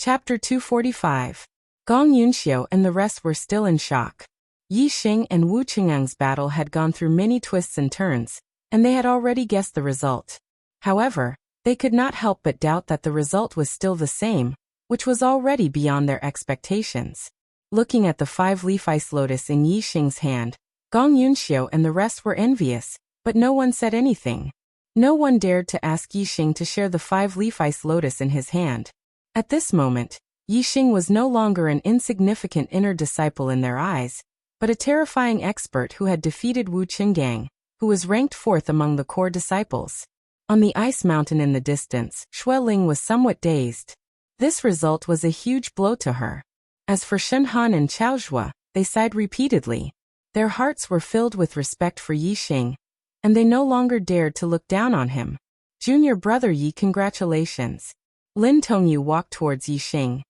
Chapter 245. Gong Yunxiu and the rest were still in shock. Yi Xing and Wu Qingyang's battle had gone through many twists and turns, and they had already guessed the result. However, they could not help but doubt that the result was still the same, which was already beyond their expectations. Looking at the 5-leaf ice lotus in Yi Xing's hand, Gong Yunxiu and the rest were envious, but no one said anything. No one dared to ask Yi Xing to share the 5-leaf ice lotus in his hand. At this moment, Yi Xing was no longer an insignificant inner disciple in their eyes, but a terrifying expert who had defeated Wu Qingyang, who was ranked 4th among the core disciples. On the ice mountain in the distance, Xue Ling was somewhat dazed. This result was a huge blow to her. As for Shen Han and Chao Zhuo, they sighed repeatedly. Their hearts were filled with respect for Yi Xing, and they no longer dared to look down on him. Junior brother Yi, congratulations. Lin Tongyu walked towards Yi Xing.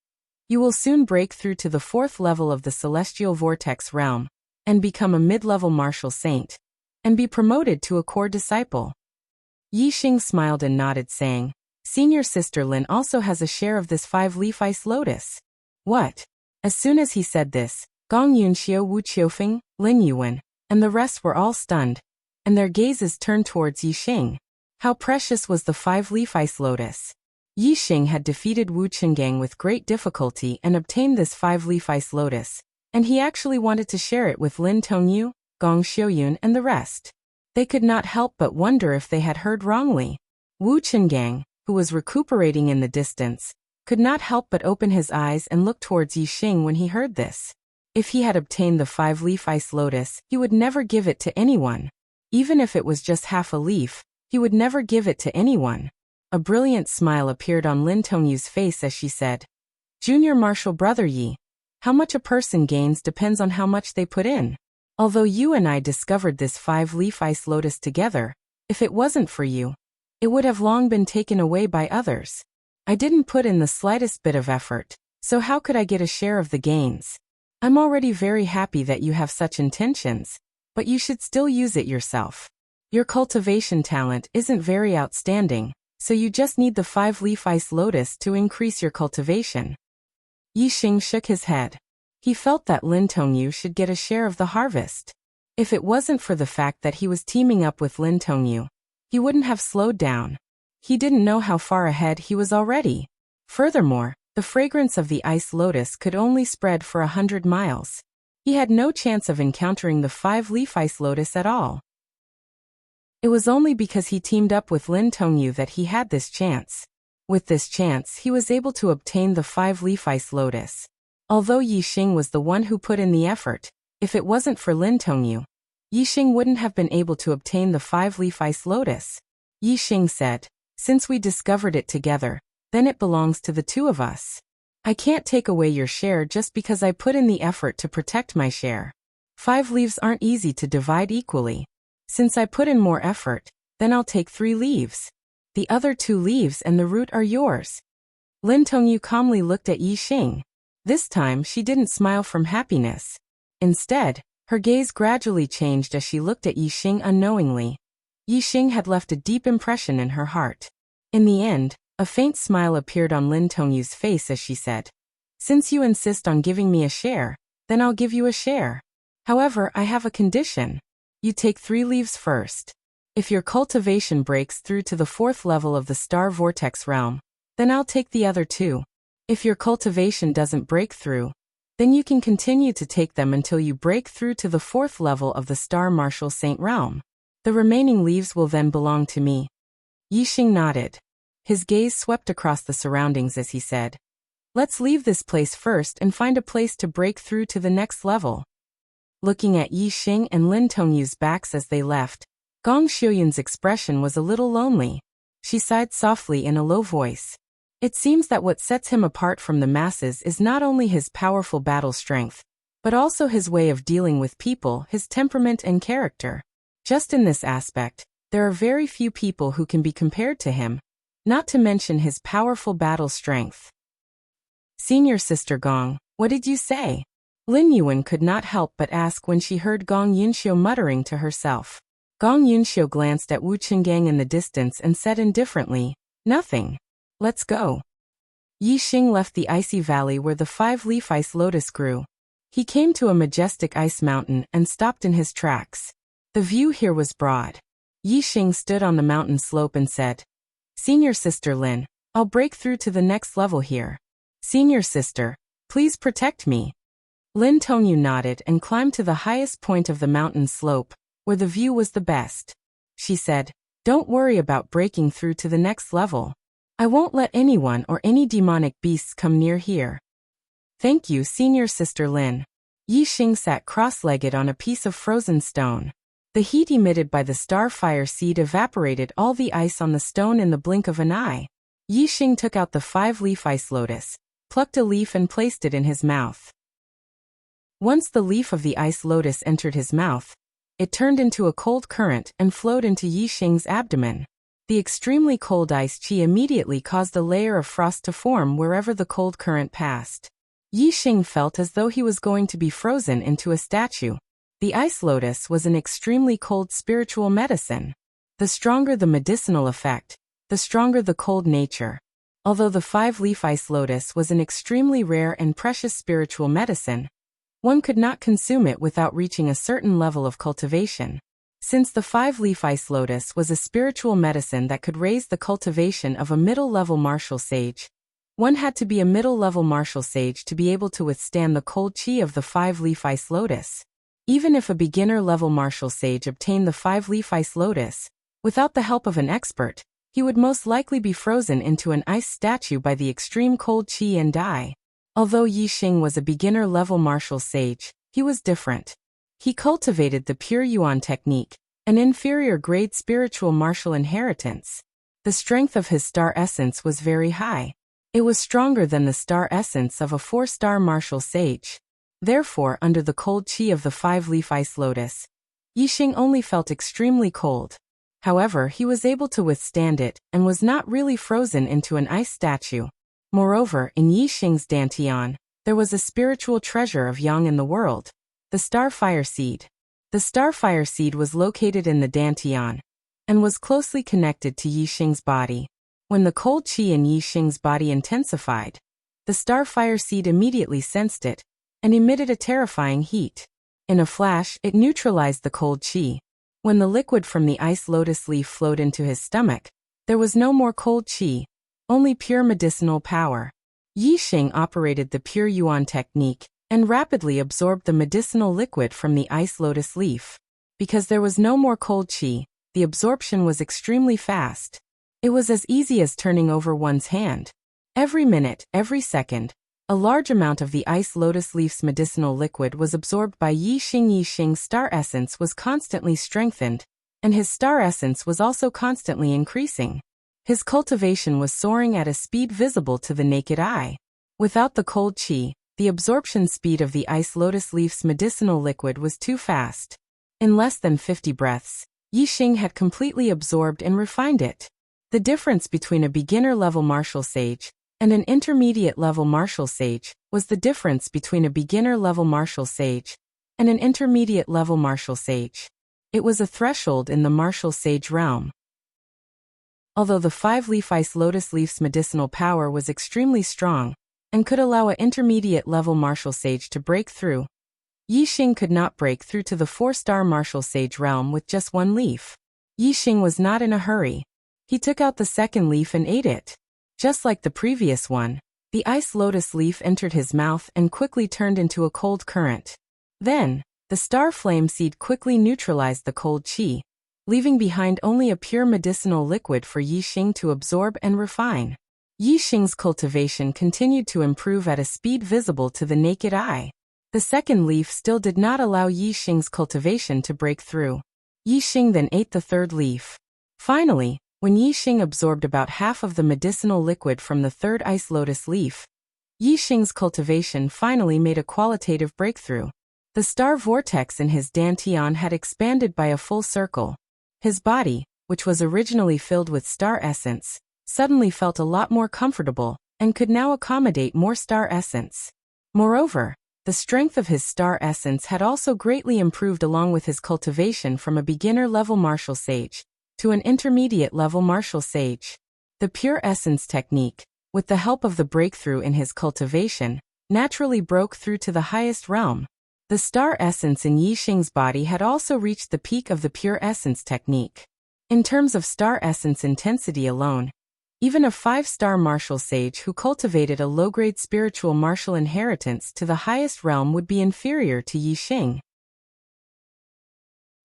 You will soon break through to the 4th level of the celestial vortex realm, and become a mid-level martial saint, and be promoted to a core disciple. Yi Xing smiled and nodded, saying, Senior sister Lin also has a share of this 5-leaf ice lotus. What? As soon as he said this, Gong Yunxiu, Wu Qiufeng, Lin Yuan, and the rest were all stunned, and their gazes turned towards Yi Xing. How precious was the 5-leaf ice lotus! Yi Xing had defeated Wu Qingyang with great difficulty and obtained this 5-leaf ice lotus, and he actually wanted to share it with Lin Tongyu, Gong Xiuyun, and the rest. They could not help but wonder if they had heard wrongly. Wu Qingyang, who was recuperating in the distance, could not help but open his eyes and look towards Yi Xing when he heard this. If he had obtained the 5-leaf ice lotus, he would never give it to anyone. Even if it was just half a leaf, he would never give it to anyone. A brilliant smile appeared on Lin Tongyu's face as she said, Junior martial brother Yi, how much a person gains depends on how much they put in. Although you and I discovered this 5-leaf ice lotus together, if it wasn't for you, it would have long been taken away by others. I didn't put in the slightest bit of effort, so how could I get a share of the gains? I'm already very happy that you have such intentions, but you should still use it yourself. Your cultivation talent isn't very outstanding, so you just need the 5-leaf ice lotus to increase your cultivation. Yi Xing shook his head. He felt that Lin Tongyu should get a share of the harvest. If it wasn't for the fact that he was teaming up with Lin Tongyu, he wouldn't have slowed down. He didn't know how far ahead he was already. Furthermore, the fragrance of the ice lotus could only spread for 100 miles. He had no chance of encountering the 5-leaf ice lotus at all. It was only because he teamed up with Lin Tongyu that he had this chance. With this chance, he was able to obtain the 5-leaf ice lotus. Although Yi Xing was the one who put in the effort, if it wasn't for Lin Tongyu, Yi Xing wouldn't have been able to obtain the 5-leaf ice lotus. Yi Xing said, Since we discovered it together, then it belongs to the two of us. I can't take away your share just because I put in the effort to protect my share. 5 leaves aren't easy to divide equally. Since I put in more effort, then I'll take 3 leaves. The other 2 leaves and the root are yours. Lin Tongyu calmly looked at Yi Xing. This time she didn't smile from happiness. Instead, her gaze gradually changed as she looked at Yi Xing unknowingly. Yi Xing had left a deep impression in her heart. In the end, a faint smile appeared on Lin Tongyu's face as she said, Since you insist on giving me a share, then I'll give you a share. However, I have a condition. You take 3 leaves first. If your cultivation breaks through to the 4th level of the star vortex realm, then I'll take the other 2. If your cultivation doesn't break through, then you can continue to take them until you break through to the 4th level of the star martial saint realm. The remaining leaves will then belong to me. Yi Xing nodded. His gaze swept across the surroundings as he said, Let's leave this place first and find a place to break through to the next level. Looking at Yi Xing and Lin Tongyu's backs as they left, Gong Xiuyun's expression was a little lonely. She sighed softly in a low voice. It seems that what sets him apart from the masses is not only his powerful battle strength, but also his way of dealing with people, his temperament and character. Just in this aspect, there are very few people who can be compared to him, not to mention his powerful battle strength. Senior sister Gong, what did you say? Lin Yuan could not help but ask when she heard Gong Yunxiu muttering to herself. Gong Yunxiu glanced at Wu Qingyang in the distance and said indifferently, Nothing. Let's go. Yi Xing left the icy valley where the five-leaf ice lotus grew. He came to a majestic ice mountain and stopped in his tracks. The view here was broad. Yi Xing stood on the mountain slope and said, "Senior Sister Lin, I'll break through to the next level here. Senior Sister, please protect me." Lin Tongyu nodded and climbed to the highest point of the mountain slope, where the view was the best. She said, "Don't worry about breaking through to the next level. I won't let anyone or any demonic beasts come near here." "Thank you, Senior Sister Lin." Yi Xing sat cross-legged on a piece of frozen stone. The heat emitted by the starfire seed evaporated all the ice on the stone in the blink of an eye. Yi Xing took out the five-leaf ice lotus, plucked a leaf and placed it in his mouth. Once the leaf of the ice lotus entered his mouth, it turned into a cold current and flowed into Yi Xing's abdomen. The extremely cold ice chi immediately caused a layer of frost to form wherever the cold current passed. Yi Xing felt as though he was going to be frozen into a statue. The ice lotus was an extremely cold spiritual medicine. The stronger the medicinal effect, the stronger the cold nature. Although the five-leaf ice lotus was an extremely rare and precious spiritual medicine, one could not consume it without reaching a certain level of cultivation. Since the five-leaf ice lotus was a spiritual medicine that could raise the cultivation of a middle-level martial sage, one had to be a middle-level martial sage to be able to withstand the cold chi of the five-leaf ice lotus. Even if a beginner-level martial sage obtained the five-leaf ice lotus, without the help of an expert, he would most likely be frozen into an ice statue by the extreme cold chi and die. Although Yi Xing was a beginner-level martial sage, he was different. He cultivated the pure yuan technique, an inferior-grade spiritual martial inheritance. The strength of his star essence was very high. It was stronger than the star essence of a 4-star martial sage. Therefore, under the cold chi of the five-leaf ice lotus, Yi Xing only felt extremely cold. However, he was able to withstand it and was not really frozen into an ice statue. Moreover, in Yi Xing's dantian, there was a spiritual treasure of yang in the world, the starfire seed. The starfire seed was located in the dantian and was closely connected to Yi Xing's body. When the cold chi in Yi Xing's body intensified, the starfire seed immediately sensed it and emitted a terrifying heat. In a flash, it neutralized the cold chi. When the liquid from the ice lotus leaf flowed into his stomach, there was no more cold chi, only pure medicinal power. Yi Xing operated the pure yuan technique and rapidly absorbed the medicinal liquid from the ice lotus leaf. Because there was no more cold chi, the absorption was extremely fast. It was as easy as turning over one's hand. Every minute, every second, a large amount of the ice lotus leaf's medicinal liquid was absorbed by Yi Xing. Yi Xing's star essence was constantly strengthened, and his star essence was also constantly increasing. His cultivation was soaring at a speed visible to the naked eye. Without the cold chi, the absorption speed of the ice lotus leaf's medicinal liquid was too fast. In less than 50 breaths, Yi Xing had completely absorbed and refined it. The difference between a beginner-level martial sage and an intermediate-level martial sage was the difference between a beginner-level martial sage and an intermediate-level martial sage. It was a threshold in the martial sage realm. Although the five-leaf ice lotus leaf's medicinal power was extremely strong and could allow an intermediate-level martial sage to break through, Yi Xing could not break through to the 4-star martial sage realm with just one leaf. Yi Xing was not in a hurry. He took out the second leaf and ate it. Just like the previous one, the ice lotus leaf entered his mouth and quickly turned into a cold current. Then, the star flame seed quickly neutralized the cold chi, leaving behind only a pure medicinal liquid for Yi Xing to absorb and refine. Yi Xing's cultivation continued to improve at a speed visible to the naked eye. The second leaf still did not allow Yi Xing's cultivation to break through. Yi Xing then ate the third leaf. Finally, when Yi Xing absorbed about half of the medicinal liquid from the third ice lotus leaf, Yi Xing's cultivation finally made a qualitative breakthrough. The star vortex in his dantian had expanded by a full circle. His body, which was originally filled with star essence, suddenly felt a lot more comfortable and could now accommodate more star essence. Moreover, the strength of his star essence had also greatly improved along with his cultivation from a beginner-level martial sage to an intermediate-level martial sage. The pure essence technique, with the help of the breakthrough in his cultivation, naturally broke through to the highest realm. The star essence in Yixing's body had also reached the peak of the pure essence technique. In terms of star essence intensity alone, even a 5-star martial sage who cultivated a low-grade spiritual martial inheritance to the highest realm would be inferior to Yixing.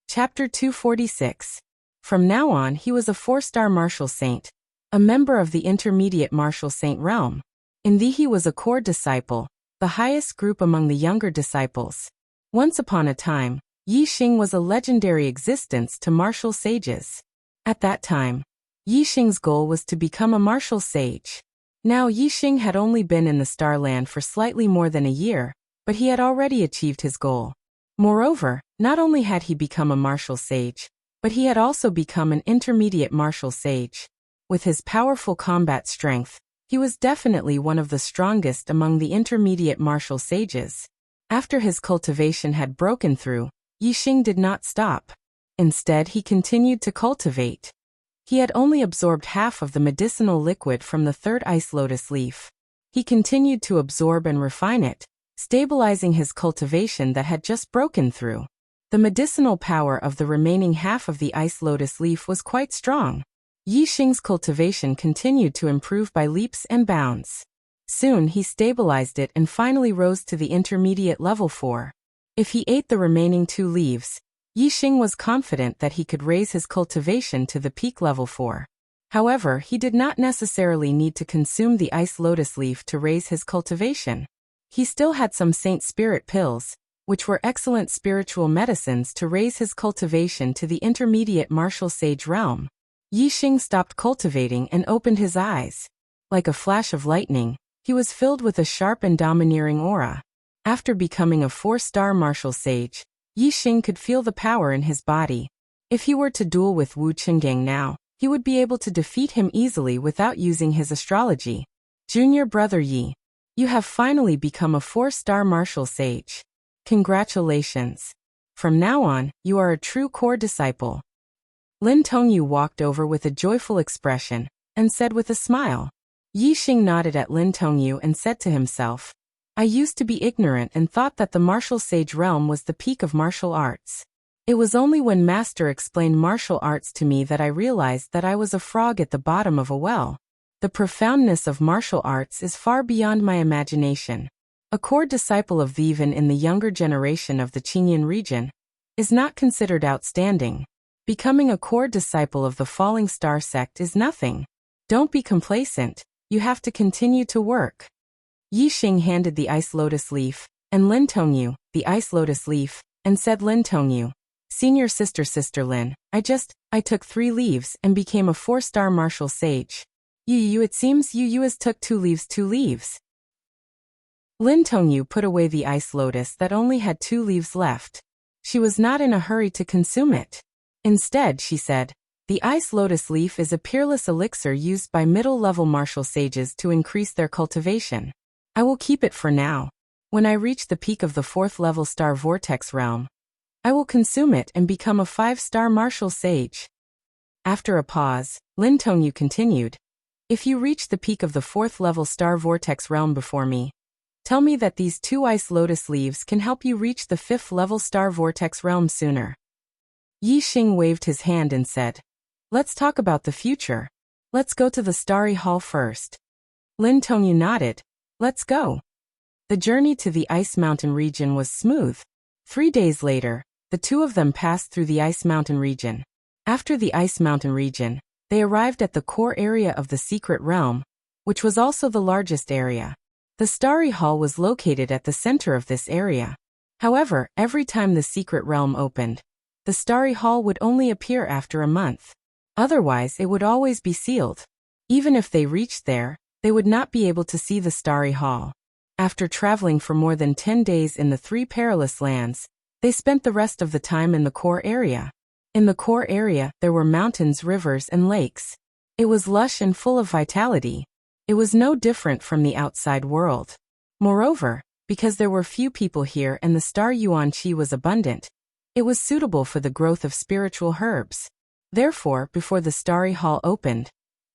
Chapter 246. From now on he was a 4-star martial saint, a member of the intermediate martial saint realm. In thee he was a core disciple, the highest group among the younger disciples. Once upon a time, Yixing was a legendary existence to martial sages. At that time, Yixing's goal was to become a martial sage. Now Yixing had only been in the Starland for slightly more than a year, but he had already achieved his goal. Moreover, not only had he become a martial sage, but he had also become an intermediate martial sage. With his powerful combat strength, he was definitely one of the strongest among the intermediate martial sages. After his cultivation had broken through, Yixing did not stop. Instead, he continued to cultivate. He had only absorbed half of the medicinal liquid from the 3rd ice lotus leaf. He continued to absorb and refine it, stabilizing his cultivation that had just broken through. The medicinal power of the remaining half of the ice lotus leaf was quite strong. Yixing's cultivation continued to improve by leaps and bounds. Soon he stabilized it and finally rose to the intermediate level 4. If he ate the remaining 2 leaves, Yixing was confident that he could raise his cultivation to the peak level 4. However, he did not necessarily need to consume the ice lotus leaf to raise his cultivation. He still had some saint spirit pills, which were excellent spiritual medicines to raise his cultivation to the intermediate martial sage realm. Yixing stopped cultivating and opened his eyes. Like a flash of lightning, he was filled with a sharp and domineering aura. After becoming a 4-star martial sage, Yixing could feel the power in his body. If he were to duel with Wu Qinggang now, he would be able to defeat him easily without using his astrology. Junior brother Yi, you have finally become a 4-star martial sage. Congratulations. From now on, you are a true core disciple. Lin Tongyu walked over with a joyful expression, and said with a smile. Yixing nodded at Lin Tongyu and said to himself, I used to be ignorant and thought that the martial sage realm was the peak of martial arts. It was only when Master explained martial arts to me that I realized that I was a frog at the bottom of a well. The profoundness of martial arts is far beyond my imagination. A core disciple of even in the younger generation of the Qingyan region is not considered outstanding. Becoming a core disciple of the Falling Star sect is nothing. Don't be complacent, you have to continue to work. Yixing handed the ice lotus leaf, and Lin Tongyu, the ice lotus leaf, and said Lin Tongyu, Senior sister Lin, I took 3 leaves and became a 4-star martial sage. It seems you has took 2 leaves. Lin Tongyu put away the ice lotus that only had 2 leaves left. She was not in a hurry to consume it. Instead, she said, the ice lotus leaf is a peerless elixir used by middle-level martial sages to increase their cultivation. I will keep it for now. When I reach the peak of the 4th-level star vortex realm, I will consume it and become a 5-star martial sage. After a pause, Lin Tongyu continued, if you reach the peak of the 4th-level star vortex realm before me, tell me that these 2 ice lotus leaves can help you reach the 5th-level star vortex realm sooner. Yixing waved his hand and said, let's talk about the future. Let's go to the Starry Hall first. Lin Tongyu nodded. Let's go. The journey to the Ice Mountain region was smooth. 3 days later, the 2 of them passed through the Ice Mountain region. After the Ice Mountain region, they arrived at the core area of the Secret Realm, which was also the largest area. The Starry Hall was located at the center of this area. However, every time the Secret Realm opened, the Starry Hall would only appear after a month. Otherwise, it would always be sealed. Even if they reached there, they would not be able to see the Starry Hall. After traveling for more than 10 days in the 3 perilous lands, they spent the rest of the time in the core area. In the core area, there were mountains, rivers, and lakes. It was lush and full of vitality. It was no different from the outside world. Moreover, because there were few people here and the star yuan qi was abundant, it was suitable for the growth of spiritual herbs. Therefore, before the Starry Hall opened,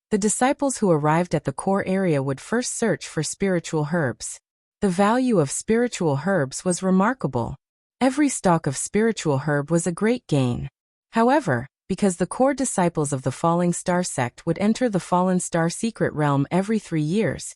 The disciples who arrived at the core area would first search for spiritual herbs. The value of spiritual herbs was remarkable. Every stalk of spiritual herb was a great gain. However, because the core disciples of the Falling Star sect would enter the Fallen Star secret realm every 3 years,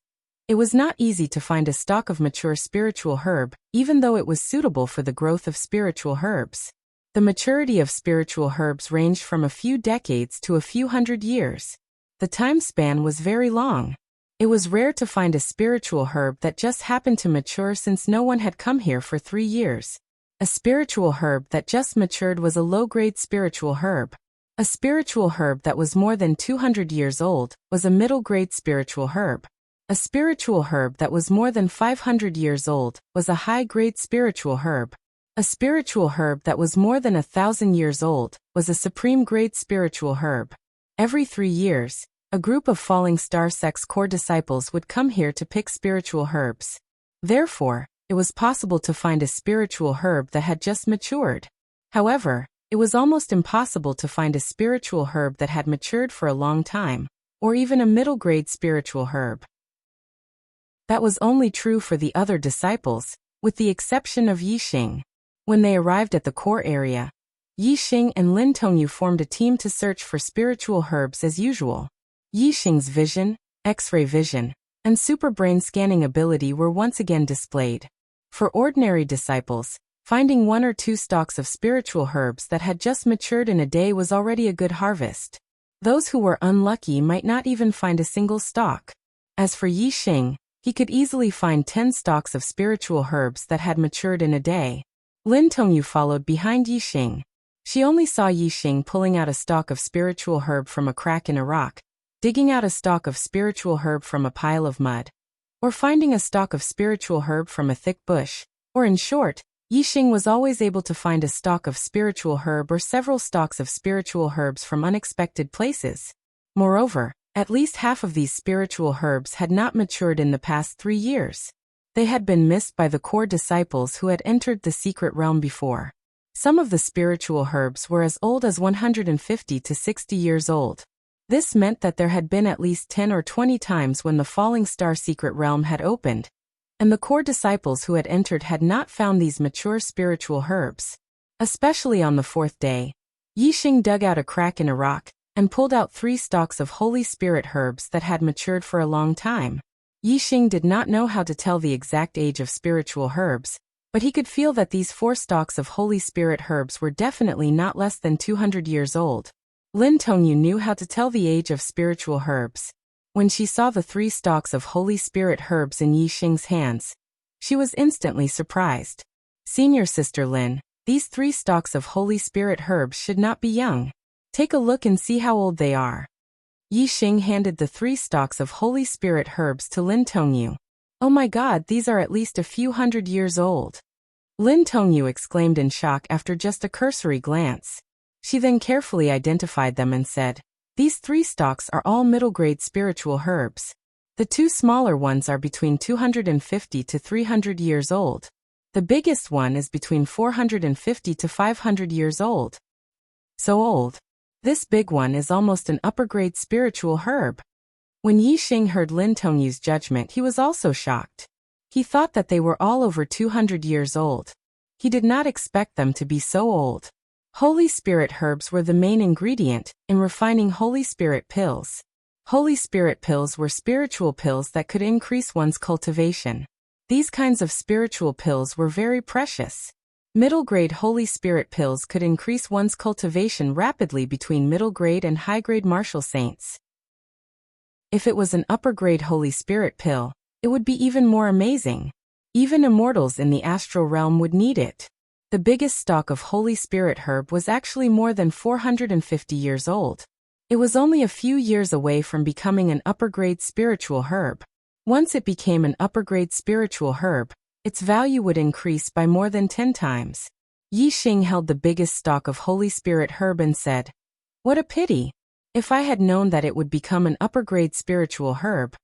it was not easy to find a stalk of mature spiritual herb, even though it was suitable for the growth of spiritual herbs. The maturity of spiritual herbs ranged from a few decades to a few hundred years. The time span was very long. It was rare to find a spiritual herb that just happened to mature since no one had come here for 3 years. A spiritual herb that just matured was a low-grade spiritual herb. A spiritual herb that was more than 200 years old was a middle-grade spiritual herb. A spiritual herb that was more than 500 years old was a high-grade spiritual herb. A spiritual herb that was more than 1,000 years old was a supreme-grade spiritual herb. Every 3 years, a group of Falling Star sect's core disciples would come here to pick spiritual herbs. Therefore, it was possible to find a spiritual herb that had just matured. However, it was almost impossible to find a spiritual herb that had matured for a long time, or even a middle-grade spiritual herb. That was only true for the other disciples, with the exception of Yixing. When they arrived at the core area, Yixing and Lin Tongyu formed a team to search for spiritual herbs as usual. Yixing's vision, X-ray vision, and super brain scanning ability were once again displayed. For ordinary disciples, finding 1 or 2 stalks of spiritual herbs that had just matured in a day was already a good harvest. Those who were unlucky might not even find a single stalk. As for Yixing, he could easily find 10 stalks of spiritual herbs that had matured in a day. Lin Tongyu followed behind Yixing. She only saw Yixing pulling out a stalk of spiritual herb from a crack in a rock, digging out a stalk of spiritual herb from a pile of mud, or finding a stalk of spiritual herb from a thick bush, or in short, Yixing was always able to find a stalk of spiritual herb or several stalks of spiritual herbs from unexpected places. Moreover, at least half of these spiritual herbs had not matured in the past 3 years. They had been missed by the core disciples who had entered the secret realm before. Some of the spiritual herbs were as old as 150 to 60 years old. This meant that there had been at least 10 or 20 times when the Falling Star secret realm had opened, and the core disciples who had entered had not found these mature spiritual herbs. Especially on the 4th day, Yixing dug out a crack in a rock and pulled out 3 stalks of Holy Spirit herbs that had matured for a long time. Yixing did not know how to tell the exact age of spiritual herbs, but he could feel that these 4 stalks of Holy Spirit herbs were definitely not less than 200 years old. Lin Tongyu knew how to tell the age of spiritual herbs. When she saw the 3 stalks of Holy Spirit herbs in Yixing's hands, she was instantly surprised. Senior Sister Lin, these 3 stalks of Holy Spirit herbs should not be young. Take a look and see how old they are. Yixing handed the 3 stalks of Holy Spirit herbs to Lin Tongyu. Oh my God, these are at least a few hundred years old. Lin Tongyu exclaimed in shock after just a cursory glance. She then carefully identified them and said, "These 3 stalks are all middle-grade spiritual herbs. The 2 smaller ones are between 250 to 300 years old. The biggest one is between 450 to 500 years old." So old. This big one is almost an upper-grade spiritual herb. When Yixing heard Lin Tongyu's judgment, he was also shocked. He thought that they were all over 200 years old. He did not expect them to be so old. Holy Spirit herbs were the main ingredient in refining Holy Spirit pills. Holy Spirit pills were spiritual pills that could increase one's cultivation. These kinds of spiritual pills were very precious. Middle-grade Holy Spirit pills could increase one's cultivation rapidly between middle-grade and high-grade martial saints. If it was an upper-grade Holy Spirit pill, it would be even more amazing. Even immortals in the astral realm would need it. The biggest stalk of Holy Spirit herb was actually more than 450 years old. It was only a few years away from becoming an upper-grade spiritual herb. Once it became an upper-grade spiritual herb, its value would increase by more than 10 times. Yixing held the biggest stalk of Holy Spirit herb and said, "What a pity. If I had known that it would become an upper-grade spiritual herb,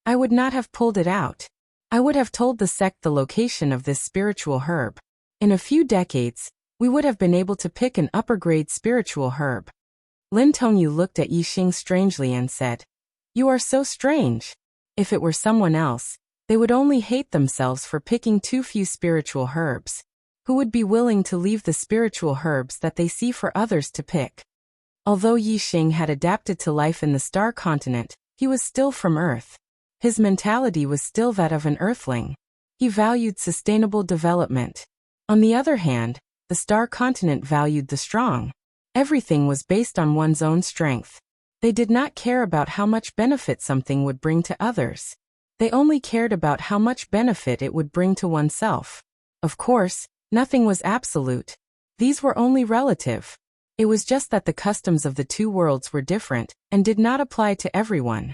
I would not have pulled it out. I would have told the sect the location of this spiritual herb. In a few decades, we would have been able to pick an upper-grade spiritual herb." Lin Tongyu looked at Yixing strangely and said, You are so strange. If it were someone else, they would only hate themselves for picking too few spiritual herbs. Who would be willing to leave the spiritual herbs that they see for others to pick? Although Yi Xing had adapted to life in the star continent, he was still from Earth. His mentality was still that of an Earthling. He valued sustainable development. On the other hand, the star continent valued the strong. Everything was based on one's own strength. They did not care about how much benefit something would bring to others. They only cared about how much benefit it would bring to oneself. Of course, nothing was absolute. These were only relative. It was just that the customs of the two worlds were different and did not apply to everyone.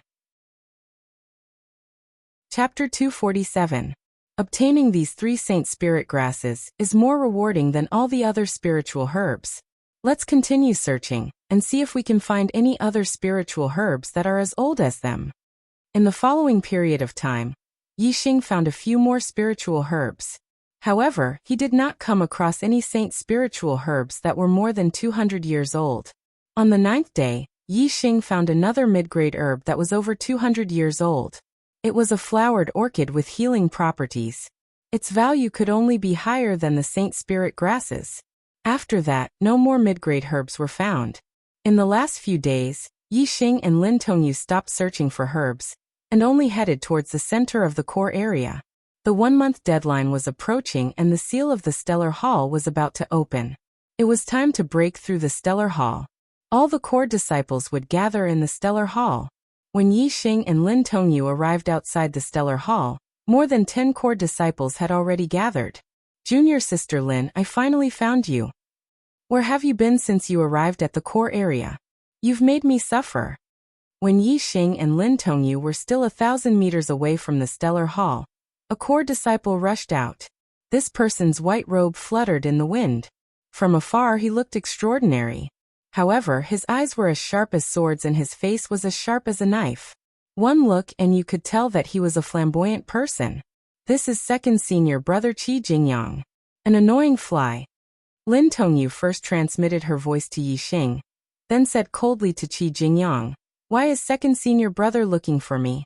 Chapter 247. Obtaining these 3 Saint Spirit grasses is more rewarding than all the other spiritual herbs. Let's continue searching and see if we can find any other spiritual herbs that are as old as them. In the following period of time, Yi Xing found a few more spiritual herbs. However, he did not come across any saint spiritual herbs that were more than 200 years old. On the 9th day, Yi Xing found another mid-grade herb that was over 200 years old. It was a flowered orchid with healing properties. Its value could only be higher than the saint spirit grasses. After that, no more mid-grade herbs were found. In the last few days, Yi Xing and Lin Tongyu stopped searching for herbs and only headed towards the center of the core area. The 1-month deadline was approaching and the seal of the Stellar Hall was about to open. It was time to break through the Stellar Hall. All the core disciples would gather in the Stellar Hall. When Yi Xing and Lin Tongyu arrived outside the Stellar Hall, more than 10 core disciples had already gathered. Junior sister Lin, I finally found you. Where have you been since you arrived at the core area? You've made me suffer. When Yi Xing and Lin Tongyu were still 1,000 meters away from the Stellar Hall, a core disciple rushed out. This person's white robe fluttered in the wind. From afar he looked extraordinary. However, his eyes were as sharp as swords and his face was as sharp as a knife. One look and you could tell that he was a flamboyant person. This is second senior brother Qi Jingyang. An annoying fly. Lin Tongyu first transmitted her voice to Yi Xing, then said coldly to Qi Jingyang, "Why is second senior brother looking for me?"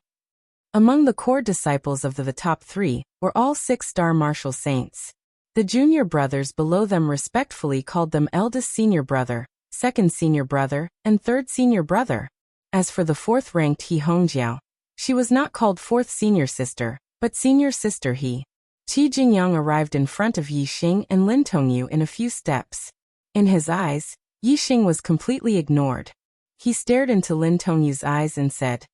Among the core disciples of the top 3 were all 6-star martial saints. The junior brothers below them respectfully called them eldest senior brother, second senior brother, and third senior brother. As for the 4th-ranked He Hongjiao, she was not called 4th senior sister, but senior sister He. Qi Jingyang arrived in front of Yi Xing and Lin Tongyu in a few steps. In his eyes, Yi Xing was completely ignored. He stared into Lin Tongyu's eyes and said,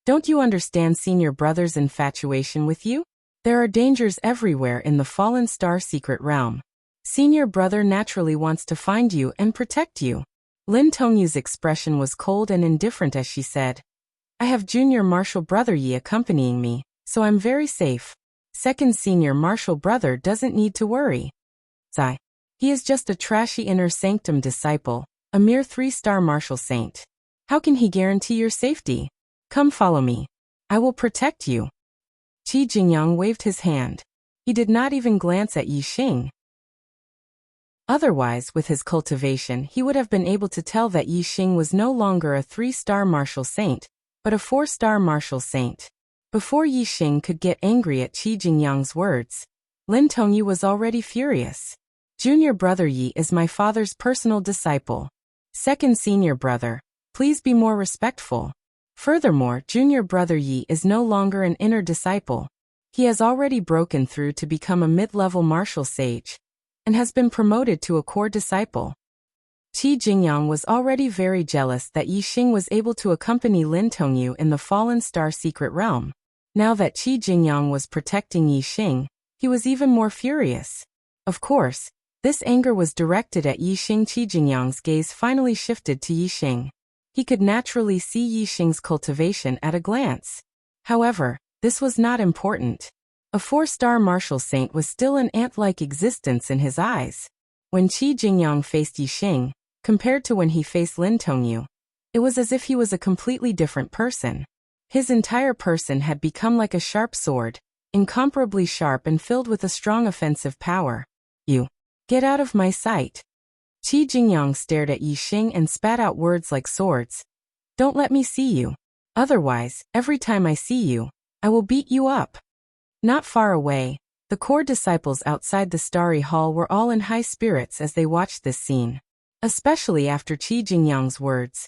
"Don't you understand senior brother's infatuation with you? There are dangers everywhere in the fallen star secret realm. Senior brother naturally wants to find you and protect you." Lin Tongyu's expression was cold and indifferent as she said, "I have junior martial brother Yi accompanying me, so I'm very safe. Second senior martial brother doesn't need to worry. Zai. He is just a trashy inner sanctum disciple, a mere 3-star martial saint. How can he guarantee your safety? Come follow me. I will protect you." Qi Jingyang waved his hand. He did not even glance at Yi Xing. Otherwise, with his cultivation, he would have been able to tell that Yi Xing was no longer a 3-star martial saint, but a 4-star martial saint. Before Yi Xing could get angry at Qi Jingyang's words, Lin Tongyu was already furious. "Junior brother Yi is my father's personal disciple. Second senior brother, please be more respectful. Furthermore, junior brother Yi is no longer an inner disciple. He has already broken through to become a mid-level martial sage, and has been promoted to a core disciple." Qi Jingyang was already very jealous that Yi Xing was able to accompany Lin Tongyu in the fallen star secret realm. Now that Qi Jingyang was protecting Yi Xing, he was even more furious. Of course, this anger was directed at Yi Xing. Qi Jingyang's gaze finally shifted to Yi Xing. He could naturally see Yi Xing's cultivation at a glance. However, this was not important. A 4-star martial saint was still an ant-like existence in his eyes. When Qi Jingyang faced Yi Xing, compared to when he faced Lin Tongyu, it was as if he was a completely different person. His entire person had become like a sharp sword, incomparably sharp and filled with a strong offensive power. "You, get out of my sight." Qi Jingyang stared at Yi Xing and spat out words like swords. "Don't let me see you. Otherwise, every time I see you, I will beat you up. Not far away, the core disciples outside the starry hall were all in high spirits as they watched this scene. Especially after Qi Jingyang's words.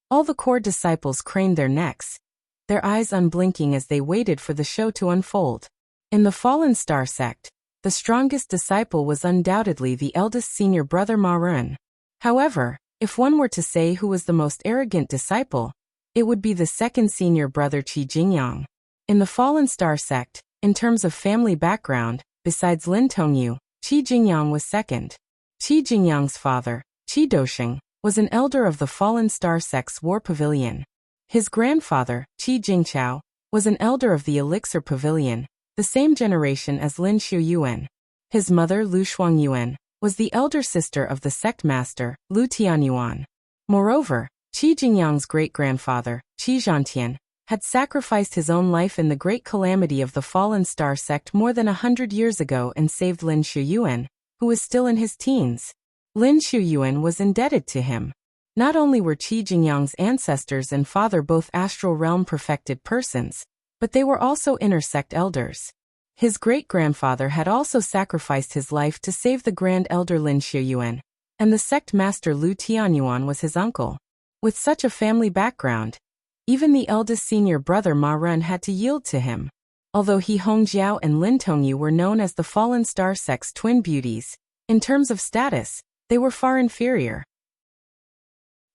All the core disciples craned their necks, their eyes unblinking as they waited for the show to unfold. In the fallen star sect, the strongest disciple was undoubtedly the eldest senior brother Ma Ren. However, if one were to say who was the most arrogant disciple, it would be the second senior brother Qi Jingyang. In the fallen star sect, in terms of family background, besides Lin Tongyu, Qi Jingyang was second. Qi Jingyang's father, Qi Dosheng, was an elder of the fallen star sect's war pavilion. His grandfather, Qi Jingchao, was an elder of the elixir pavilion, the same generation as Lin Xiuyuan. His mother, Lu Shuangyuan, was the elder sister of the sect master, Lu Tianyuan. Moreover, Qi Jingyang's great-grandfather, Qi Zhantian, had sacrificed his own life in the great calamity of the fallen star sect more than 100 years ago and saved Lin Xiuyuan, who was still in his teens. Lin Xiuyuan was indebted to him. Not only were Qi Jingyang's ancestors and father both astral realm perfected persons, but they were also inner sect elders. His great-grandfather had also sacrificed his life to save the grand elder Lin Xiuyuan, and the sect master Lu Tianyuan was his uncle. With such a family background, even the eldest senior brother Ma Ren had to yield to him. Although He Hongjiao and Lin Tongyu were known as the fallen star sect's twin beauties, in terms of status, they were far inferior.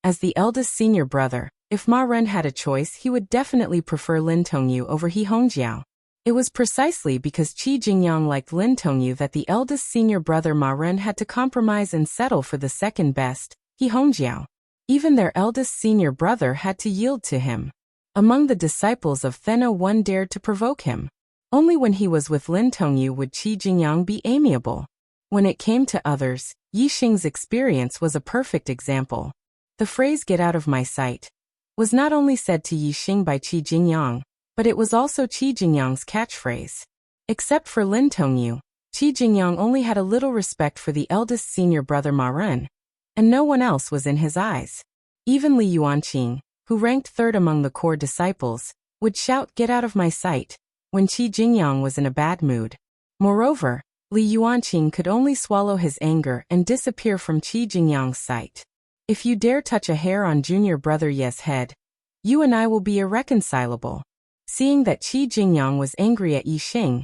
As the eldest senior brother, if Ma Ren had a choice, he would definitely prefer Lin Tongyu over He Hongjiao. It was precisely because Qi Jingyang liked Lin Tongyu that the eldest senior brother Ma Ren had to compromise and settle for the second best, He Hongjiao. Even their eldest senior brother had to yield to him. Among the disciples of Theno, one dared to provoke him. Only when he was with Lin Tongyu would Qi Jingyang be amiable. When it came to others, Yi Xing's experience was a perfect example. The phrase "get out of my sight" was not only said to Yi Xing by Qi Jingyang, but it was also Qi Jingyang's catchphrase. Except for Lin Tongyu, Qi Jingyang only had a little respect for the eldest senior brother Ma Ren, and no one else was in his eyes. Even Li Yuanqing, who ranked third among the core disciples, would shout "get out of my sight" when Qi Jingyang was in a bad mood. Moreover, Li Yuanqing could only swallow his anger and disappear from Qi Jingyang's sight. "If you dare touch a hair on junior brother Ye's head, you and I will be irreconcilable." Seeing that Qi Jingyang was angry at Yi Xing,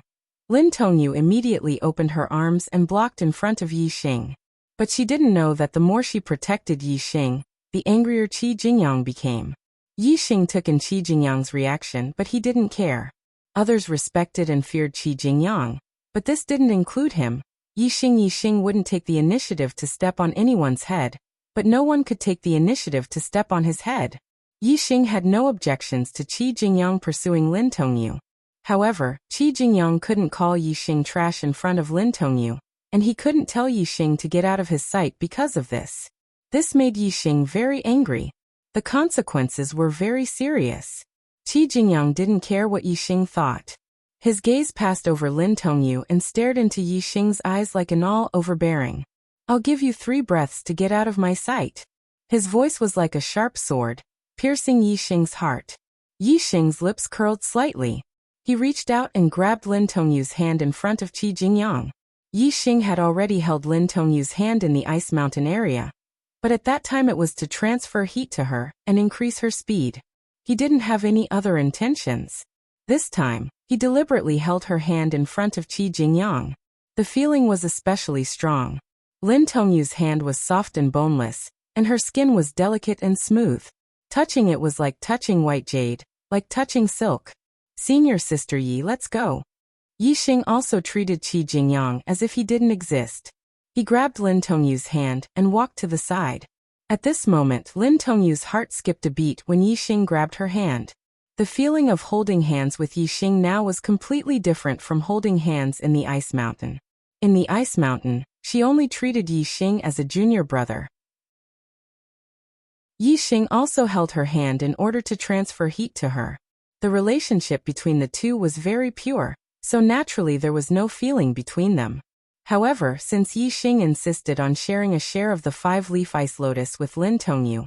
Lin Tongyu immediately opened her arms and blocked in front of Yi Xing. But she didn't know that the more she protected Yi Xing, the angrier Qi Jingyang became. Yi Xing took in Qi Jingyang's reaction, but he didn't care. Others respected and feared Qi Jingyang, but this didn't include him. Yi Xing wouldn't take the initiative to step on anyone's head, but no one could take the initiative to step on his head. Yi Xing had no objections to Qi Jingyang pursuing Lin Tongyu. However, Qi Jingyang couldn't call Yi Xing trash in front of Lin Tongyu, and he couldn't tell Yi Xing to get out of his sight because of this. This made Yi Xing very angry. The consequences were very serious. Qi Jingyang didn't care what Yi Xing thought. His gaze passed over Lin Tongyu and stared into Yi Xing's eyes like an all-overbearing. "I'll give you 3 breaths to get out of my sight." His voice was like a sharp sword, piercing Yi Xing's heart. Yi Xing's lips curled slightly. He reached out and grabbed Lin Tongyu's hand in front of Qi Jingyang. Yi Xing had already held Lin Tongyu's hand in the ice mountain area, but at that time it was to transfer heat to her and increase her speed. He didn't have any other intentions. This time, he deliberately held her hand in front of Qi Jingyang. The feeling was especially strong. Lin Tongyu's hand was soft and boneless, and her skin was delicate and smooth. Touching it was like touching white jade, like touching silk. "Senior sister Yi, let's go." Yi Xing also treated Qi Jingyang as if he didn't exist. He grabbed Lin Tongyu's hand and walked to the side. At this moment, Lin Tongyu's heart skipped a beat when Yi Xing grabbed her hand. The feeling of holding hands with Yi Xing now was completely different from holding hands in the ice mountain. In the ice mountain, she only treated Yi Xing as a junior brother. Yi Xing also held her hand in order to transfer heat to her. The relationship between the two was very pure, so naturally there was no feeling between them. However, since Yi Xing insisted on sharing a share of the 5-leaf ice lotus with Lin Tongyu,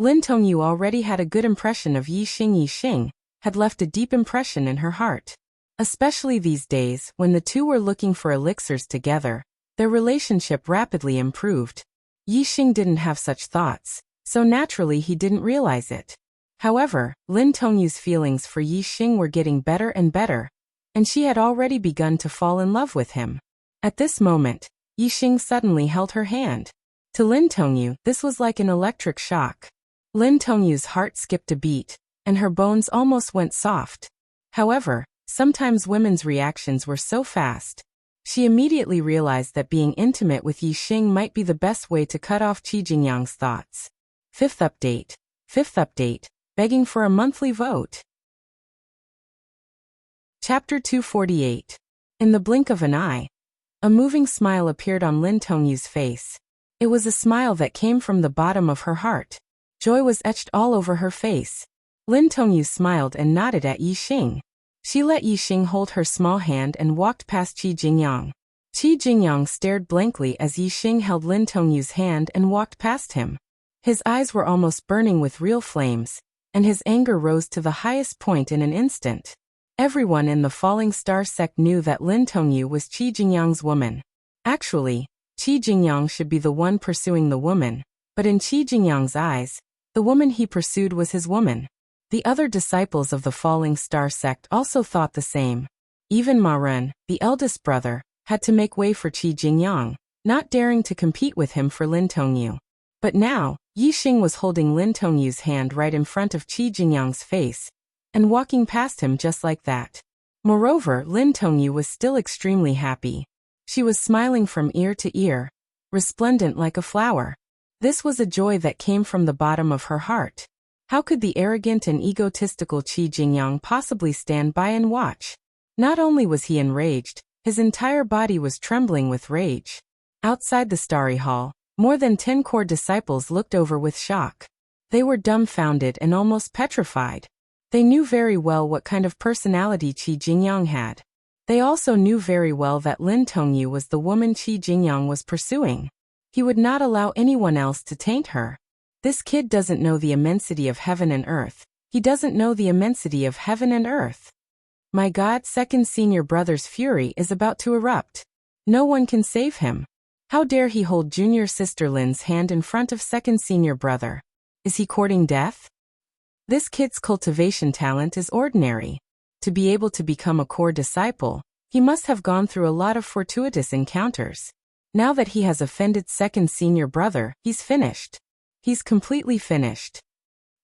Lin Tongyu already had a good impression of Yi Xing had left a deep impression in her heart. Especially these days, when the two were looking for elixirs together, their relationship rapidly improved. Yi Xing didn't have such thoughts, so naturally he didn't realize it. However, Lin Tongyu's feelings for Yi Xing were getting better and better, and she had already begun to fall in love with him. At this moment, Yi Xing suddenly held her hand. To Lin Tongyu, this was like an electric shock. Lin Tongyu's heart skipped a beat, and her bones almost went soft. However, sometimes women's reactions were so fast. She immediately realized that being intimate with Yi Xing might be the best way to cut off Qi Jingyang's thoughts. Fifth update, begging for a monthly vote. Chapter 248. In the blink of an eye, a moving smile appeared on Lin Tongyu's face. It was a smile that came from the bottom of her heart. Joy was etched all over her face. Lin Tongyu smiled and nodded at Yi Xing. She let Yi Xing hold her small hand and walked past Qi Jingyang. Qi Jingyang stared blankly as Yi Xing held Lin Tongyu's hand and walked past him. His eyes were almost burning with real flames, and his anger rose to the highest point in an instant. Everyone in the Falling Star sect knew that Lin Tongyu was Qi Jingyang's woman. Actually, Qi Jingyang should be the one pursuing the woman, but in Qi Jingyang's eyes, the woman he pursued was his woman. The other disciples of the Falling Star sect also thought the same. Even Ma Ren, the eldest brother, had to make way for Qi Jingyang, not daring to compete with him for Lin Tongyu. But now, Yi Xing was holding Lin Tongyu's hand right in front of Qi Jingyang's face, and walking past him just like that. Moreover, Lin Tongyu was still extremely happy. She was smiling from ear to ear, resplendent like a flower. This was a joy that came from the bottom of her heart. How could the arrogant and egotistical Qi Jingyang possibly stand by and watch? Not only was he enraged, his entire body was trembling with rage. Outside the starry hall, more than 10 core disciples looked over with shock. They were dumbfounded and almost petrified. They knew very well what kind of personality Qi Jingyang had. They also knew very well that Lin Tongyu was the woman Qi Jingyang was pursuing. He would not allow anyone else to taint her. This kid doesn't know the immensity of heaven and earth. He doesn't know the immensity of heaven and earth. My God, second senior brother's fury is about to erupt. No one can save him. How dare he hold junior sister Lin's hand in front of second senior brother? Is he courting death? This kid's cultivation talent is ordinary. To be able to become a core disciple, he must have gone through a lot of fortuitous encounters. Now that he has offended second senior brother, he's finished. He's completely finished.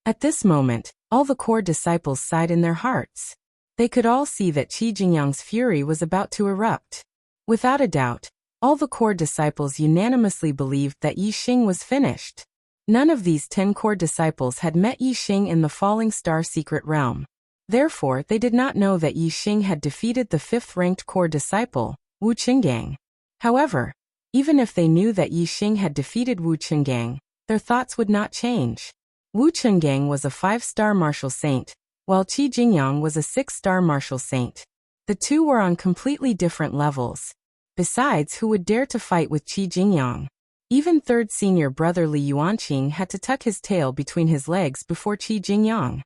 At this moment, all the core disciples sighed in their hearts. They could all see that Qi Jingyang's fury was about to erupt. Without a doubt, all the core disciples unanimously believed that Yi Xing was finished. None of these 10 core disciples had met Yi Xing in the Falling Star secret realm. Therefore, they did not know that Yi Xing had defeated the 5th-ranked core disciple, Wu Qinggang. However, even if they knew that Yi Xing had defeated Wu Qinggang, their thoughts would not change. Wu Qinggang was a 5-star martial saint, while Qi Jingyang was a 6-star martial saint. The two were on completely different levels. Besides, who would dare to fight with Qi Jingyang? Even third senior brother Li Yuanqing had to tuck his tail between his legs before Qi Jingyang.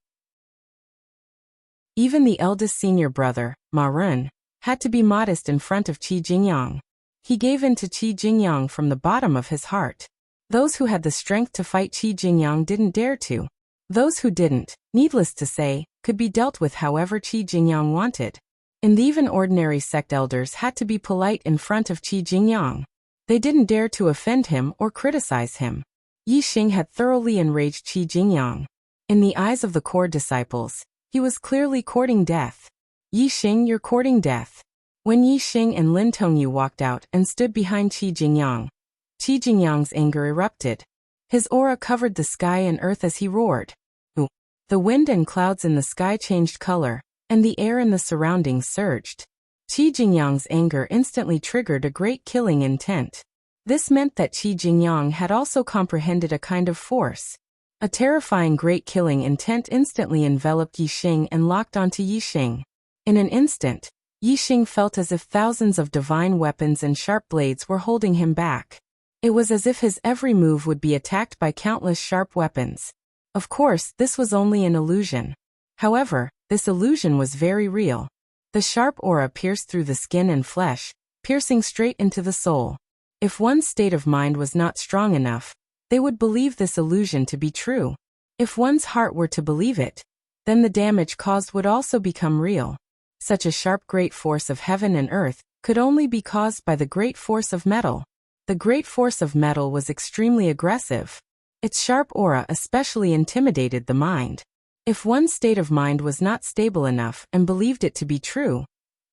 Even the eldest senior brother, Ma Ren, had to be modest in front of Qi Jingyang. He gave in to Qi Jingyang from the bottom of his heart. Those who had the strength to fight Qi Jingyang didn't dare to. Those who didn't, needless to say, could be dealt with however Qi Jingyang wanted. And even ordinary sect elders had to be polite in front of Qi Jingyang. They didn't dare to offend him or criticize him. Yi Xing had thoroughly enraged Qi Jingyang. In the eyes of the core disciples, he was clearly courting death. Yi Xing, you're courting death. When Yi Xing and Lin Tongyu walked out and stood behind Qi Jingyang's anger erupted. His aura covered the sky and earth as he roared. Ooh. The wind and clouds in the sky changed color, and the air in the surroundings surged. Qi Jingyang's anger instantly triggered a great killing intent. This meant that Qi Jingyang had also comprehended a kind of force. A terrifying great killing intent instantly enveloped Yi Xing and locked onto Yi Xing. In an instant, Yi Xing felt as if thousands of divine weapons and sharp blades were holding him back. It was as if his every move would be attacked by countless sharp weapons. Of course, this was only an illusion. However, this illusion was very real. The sharp aura pierced through the skin and flesh, piercing straight into the soul. If one's state of mind was not strong enough, they would believe this illusion to be true. If one's heart were to believe it, then the damage caused would also become real. Such a sharp great force of heaven and earth could only be caused by the great force of metal. The great force of metal was extremely aggressive. Its sharp aura especially intimidated the mind. If one's state of mind was not stable enough and believed it to be true,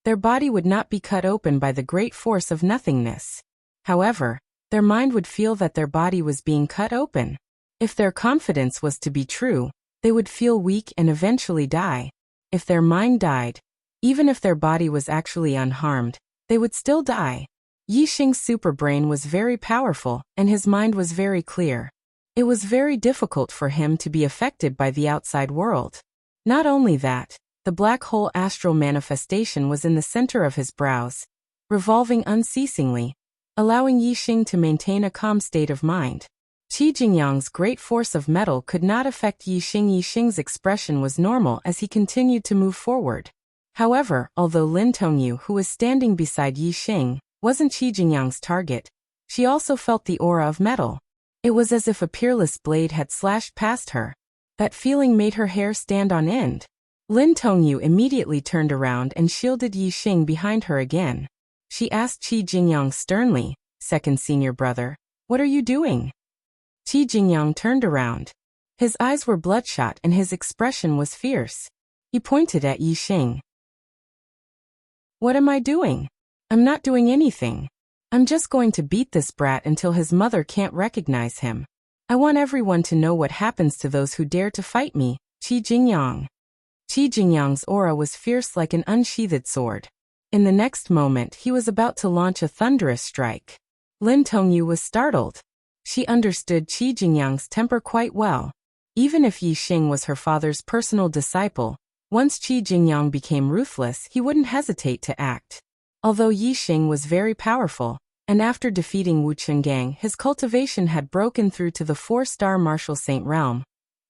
their body would not be cut open by the great force of nothingness. However, their mind would feel that their body was being cut open. If their confidence was to be true, they would feel weak and eventually die. If their mind died, even if their body was actually unharmed, they would still die. Yixing's superbrain was very powerful, and his mind was very clear. It was very difficult for him to be affected by the outside world. Not only that, the black hole astral manifestation was in the center of his brows, revolving unceasingly, allowing Yixing to maintain a calm state of mind. Qi Jingyang's great force of metal could not affect Yixing. Yixing's expression was normal as he continued to move forward. However, although Lin Tongyu, who was standing beside Yixing, wasn't Qi Jingyang's target, she also felt the aura of metal. It was as if a peerless blade had slashed past her. That feeling made her hair stand on end. Lin Tongyu immediately turned around and shielded Yixing behind her again. She asked Qi Jingyang sternly, "Second senior brother, what are you doing?" Qi Jingyang turned around. His eyes were bloodshot and his expression was fierce. He pointed at Yixing. "What am I doing? I'm not doing anything. I'm just going to beat this brat until his mother can't recognize him. I want everyone to know what happens to those who dare to fight me." Qi Jingyang. Qi Jingyang's aura was fierce like an unsheathed sword. In the next moment he was about to launch a thunderous strike. Lin Tongyu was startled. She understood Qi Jingyang's temper quite well. Even if Yixing was her father's personal disciple, once Qi Jingyang became ruthless, he wouldn't hesitate to act. Although Yixing was very powerful, and after defeating Wu Chenggang his cultivation had broken through to the 4-star martial saint realm,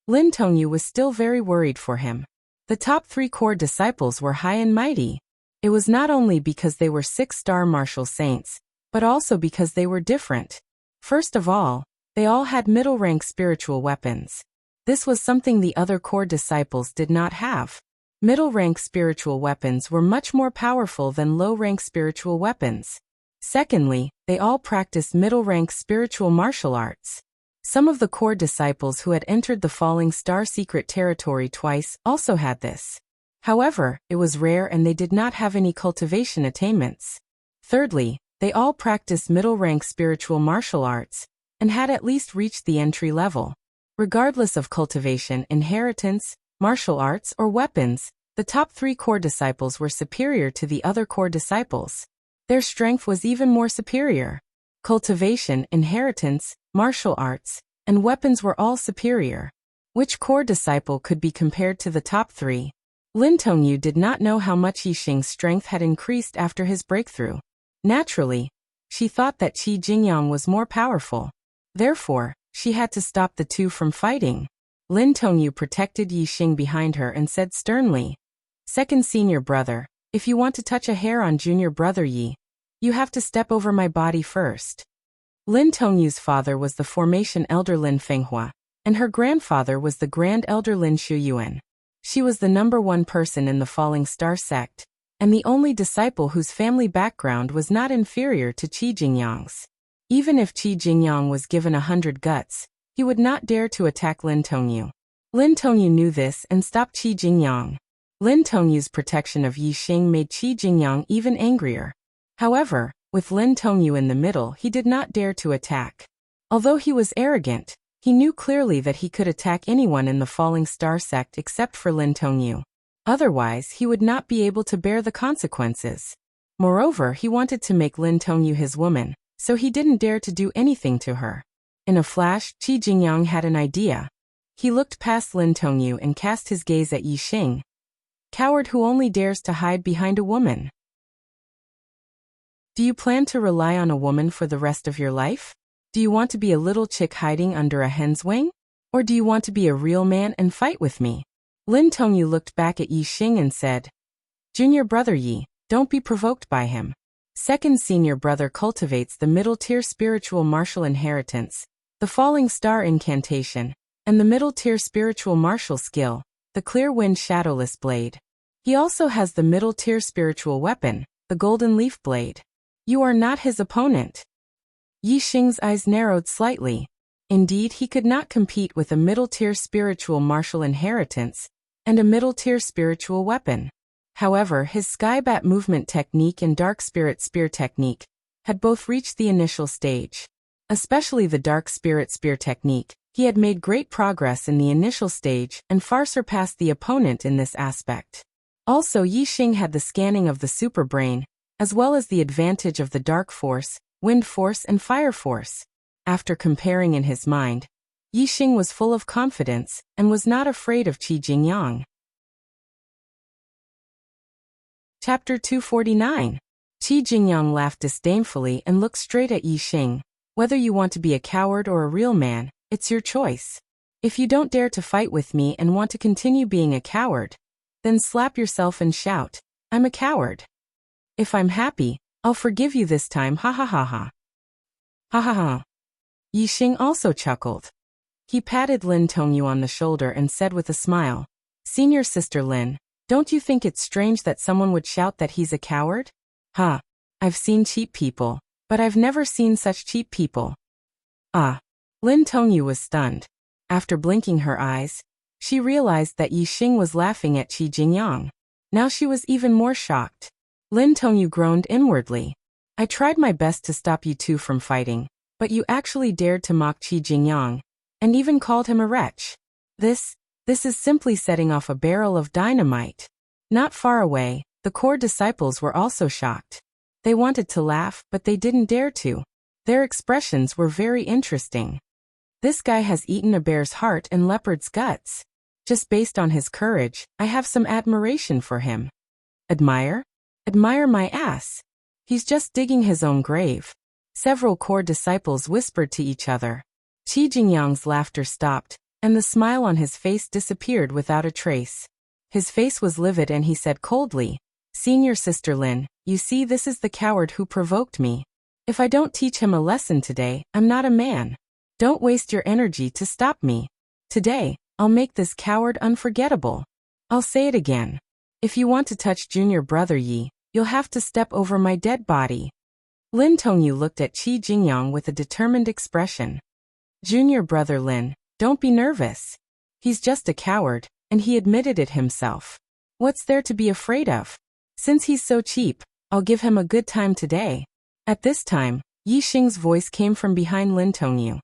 Lin Tongyu was still very worried for him. The top 3 core disciples were high and mighty. It was not only because they were 6-star martial saints, but also because they were different. First of all, they all had middle-rank spiritual weapons. This was something the other core disciples did not have. Middle-rank spiritual weapons were much more powerful than low-rank spiritual weapons. Secondly, they all practiced middle-rank spiritual martial arts. Some of the core disciples who had entered the Falling Star secret territory twice also had this. However, it was rare and they did not have any cultivation attainments. Thirdly, they all practiced middle-rank spiritual martial arts, and had at least reached the entry level. Regardless of cultivation, inheritance, martial arts, or weapons, the top 3 core disciples were superior to the other core disciples. Their strength was even more superior. Cultivation, inheritance, martial arts, and weapons were all superior. Which core disciple could be compared to the top 3? Lin Tongyu did not know how much Yixing's strength had increased after his breakthrough. Naturally, she thought that Qi Jingyang was more powerful. Therefore, she had to stop the two from fighting. Lin Tongyu protected Yixing behind her and said sternly, "Second senior brother, if you want to touch a hair on junior brother Yi, you have to step over my body first." Lin Tongyu's father was the formation elder Lin Fenghua, and her grandfather was the grand elder Lin Shuyuan. She was the #1 person in the Falling Star sect, and the only disciple whose family background was not inferior to Qi Jingyang's. Even if Qi Jingyang was given 100 guts, he would not dare to attack Lin Tongyu. Lin Tongyu knew this and stopped Qi Jingyang. Lin Tongyu's protection of Yixing made Qi Jingyang even angrier. However, with Lin Tongyu in the middle, he did not dare to attack. Although he was arrogant, he knew clearly that he could attack anyone in the Falling Star sect except for Lin Tongyu. Otherwise, he would not be able to bear the consequences. Moreover, he wanted to make Lin Tongyu his woman, so he didn't dare to do anything to her. In a flash, Qi Jingyang had an idea. He looked past Lin Tongyu and cast his gaze at Yixing. Coward who only dares to hide behind a woman. Do you plan to rely on a woman for the rest of your life? Do you want to be a little chick hiding under a hen's wing? Or do you want to be a real man and fight with me? Lin Tongyu looked back at Yi Xing and said, Junior brother Yi, don't be provoked by him. Second senior brother cultivates the middle-tier spiritual martial inheritance, the falling star incantation, and the middle-tier spiritual martial skill, the clear wind shadowless blade. He also has the middle-tier spiritual weapon, the golden leaf blade. You are not his opponent. Yi Xing's eyes narrowed slightly. Indeed, he could not compete with a middle-tier spiritual martial inheritance and a middle-tier spiritual weapon. However, his skybat movement technique and dark spirit spear technique had both reached the initial stage. Especially the dark spirit spear technique, he had made great progress in the initial stage and far surpassed the opponent in this aspect. Also, Yi Xing had the scanning of the super brain, as well as the advantage of the dark force, wind force and fire force. After comparing in his mind, Yi Xing was full of confidence and was not afraid of Qi Jingyang. Chapter 249. Qi Jingyang laughed disdainfully and looked straight at Yi Xing. Whether you want to be a coward or a real man, it's your choice. If you don't dare to fight with me and want to continue being a coward, then slap yourself and shout, I'm a coward. If I'm happy, I'll forgive you this time, ha ha ha ha. Ha ha ha. Yi Xing also chuckled. He patted Lin Tongyu on the shoulder and said with a smile, Senior sister Lin, don't you think it's strange that someone would shout that he's a coward? Huh. I've seen cheap people, but I've never seen such cheap people. Ah. Lin Tongyu was stunned. After blinking her eyes, she realized that Yi Xing was laughing at Qi Jingyang. Now she was even more shocked. Lin Tongyu groaned inwardly. I tried my best to stop you two from fighting, but you actually dared to mock Qi Jingyang, and even called him a wretch. This is simply setting off a barrel of dynamite. Not far away, the core disciples were also shocked. They wanted to laugh, but they didn't dare to. Their expressions were very interesting. This guy has eaten a bear's heart and leopard's guts. Just based on his courage, I have some admiration for him. Admire? Admire my ass. He's just digging his own grave. Several core disciples whispered to each other. Qi Jingyang's laughter stopped, and the smile on his face disappeared without a trace. His face was livid and he said coldly, Senior sister Lin, you see, this is the coward who provoked me. If I don't teach him a lesson today, I'm not a man. Don't waste your energy to stop me. Today, I'll make this coward unforgettable. I'll say it again. If you want to touch junior brother Yi, you'll have to step over my dead body. Lin Tongyu looked at Qi Jingyang with a determined expression. Junior brother Lin, don't be nervous. He's just a coward, and he admitted it himself. What's there to be afraid of? Since he's so cheap, I'll give him a good time today. At this time, Yi Xing's voice came from behind Lin Tongyu.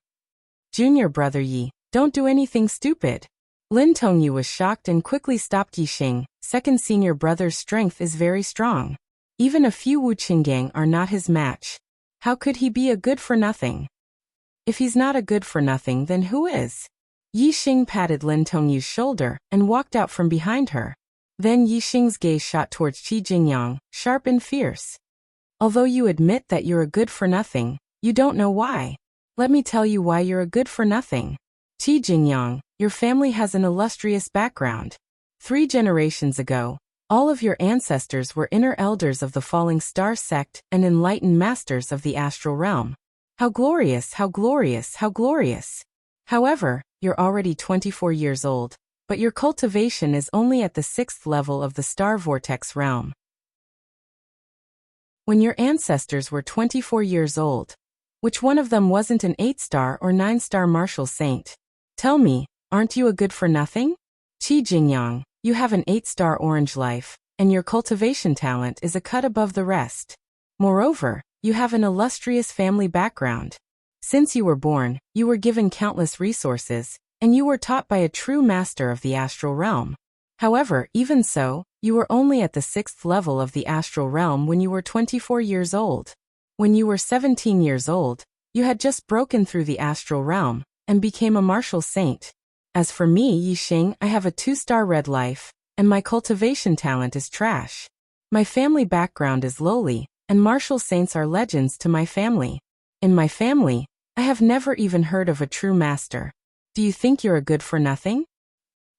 Junior brother Yi, don't do anything stupid. Lin Tongyu was shocked and quickly stopped Yi Xing. Second senior brother's strength is very strong. Even a few Wu Qinggang are not his match. How could he be a good-for-nothing? If he's not a good-for-nothing, then who is? Yi Xing patted Lin Tongyu's shoulder and walked out from behind her. Then Yi Xing's gaze shot towards Qi Jingyang, sharp and fierce. Although you admit that you're a good-for-nothing, you don't know why. Let me tell you why you're a good-for-nothing. Qi Jingyang, your family has an illustrious background. 3 generations ago, all of your ancestors were inner elders of the Falling Star sect and enlightened masters of the astral realm. How glorious, how glorious, how glorious. However, you're already 24 years old, but your cultivation is only at the 6th level of the Star Vortex realm. When your ancestors were 24 years old, which one of them wasn't an 8-star or 9-star martial saint? Tell me, aren't you a good-for-nothing? Qi Jingyang, you have an 8-star orange life, and your cultivation talent is a cut above the rest. Moreover, you have an illustrious family background. Since you were born, you were given countless resources, and you were taught by a true master of the astral realm. However, even so, you were only at the 6th level of the astral realm when you were 24 years old. When you were 17 years old, you had just broken through the astral realm and became a martial saint. As for me, Yi Xing, I have a 2-star red life, and my cultivation talent is trash. My family background is lowly, and martial saints are legends to my family. In my family, I have never even heard of a true master. Do you think you're a good-for-nothing?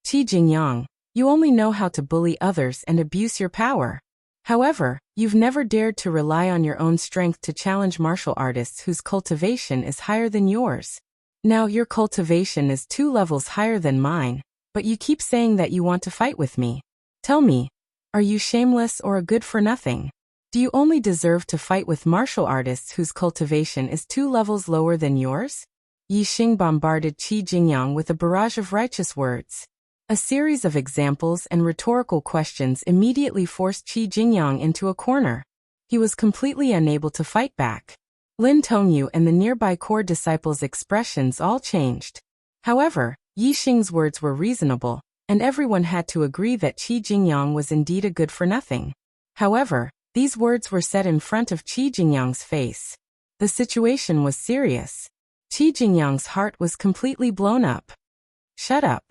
Qi Jingyang, you only know how to bully others and abuse your power. However, you've never dared to rely on your own strength to challenge martial artists whose cultivation is higher than yours. Now your cultivation is 2 levels higher than mine, but you keep saying that you want to fight with me. Tell me, are you shameless or a good-for-nothing? Do you only deserve to fight with martial artists whose cultivation is 2 levels lower than yours? Yi Xing bombarded Qi Jingyang with a barrage of righteous words. A series of examples and rhetorical questions immediately forced Qi Jingyang into a corner. He was completely unable to fight back. Lin Tongyu and the nearby core disciples' expressions all changed. However, Yi Xing's words were reasonable, and everyone had to agree that Qi Jingyang was indeed a good-for-nothing. However, these words were said in front of Qi Jingyang's face. The situation was serious. Qi Jingyang's heart was completely blown up. Shut up.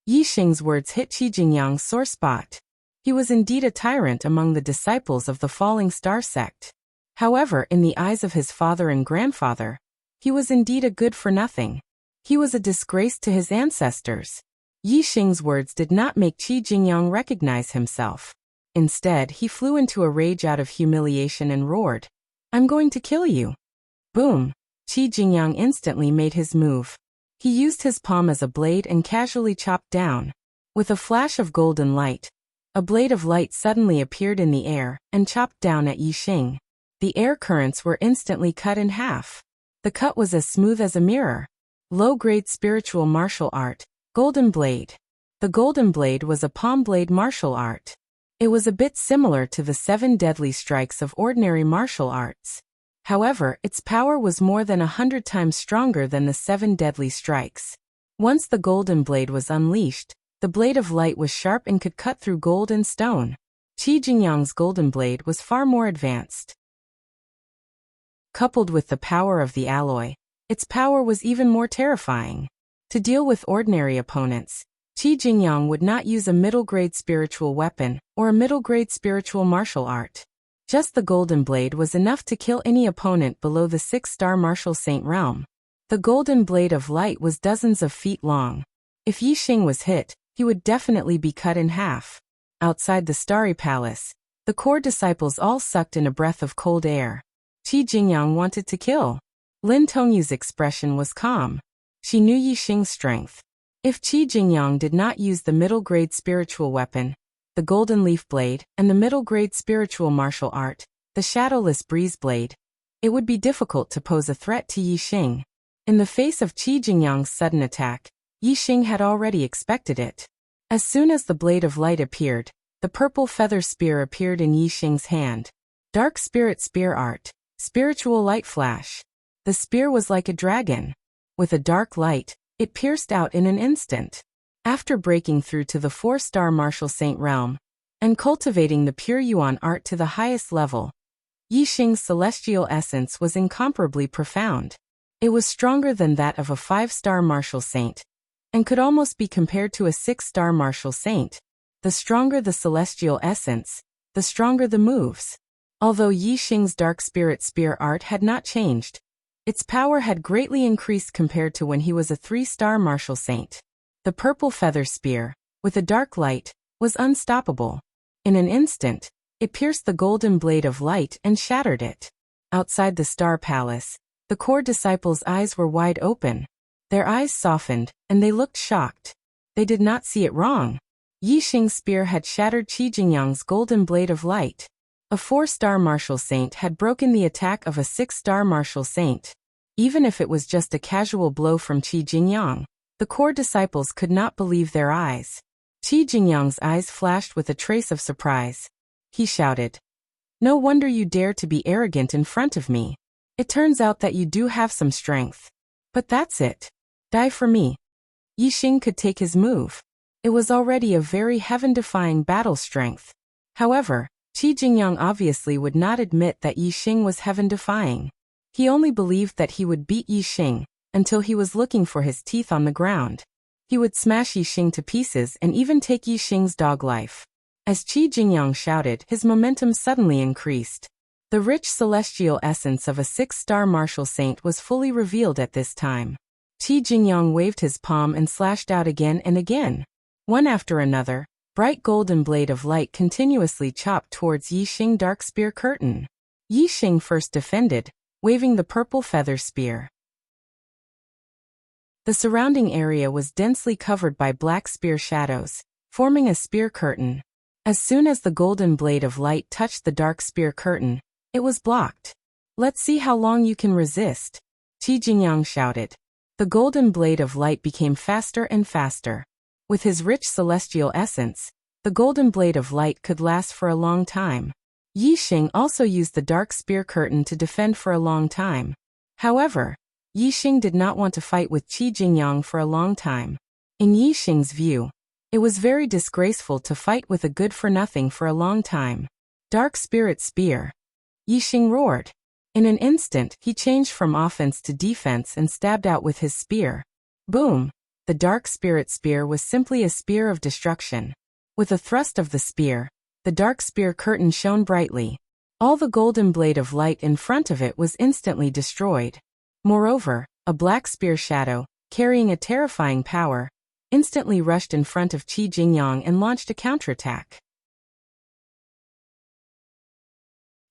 Yi Xing's words hit Qi Jingyang's sore spot. He was indeed a tyrant among the disciples of the Falling Star sect. However, in the eyes of his father and grandfather, he was indeed a good-for-nothing. He was a disgrace to his ancestors. Yi Xing's words did not make Qi Jingyang recognize himself. Instead, he flew into a rage out of humiliation and roared, "I'm going to kill you." Boom! Qi Jingyang instantly made his move. He used his palm as a blade and casually chopped down. With a flash of golden light, a blade of light suddenly appeared in the air and chopped down at Yi Xing. The air currents were instantly cut in half. The cut was as smooth as a mirror. Low-grade spiritual martial art, Golden Blade. The Golden Blade was a palm blade martial art. It was a bit similar to the 7 deadly strikes of ordinary martial arts. However, its power was more than 100 times stronger than the 7 deadly strikes. Once the Golden Blade was unleashed, the blade of light was sharp and could cut through gold and stone. Qi Jingyang's Golden Blade was far more advanced. Coupled with the power of the alloy, its power was even more terrifying. To deal with ordinary opponents, Qi Jingyang would not use a middle-grade spiritual weapon or a middle-grade spiritual martial art. Just the Golden Blade was enough to kill any opponent below the 6-star martial saint realm. The Golden Blade of Light was dozens of feet long. If Yi Xing was hit, he would definitely be cut in half. Outside the Starry Palace, the core disciples all sucked in a breath of cold air. Qi Jingyang wanted to kill. Lin Tongyu's expression was calm. She knew Yi Xing's strength. If Qi Jingyang did not use the middle-grade spiritual weapon, the Golden Leaf Blade, and the middle-grade spiritual martial art, the Shadowless Breeze Blade, it would be difficult to pose a threat to Yi Xing. In the face of Qi Jingyang's sudden attack, Yi Xing had already expected it. As soon as the Blade of Light appeared, the purple feather spear appeared in Yi Xing's hand. Dark Spirit Spear Art, Spiritual Light Flash. The spear was like a dragon. With a dark light, it pierced out in an instant. After breaking through to the 4-star martial saint realm and cultivating the pure Yuan art to the highest level, Yi Xing's celestial essence was incomparably profound. It was stronger than that of a 5-star martial saint and could almost be compared to a 6-star martial saint. The stronger the celestial essence, the stronger the moves. Although Yi Xing's dark spirit spear art had not changed, its power had greatly increased compared to when he was a 3-star martial saint. The purple feather spear, with a dark light, was unstoppable. In an instant, it pierced the Golden Blade of Light and shattered it. Outside the Star Palace, the core disciples' eyes were wide open. Their eyes softened, and they looked shocked. They did not see it wrong. Yi Xing's spear had shattered Qi Jingyang's Golden Blade of Light. A 4-star martial saint had broken the attack of a 6-star martial saint. Even if it was just a casual blow from Qi Jingyang, the core disciples could not believe their eyes. Qi Jingyang's eyes flashed with a trace of surprise. He shouted, "No wonder you dare to be arrogant in front of me. It turns out that you do have some strength. But that's it. Die for me." Yi Xing could take his move. It was already a very heaven-defying battle strength. However, Qi Jingyang obviously would not admit that Yi Xing was heaven-defying. He only believed that he would beat Yi Xing until he was looking for his teeth on the ground. He would smash Yi Xing to pieces and even take Yi Xing's dog life. As Qi Jingyang shouted, his momentum suddenly increased. The rich celestial essence of a 6-star martial saint was fully revealed at this time. Qi Jingyang waved his palm and slashed out again and again. One after another, bright golden blade of light continuously chopped towards Yixing dark spear curtain. Yixing first defended, waving the purple feather spear. The surrounding area was densely covered by black spear shadows, forming a spear curtain. As soon as the golden blade of light touched the dark spear curtain, it was blocked. "Let's see how long you can resist," Qi Jingyang shouted. The golden blade of light became faster and faster. With his rich celestial essence, the golden blade of light could last for a long time. Yixing also used the dark spear curtain to defend for a long time. However, Yixing did not want to fight with Qi Jingyang for a long time. In Yixing's view, it was very disgraceful to fight with a good-for-nothing for a long time. Dark Spirit Spear. Yixing roared. In an instant, he changed from offense to defense and stabbed out with his spear. Boom! The Dark Spirit Spear was simply a spear of destruction. With a thrust of the spear, the dark spear curtain shone brightly. All the golden blade of light in front of it was instantly destroyed. Moreover, a black spear shadow, carrying a terrifying power, instantly rushed in front of Qi Jingyang and launched a counterattack.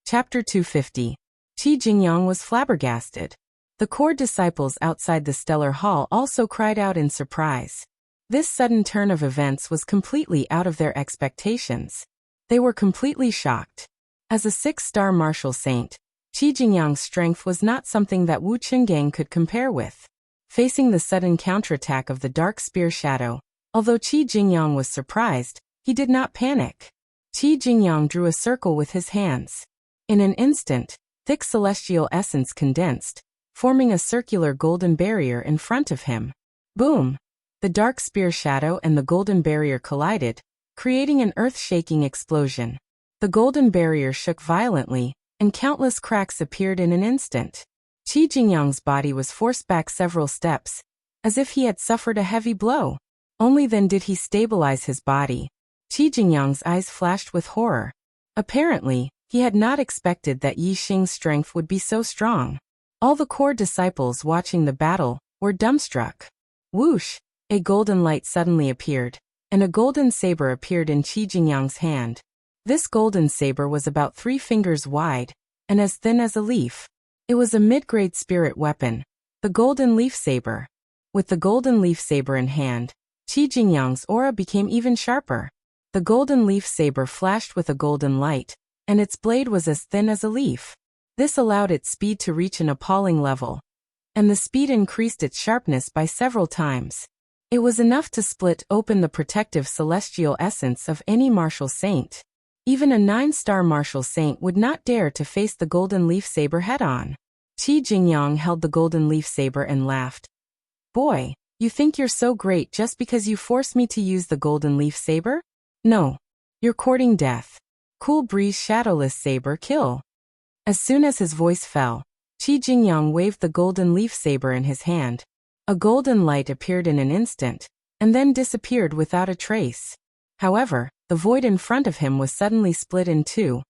Chapter 250. Qi Jingyang was flabbergasted. The core disciples outside the stellar hall also cried out in surprise. This sudden turn of events was completely out of their expectations. They were completely shocked. As a 6-star martial saint, Qi Jingyang's strength was not something that Wu Qinggang could compare with. Facing the sudden counterattack of the dark spear shadow, although Qi Jingyang was surprised, he did not panic. Qi Jingyang drew a circle with his hands. In an instant, thick celestial essence condensed, forming a circular golden barrier in front of him. Boom! The dark spear shadow and the golden barrier collided, creating an earth-shaking explosion. The golden barrier shook violently, and countless cracks appeared in an instant. Qi Jingyang's body was forced back several steps, as if he had suffered a heavy blow. Only then did he stabilize his body. Qi Jingyang's eyes flashed with horror. Apparently, he had not expected that Yixing's strength would be so strong. All the core disciples watching the battle were dumbstruck. Whoosh! A golden light suddenly appeared, and a golden saber appeared in Qi Jingyang's hand. This golden saber was about 3 fingers wide, and as thin as a leaf. It was a mid-grade spirit weapon, the golden leaf saber. With the golden leaf saber in hand, Qi Jingyang's aura became even sharper. The golden leaf saber flashed with a golden light, and its blade was as thin as a leaf. This allowed its speed to reach an appalling level, and the speed increased its sharpness by several times. It was enough to split open the protective celestial essence of any martial saint. Even a 9-star martial saint would not dare to face the golden leaf saber head-on. Qi Jingyang held the golden leaf saber and laughed. "Boy, you think you're so great just because you forced me to use the golden leaf saber? No. You're courting death. Cool breeze shadowless saber kill." As soon as his voice fell, Qi Jingyang waved the golden leaf saber in his hand. A golden light appeared in an instant, and then disappeared without a trace. However, the void in front of him was suddenly split in two,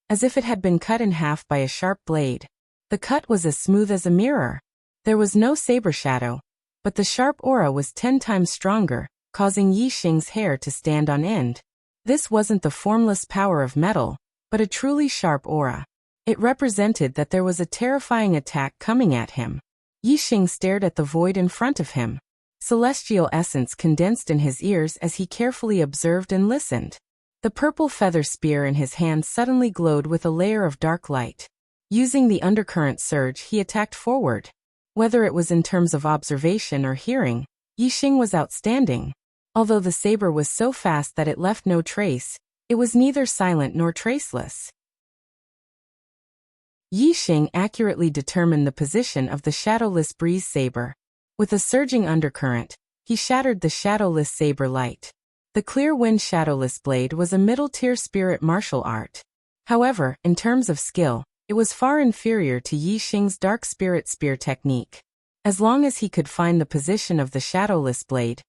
as if it had been cut in half by a sharp blade. The cut was as smooth as a mirror. There was no saber shadow, but the sharp aura was 10 times stronger, causing Yixing's hair to stand on end. This wasn't the formless power of metal, but a truly sharp aura. It represented that there was a terrifying attack coming at him. Yixing stared at the void in front of him. Celestial essence condensed in his ears as he carefully observed and listened. The purple feather spear in his hand suddenly glowed with a layer of dark light. Using the undercurrent surge, he attacked forward. Whether it was in terms of observation or hearing, Yixing was outstanding. Although the saber was so fast that it left no trace, it was neither silent nor traceless. Yixing accurately determined the position of the shadowless breeze saber. With a surging undercurrent, he shattered the shadowless saber light. The clear wind shadowless blade was a middle-tier spirit martial art. However, in terms of skill, it was far inferior to Yixing's dark spirit spear technique. As long as he could find the position of the shadowless blade,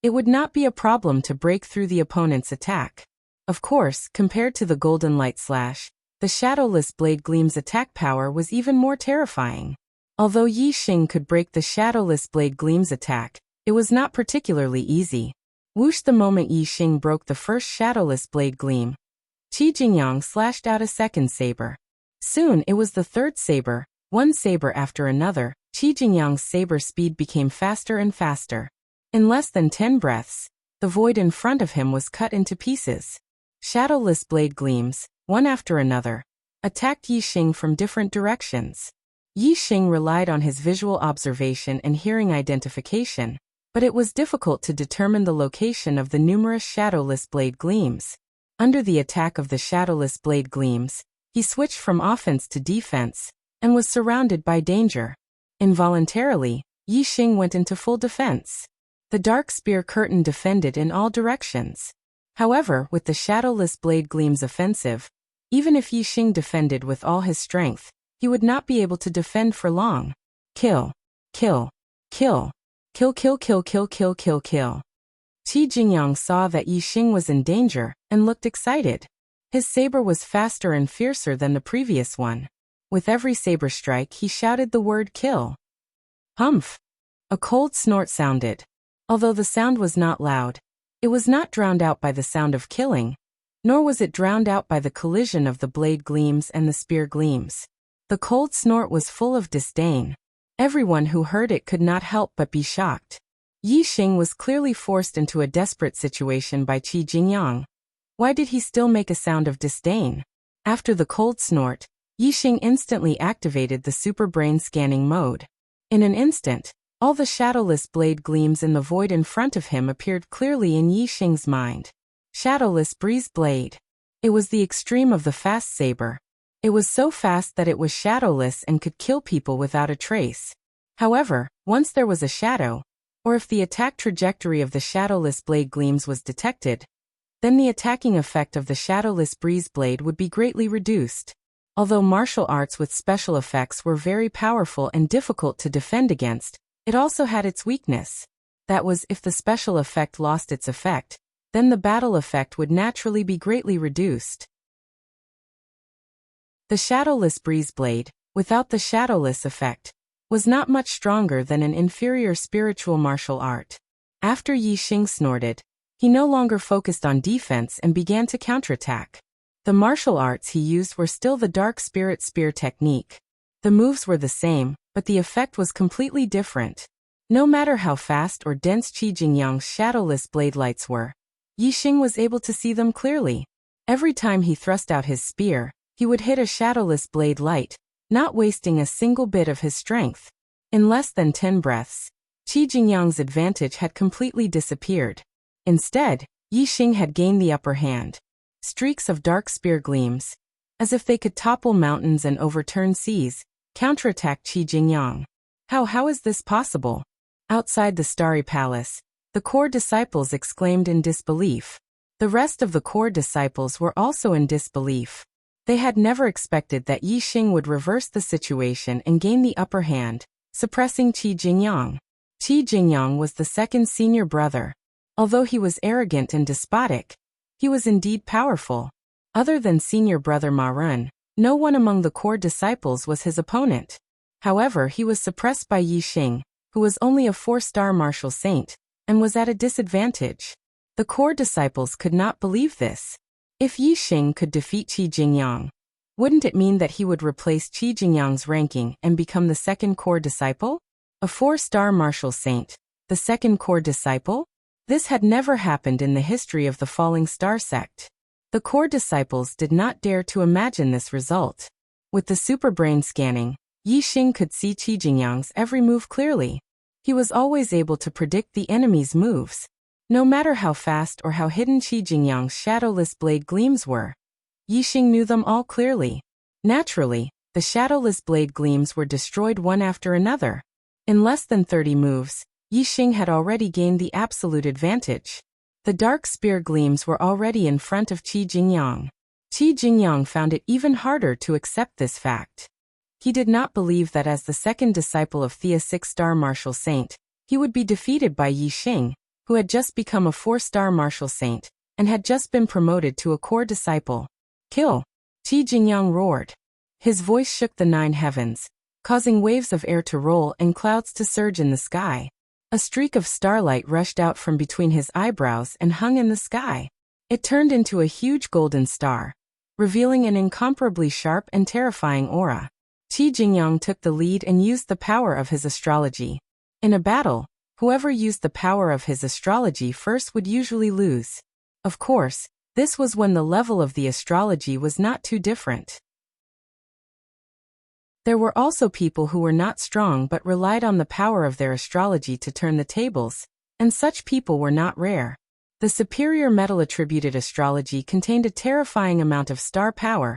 it would not be a problem to break through the opponent's attack. Of course, compared to the golden light slash, the shadowless blade gleam's attack power was even more terrifying. Although Yi Xing could break the Shadowless Blade Gleam's attack, it was not particularly easy. Whoosh! The moment Yi Xing broke the first Shadowless Blade Gleam, Qi Jingyang slashed out a second saber. Soon it was the third saber, one saber after another. Qi Jingyang's saber speed became faster and faster. In less than 10 breaths, the void in front of him was cut into pieces. Shadowless blade gleams, one after another, attacked Yi Xing from different directions. Yi Xing relied on his visual observation and hearing identification, but it was difficult to determine the location of the numerous shadowless blade gleams. Under the attack of the shadowless blade gleams, he switched from offense to defense, and was surrounded by danger. Involuntarily, Yi Xing went into full defense. The dark spear curtain defended in all directions. However, with the shadowless blade gleams offensive, even if Yi Xing defended with all his strength, he would not be able to defend for long. Kill. Kill. Kill. Kill kill kill kill kill kill kill. Qi Jingyang saw that Yi Xing was in danger, and looked excited. His saber was faster and fiercer than the previous one. With every saber strike he shouted the word kill. Humph! A cold snort sounded. Although the sound was not loud, it was not drowned out by the sound of killing, nor was it drowned out by the collision of the blade gleams and the spear gleams. The cold snort was full of disdain. Everyone who heard it could not help but be shocked. Yi Xing was clearly forced into a desperate situation by Qi Jingyang. Why did he still make a sound of disdain? After the cold snort, Yi Xing instantly activated the super brain scanning mode. In an instant, all the shadowless blade gleams in the void in front of him appeared clearly in Yi Xing's mind. Shadowless breeze blade. It was the extreme of the fast saber. It was so fast that it was shadowless and could kill people without a trace. However, once there was a shadow, or if the attack trajectory of the shadowless blade gleams was detected, then the attacking effect of the shadowless breeze blade would be greatly reduced. Although martial arts with special effects were very powerful and difficult to defend against, it also had its weakness. That was, if the special effect lost its effect, then the battle effect would naturally be greatly reduced. The shadowless breeze blade, without the shadowless effect, was not much stronger than an inferior spiritual martial art. After Yi Xing snorted, he no longer focused on defense and began to counterattack. The martial arts he used were still the dark spirit spear technique. The moves were the same, but the effect was completely different. No matter how fast or dense Qi Jingyang's shadowless blade lights were, Yi Xing was able to see them clearly. Every time he thrust out his spear, he would hit a shadowless blade light, not wasting a single bit of his strength. In less than 10 breaths, Qi Jingyang's advantage had completely disappeared. Instead, Yi Xing had gained the upper hand. Streaks of dark spear gleams, as if they could topple mountains and overturn seas, counterattacked Qi Jingyang. How is this possible? Outside the Starry Palace, the core disciples exclaimed in disbelief. The rest of the core disciples were also in disbelief. They had never expected that Yi Xing would reverse the situation and gain the upper hand, suppressing Qi Jingyang. Qi Jingyang was the second senior brother. Although he was arrogant and despotic, he was indeed powerful. Other than senior brother Ma Run, no one among the core disciples was his opponent. However, he was suppressed by Yi Xing, who was only a 4-star martial saint, and was at a disadvantage. The core disciples could not believe this. If Yi Xing could defeat Qi Jingyang, wouldn't it mean that he would replace Qi Jingyang's ranking and become the second core disciple? A 4-star martial saint, the second core disciple? This had never happened in the history of the Falling Star sect. The core disciples did not dare to imagine this result. With the super brain scanning, Yi Xing could see Qi Jingyang's every move clearly. He was always able to predict the enemy's moves. No matter how fast or how hidden Qi Jingyang's shadowless blade gleams were, Yi Xing knew them all clearly. Naturally, the shadowless blade gleams were destroyed one after another. In less than 30 moves, Yi Xing had already gained the absolute advantage. The dark spear gleams were already in front of Qi Jingyang. Qi Jingyang found it even harder to accept this fact. He did not believe that as the second disciple of Thea 6-star martial saint, he would be defeated by Yi Xing, who had just become a 4-star martial saint, and had just been promoted to a core disciple. Kill! Qi Jingyang roared. His voice shook the 9 heavens, causing waves of air to roll and clouds to surge in the sky. A streak of starlight rushed out from between his eyebrows and hung in the sky. It turned into a huge golden star, revealing an incomparably sharp and terrifying aura. Qi Jingyang took the lead and used the power of his astrology. In a battle, whoever used the power of his astrology first would usually lose. Of course, this was when the level of the astrology was not too different. There were also people who were not strong but relied on the power of their astrology to turn the tables, and such people were not rare. The superior metal-attributed astrology contained a terrifying amount of star power,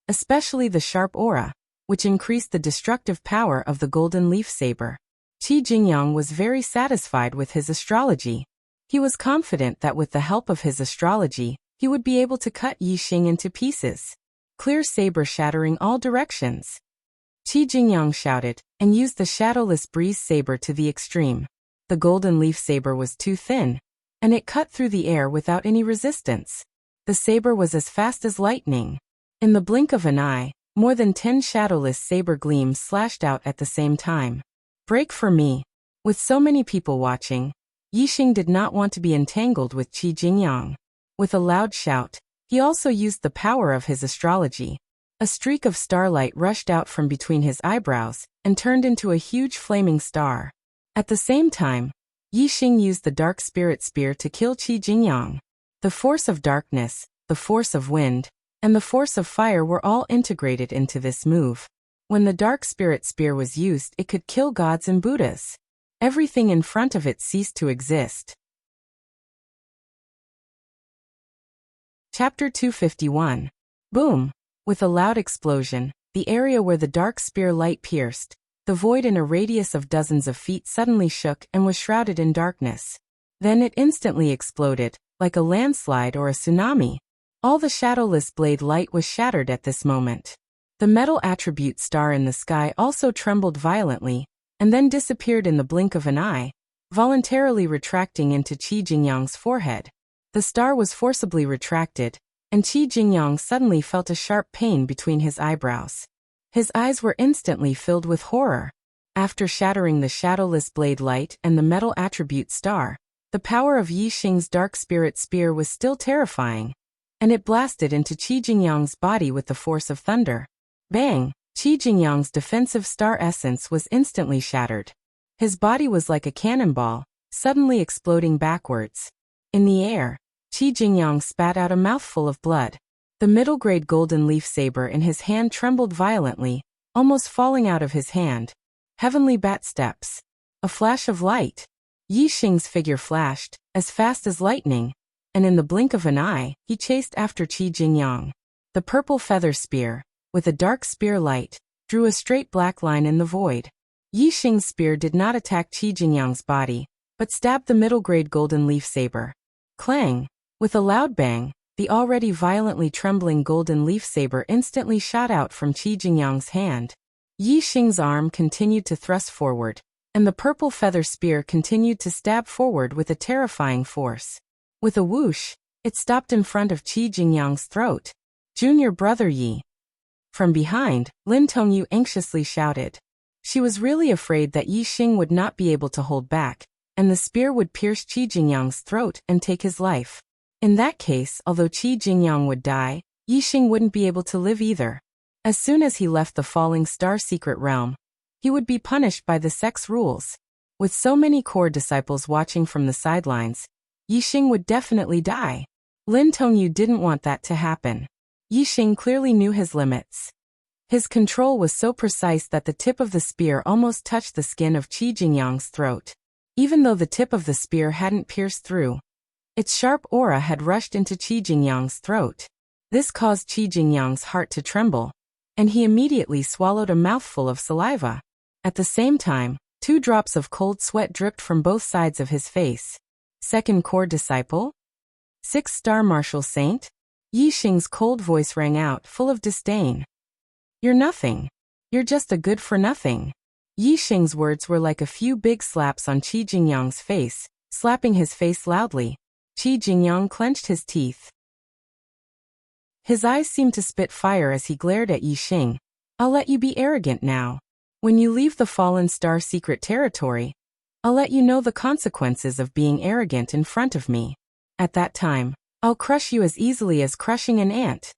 especially the sharp aura, which increased the destructive power of the golden leaf saber. Qi Jingyang was very satisfied with his astrology. He was confident that with the help of his astrology, he would be able to cut Yi Xing into pieces. Clear saber shattering all directions. Qi Jingyang shouted, and used the shadowless breeze saber to the extreme. The golden leaf saber was too thin, and it cut through the air without any resistance. The saber was as fast as lightning. In the blink of an eye, more than 10 shadowless saber gleams slashed out at the same time. Break for me. With so many people watching, Yi Xing did not want to be entangled with Qi Jingyang. With a loud shout, he also used the power of his astrology. A streak of starlight rushed out from between his eyebrows and turned into a huge flaming star. At the same time, Yi Xing used the dark spirit spear to kill Qi Jingyang. The force of darkness, the force of wind, and the force of fire were all integrated into this move. When the dark spirit spear was used, it could kill gods and Buddhas. Everything in front of it ceased to exist. Chapter 251. Boom! With a loud explosion, the area where the dark spear light pierced, the void in a radius of dozens of feet suddenly shook and was shrouded in darkness. Then it instantly exploded, like a landslide or a tsunami. All the shadowless blade light was shattered at this moment. The metal attribute star in the sky also trembled violently, and then disappeared in the blink of an eye, voluntarily retracting into Qi Jingyang's forehead. The star was forcibly retracted, and Qi Jingyang suddenly felt a sharp pain between his eyebrows. His eyes were instantly filled with horror. After shattering the shadowless blade light and the metal attribute star, the power of Yi Xing's dark spirit spear was still terrifying, and it blasted into Qi Jingyang's body with the force of thunder. Bang! Qi Jingyang's defensive star essence was instantly shattered. His body was like a cannonball, suddenly exploding backwards. In the air, Qi Jingyang spat out a mouthful of blood. The middle-grade golden leaf saber in his hand trembled violently, almost falling out of his hand. Heavenly bat steps. A flash of light. Yi Xing's figure flashed, as fast as lightning, and in the blink of an eye, he chased after Qi Jingyang. The purple feather spear, with a dark spear light, drew a straight black line in the void. Yi Xing's spear did not attack Qi Jingyang's body, but stabbed the middle-grade golden leaf saber. Clang! With a loud bang, the already violently trembling golden leaf saber instantly shot out from Qi Jingyang's hand. Yi Xing's arm continued to thrust forward, and the purple feather spear continued to stab forward with a terrifying force. With a whoosh, it stopped in front of Qi Jingyang's throat. Junior brother Yi. From behind, Lin Tongyu anxiously shouted. She was really afraid that Yi Xing would not be able to hold back, and the spear would pierce Qi Jingyang's throat and take his life. In that case, although Qi Jingyang would die, Yi Xing wouldn't be able to live either. As soon as he left the falling star secret realm, he would be punished by the sex rules. With so many core disciples watching from the sidelines, Yi Xing would definitely die. Lin Tongyu didn't want that to happen. Yi Xing clearly knew his limits. His control was so precise that the tip of the spear almost touched the skin of Qi Jingyang's throat. Even though the tip of the spear hadn't pierced through, its sharp aura had rushed into Qi Jingyang's throat. This caused Qi Jingyang's heart to tremble, and he immediately swallowed a mouthful of saliva. At the same time, 2 drops of cold sweat dripped from both sides of his face. Second core disciple? 6-star martial saint? Yi Xing's cold voice rang out, full of disdain. You're nothing. You're just a good-for-nothing. Yi Xing's words were like a few big slaps on Qi Jingyang's face, slapping his face loudly. Qi Jingyang clenched his teeth. His eyes seemed to spit fire as he glared at Yi Xing. I'll let you be arrogant now. When you leave the fallen star secret territory, I'll let you know the consequences of being arrogant in front of me. At that time, I'll crush you as easily as crushing an ant."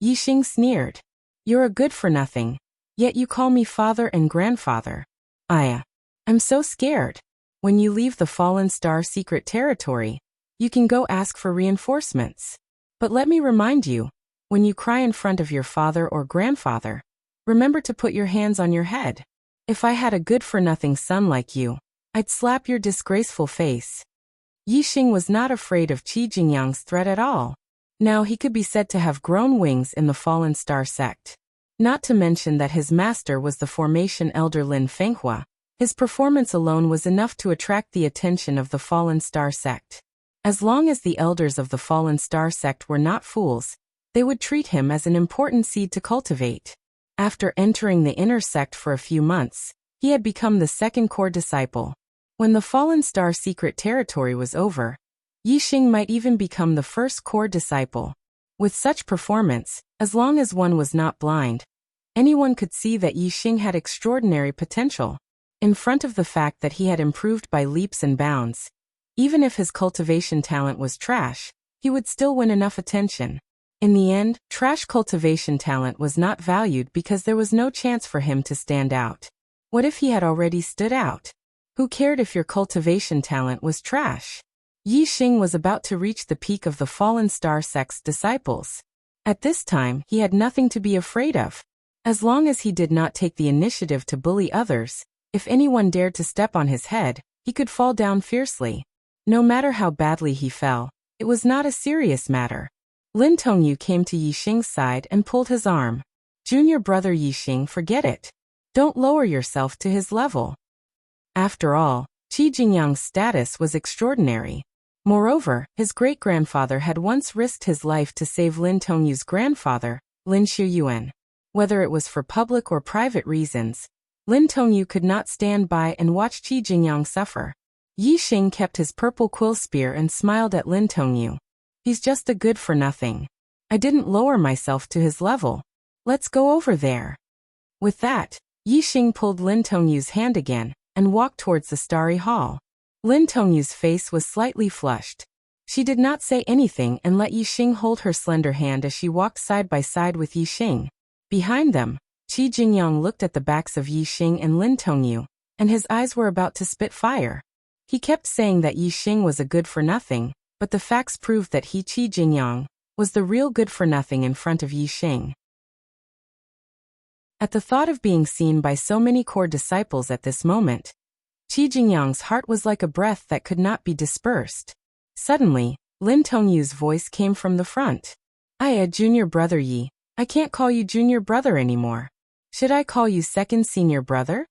Yixing sneered. "You're a good-for-nothing, yet you call me father and grandfather. I'm so scared. When you leave the fallen star secret territory, you can go ask for reinforcements. But let me remind you, when you cry in front of your father or grandfather, remember to put your hands on your head. If I had a good-for-nothing son like you, I'd slap your disgraceful face." Yixing was not afraid of Qi Jingyang's threat at all. Now he could be said to have grown wings in the fallen star sect. Not to mention that his master was the formation elder Lin Fenghua. His performance alone was enough to attract the attention of the fallen star sect. As long as the elders of the fallen star sect were not fools, they would treat him as an important seed to cultivate. After entering the inner sect for a few months, he had become the second core disciple. When the fallen star secret territory was over, Yixing might even become the first core disciple. With such performance, as long as one was not blind, anyone could see that Yixing had extraordinary potential. In front of the fact that he had improved by leaps and bounds, even if his cultivation talent was trash, he would still win enough attention. In the end, trash cultivation talent was not valued because there was no chance for him to stand out. What if he had already stood out? Who cared if your cultivation talent was trash? Yixing was about to reach the peak of the fallen star sect's disciples. At this time, he had nothing to be afraid of. As long as he did not take the initiative to bully others, if anyone dared to step on his head, he could fall down fiercely. No matter how badly he fell, it was not a serious matter. Lin Tongyu came to Yixing's side and pulled his arm. "Junior brother Yixing, forget it. Don't lower yourself to his level." After all, Qi Jingyang's status was extraordinary. Moreover, his great-grandfather had once risked his life to save Lin Tongyu's grandfather, Lin Shuyuan. Whether it was for public or private reasons, Lin Tongyu could not stand by and watch Qi Jingyang suffer. Yixing kept his purple quill spear and smiled at Lin Tongyu. "He's just a good-for-nothing. I didn't lower myself to his level. Let's go over there." With that, Yixing pulled Lin Tongyu's hand again and walked towards the starry hall. Lin Tongyu's face was slightly flushed. She did not say anything and let Yixing hold her slender hand as she walked side by side with Yixing. Behind them, Qi Jingyang looked at the backs of Yixing and Lin Tongyu, and his eyes were about to spit fire. He kept saying that Yixing was a good-for-nothing, but the facts proved that he, Qi Jingyang, was the real good-for-nothing in front of Yixing. At the thought of being seen by so many core disciples at this moment, Qi Jingyang's heart was like a breath that could not be dispersed. Suddenly, Lin Tongyu's voice came from the front. Junior brother Yi, I can't call you junior brother anymore. Should I call you second senior brother?"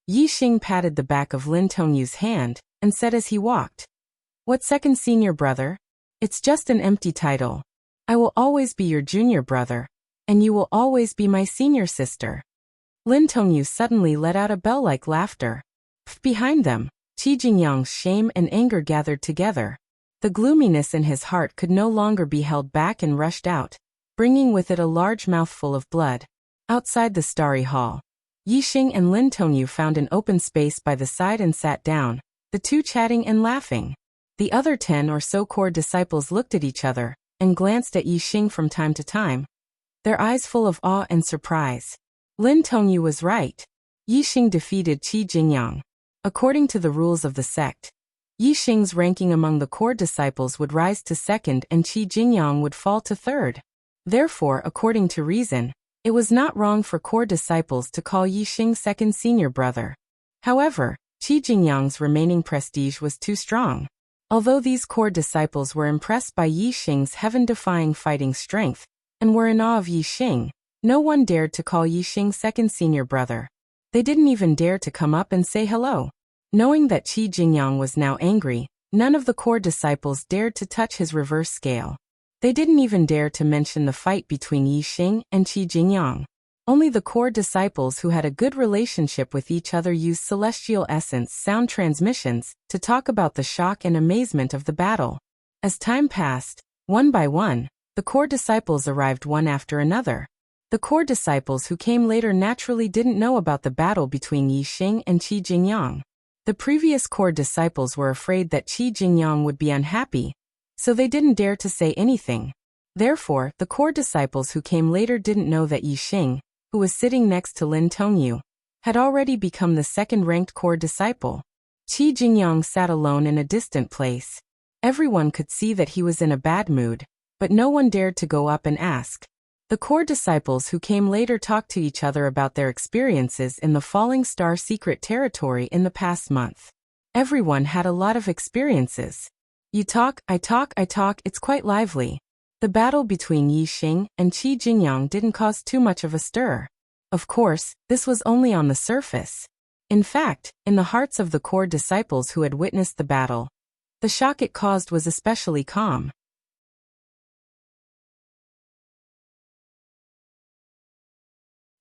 Yixing patted the back of Lin Tongyu's hand and said as he walked, "What second senior brother? It's just an empty title. I will always be your junior brother, and you will always be my senior sister." Lin Tongyu suddenly let out a bell-like laughter. Behind them, Qi Jingyang's shame and anger gathered together. The gloominess in his heart could no longer be held back and rushed out, bringing with it a large mouthful of blood. Outside the starry hall, Yixing and Lin Tongyu found an open space by the side and sat down, the two chatting and laughing. The other 10 or so core disciples looked at each other and glanced at Yixing from time to time, their eyes full of awe and surprise. Lin Tongyu was right. Yixing defeated Qi Jingyang. According to the rules of the sect, Yixing's ranking among the core disciples would rise to second and Qi Jingyang would fall to third. Therefore, according to reason, it was not wrong for core disciples to call Yixing second senior brother. However, Qi Jingyang's remaining prestige was too strong. Although these core disciples were impressed by Yixing's heaven-defying fighting strength and were in awe of Yixing, no one dared to call Yixing second senior brother. They didn't even dare to come up and say hello. Knowing that Qi Jingyang was now angry, none of the core disciples dared to touch his reverse scale. They didn't even dare to mention the fight between Yixing and Qi Jingyang. Only the core disciples who had a good relationship with each other used celestial essence sound transmissions to talk about the shock and amazement of the battle. As time passed, one by one, the core disciples arrived one after another. The core disciples who came later naturally didn't know about the battle between Yi Xing and Qi Jingyang. The previous core disciples were afraid that Qi Jingyang would be unhappy, so they didn't dare to say anything. Therefore, the core disciples who came later didn't know that Yi Xing, who was sitting next to Lin Tongyu, had already become the second-ranked core disciple. Qi Jingyang sat alone in a distant place. Everyone could see that he was in a bad mood, but no one dared to go up and ask. The core disciples who came later talked to each other about their experiences in the Falling Star secret territory in the past month. Everyone had a lot of experiences. You talk, I talk, it's quite lively. The battle between Yi Xing and Qi Jingyang didn't cause too much of a stir. Of course, this was only on the surface. In fact, in the hearts of the core disciples who had witnessed the battle, the shock it caused was especially calm.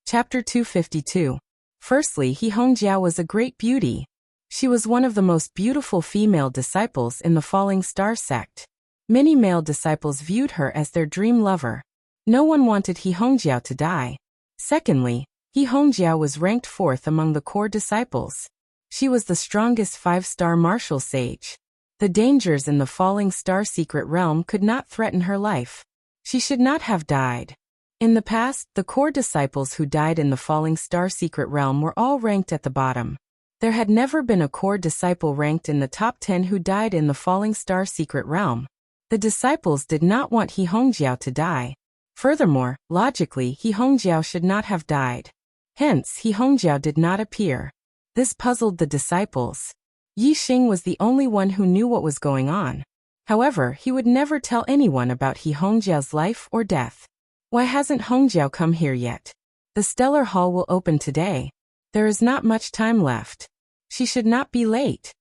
Chapter 252. Firstly, He Hongjiao was a great beauty. She was one of the most beautiful female disciples in the Falling Star sect. Many male disciples viewed her as their dream lover. No one wanted He Hongjiao to die. Secondly, He Hongjiao was ranked 4th among the core disciples. She was the strongest 5-star martial sage. The dangers in the Falling Star secret realm could not threaten her life. She should not have died. In the past, the core disciples who died in the Falling Star secret realm were all ranked at the bottom. There had never been a core disciple ranked in the top 10 who died in the Falling Star secret realm. The disciples did not want He Hongjiao to die. Furthermore, logically, He Hongjiao should not have died. Hence, He Hongjiao did not appear. This puzzled the disciples. Yi Xing was the only one who knew what was going on. However, he would never tell anyone about He Hongjiao's life or death. Why hasn't Hongjiao come here yet? The Stellar Hall will open today. There is not much time left. She should not be late.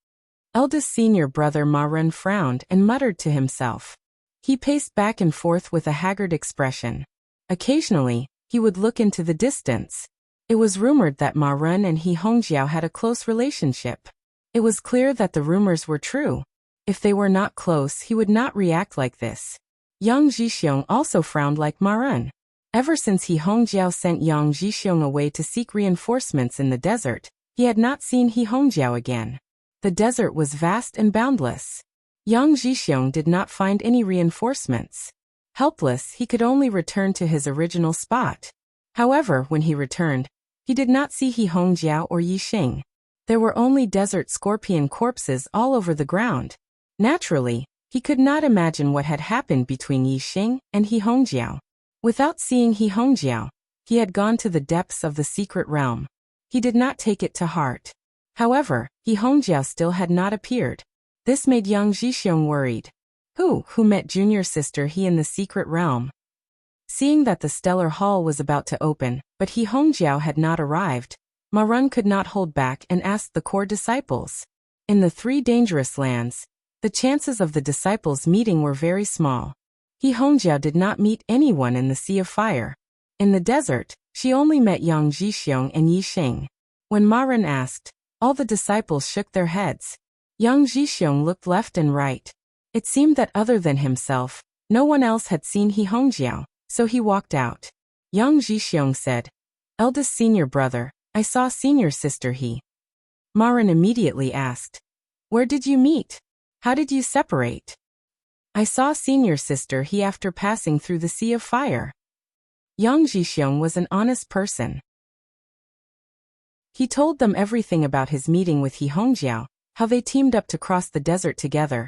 Eldest senior brother Ma Ren frowned and muttered to himself. He paced back and forth with a haggard expression. Occasionally, he would look into the distance. It was rumored that Ma Ren and He Hongjiao had a close relationship. It was clear that the rumors were true. If they were not close, he would not react like this. Yang Jixiong also frowned like Ma Ren. Ever since He Hongjiao sent Yang Jixiong away to seek reinforcements in the desert, he had not seen He Hongjiao again. The desert was vast and boundless. Yang Jixiong did not find any reinforcements. Helpless, he could only return to his original spot. However, when he returned, he did not see He Hongjiao or Yi Xing. There were only desert scorpion corpses all over the ground. Naturally, he could not imagine what had happened between Yi Xing and He Hongjiao. Without seeing He Hongjiao, he had gone to the depths of the secret realm. He did not take it to heart. However, He Hongjiao still had not appeared. This made Yang Jixiong worried. Who met junior sister He in the secret realm? Seeing that the Stellar Hall was about to open, but He Hongjiao had not arrived, Ma Ren could not hold back and asked the core disciples. In the 3 dangerous lands, the chances of the disciples meeting were very small. He Hongjiao did not meet anyone in the Sea of Fire. In the desert, she only met Yang Jixiong and Yi Xing. When Ma Ren asked, all the disciples shook their heads. Yang Jixiong looked left and right. It seemed that other than himself, no one else had seen He Hongjiao, so he walked out. Yang Jixiong said, Eldest senior brother, I saw senior sister He. Ma Ren immediately asked, Where did you meet? How did you separate? I saw senior sister He after passing through the Sea of Fire. Yang Jixiong was an honest person. He told them everything about his meeting with He Hongjiao, how they teamed up to cross the desert together,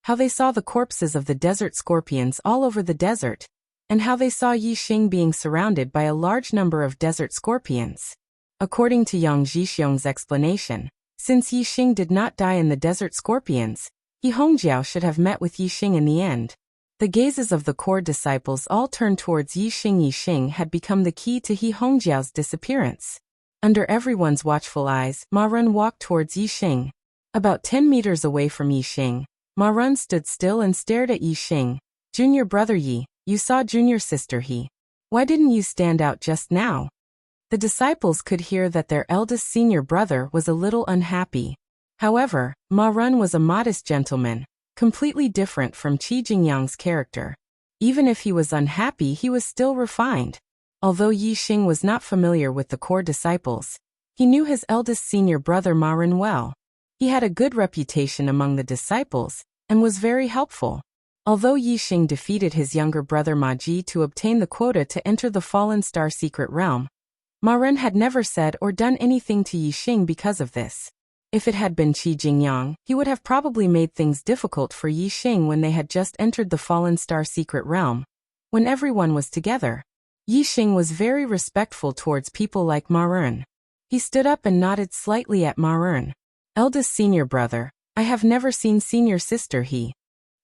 how they saw the corpses of the desert scorpions all over the desert, and how they saw Yi Xing being surrounded by a large number of desert scorpions. According to Yang Jixiong's explanation, since Yi Xing did not die in the desert scorpions, He Hongjiao should have met with Yi Xing in the end. The gazes of the core disciples all turned towards Yi Xing. Yi Xing had become the key to He Hongjiao's disappearance. Under everyone's watchful eyes, Ma Ren walked towards Yi Xing. About 10 meters away from Yi Xing, Ma Ren stood still and stared at Yi Xing. Junior brother Yi, you saw junior sister He. Why didn't you stand out just now? The disciples could hear that their eldest senior brother was a little unhappy. However, Ma Ren was a modest gentleman, completely different from Qi Jingyang's character. Even if he was unhappy, he was still refined. Although Yi Xing was not familiar with the core disciples, he knew his eldest senior brother Ma Ren well. He had a good reputation among the disciples and was very helpful. Although Yi Xing defeated his younger brother Ma Ji to obtain the quota to enter the Fallen Star Secret Realm, Ma Ren had never said or done anything to Yi Xing because of this. If it had been Qi Jingyang, he would have probably made things difficult for Yi Xing when they had just entered the Fallen Star Secret Realm. When everyone was together, Yi Xing was very respectful towards people like Ma Ren. He stood up and nodded slightly at Ma Ren. Eldest senior brother, I have never seen senior sister He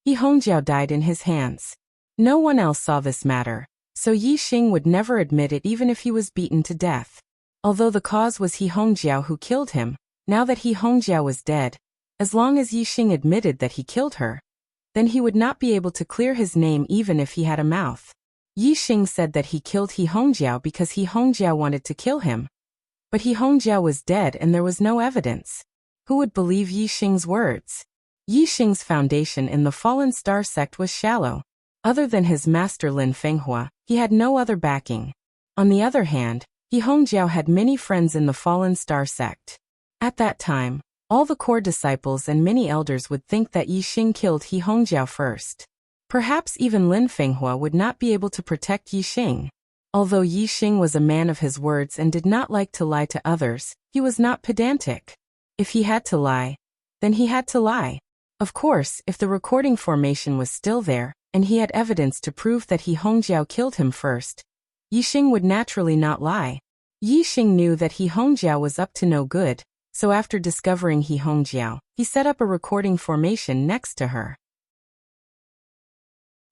Hongjiao died in his hands. No one else saw this matter, so Yi Xing would never admit it even if he was beaten to death. Although the cause was He Hongjiao who killed him, now that He Hongjiao was dead, as long as Yi Xing admitted that he killed her, then he would not be able to clear his name even if he had a mouth. Yi Xing said that he killed He Hongjiao because He Hongjiao wanted to kill him. But He Hongjiao was dead and there was no evidence. Who would believe Yi Xing's words? Yi Xing's foundation in the Fallen Star sect was shallow. Other than his master Lin Fenghua, he had no other backing. On the other hand, He Hongjiao had many friends in the Fallen Star sect. At that time, all the core disciples and many elders would think that Yi Xing killed He Hongjiao first. Perhaps even Lin Fenghua would not be able to protect Yi Xing. Although Yi Xing was a man of his words and did not like to lie to others, he was not pedantic. If he had to lie, then he had to lie. Of course, if the recording formation was still there, and he had evidence to prove that He Hongjiao killed him first, Yi Xing would naturally not lie. Yi Xing knew that He Hongjiao was up to no good, so after discovering He Hongjiao, he set up a recording formation next to her.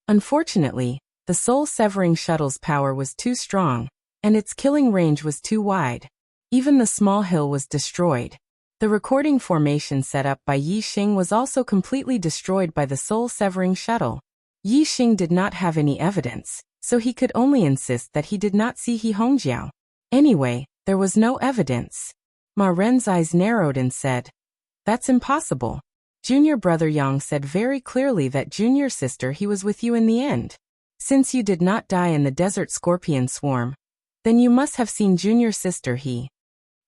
Unfortunately, the soul-severing shuttle's power was too strong, and its killing range was too wide. Even the small hill was destroyed. The recording formation set up by Yi Xing was also completely destroyed by the soul-severing shuttle. Yi Xing did not have any evidence, so he could only insist that he did not see He Hongjiao. Anyway, there was no evidence. Ma Ren's eyes narrowed and said, "That's impossible. Junior brother Yang said very clearly that junior sister He was with you in the end. Since you did not die in the desert scorpion swarm, then you must have seen junior sister He."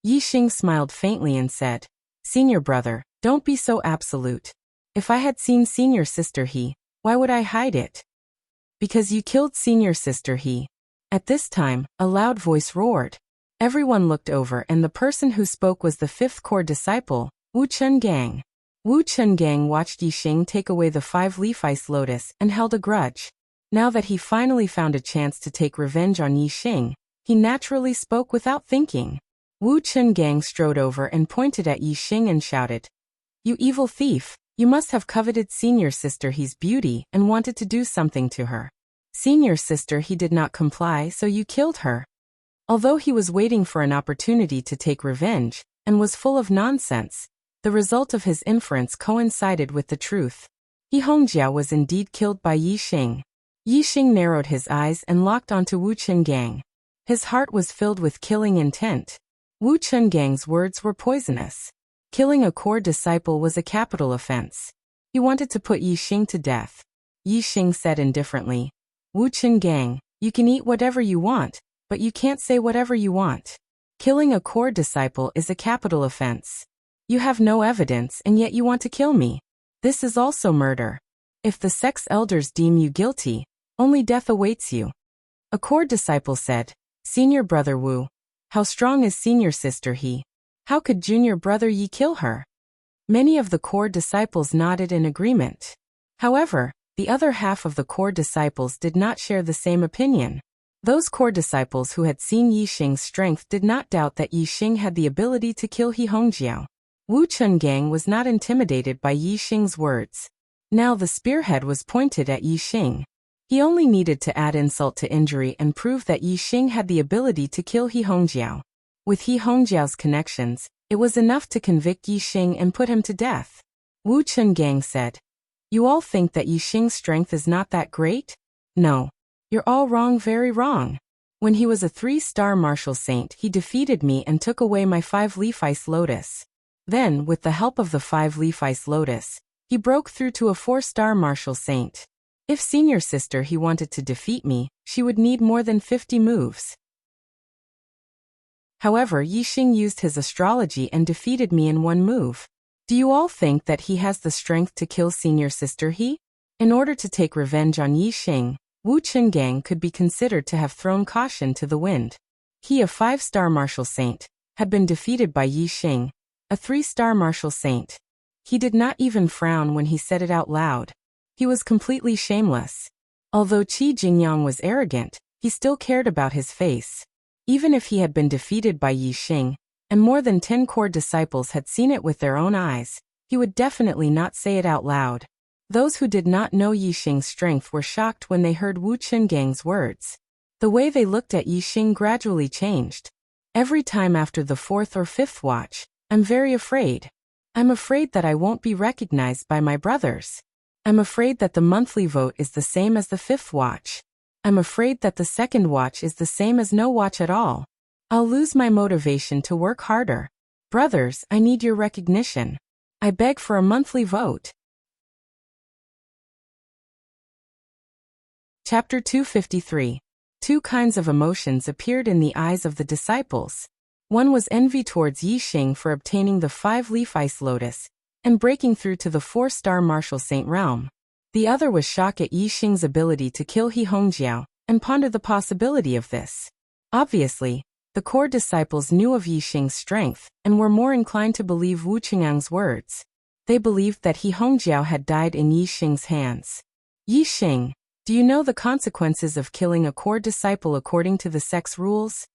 Yi Xing smiled faintly and said, "Senior brother, don't be so absolute. If I had seen senior sister He, why would I hide it?" "Because you killed senior sister He." At this time, a loud voice roared. Everyone looked over and the person who spoke was the fifth core disciple, Wu Chungang. Wu Chungang watched Yi Xing take away the 5-leaf ice lotus and held a grudge. Now that he finally found a chance to take revenge on Yi Xing, he naturally spoke without thinking. Wu Chungang strode over and pointed at Yi Xing and shouted, "You evil thief, you must have coveted senior sister He's beauty and wanted to do something to her. Senior sister He did not comply, so you killed her." Although he was waiting for an opportunity to take revenge, and was full of nonsense, the result of his inference coincided with the truth. He Hongjiao was indeed killed by Yi Xing. Yi Xing narrowed his eyes and locked onto Wu Chungang. His heart was filled with killing intent. Wu Chungang's words were poisonous. Killing a core disciple was a capital offense. He wanted to put Yi Xing to death. Yi Xing said indifferently, "Wu Chungang, you can eat whatever you want, but you can't say whatever you want. Killing a core disciple is a capital offense. You have no evidence and yet you want to kill me. This is also murder. If the sect's elders deem you guilty, only death awaits you." A core disciple said, "Senior brother Wu, how strong is senior sister He? How could junior brother Yi kill her?" Many of the core disciples nodded in agreement. However, the other half of the core disciples did not share the same opinion. Those core disciples who had seen Yi Xing's strength did not doubt that Yi Xing had the ability to kill He Hongjiao. Wu Chungang was not intimidated by Yi Xing's words. Now the spearhead was pointed at Yi Xing. He only needed to add insult to injury and prove that Yi Xing had the ability to kill He Hongjiao. With He Hongjiao's connections, it was enough to convict Yi Xing and put him to death. Wu Chungang said, "You all think that Yi Xing's strength is not that great? No. You're all wrong, very wrong. When he was a 3-star martial saint, he defeated me and took away my 5-leaf ice lotus. Then, with the help of the 5-leaf ice lotus, he broke through to a 4-star martial saint. If senior sister He wanted to defeat me, she would need more than 50 moves. However, Yixing used his astrology and defeated me in one move. Do you all think that he has the strength to kill senior sister He? In order to take revenge on Yixing, Wu Qingang could be considered to have thrown caution to the wind. He, a 5-star martial saint, had been defeated by Yixing, a 3-star martial saint. He did not even frown when he said it out loud. He was completely shameless. Although Qi Jingyang was arrogant, he still cared about his face. Even if he had been defeated by Yixing, and more than 10 core disciples had seen it with their own eyes, he would definitely not say it out loud. Those who did not know Yixing's strength were shocked when they heard Wu Qingang's words. The way they looked at Yixing gradually changed. Every time after the 4th or 5th watch, I'm very afraid. I'm afraid that I won't be recognized by my brothers. I'm afraid that the monthly vote is the same as the 5th watch. I'm afraid that the 2nd watch is the same as no watch at all. I'll lose my motivation to work harder. Brothers, I need your recognition. I beg for a monthly vote. Chapter 253. 2 kinds of emotions appeared in the eyes of the disciples. One was envy towards Yixing for obtaining the 5-leaf ice lotus and breaking through to the 4-star martial saint realm. The other was shock at Yixing's ability to kill He Hongjiao and ponder the possibility of this. Obviously, the core disciples knew of Yixing's strength and were more inclined to believe Wu Qingyang's words. They believed that He Hongjiao had died in Yixing's hands. Yixing, do you know the consequences of killing a core disciple according to the sect's rules?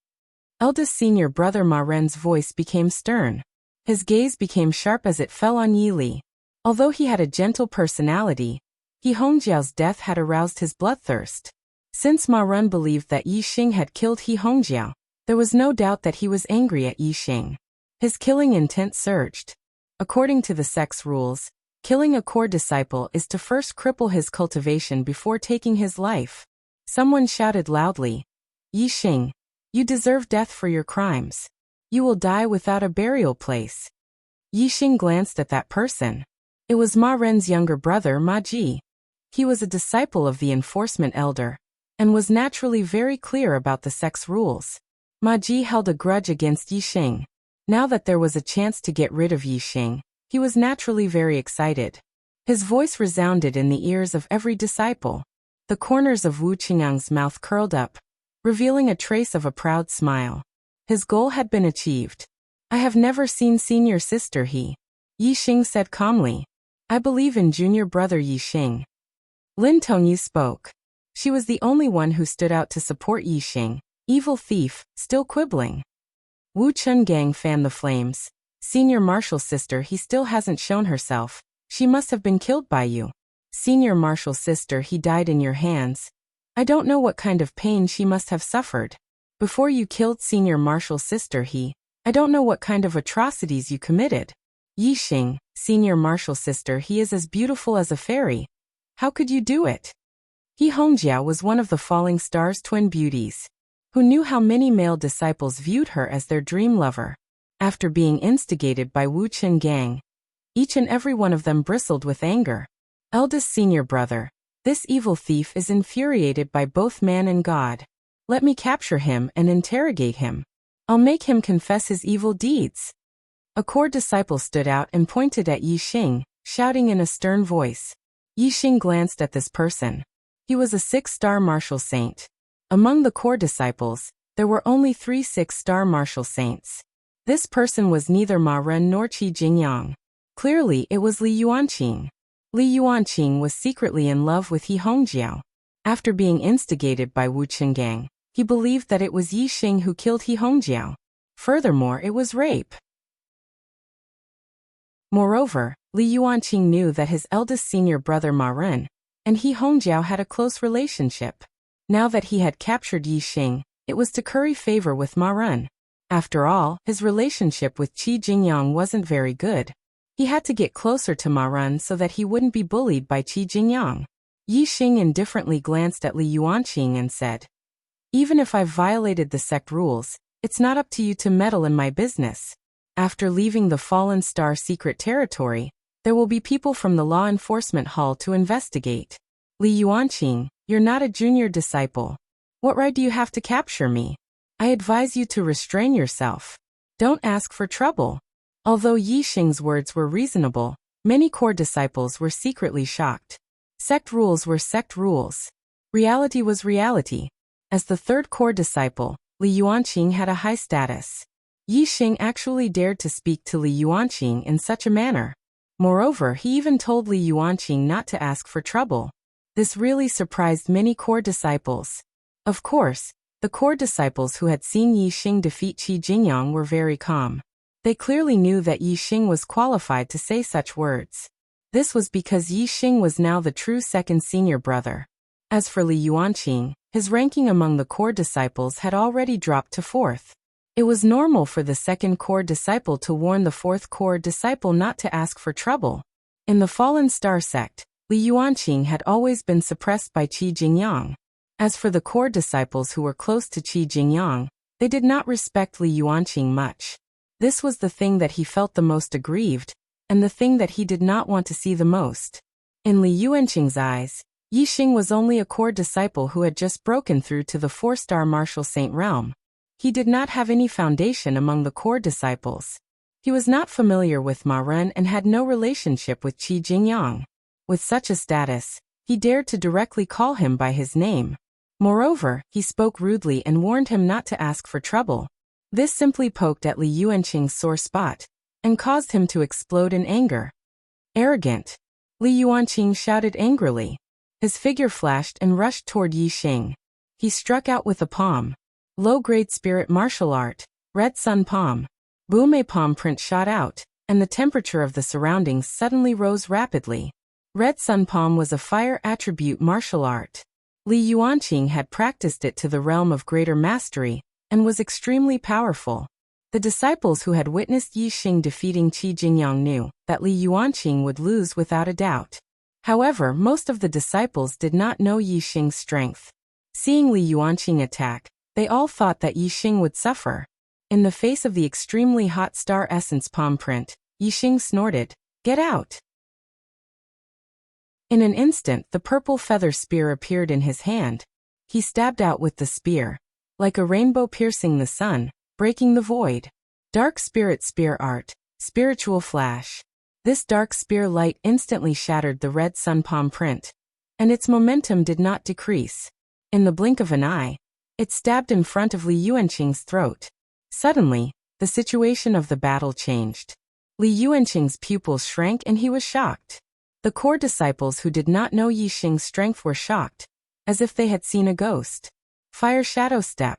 Eldest senior brother Ma Ren's voice became stern. His gaze became sharp as it fell on Yi Li. Although he had a gentle personality, He Hongjiao's death had aroused his bloodthirst. Since Ma Ren believed that Yixing had killed He Hongjiao, there was no doubt that he was angry at Yixing. His killing intent surged. According to the sect's rules, killing a core disciple is to first cripple his cultivation before taking his life. Someone shouted loudly, "Yixing, you deserve death for your crimes. You will die without a burial place." Yixing glanced at that person. It was Ma Ren's younger brother Ma Ji. He was a disciple of the enforcement elder, and was naturally very clear about the sect's rules. Ma Ji held a grudge against Yixing. Now that there was a chance to get rid of Yixing, he was naturally very excited. His voice resounded in the ears of every disciple. The corners of Wu Qingyang's mouth curled up, revealing a trace of a proud smile. His goal had been achieved. "I have never seen senior sister He," Yixing said calmly. "I believe in junior brother Yixing." Lin Tongyi spoke. She was the only one who stood out to support Yixing, evil thief, still quibbling. Wu Qingang fanned the flames. "Senior martial sister He still hasn't shown herself. She must have been killed by you. Senior martial sister He died in your hands. I don't know what kind of pain she must have suffered. Before you killed senior martial sister He, I don't know what kind of atrocities you committed. Yixing, senior martial sister He is as beautiful as a fairy. How could you do it?" He Hongjiao was one of the falling star's twin beauties, who knew how many male disciples viewed her as their dream lover. After being instigated by Wu Qingang, each and every one of them bristled with anger. Eldest senior brother, this evil thief is infuriated by both man and God. Let me capture him and interrogate him. I'll make him confess his evil deeds. A core disciple stood out and pointed at Yixing, shouting in a stern voice. Yixing glanced at this person. He was a 6-star martial saint. Among the core disciples, there were only 3 6-star martial saints. This person was neither Ma Ren nor Qi Jingyang. Clearly it was Li Yuanqing. Li Yuanqing was secretly in love with He Hongjiao. After being instigated by Wu Qingang, he believed that it was Yixing who killed He Hongjiao. Furthermore, it was rape. Moreover, Li Yuanqing knew that his eldest senior brother Ma Ren and He Hongjiao had a close relationship. Now that he had captured Yixing, it was to curry favor with Ma Ren. After all, his relationship with Qi Jingyang wasn't very good. He had to get closer to Ma Ren so that he wouldn't be bullied by Qi Jingyang. Yixing indifferently glanced at Li Yuanqing and said, "Even if I've violated the sect rules, it's not up to you to meddle in my business. After leaving the Fallen Star secret territory, there will be people from the law enforcement hall to investigate. Li Yuanqing, you're not a junior disciple. What right do you have to capture me? I advise you to restrain yourself. Don't ask for trouble. Although Yi Xing's words were reasonable, many core disciples were secretly shocked. Sect rules were sect rules. Reality was reality. As the third core disciple, Li Yuanqing had a high status. Yi Xing actually dared to speak to Li Yuanqing in such a manner. Moreover, he even told Li Yuanqing not to ask for trouble. This really surprised many core disciples. Of course, the core disciples who had seen Yi Xing defeat Qi Jingyang were very calm. They clearly knew that Yi Xing was qualified to say such words. This was because Yi Xing was now the true second senior brother. As for Li Yuanqing, his ranking among the core disciples had already dropped to fourth. It was normal for the second core disciple to warn the fourth core disciple not to ask for trouble. In the Fallen Star sect, Li Yuanqing had always been suppressed by Qi Jingyang. As for the core disciples who were close to Qi Jingyang, they did not respect Li Yuanqing much. This was the thing that he felt the most aggrieved, and the thing that he did not want to see the most. In Li Yuanqing's eyes, Yi Xing was only a core disciple who had just broken through to the 4-star martial saint realm. He did not have any foundation among the core disciples. He was not familiar with Ma Ren and had no relationship with Qi Jingyang. With such a status, he dared to directly call him by his name. Moreover, he spoke rudely and warned him not to ask for trouble. This simply poked at Li Yuanqing's sore spot, and caused him to explode in anger. Arrogant! Li Yuanqing shouted angrily. His figure flashed and rushed toward Yi Xing. He struck out with a palm. Low-grade spirit martial art, Red Sun Palm. Boom! A palm print shot out, and the temperature of the surroundings suddenly rose rapidly. Red Sun Palm was a fire attribute martial art. Li Yuanqing had practiced it to the realm of greater mastery, and was extremely powerful. The disciples who had witnessed Yi Xing defeating Qi Jingyang knew that Li Yuanqing would lose without a doubt. However, most of the disciples did not know Yi Xing's strength. Seeing Li Yuanqing attack, they all thought that Yi Xing would suffer. In the face of the extremely hot star essence palm print, Yi Xing snorted, "Get out!" In an instant, the purple feather spear appeared in his hand. He stabbed out with the spear, like a rainbow piercing the sun, breaking the void. Dark spirit spear art, spiritual flash. This dark spear light instantly shattered the red sun palm print, and its momentum did not decrease. In the blink of an eye, it stabbed in front of Li Yuanqing's throat. Suddenly, the situation of the battle changed. Li Yuanqing's pupils shrank and he was shocked. The core disciples who did not know Yi Xing's strength were shocked, as if they had seen a ghost. Fire Shadow Step.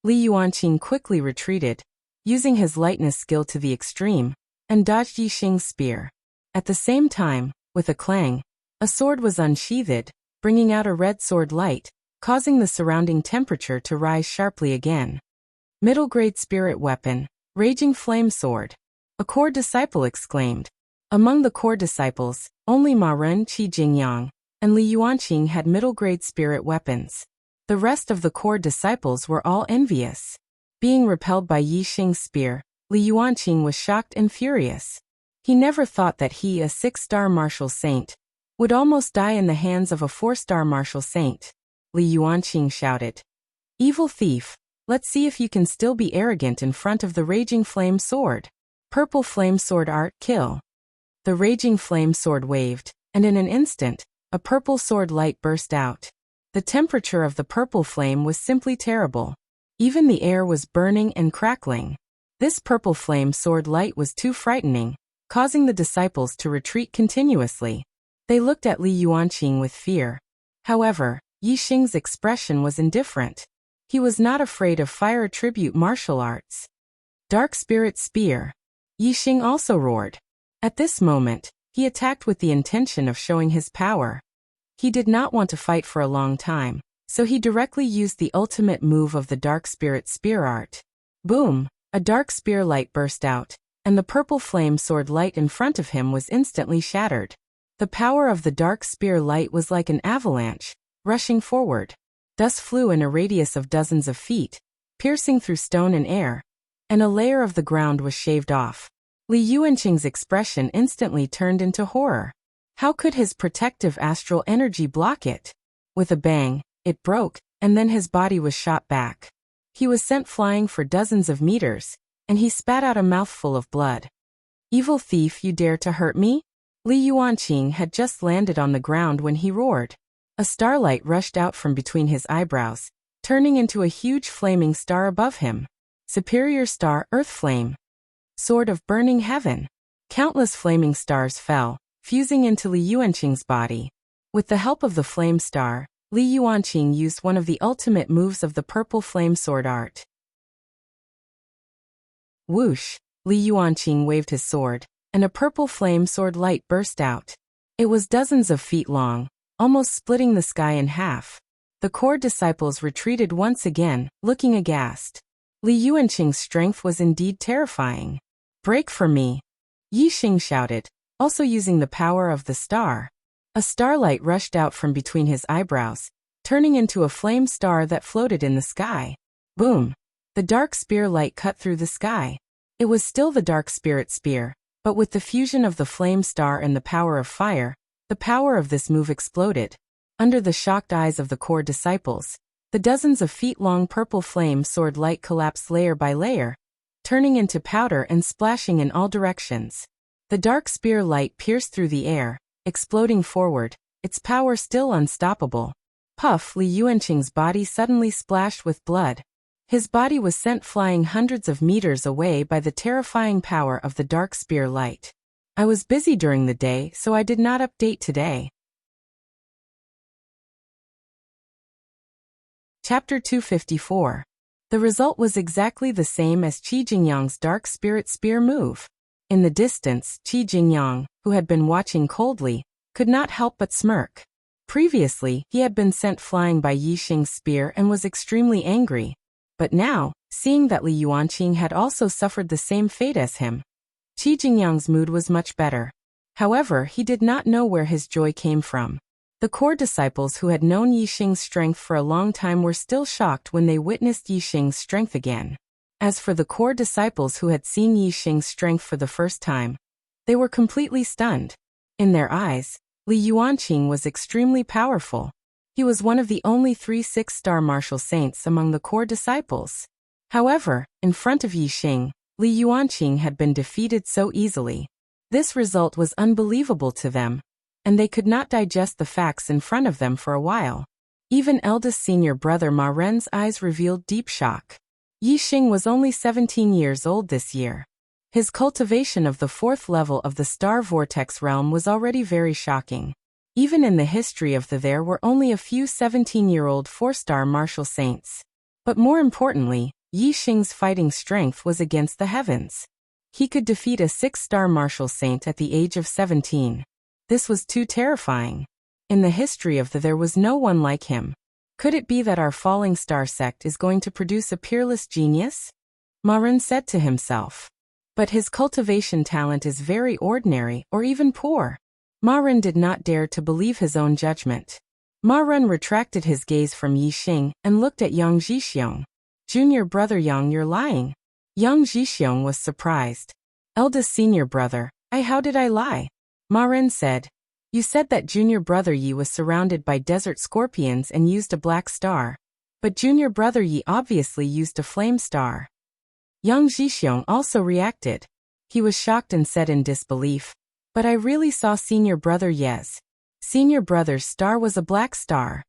Li Yuanqing quickly retreated, using his lightness skill to the extreme, and dodged Yi Xing's spear. At the same time, with a clang, a sword was unsheathed, bringing out a red sword light, causing the surrounding temperature to rise sharply again. Middle-grade spirit weapon, Raging Flame Sword. A core disciple exclaimed. Among the core disciples, only Ma Ren, Qi Jingyang, and Li Yuanqing had middle-grade spirit weapons. The rest of the core disciples were all envious. Being repelled by Yi Xing's spear, Li Yuanqing was shocked and furious. He never thought that he, a 6-star martial saint, would almost die in the hands of a 4-star martial saint. Li Yuanqing shouted, "Evil thief, let's see if you can still be arrogant in front of the Raging Flame Sword." Purple Flame Sword art, kill. The Raging Flame Sword waved, and in an instant, a purple sword light burst out. The temperature of the purple flame was simply terrible. Even the air was burning and crackling. This purple flame sword light was too frightening, causing the disciples to retreat continuously. They looked at Li Yuanqing with fear. However, Yi Xing's expression was indifferent. He was not afraid of fire attribute martial arts. Dark Spirit Spear. Yi Xing also roared. At this moment, he attacked with the intention of showing his power. He did not want to fight for a long time, so he directly used the ultimate move of the Dark Spirit Spear art. Boom! A dark spear light burst out, and the purple flame sword light in front of him was instantly shattered. The power of the dark spear light was like an avalanche, rushing forward. Dust flew in a radius of dozens of feet, piercing through stone and air, and a layer of the ground was shaved off. Li Yuanqing's expression instantly turned into horror. How could his protective astral energy block it? With a bang, it broke, and then his body was shot back. He was sent flying for dozens of meters, and he spat out a mouthful of blood. "Evil thief, you dare to hurt me?" Li Yuanqing had just landed on the ground when he roared. A starlight rushed out from between his eyebrows, turning into a huge flaming star above him. Superior star Earth Flame. Sword of Burning Heaven. Countless flaming stars fell, fusing into Li Yuanqing's body. With the help of the flame star, Li Yuanqing used one of the ultimate moves of the purple flame sword art. Whoosh! Li Yuanqing waved his sword, and a purple flame sword light burst out. It was dozens of feet long, almost splitting the sky in half. The core disciples retreated once again, looking aghast. Li Yuanqing's strength was indeed terrifying. "Break for me!" Yi Xing shouted, also using the power of the star. A starlight rushed out from between his eyebrows, turning into a flame star that floated in the sky. Boom! The dark spear light cut through the sky. It was still the dark spirit spear, but with the fusion of the flame star and the power of fire, the power of this move exploded. Under the shocked eyes of the core disciples, the dozens of feet-long purple flame sword light collapsed layer by layer, turning into powder and splashing in all directions. The dark spear light pierced through the air, exploding forward, its power still unstoppable. Puff! Li Yuanqing's body suddenly splashed with blood. His body was sent flying hundreds of meters away by the terrifying power of the dark spear light. I was busy during the day, so I did not update today. Chapter 254. The result was exactly the same as Qi Jingyang's dark spirit spear move. In the distance, Qi Jingyang, who had been watching coldly, could not help but smirk. Previously, he had been sent flying by Yi Xing's spear and was extremely angry. But now, seeing that Li Yuanqing had also suffered the same fate as him, Qi Jingyang's mood was much better. However, he did not know where his joy came from. The core disciples who had known Yi Xing's strength for a long time were still shocked when they witnessed Yi Xing's strength again. As for the core disciples who had seen Yi Xing's strength for the first time, they were completely stunned. In their eyes, Li Yuanqing was extremely powerful. He was one of the only 3 6-star martial saints among the core disciples. However, in front of Yi Xing, Li Yuanqing had been defeated so easily. This result was unbelievable to them, and they could not digest the facts in front of them for a while. Even eldest senior brother Ma Ren's eyes revealed deep shock. Yi Xing was only 17 years old this year. His cultivation of the 4th level of the Star Vortex realm was already very shocking. Even in the history of there were only a few 17-year-old 4-star martial saints. But more importantly, Yi Xing's fighting strength was against the heavens. He could defeat a 6-star martial saint at the age of 17. This was too terrifying. In the history of there was no one like him. Could it be that our falling star sect is going to produce a peerless genius? Ma Ren said to himself. But his cultivation talent is very ordinary or even poor. Ma Ren did not dare to believe his own judgment. Ma Ren retracted his gaze from Yi Xing and looked at Yang Zhixiong. "Junior brother Yang, you're lying." Yang Zhixiong was surprised. "Eldest senior brother, how did I lie?" Ma Ren said. "You said that junior brother Yi was surrounded by desert scorpions and used a black star. But junior brother Yi obviously used a flame star." Yang Zhixiong also reacted. He was shocked and said in disbelief, "But I really saw senior brother Ye's. Senior brother's star was a black star."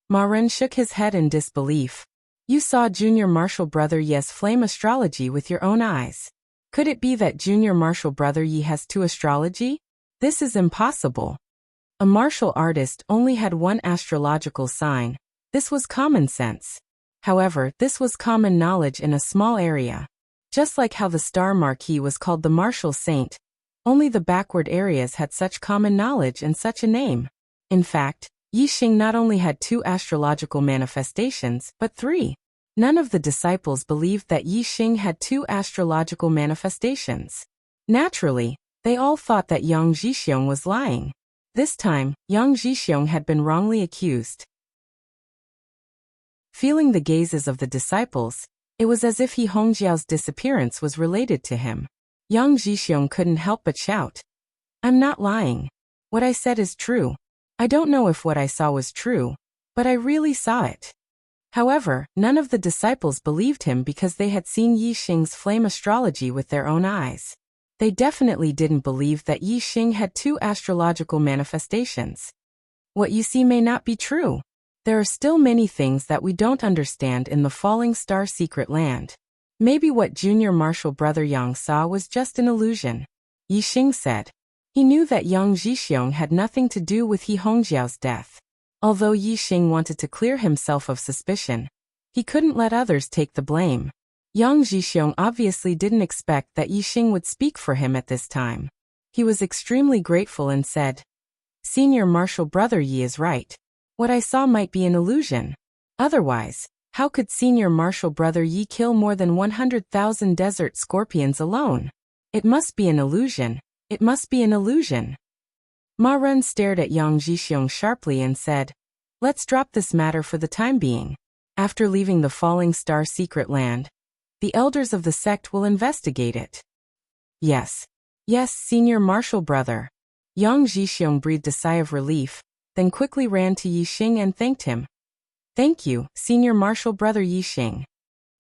Ma Ren shook his head in disbelief. "You saw junior martial brother Ye's flame astrology with your own eyes. Could it be that junior martial brother Yi has 2 astrology? This is impossible. A martial artist only had 1 astrological sign. This was common sense. However, this was common knowledge in a small area. Just like how the Star Marquis was called the martial saint, only the backward areas had such common knowledge and such a name. In fact, Yi Xing not only had 2 astrological manifestations, but 3. None of the disciples believed that Yi Xing had 2 astrological manifestations. Naturally, they all thought that Yang Zhixiong was lying. This time, Yang Zhixiong had been wrongly accused. Feeling the gazes of the disciples, it was as if He Hongjiao's disappearance was related to him. Yang Zhixiong couldn't help but shout, "I'm not lying. What I said is true. I don't know if what I saw was true, but I really saw it." However, none of the disciples believed him because they had seen Yi Xing's flame astrology with their own eyes. They definitely didn't believe that Yi Xing had two astrological manifestations. What you see may not be true. There are still many things that we don't understand in the falling star secret land. Maybe what junior marshal brother Yang saw was just an illusion. Yi Xing said. He knew that Yang Zhixiong had nothing to do with He Hongjiao's death. Although Yi Xing wanted to clear himself of suspicion, he couldn't let others take the blame. Yang Zhixiong obviously didn't expect that Yi Xing would speak for him at this time. He was extremely grateful and said, Senior Marshal Brother Yi is right. What I saw might be an illusion. Otherwise, how could Senior Marshal Brother Yi kill more than 100,000 desert scorpions alone? It must be an illusion. It must be an illusion. Ma Ren stared at Yang Zhixiong sharply and said, Let's drop this matter for the time being. After leaving the falling star secret land, the elders of the sect will investigate it. Yes. Yes, Senior Marshal Brother. Yang Zhixiong breathed a sigh of relief, then quickly ran to Yi Xing and thanked him. Thank you, Senior Marshal Brother Yi Xing.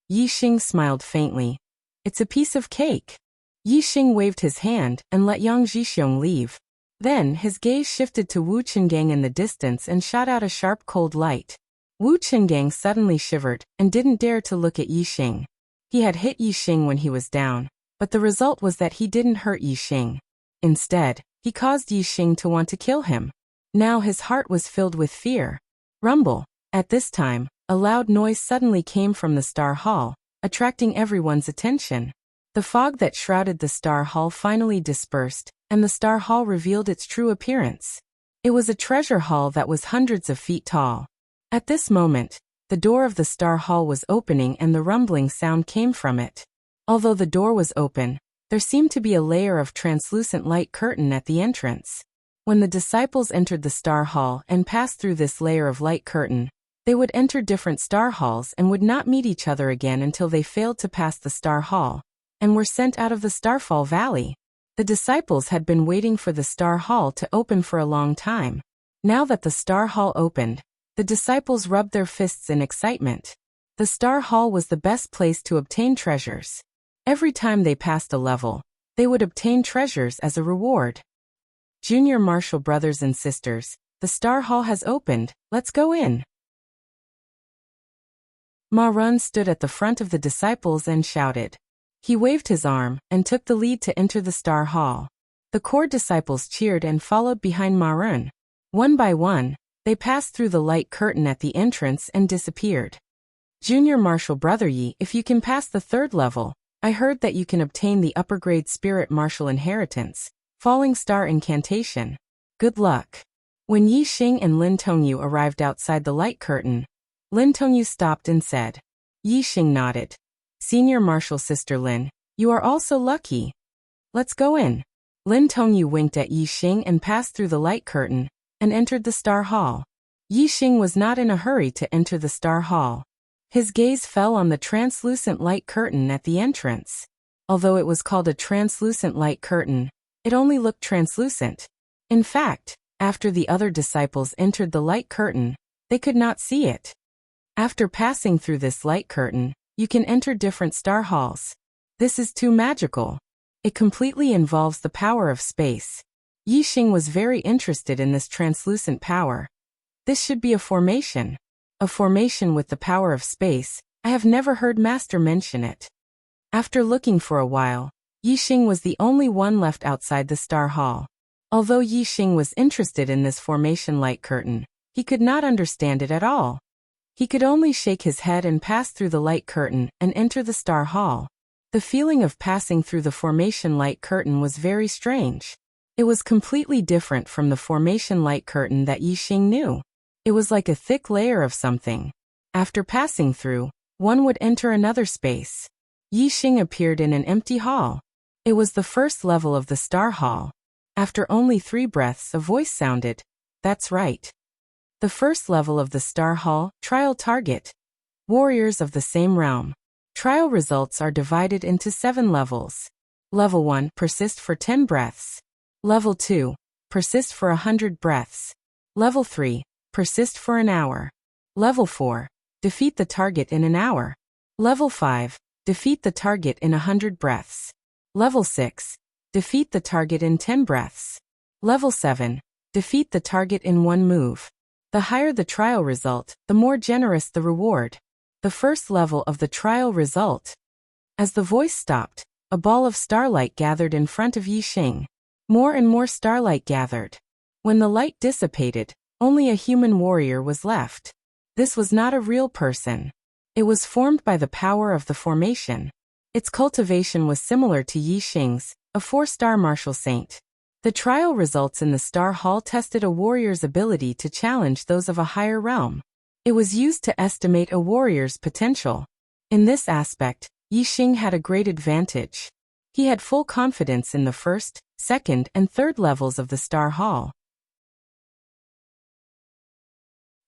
Yi Xing smiled faintly. It's a piece of cake. Yi Xing waved his hand and let Yang Zhixiong leave. Then his gaze shifted to Wu Qingang in the distance and shot out a sharp cold light. Wu Qingang suddenly shivered and didn't dare to look at Yi Xing. He had hit Yi Xing when he was down, but the result was that he didn't hurt Yi Xing. Instead, he caused Yi Xing to want to kill him. Now his heart was filled with fear. Rumble. At this time, a loud noise suddenly came from the Star Hall, attracting everyone's attention. The fog that shrouded the Star Hall finally dispersed, and the Star Hall revealed its true appearance. It was a treasure hall that was hundreds of feet tall. At this moment, the door of the Star Hall was opening and the rumbling sound came from it. Although the door was open, there seemed to be a layer of translucent light curtain at the entrance. When the disciples entered the Star Hall and passed through this layer of light curtain, they would enter different Star Halls and would not meet each other again until they failed to pass the Star Hall, and were sent out of the Starfall Valley. The disciples had been waiting for the Star Hall to open for a long time. Now that the Star Hall opened, the disciples rubbed their fists in excitement. The Star Hall was the best place to obtain treasures. Every time they passed a level, they would obtain treasures as a reward. Junior Marshal brothers and sisters, the Star Hall has opened, let's go in. Ma Run stood at the front of the disciples and shouted. He waved his arm and took the lead to enter the Star Hall. The core disciples cheered and followed behind Ma Run. One by one, they passed through the light curtain at the entrance and disappeared. Junior Marshal Brother Yi, if you can pass the third level, I heard that you can obtain the upper grade Spirit Marshal Inheritance, Falling Star Incantation. Good luck. When Yi Xing and Lin Tongyu arrived outside the light curtain, Lin Tongyu stopped and said. Yi Xing nodded. Senior Marshal Sister Lin, you are also lucky. Let's go in. Lin Tongyu winked at Yi Xing and passed through the light curtain, and entered the Star Hall. Yi Xing was not in a hurry to enter the Star Hall. His gaze fell on the translucent light curtain at the entrance. Although it was called a translucent light curtain, it only looked translucent. In fact, after the other disciples entered the light curtain, they could not see it. After passing through this light curtain, you can enter different Star Halls. This is too magical. It completely involves the power of space. Yi Xing was very interested in this translucent power. This should be a formation. A formation with the power of space. I have never heard Master mention it. After looking for a while, Yi Xing was the only one left outside the Star Hall. Although Yi Xing was interested in this formation light curtain, he could not understand it at all. He could only shake his head and pass through the light curtain and enter the Star Hall. The feeling of passing through the formation light curtain was very strange. It was completely different from the formation light curtain that Yi Xing knew. It was like a thick layer of something. After passing through, one would enter another space. Yi Xing appeared in an empty hall. It was the first level of the Star Hall. After only 3 breaths, a voice sounded. That's right. The first level of the Star Hall, trial target. Warriors of the same realm. Trial results are divided into 7 levels. Level 1, persist for 10 breaths. Level 2, persist for 100 breaths. Level 3, persist for an hour. Level 4, defeat the target in an hour. Level 5, defeat the target in 100 breaths. Level 6, defeat the target in 10 breaths. Level 7, defeat the target in 1 move. The higher the trial result, the more generous the reward. The first level of the trial result. As the voice stopped, a ball of starlight gathered in front of Yixing. More and more starlight gathered. When the light dissipated, only a human warrior was left. This was not a real person. It was formed by the power of the formation. Its cultivation was similar to Yixing's, a 4-star martial saint. The trial results in the Star Hall tested a warrior's ability to challenge those of a higher realm. It was used to estimate a warrior's potential. In this aspect, Yixing had a great advantage. He had full confidence in the first, second, and third levels of the Star Hall.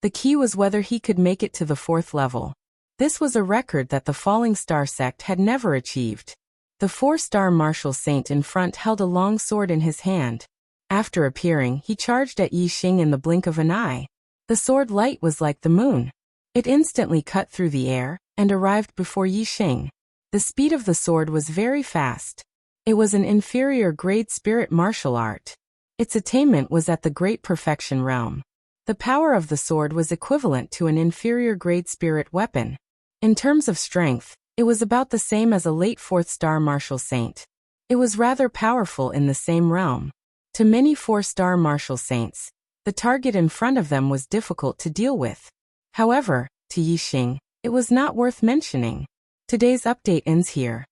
The key was whether he could make it to the 4th level. This was a record that the Falling Star sect had never achieved. The 4-star martial saint in front held a long sword in his hand. After appearing, he charged at Yixing in the blink of an eye. The sword light was like the moon. It instantly cut through the air, and arrived before Yixing. The speed of the sword was very fast. It was an inferior grade spirit martial art. Its attainment was at the great perfection realm. The power of the sword was equivalent to an inferior grade spirit weapon. In terms of strength, it was about the same as a late 4th-star martial saint. It was rather powerful in the same realm. To many 4-star martial saints, the target in front of them was difficult to deal with. However, to Yixing, it was not worth mentioning. Today's update ends here.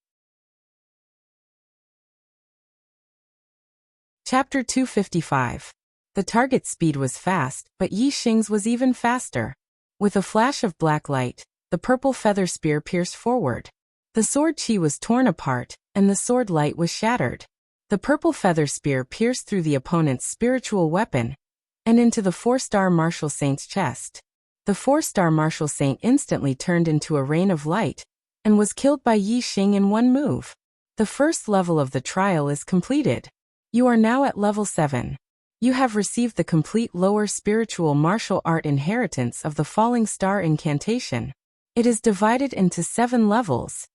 Chapter 255. The target's speed was fast, but Yixing's was even faster. With a flash of black light, the purple feather spear pierced forward. The sword chi was torn apart, and the sword light was shattered. The purple feather spear pierced through the opponent's spiritual weapon, and into the 4-star martial saint's chest. The 4-star martial saint instantly turned into a rain of light, and was killed by Yixing in 1 move. The first level of the trial is completed. You are now at level 7. You have received the complete lower spiritual martial art inheritance of the Falling Star incantation. It is divided into 7 levels.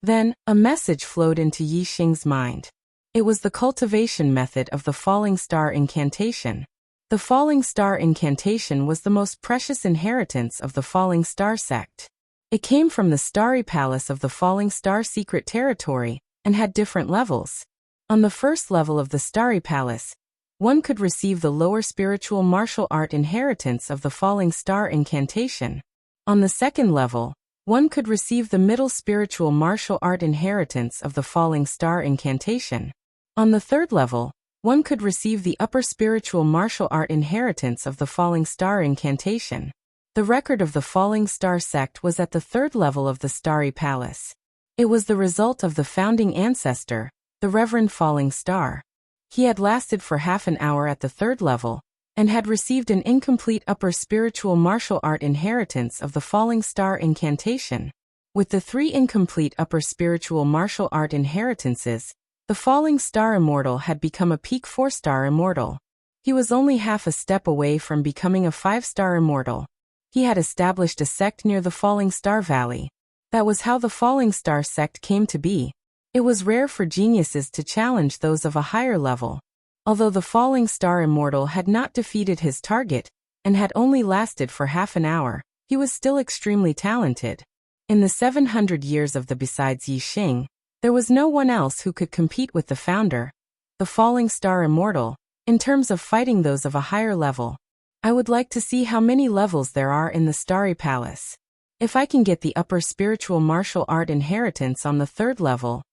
Then, a message flowed into Yixing's mind. It was the cultivation method of the Falling Star incantation. The Falling Star incantation was the most precious inheritance of the Falling Star sect. It came from the Starry Palace of the Falling Star secret territory, and had different levels. On the first level of the Starry Palace, one could receive the lower spiritual martial art inheritance of the Falling Star incantation. On the second level, one could receive the middle spiritual martial art inheritance of the Falling Star incantation. On the third level, one could receive the upper spiritual martial art inheritance of the Falling Star incantation. The record of the Falling Star sect was at the 3rd level of the Starry Palace. It was the result of the founding ancestor, the Reverend Falling Star. He had lasted for half an hour at the 3rd level, and had received an incomplete upper spiritual martial art inheritance of the Falling Star incantation. With the 3 incomplete upper spiritual martial art inheritances, the Falling Star Immortal had become a peak 4-star Immortal. He was only half a step away from becoming a 5-star Immortal. He had established a sect near the Falling Star Valley. That was how the Falling Star sect came to be. It was rare for geniuses to challenge those of a higher level. Although the Falling Star Immortal had not defeated his target, and had only lasted for half an hour, he was still extremely talented. In the 700 years of the besides Yixing, there was no one else who could compete with the founder, the Falling Star Immortal, in terms of fighting those of a higher level. I would like to see how many levels there are in the Starry Palace. If I can get the upper spiritual martial art inheritance on the 3rd level,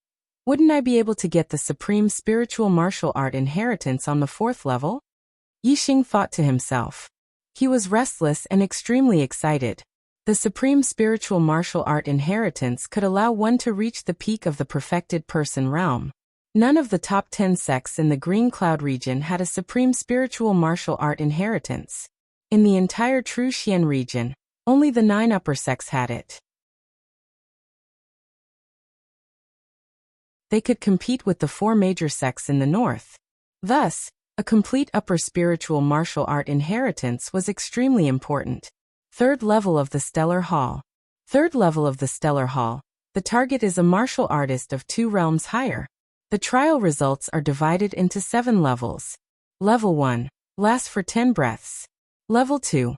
wouldn't I be able to get the supreme spiritual martial art inheritance on the 4th level? Yixing thought to himself. He was restless and extremely excited. The supreme spiritual martial art inheritance could allow one to reach the peak of the perfected person realm. None of the top 10 sects in the Green Cloud region had a supreme spiritual martial art inheritance. In the entire True Xian region, only the 9 upper sects had it. They could compete with the 4 major sects in the north. Thus, a complete upper spiritual martial art inheritance was extremely important. Third level of the Stellar Hall. Third level of the Stellar Hall. The target is a martial artist of 2 realms higher. The trial results are divided into 7 levels. Level 1. Lasts for 10 breaths. Level 2.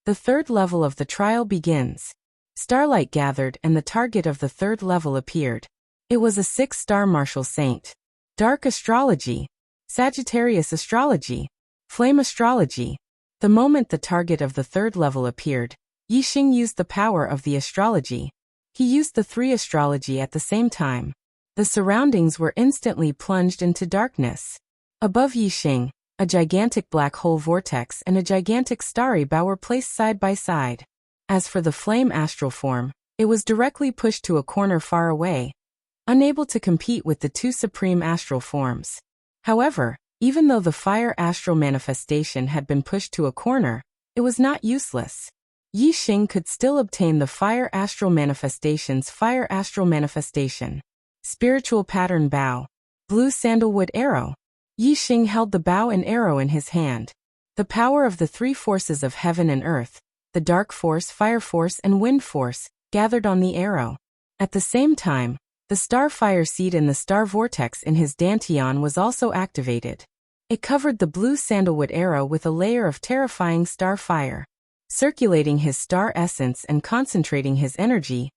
The third level of the trial begins. Starlight gathered and the target of the third level appeared. It was a 6-star martial saint. Dark astrology. Sagittarius astrology. Flame astrology. The moment the target of the third level appeared, Yixing used the power of the astrology. He used the 3 astrology at the same time. The surroundings were instantly plunged into darkness. Above Yixing, a gigantic black hole vortex and a gigantic starry bow were placed side by side. As for the flame astral form, it was directly pushed to a corner far away, unable to compete with the 2 supreme astral forms. However, even though the fire astral manifestation had been pushed to a corner, it was not useless. Yixing could still obtain the fire astral manifestation's fire astral manifestation. Spiritual pattern bow. Blue sandalwood arrow. Yixing held the bow and arrow in his hand. The power of the 3 forces of heaven and earth, the dark force, fire force, and wind force, gathered on the arrow. At the same time, the star fire seed in the star vortex in his dantian was also activated. It covered the blue sandalwood arrow with a layer of terrifying star fire. Circulating his star essence and concentrating his energy,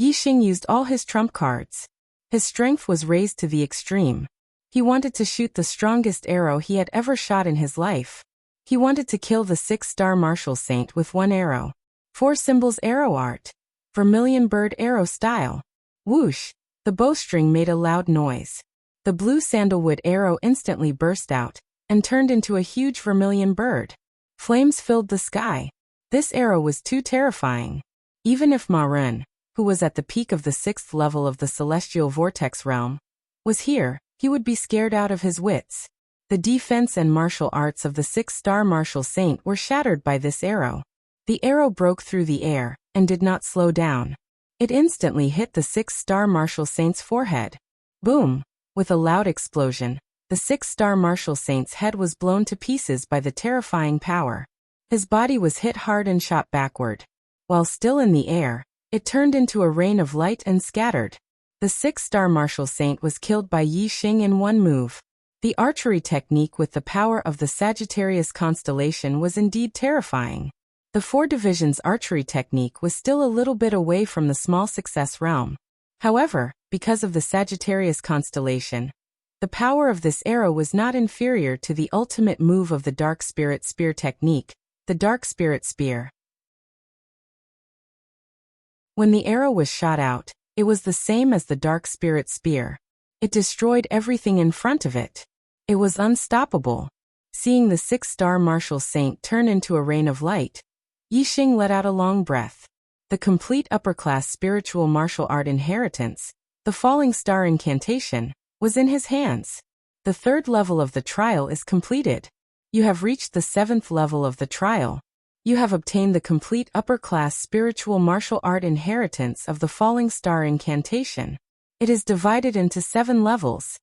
Yixing used all his trump cards. His strength was raised to the extreme. He wanted to shoot the strongest arrow he had ever shot in his life. He wanted to kill the 6-star martial saint with 1 arrow. 4 symbols arrow art. Vermilion bird arrow style. Whoosh! The bowstring made a loud noise. The blue sandalwood arrow instantly burst out and turned into a huge vermilion bird. Flames filled the sky. This arrow was too terrifying. Even if Ma Ren, who was at the peak of the 6th level of the celestial vortex realm, was here, he would be scared out of his wits. The defense and martial arts of the 6-star martial saint were shattered by this arrow. The arrow broke through the air and did not slow down. It instantly hit the 6-star martial saint's forehead. Boom! With a loud explosion, the 6-star martial saint's head was blown to pieces by the terrifying power. His body was hit hard and shot backward. While still in the air, it turned into a rain of light and scattered. The 6-star martial saint was killed by Yixing in 1 move. The archery technique with the power of the Sagittarius constellation was indeed terrifying. The 4 divisions archery technique was still a little bit away from the small success realm. However, because of the Sagittarius constellation, the power of this arrow was not inferior to the ultimate move of the Dark Spirit Spear technique, the Dark Spirit Spear. When the arrow was shot out, it was the same as the Dark Spirit Spear. It destroyed everything in front of it. It was unstoppable. Seeing the 6-star martial saint turn into a rain of light, Yixing let out a long breath. The complete upper-class spiritual martial art inheritance, the falling star incantation, was in his hands. The 3rd level of the trial is completed. You have reached the 7th level of the trial. You have obtained the complete upper-class spiritual martial art inheritance of the falling star incantation. It is divided into 7 levels.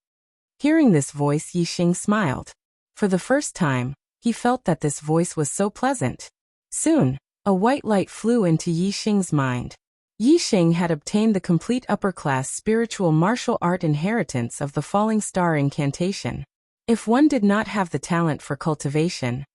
Hearing this voice, Yixing smiled. For the first time, he felt that this voice was so pleasant. Soon, a white light flew into Yixing's mind. Yixing had obtained the complete upper-class spiritual martial art inheritance of the falling star incantation. If one did not have the talent for cultivation,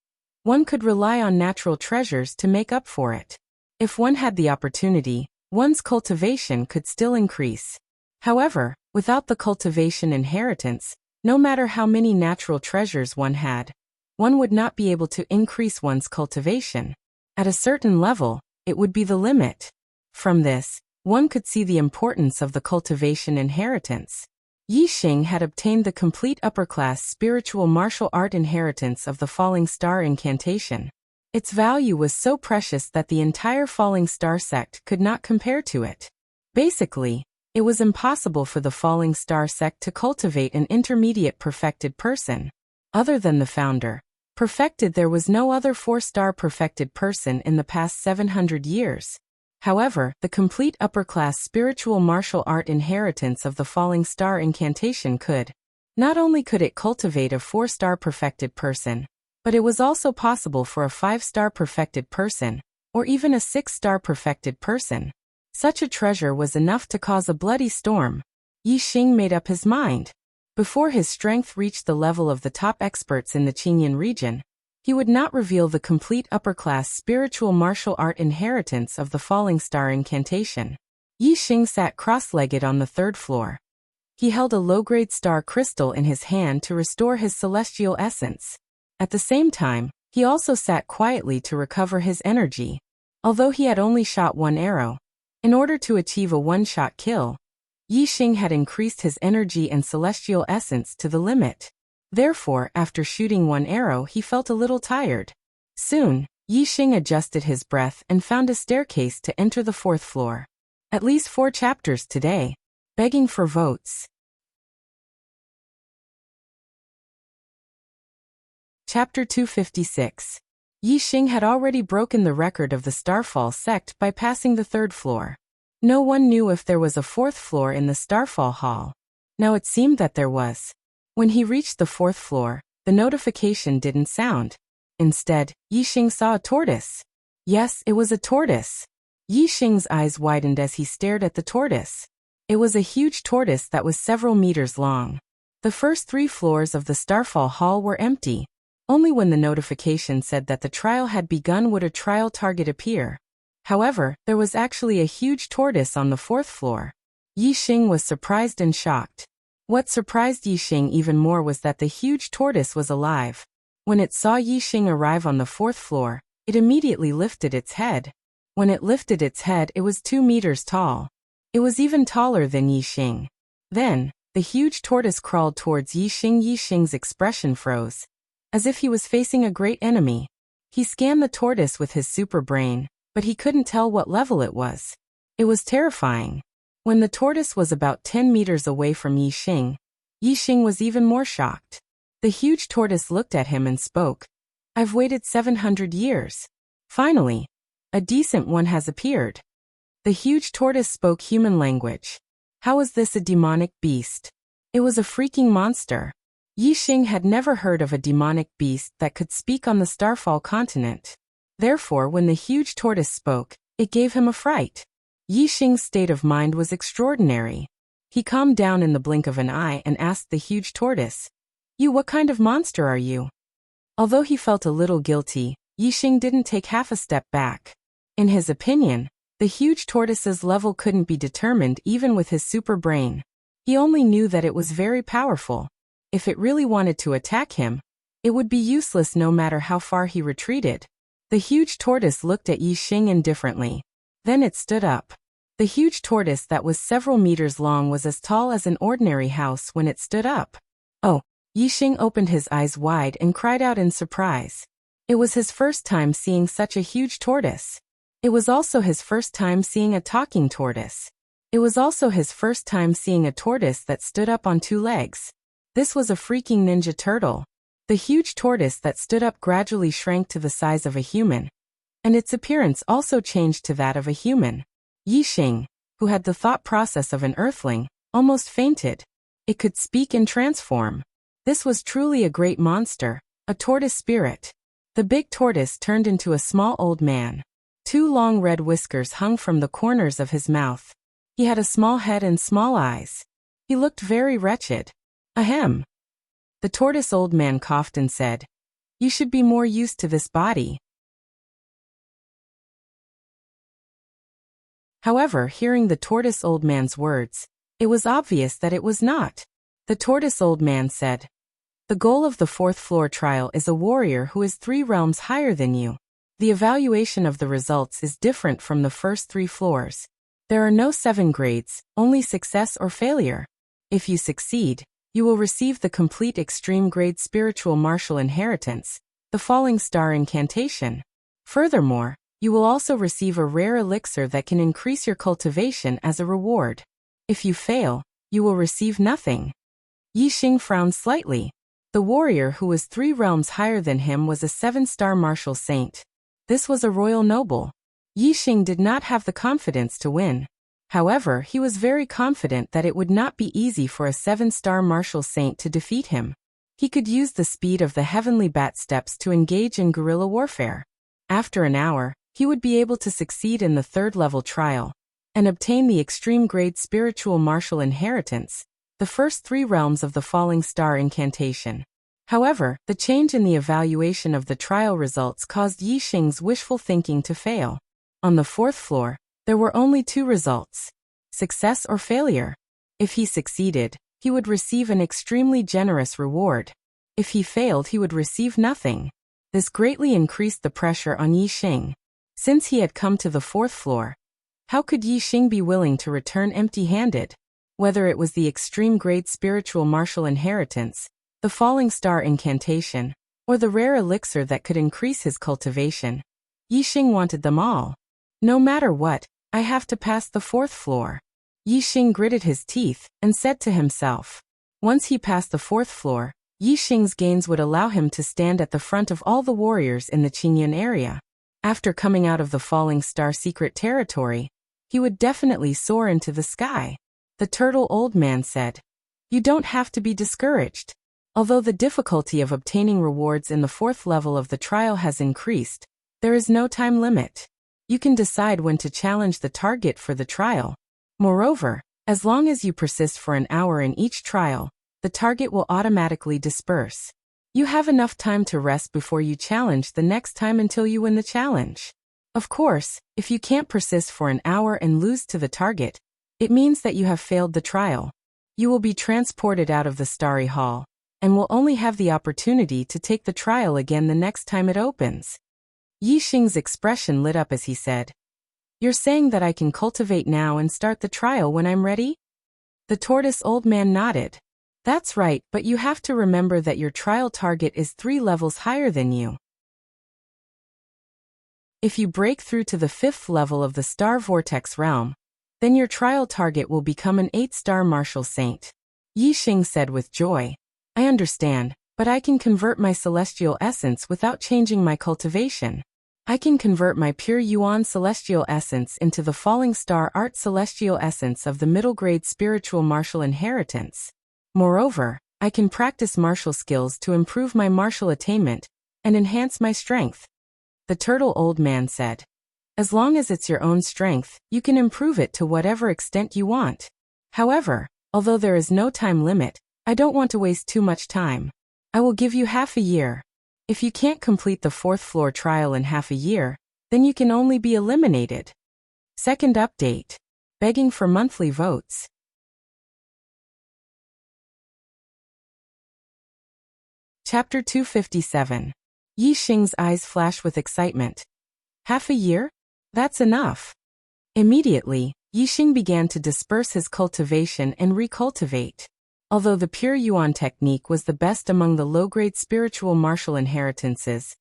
one could rely on natural treasures to make up for it. If one had the opportunity, one's cultivation could still increase. However, without the cultivation inheritance, no matter how many natural treasures one had, one would not be able to increase one's cultivation. At a certain level, it would be the limit. From this, one could see the importance of the cultivation inheritance. Yixing had obtained the complete upper-class spiritual martial art inheritance of the falling star incantation. Its value was so precious that the entire falling star sect could not compare to it. Basically, it was impossible for the falling star sect to cultivate an intermediate perfected person. Other than the founder, perfected, there was no other 4-star perfected person in the past 700 years. However, the complete upper-class spiritual martial art inheritance of the falling star incantation could. Not only could it cultivate a 4-star perfected person, but it was also possible for a 5-star perfected person, or even a 6-star perfected person. Such a treasure was enough to cause a bloody storm. Yi Xing made up his mind. Before his strength reached the level of the top experts in the Qingyan region, he would not reveal the complete upper-class spiritual martial art inheritance of the falling star incantation. Yi Xing sat cross-legged on the 3rd floor. He held a low-grade star crystal in his hand to restore his celestial essence. At the same time, he also sat quietly to recover his energy. Although he had only shot 1 arrow, in order to achieve a one-shot kill, Yi Xing had increased his energy and celestial essence to the limit. Therefore, after shooting 1 arrow, he felt a little tired. Soon, Yi Xing adjusted his breath and found a staircase to enter the 4th floor. At least 4 chapters today. Begging for votes. Chapter 256. Yi Xing had already broken the record of the Starfall sect by passing the 3rd floor. No one knew if there was a 4th floor in the Starfall Hall. Now it seemed that there was. When he reached the 4th floor, the notification didn't sound. Instead, Yi Xing saw a tortoise. Yes, it was a tortoise. Yi Xing's eyes widened as he stared at the tortoise. It was a huge tortoise that was several meters long. The first 3 floors of the Starfall Hall were empty. Only when the notification said that the trial had begun would a trial target appear. However, there was actually a huge tortoise on the 4th floor. Yi Xing was surprised and shocked. What surprised Yi Xing even more was that the huge tortoise was alive. When it saw Yi Xing arrive on the 4th floor, it immediately lifted its head. When it lifted its head, it was 2 meters tall. It was even taller than Yi Xing. Then, the huge tortoise crawled towards Yi Xing. Yi Xing's expression froze, as if he was facing a great enemy. He scanned the tortoise with his super brain, but he couldn't tell what level it was. It was terrifying. When the tortoise was about 10 meters away from Yi Xing was even more shocked. The huge tortoise looked at him and spoke. I've waited 700 years. Finally, a decent one has appeared. The huge tortoise spoke human language. How is this a demonic beast? It was a freaking monster. Yi Xing had never heard of a demonic beast that could speak on the Starfall continent. Therefore, when the huge tortoise spoke, it gave him a fright. Yi Xing's state of mind was extraordinary. He calmed down in the blink of an eye and asked the huge tortoise, "You, what kind of monster are you?" Although he felt a little guilty, Yi Xing didn't take half a step back. In his opinion, the huge tortoise's level couldn't be determined even with his super brain. He only knew that it was very powerful. If it really wanted to attack him, it would be useless no matter how far he retreated. The huge tortoise looked at Yi Xing indifferently. Then it stood up. The huge tortoise that was several meters long was as tall as an ordinary house when it stood up. Oh! Yi Xing opened his eyes wide and cried out in surprise. It was his first time seeing such a huge tortoise. It was also his first time seeing a talking tortoise. It was also his first time seeing a tortoise that stood up on 2 legs. This was a freaking ninja turtle. The huge tortoise that stood up gradually shrank to the size of a human, and its appearance also changed to that of a human. Yi Xing, who had the thought process of an earthling, almost fainted. It could speak and transform. This was truly a great monster, a tortoise spirit. The big tortoise turned into a small old man. 2 long red whiskers hung from the corners of his mouth. He had a small head and small eyes. He looked very wretched. Ahem. The tortoise old man coughed and said, "You should be more used to this body." However, hearing the tortoise old man's words, it was obvious that it was not. The tortoise old man said, "The goal of the 4th floor trial is a warrior who is 3 realms higher than you. The evaluation of the results is different from the first 3 floors. There are no 7 grades, only success or failure. If you succeed, you will receive the complete extreme grade spiritual martial inheritance, the falling star incantation. Furthermore, you will also receive a rare elixir that can increase your cultivation as a reward. If you fail, you will receive nothing." Yi Xing frowned slightly. The warrior who was 3 realms higher than him was a 7-star martial saint. This was a royal noble. Yi Xing did not have the confidence to win. However, he was very confident that it would not be easy for a 7-star martial saint to defeat him. He could use the speed of the heavenly bat steps to engage in guerrilla warfare. After an hour, he would be able to succeed in the third-level trial and obtain the extreme-grade spiritual martial inheritance, the first 3 realms of the falling star incantation. However, the change in the evaluation of the trial results caused Yi Xing's wishful thinking to fail. On the 4th floor, there were only 2 results: success or failure. If he succeeded, he would receive an extremely generous reward. If he failed, he would receive nothing. This greatly increased the pressure on Yi Xing. Since he had come to the 4th floor, how could Yi Xing be willing to return empty-handed? Whether it was the extreme-grade spiritual martial inheritance, the falling star incantation, or the rare elixir that could increase his cultivation, Yi Xing wanted them all. No matter what, I have to pass the 4th floor. Yi Xing gritted his teeth and said to himself. Once he passed the 4th floor, Yi Xing's gains would allow him to stand at the front of all the warriors in the Qingyun area. After coming out of the falling star secret territory, he would definitely soar into the sky. The turtle old man said, "You don't have to be discouraged. Although the difficulty of obtaining rewards in the 4th level of the trial has increased, there is no time limit. You can decide when to challenge the target for the trial. Moreover, as long as you persist for an hour in each trial, the target will automatically disperse. You have enough time to rest before you challenge the next time until you win the challenge. Of course, if you can't persist for an hour and lose to the target, it means that you have failed the trial. You will be transported out of the Starry Hall, and will only have the opportunity to take the trial again the next time it opens." Yi Xing's expression lit up as he said, "You're saying that I can cultivate now and start the trial when I'm ready?" The tortoise old man nodded. "That's right, but you have to remember that your trial target is 3 levels higher than you. If you break through to the 5th level of the Star Vortex realm, then your trial target will become an 8-star martial saint." Yi Xing said with joy, "I understand, but I can convert my celestial essence without changing my cultivation. I can convert my pure Yuan celestial essence into the falling star art celestial essence of the middle-grade spiritual martial inheritance. Moreover, I can practice martial skills to improve my martial attainment and enhance my strength." The turtle old man said, "As long as it's your own strength, you can improve it to whatever extent you want. However, although there is no time limit, I don't want to waste too much time. I will give you half a year. If you can't complete the 4th floor trial in half a year, then you can only be eliminated." Second update. Begging for monthly votes. Chapter 257. Yi Xing's eyes flash with excitement. Half a year? That's enough. Immediately, Yi Xing began to disperse his cultivation and recultivate. Although the pure Yuan technique was the best among the low-grade spiritual martial inheritances,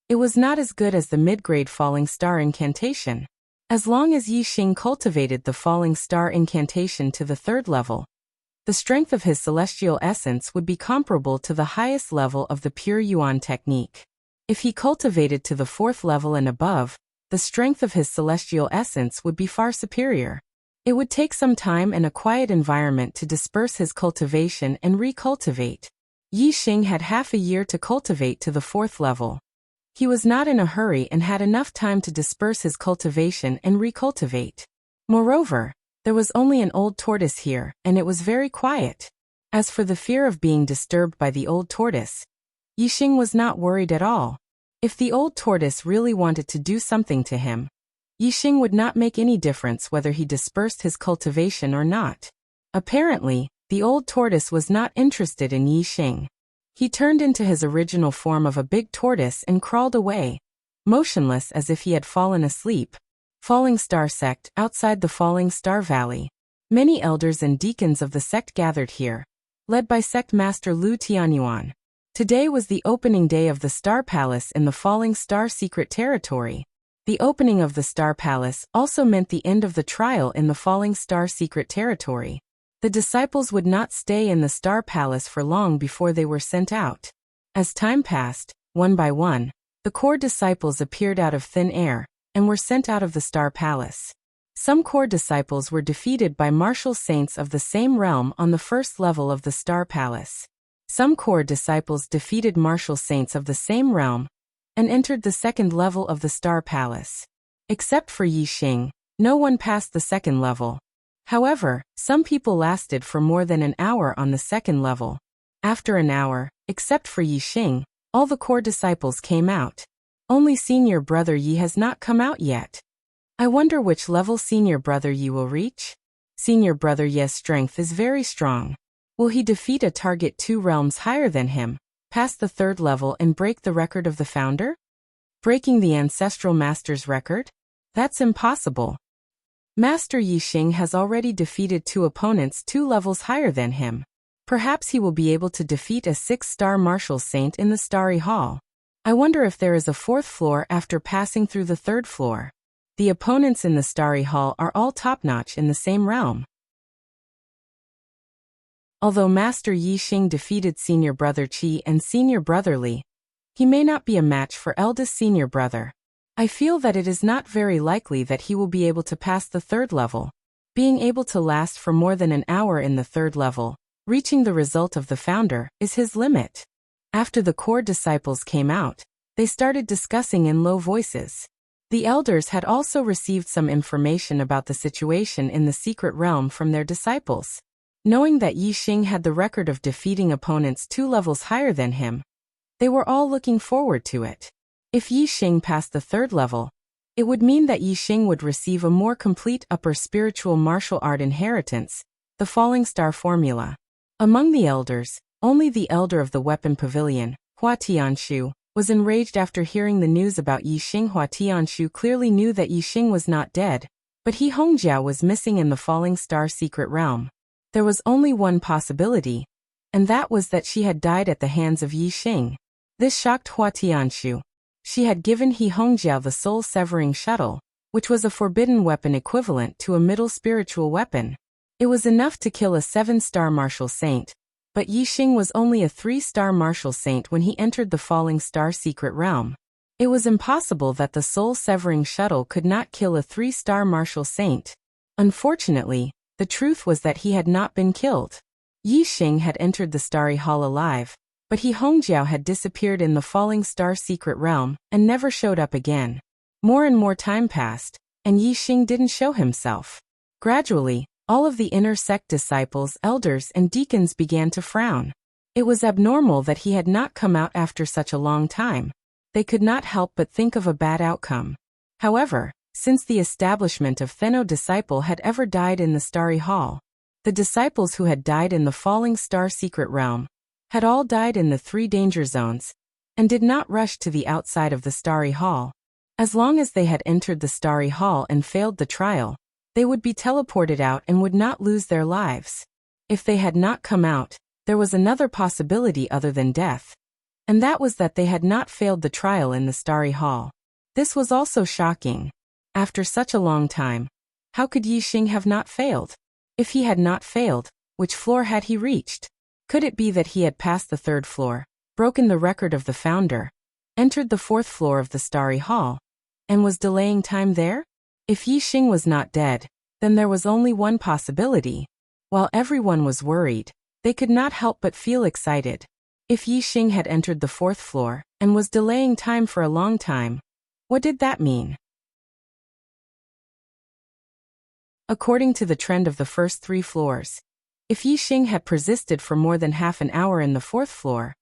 it was not as good as the mid-grade falling star incantation. As long as Yi Xing cultivated the falling star incantation to the 3rd level, the strength of his celestial essence would be comparable to the highest level of the pure Yuan technique. If he cultivated to the 4th level and above, the strength of his celestial essence would be far superior. It would take some time and a quiet environment to disperse his cultivation and recultivate. Yi Xing had half a year to cultivate to the 4th level. He was not in a hurry and had enough time to disperse his cultivation and recultivate. Moreover, there was only an old tortoise here, and it was very quiet. As for the fear of being disturbed by the old tortoise, Yi Xing was not worried at all. If the old tortoise really wanted to do something to him, Yi Xing would not make any difference whether he dispersed his cultivation or not. Apparently, the old tortoise was not interested in Yi Xing. He turned into his original form of a big tortoise and crawled away, motionless as if he had fallen asleep. Falling Star Sect. Outside the Falling Star Valley, many elders and deacons of the sect gathered here, led by Sect Master Lu Tianyuan. Today was the opening day of the Star Palace in the Falling Star Secret Territory. The opening of the Star Palace also meant the end of the trial in the Falling Star Secret Territory. The disciples would not stay in the Star Palace for long before they were sent out. As time passed, one by one, the core disciples appeared out of thin air and were sent out of the Star Palace. Some core disciples were defeated by martial saints of the same realm on the 1st level of the Star Palace. Some core disciples defeated martial saints of the same realm and entered the 2nd level of the Star Palace. Except for Yi Xing, no one passed the second level. However, some people lasted for more than an hour on the second level. After an hour, except for Yi Xing, all the core disciples came out. Only senior brother Yi has not come out yet. I wonder which level senior brother Yi will reach? Senior brother Yi's strength is very strong. Will he defeat a target 2 realms higher than him, pass the third level and break the record of the founder? Breaking the ancestral master's record? That's impossible. Master Yi Xing has already defeated 2 opponents 2 levels higher than him. Perhaps he will be able to defeat a 6-star martial saint in the Starry Hall. I wonder if there is a 4th floor after passing through the 3rd floor. The opponents in the Starry Hall are all top-notch in the same realm. Although Master Yi Xing defeated senior brother Qi and senior brother Li, he may not be a match for eldest senior brother. I feel that it is not very likely that he will be able to pass the 3rd level. Being able to last for more than an hour in the 3rd level, reaching the result of the founder, is his limit. After the core disciples came out, they started discussing in low voices. The elders had also received some information about the situation in the secret realm from their disciples. Knowing that Yi Xing had the record of defeating opponents 2 levels higher than him, they were all looking forward to it. If Yi Xing passed the 3rd level, it would mean that Yi Xing would receive a more complete upper spiritual martial art inheritance, the Falling Star formula. Among the elders, only the elder of the weapon pavilion, Hua Tianshu, was enraged after hearing the news about Yi Xing. Hua Tianshu clearly knew that Yi Xing was not dead, but He Hongjiao was missing in the Falling Star secret realm. There was only one possibility, and that was that she had died at the hands of Yi Xing. This shocked Hua Tianshu. She had given He Hongjiao the soul-severing shuttle, which was a forbidden weapon equivalent to a middle spiritual weapon. It was enough to kill a 7-star martial saint, but Yi Xing was only a 3-star martial saint when he entered the Falling Star secret realm. It was impossible that the soul-severing shuttle could not kill a 3-star martial saint. Unfortunately, the truth was that he had not been killed. Yi Xing had entered the Starry Hall alive, but He Hongjiao had disappeared in the Falling Star secret realm and never showed up again. More and more time passed, and Yi Xing didn't show himself. Gradually, all of the inner sect disciples, elders, and deacons began to frown. It was abnormal that he had not come out after such a long time. They could not help but think of a bad outcome. However, since the establishment of no disciple had ever died in the Starry Hall, the disciples who had died in the Falling Star secret realm had all died in the 3 danger zones, and did not rush to the outside of the Starry Hall. As long as they had entered the Starry Hall and failed the trial, they would be teleported out and would not lose their lives. If they had not come out, there was another possibility other than death, and that was that they had not failed the trial in the Starry Hall. This was also shocking. After such a long time, how could Yi Xing have not failed? If he had not failed, which floor had he reached? Could it be that he had passed the 3rd floor, broken the record of the founder, entered the 4th floor of the Starry Hall, and was delaying time there? If Yi Xing was not dead, then there was only one possibility. While everyone was worried, they could not help but feel excited. If Yi Xing had entered the 4th floor, and was delaying time for a long time, what did that mean? According to the trend of the first 3 floors, if Yi Xing had persisted for more than half an hour in the 4th floor,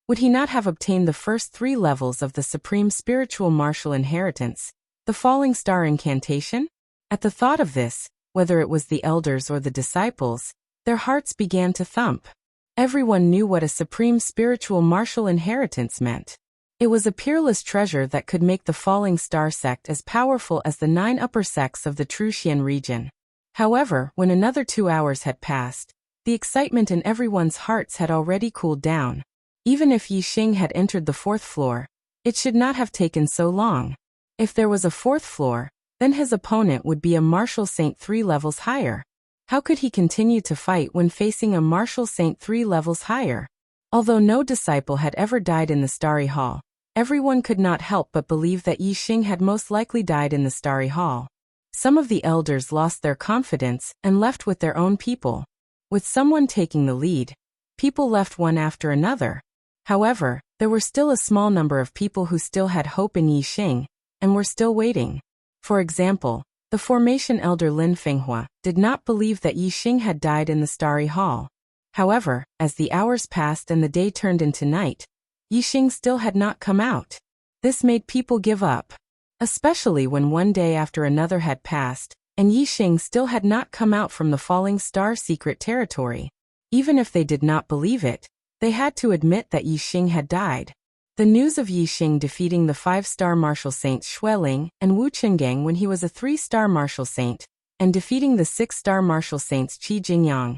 would he not have obtained the first 3 levels of the supreme spiritual martial inheritance, the Falling Star incantation? At the thought of this, whether it was the elders or the disciples, their hearts began to thump. Everyone knew what a supreme spiritual martial inheritance meant. It was a peerless treasure that could make the Falling Star sect as powerful as the 9 upper sects of the Truxian region. However, when another 2 hours had passed, the excitement in everyone's hearts had already cooled down. Even if Yi Xing had entered the 4th floor, it should not have taken so long. If there was a 4th floor, then his opponent would be a martial saint 3 levels higher. How could he continue to fight when facing a martial saint 3 levels higher? Although no disciple had ever died in the Starry Hall, everyone could not help but believe that Yi Xing had most likely died in the Starry Hall. Some of the elders lost their confidence and left with their own people. With someone taking the lead, people left one after another. However, there were still a small number of people who still had hope in Yi Xing, and were still waiting. For example, the formation elder Lin Fenghua did not believe that Yi Xing had died in the Starry Hall. However, as the hours passed and the day turned into night, Yi Xing still had not come out. This made people give up, especially when one day after another had passed, and Yi Xing still had not come out from the falling star secret territory. Even if they did not believe it, they had to admit that Yi Xing had died. The news of Yi Xing defeating the 5-star martial saints Xueling and Wu Qinggang when he was a 3-star martial saint, and defeating the 6-star martial saints Qi Jingyang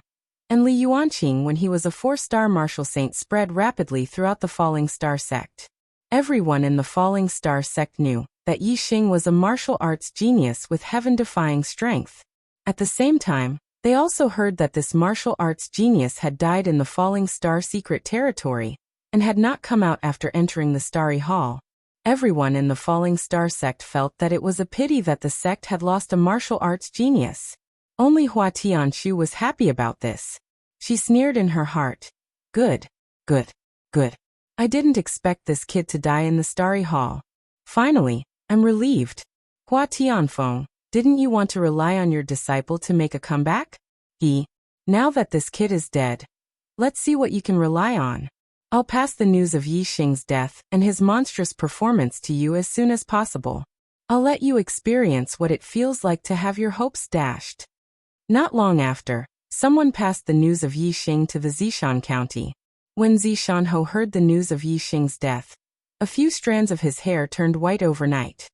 and Li Yuanqing when he was a 4-star martial saint spread rapidly throughout the Falling Star sect. Everyone in the Falling Star sect knew that Yi Xing was a martial arts genius with heaven-defying strength. At the same time, they also heard that this martial arts genius had died in the Falling Star secret territory and had not come out after entering the Starry Hall. Everyone in the Falling Star sect felt that it was a pity that the sect had lost a martial arts genius. Only Hua Tianqiu was happy about this. She sneered in her heart. Good, good, good. I didn't expect this kid to die in the Starry Hall. Finally, I'm relieved. Hua Tianfeng, didn't you want to rely on your disciple to make a comeback? Now that this kid is dead, let's see what you can rely on. I'll pass the news of Yi Xing's death and his monstrous performance to you as soon as possible. I'll let you experience what it feels like to have your hopes dashed. Not long after, someone passed the news of Yi Xing to the Zishan County. When Zishanho heard the news of Yi Xing's death, a few strands of his hair turned white overnight.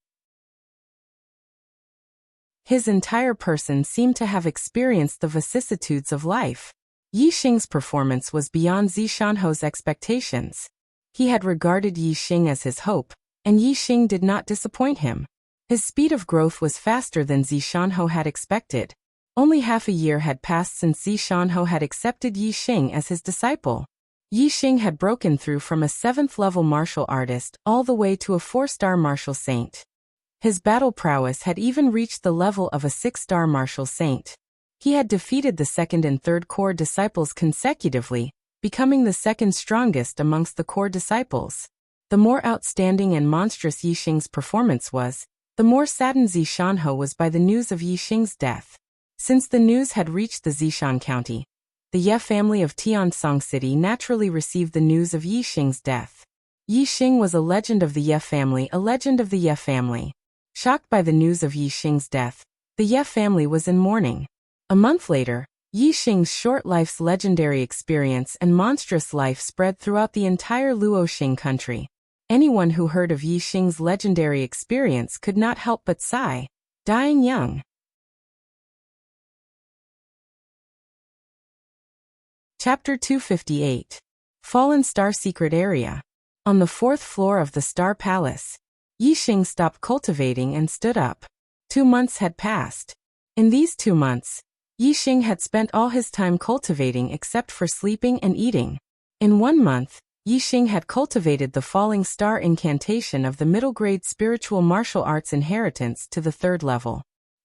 His entire person seemed to have experienced the vicissitudes of life. Yi Xing's performance was beyond Zishanho's expectations. He had regarded Yi Xing as his hope, and Yi Xing did not disappoint him. His speed of growth was faster than Zishanho had expected. Only half a year had passed since Zishanho had accepted Yi Xing as his disciple. Yi Xing had broken through from a 7th-level martial artist all the way to a 4-star martial saint. His battle prowess had even reached the level of a 6-star martial saint. He had defeated the 2nd and 3rd core disciples consecutively, becoming the 2nd strongest amongst the core disciples. The more outstanding and monstrous Yi Xing's performance was, the more saddened Zishanho was by the news of Yi Xing's death. Since the news had reached the Zishan County, the Ye family of Tiansong City naturally received the news of Yi Xing's death. Yi Xing was a legend of the Ye family, a legend of the Ye family. Shocked by the news of Yi Xing's death, the Ye family was in mourning. A month later, Yi Xing's short life's legendary experience and monstrous life spread throughout the entire Luoxing country. Anyone who heard of Yi Xing's legendary experience could not help but sigh, dying young. Chapter 258. Fallen Star Secret Area. On the 4th floor of the Star Palace, Yi Xing stopped cultivating and stood up. 2 months had passed. In these 2 months, Yi Xing had spent all his time cultivating except for sleeping and eating. In 1 month, Yi Xing had cultivated the Falling Star incantation of the middle-grade spiritual martial arts inheritance to the 3rd level.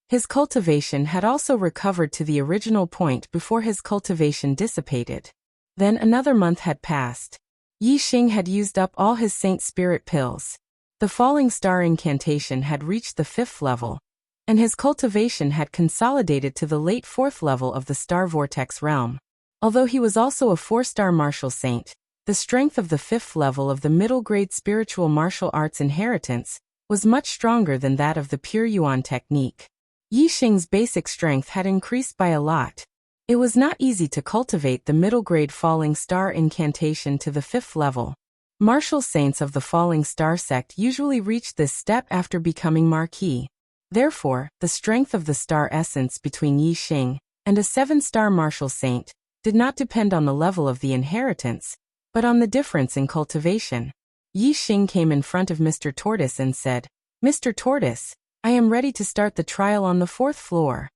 His cultivation had also recovered to the original point before his cultivation dissipated. Then another month had passed. Yi Xing had used up all his Saint Spirit pills. The Falling Star incantation had reached the 5th level, and his cultivation had consolidated to the late 4th level of the Star Vortex realm. Although he was also a 4-star martial saint, the strength of the 5th level of the middle-grade spiritual martial arts inheritance was much stronger than that of the pure Yuan technique. Yi Xing's basic strength had increased by a lot. It was not easy to cultivate the middle-grade Falling Star incantation to the 5th level. Martial saints of the Falling Star sect usually reach this step after becoming marquis. Therefore, the strength of the star essence between Yi Xing and a 7-star martial saint did not depend on the level of the inheritance, but on the difference in cultivation. Yi Xing came in front of Mr. Tortoise and said, "Mr. Tortoise, I am ready to start the trial on the 4th floor."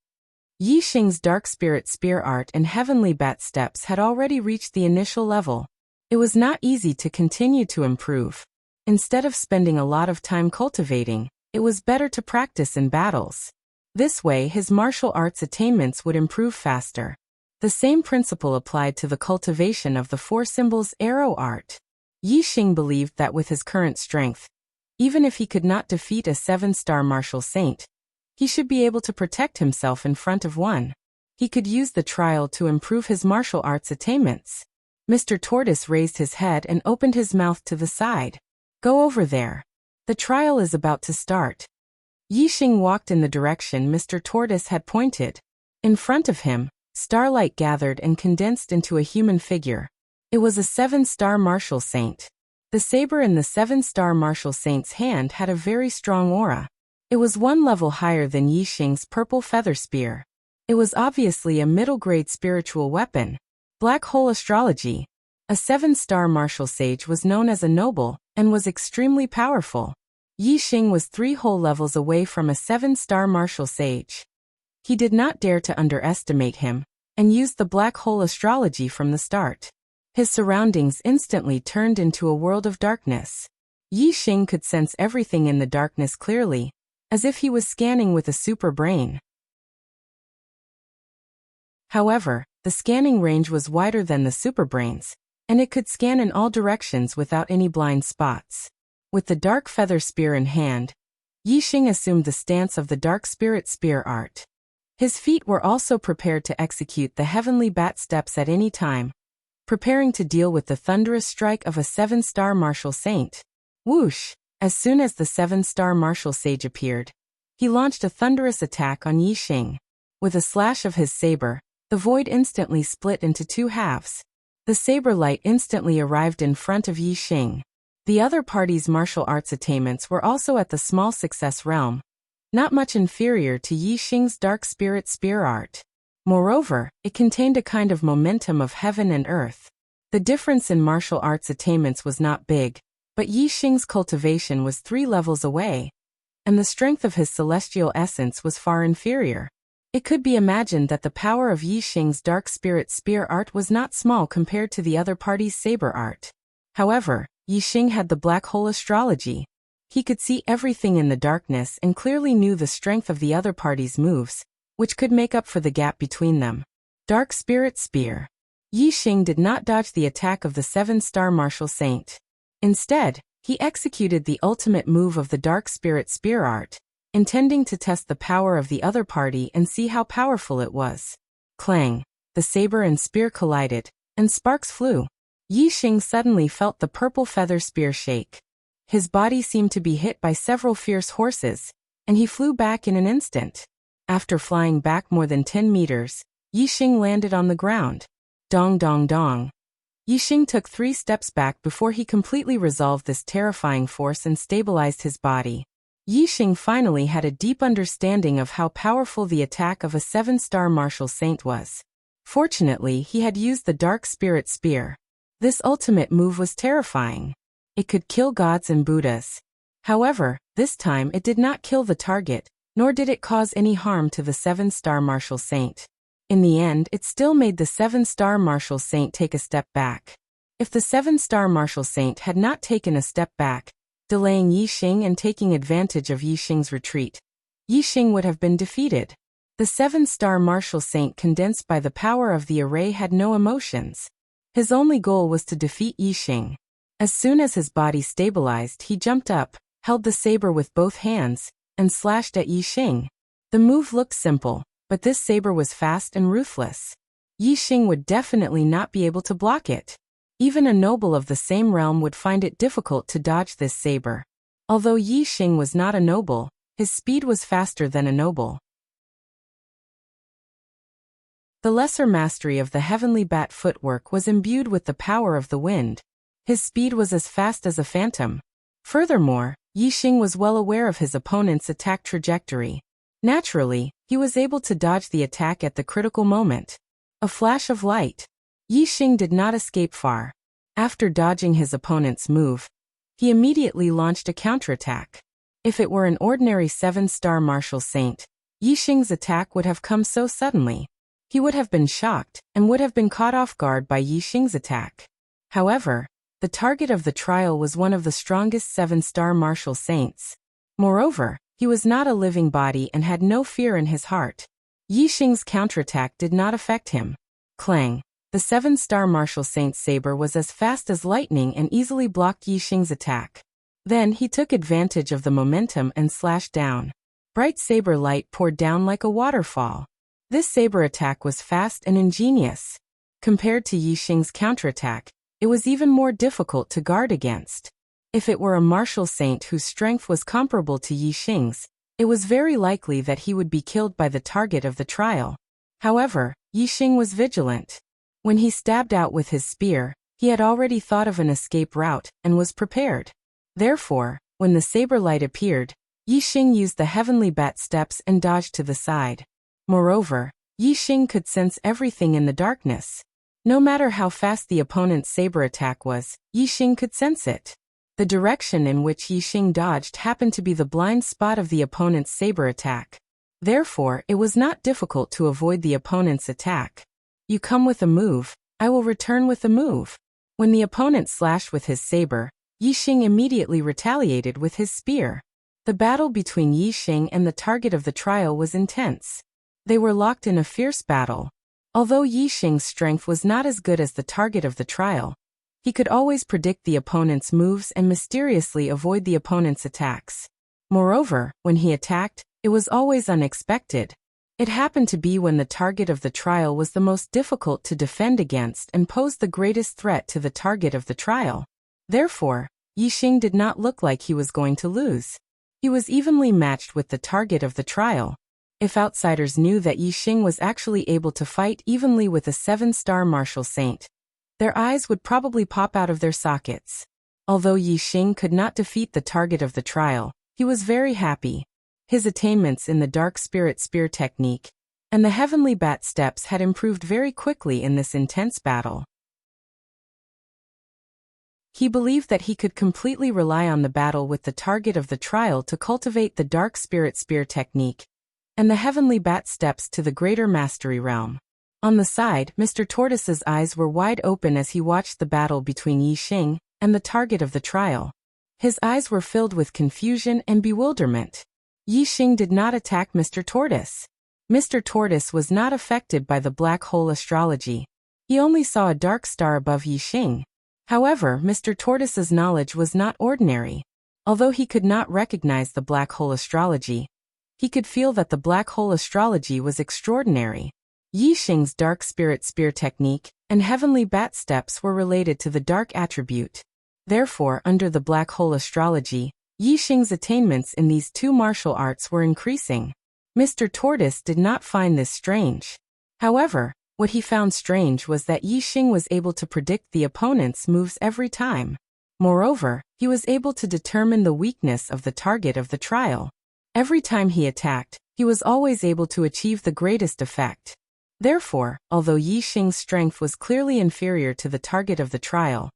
Yi Xing's Dark Spirit Spear Art and Heavenly Bat Steps had already reached the initial level. It was not easy to continue to improve. Instead of spending a lot of time cultivating, it was better to practice in battles. This way his martial arts attainments would improve faster. The same principle applied to the cultivation of the 4 symbols arrow art. Yi Xing believed that with his current strength, even if he could not defeat a 7-star martial saint, He should be able to protect himself in front of one. He could use the trial to improve his martial arts attainments. Mr. Tortoise raised his head and opened his mouth to the side. Go over there. The trial is about to start. Yixing walked in the direction Mr. Tortoise had pointed. In front of him, starlight gathered and condensed into a human figure. It was a 7-star martial saint. The saber in the 7-star martial saint's hand had a very strong aura. It was one level higher than Yixing's purple feather spear. It was obviously a middle-grade spiritual weapon. Black hole astrology. A 7-star martial sage was known as a noble and was extremely powerful. Yixing was 3 whole levels away from a 7-star martial sage. He did not dare to underestimate him and used the black hole astrology from the start. His surroundings instantly turned into a world of darkness. Yixing could sense everything in the darkness clearly, as if he was scanning with a super brain. However, the scanning range was wider than the superbrains, and it could scan in all directions without any blind spots. With the dark feather spear in hand, Yixing assumed the stance of the dark spirit spear art. His feet were also prepared to execute the heavenly bat steps at any time, preparing to deal with the thunderous strike of a 7-star martial saint. Whoosh! As soon as the 7-star martial sage appeared, he launched a thunderous attack on Yixing. With a slash of his saber, the void instantly split into 2 halves. The saber light instantly arrived in front of Yixing. The other party's martial arts attainments were also at the small success realm, not much inferior to Yixing's dark spirit spear art. Moreover, it contained a kind of momentum of heaven and earth. The difference in martial arts attainments was not big, but Yixing's cultivation was 3 levels away, and the strength of his celestial essence was far inferior. It could be imagined that the power of Yixing's dark spirit spear art was not small compared to the other party's saber art. However, Yixing had the black hole astrology. He could see everything in the darkness and clearly knew the strength of the other party's moves, which could make up for the gap between them. Dark spirit spear. Yixing did not dodge the attack of the 7-star martial saint. Instead, he executed the ultimate move of the dark spirit spear art, intending to test the power of the other party and see how powerful it was. Clang! The saber and spear collided, and sparks flew. Yixing suddenly felt the purple feather spear shake. His body seemed to be hit by several fierce horses, and he flew back in an instant. After flying back more than 10 meters, Yixing landed on the ground. Dong dong dong. Yixing took 3 steps back before he completely resolved this terrifying force and stabilized his body. Yixing finally had a deep understanding of how powerful the attack of a 7-star martial saint was. Fortunately, he had used the dark spirit spear. This ultimate move was terrifying. It could kill gods and Buddhas. However, this time it did not kill the target, nor did it cause any harm to the 7-star martial saint. In the end, it still made the 7-star martial saint take a step back. If the 7-star martial saint had not taken a step back, delaying Yixing and taking advantage of Yixing's retreat, Yixing would have been defeated. The 7-star martial saint, condensed by the power of the array, had no emotions. His only goal was to defeat Yixing. As soon as his body stabilized, he jumped up, held the saber with both hands, and slashed at Yixing. The move looked simple, but this saber was fast and ruthless. Yixing would definitely not be able to block it. Even a noble of the same realm would find it difficult to dodge this saber. Although Yixing was not a noble, his speed was faster than a noble. The lesser mastery of the heavenly bat footwork was imbued with the power of the wind. His speed was as fast as a phantom. Furthermore, Yixing was well aware of his opponent's attack trajectory. Naturally, he was able to dodge the attack at the critical moment. A flash of light. Yixing did not escape far. After dodging his opponent's move, he immediately launched a counterattack. If it were an ordinary 7-star martial saint, Yixing's attack would have come so suddenly. He would have been shocked and would have been caught off guard by Yixing's attack. However, the target of the trial was one of the strongest 7-star martial saints. Moreover, he was not a living body and had no fear in his heart. Yixing's counterattack did not affect him. Clang! The 7-star martial saint's saber was as fast as lightning and easily blocked Yixing's attack. Then he took advantage of the momentum and slashed down. Bright saber light poured down like a waterfall. This saber attack was fast and ingenious. Compared to Yixing's counterattack, it was even more difficult to guard against. If it were a martial saint whose strength was comparable to Yixing's, it was very likely that he would be killed by the target of the trial. However, Yixing was vigilant. When he stabbed out with his spear, he had already thought of an escape route and was prepared. Therefore, when the saber light appeared, Yixing used the heavenly bat steps and dodged to the side. Moreover, Yixing could sense everything in the darkness. No matter how fast the opponent's saber attack was, Yixing could sense it. The direction in which Yixing dodged happened to be the blind spot of the opponent's saber attack. Therefore, it was not difficult to avoid the opponent's attack. You come with a move, I will return with a move. When the opponent slashed with his saber, Yixing immediately retaliated with his spear. The battle between Yixing and the target of the trial was intense. They were locked in a fierce battle. Although Yixing's strength was not as good as the target of the trial, he could always predict the opponent's moves and mysteriously avoid the opponent's attacks. Moreover, when he attacked, it was always unexpected. It happened to be when the target of the trial was the most difficult to defend against and posed the greatest threat to the target of the trial. Therefore, Yixing did not look like he was going to lose. He was evenly matched with the target of the trial. If outsiders knew that Yixing was actually able to fight evenly with a 7-star martial saint, their eyes would probably pop out of their sockets. Although Yixing could not defeat the target of the trial, he was very happy. His attainments in the dark spirit spear technique and the heavenly bat steps had improved very quickly in this intense battle. He believed that he could completely rely on the battle with the target of the trial to cultivate the dark spirit spear technique and the heavenly bat steps to the greater mastery realm. On the side, Mr. Tortoise's eyes were wide open as he watched the battle between Yixing and the target of the trial. His eyes were filled with confusion and bewilderment. Yixing did not attack Mr. Tortoise. Mr. Tortoise was not affected by the black hole astrology. He only saw a dark star above Yixing. However, Mr. Tortoise's knowledge was not ordinary. Although he could not recognize the black hole astrology, he could feel that the black hole astrology was extraordinary. Yixing's dark spirit spear technique and heavenly bat steps were related to the dark attribute. Therefore, under the black hole astrology, Yixing's attainments in these two martial arts were increasing. Mr. Tortoise did not find this strange. However, what he found strange was that Yixing was able to predict the opponent's moves every time. Moreover, he was able to determine the weakness of the target of the trial. Every time he attacked, he was always able to achieve the greatest effect. Therefore, although Yixing's strength was clearly inferior to the target of the trial,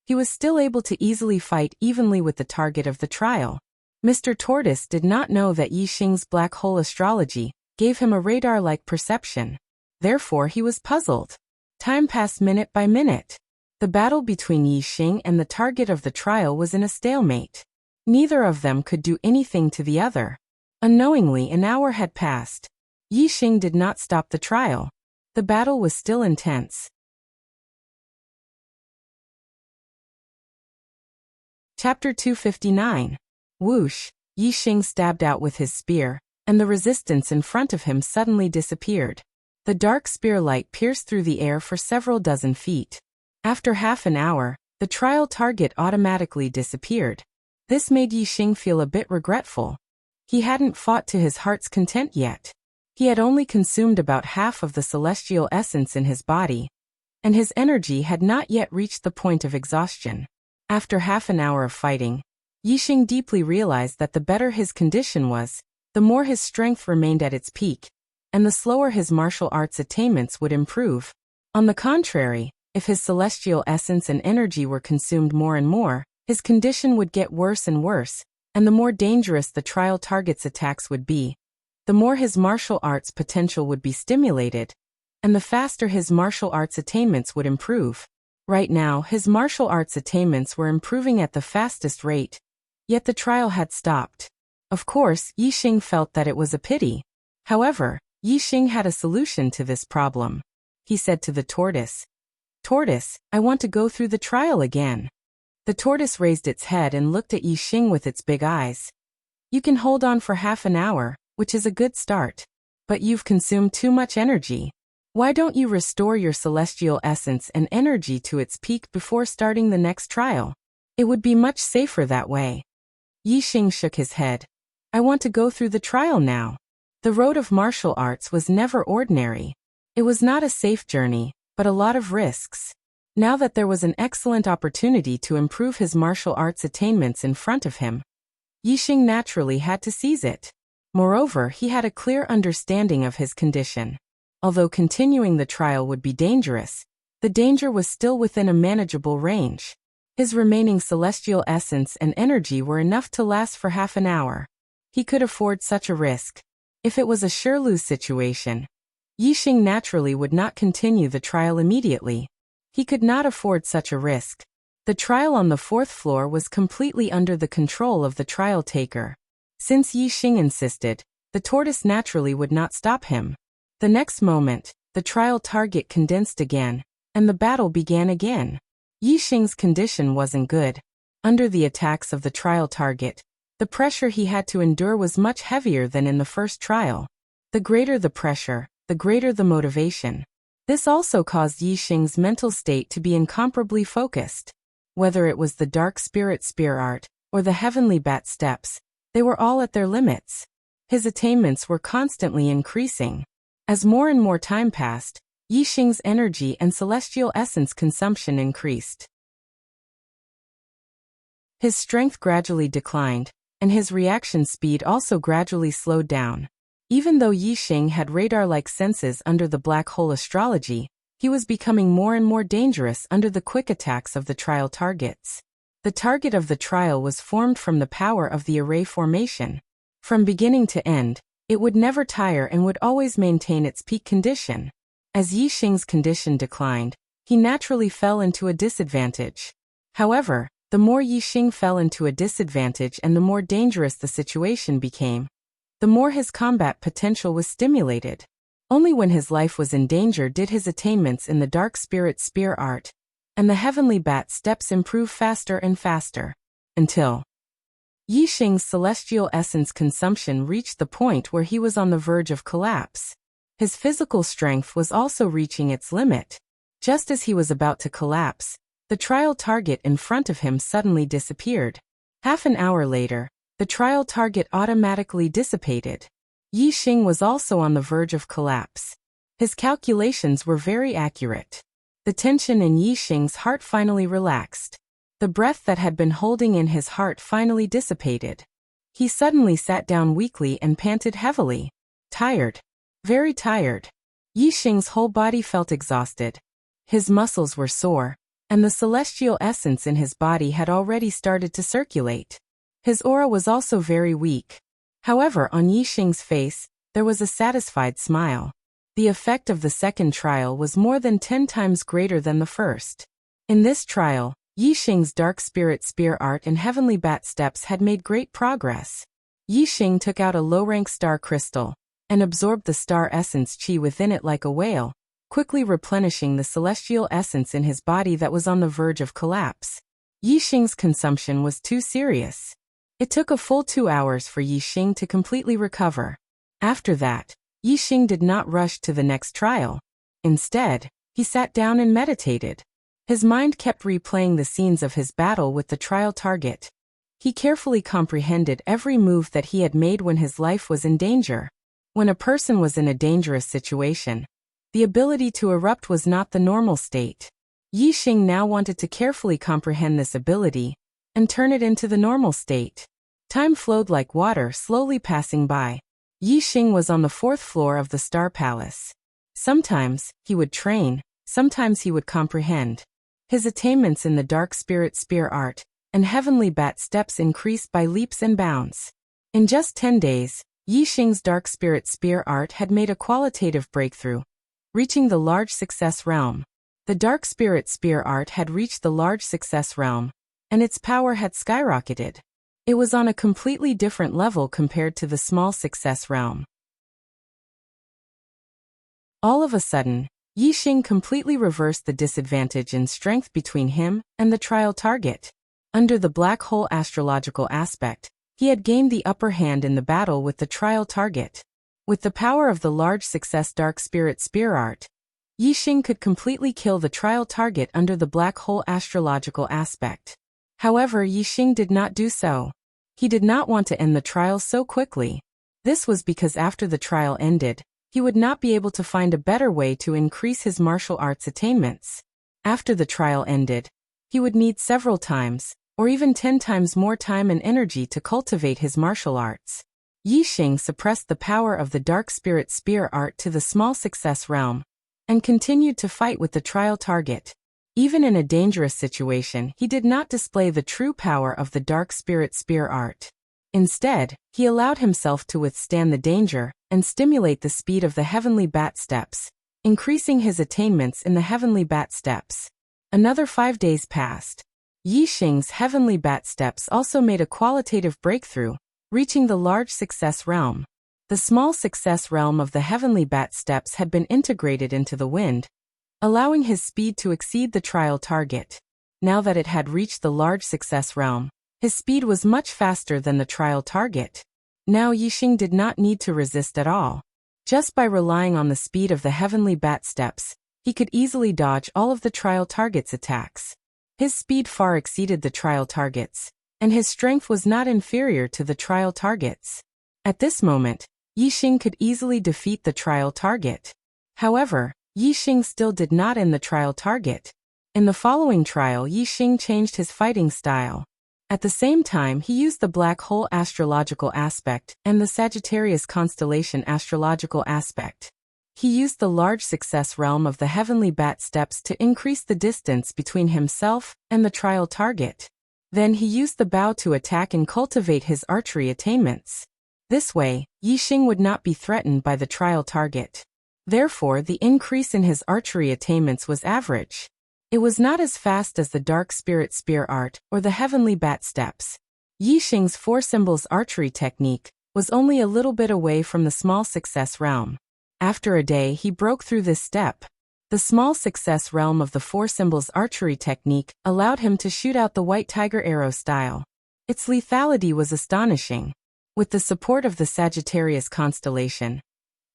he was still able to easily fight evenly with the target of the trial. Mr. Tortoise did not know that Yixing's black hole astrology gave him a radar-like perception. Therefore, he was puzzled. Time passed minute by minute. The battle between Yixing and the target of the trial was in a stalemate. Neither of them could do anything to the other. Unknowingly, an hour had passed. Yixing did not stop the trial. The battle was still intense. Chapter 259. Whoosh! Yixing stabbed out with his spear, and the resistance in front of him suddenly disappeared. The dark spear light pierced through the air for several dozen feet. After half an hour, the trial target automatically disappeared. This made Yixing feel a bit regretful. He hadn't fought to his heart's content yet. He had only consumed about half of the celestial essence in his body, and his energy had not yet reached the point of exhaustion. After half an hour of fighting, Yixing deeply realized that the better his condition was, the more his strength remained at its peak, and the slower his martial arts attainments would improve. On the contrary, if his celestial essence and energy were consumed more and more, his condition would get worse and worse, and the more dangerous the trial target's attacks would be, the more his martial arts potential would be stimulated, and the faster his martial arts attainments would improve. Right now, his martial arts attainments were improving at the fastest rate, yet the trial had stopped. Of course, Yixing felt that it was a pity. However, Yixing had a solution to this problem. He said to the tortoise, "Tortoise, I want to go through the trial again." The tortoise raised its head and looked at Yixing with its big eyes. "You can hold on for half an hour, which is a good start. But you've consumed too much energy. Why don't you restore your celestial essence and energy to its peak before starting the next trial? It would be much safer that way. Yixing shook his head. I want to go through the trial now. The road of martial arts was never ordinary. It was not a safe journey, but a lot of risks. Now that there was an excellent opportunity to improve his martial arts attainments in front of him, Yixing naturally had to seize it. Moreover, he had a clear understanding of his condition. Although continuing the trial would be dangerous, the danger was still within a manageable range. His remaining celestial essence and energy were enough to last for half an hour. He could afford such a risk. If it was a sure-lose situation, Yixing naturally would not continue the trial immediately. He could not afford such a risk. The trial on the 4th floor was completely under the control of the trial taker. Since Yixing insisted, the tortoise naturally would not stop him. The next moment, the trial target condensed again, and the battle began again. Yixing's condition wasn't good. Under the attacks of the trial target, the pressure he had to endure was much heavier than in the first trial. The greater the pressure, the greater the motivation. This also caused Yixing's mental state to be incomparably focused. Whether it was the dark spirit spear art, or the heavenly bat steps, they were all at their limits. His attainments were constantly increasing. As more and more time passed, Yixing's energy and celestial essence consumption increased. His strength gradually declined, and his reaction speed also gradually slowed down. Even though Yixing had radar-like senses under the black hole astrology, he was becoming more and more dangerous under the quick attacks of the trial targets. The target of the trial was formed from the power of the array formation. From beginning to end, it would never tire and would always maintain its peak condition. As Yixing's condition declined, he naturally fell into a disadvantage. However, the more Yixing fell into a disadvantage and the more dangerous the situation became, the more his combat potential was stimulated. Only when his life was in danger did his attainments in the dark spirit spear art and the heavenly bat steps improve faster and faster, until Yixing's celestial essence consumption reached the point where he was on the verge of collapse. His physical strength was also reaching its limit. Just as he was about to collapse, the trial target in front of him suddenly disappeared. Half an hour later, the trial target automatically dissipated. Yixing was also on the verge of collapse. His calculations were very accurate. The tension in Yixing's heart finally relaxed. The breath that had been holding in his heart finally dissipated. He suddenly sat down weakly and panted heavily. Tired. Very tired. Yixing's whole body felt exhausted. His muscles were sore, and the celestial essence in his body had already started to circulate. His aura was also very weak. However, on Yixing's face, there was a satisfied smile. The effect of the second trial was more than 10 times greater than the first. In this trial, Yixing's dark spirit spear art and heavenly bat steps had made great progress. Yixing took out a low-rank star crystal and absorbed the star essence chi within it like a whale, quickly replenishing the celestial essence in his body that was on the verge of collapse. Yixing's consumption was too serious. It took a full 2 hours for Yixing to completely recover. After that, Yixing did not rush to the next trial. Instead, he sat down and meditated. His mind kept replaying the scenes of his battle with the trial target. He carefully comprehended every move that he had made when his life was in danger. When a person was in a dangerous situation, the ability to erupt was not the normal state. Yixing now wanted to carefully comprehend this ability and turn it into the normal state. Time flowed like water, slowly passing by. Yixing was on the 4th floor of the Star Palace. Sometimes, he would train, sometimes he would comprehend. His attainments in the dark spirit spear art and heavenly bat steps increased by leaps and bounds. In just 10 days, Yixing's dark spirit spear art had made a qualitative breakthrough, reaching the large success realm. The dark spirit spear art had reached the large success realm, and its power had skyrocketed. It was on a completely different level compared to the small success realm. All of a sudden, Yixing completely reversed the disadvantage in strength between him and the trial target. Under the black hole astrological aspect, He had gained the upper hand in the battle with the trial target. With the power of the large success Dark Spirit Spear Art, Yixing could completely kill the trial target under the black hole astrological aspect. However, Yixing did not do so. He did not want to end the trial so quickly. This was because after the trial ended, he would not be able to find a better way to increase his martial arts attainments. After the trial ended, he would need several times, or even 10 times more time and energy to cultivate his martial arts. Yixing suppressed the power of the Dark Spirit Spear Art to the small success realm, and continued to fight with the trial target. Even in a dangerous situation, he did not display the true power of the Dark Spirit Spear Art. Instead, he allowed himself to withstand the danger and stimulate the speed of the Heavenly Bat Steps, increasing his attainments in the Heavenly Bat Steps. Another 5 days passed. Yixing's Heavenly Bat Steps also made a qualitative breakthrough, reaching the large success realm. The small success realm of the Heavenly Bat Steps had been integrated into the wind, allowing his speed to exceed the trial target. Now that it had reached the large success realm, his speed was much faster than the trial target. Now Yixing did not need to resist at all. Just by relying on the speed of the Heavenly Bat Steps, he could easily dodge all of the trial target's attacks. His speed far exceeded the trial target's, and his strength was not inferior to the trial target's. At this moment, Yixing could easily defeat the trial target. However, Yixing still did not end the trial target. In the following trial, Yixing changed his fighting style. At the same time, he used the black hole astrological aspect and the Sagittarius constellation astrological aspect. He used the large success realm of the Heavenly Bat Steps to increase the distance between himself and the trial target. Then he used the bow to attack and cultivate his archery attainments. This way, Yixing would not be threatened by the trial target. Therefore, the increase in his archery attainments was average. It was not as fast as the Dark Spirit Spear Art or the Heavenly Bat Steps. Yixing's 4 symbols archery technique was only a little bit away from the small success realm. After a day, he broke through this step. The small success realm of the 4 symbols archery technique allowed him to shoot out the white tiger arrow style. Its lethality was astonishing. With the support of the Sagittarius constellation,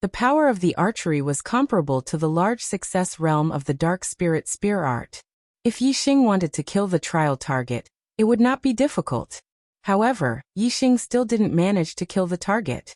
the power of the archery was comparable to the large success realm of the Dark Spirit Spear Art. If Yixing wanted to kill the trial target, it would not be difficult. However, Yixing still didn't manage to kill the target.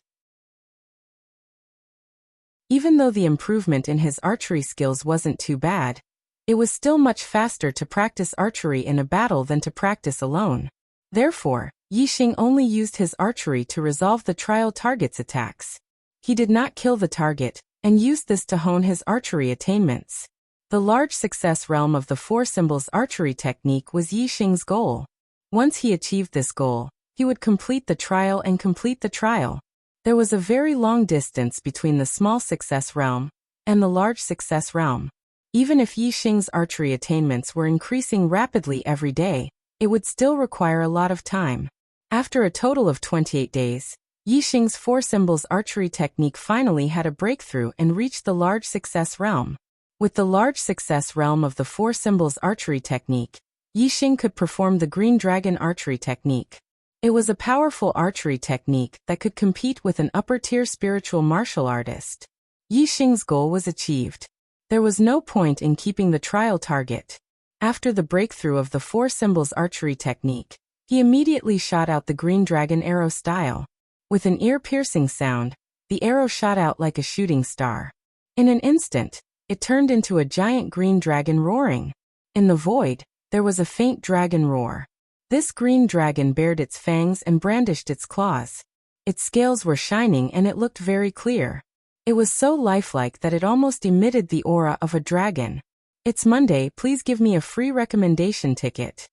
Even though the improvement in his archery skills wasn't too bad, it was still much faster to practice archery in a battle than to practice alone. Therefore, Yixing only used his archery to resolve the trial target's attacks. He did not kill the target, and used this to hone his archery attainments. The large success realm of the 4 symbols archery technique was Yixing's goal. Once he achieved this goal, he would complete the trial and complete the trial. There was a very long distance between the small success realm and the large success realm. Even if Yixing's archery attainments were increasing rapidly every day, it would still require a lot of time. After a total of 28 days, Yixing's 4 symbols archery technique finally had a breakthrough and reached the large success realm. With the large success realm of the 4 symbols archery technique, Yixing could perform the green dragon archery technique. It was a powerful archery technique that could compete with an upper-tier spiritual martial artist. Yixing's goal was achieved. There was no point in keeping the trial target. After the breakthrough of the 4 symbols archery technique, he immediately shot out the green dragon arrow style. With an ear-piercing sound, the arrow shot out like a shooting star. In an instant, it turned into a giant green dragon roaring. In the void, there was a faint dragon roar. This green dragon bared its fangs and brandished its claws. Its scales were shining and it looked very clear. It was so lifelike that it almost emitted the aura of a dragon. It's Monday, please give me a free recommendation ticket.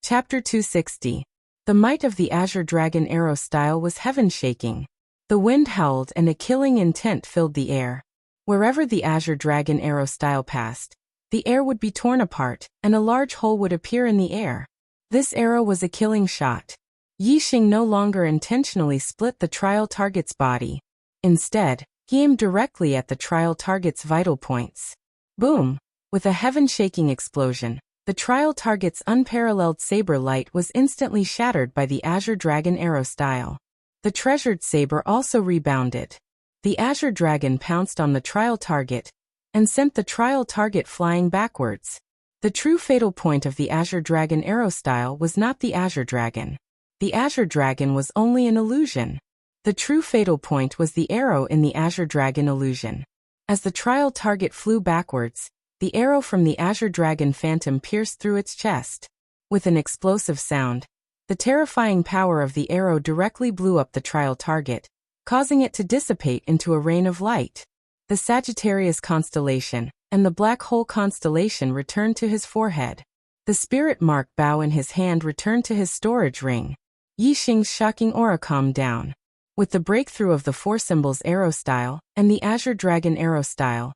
Chapter 260. The might of the Azure Dragon arrow style was heaven-shaking. The wind howled and a killing intent filled the air. Wherever the Azure Dragon arrow style passed, the air would be torn apart, and a large hole would appear in the air. This arrow was a killing shot. Yixing no longer intentionally split the trial target's body. Instead, he aimed directly at the trial target's vital points. Boom! With a heaven-shaking explosion, The trial target's unparalleled saber light was instantly shattered by the Azure Dragon arrow style. The treasured saber also rebounded. The Azure Dragon pounced on the trial target and sent the trial target flying backwards. The true fatal point of the Azure Dragon arrow style was not the Azure Dragon. The Azure Dragon was only an illusion. The true fatal point was the arrow in the Azure Dragon illusion. As the trial target flew backwards, the arrow from the Azure Dragon Phantom pierced through its chest. With an explosive sound, the terrifying power of the arrow directly blew up the trial target, causing it to dissipate into a rain of light. The Sagittarius constellation and the Black Hole constellation returned to his forehead. The spirit mark bow in his hand returned to his storage ring. Yi Xing's shocking aura calmed down. With the breakthrough of the four symbols arrow style and the Azure Dragon arrow style,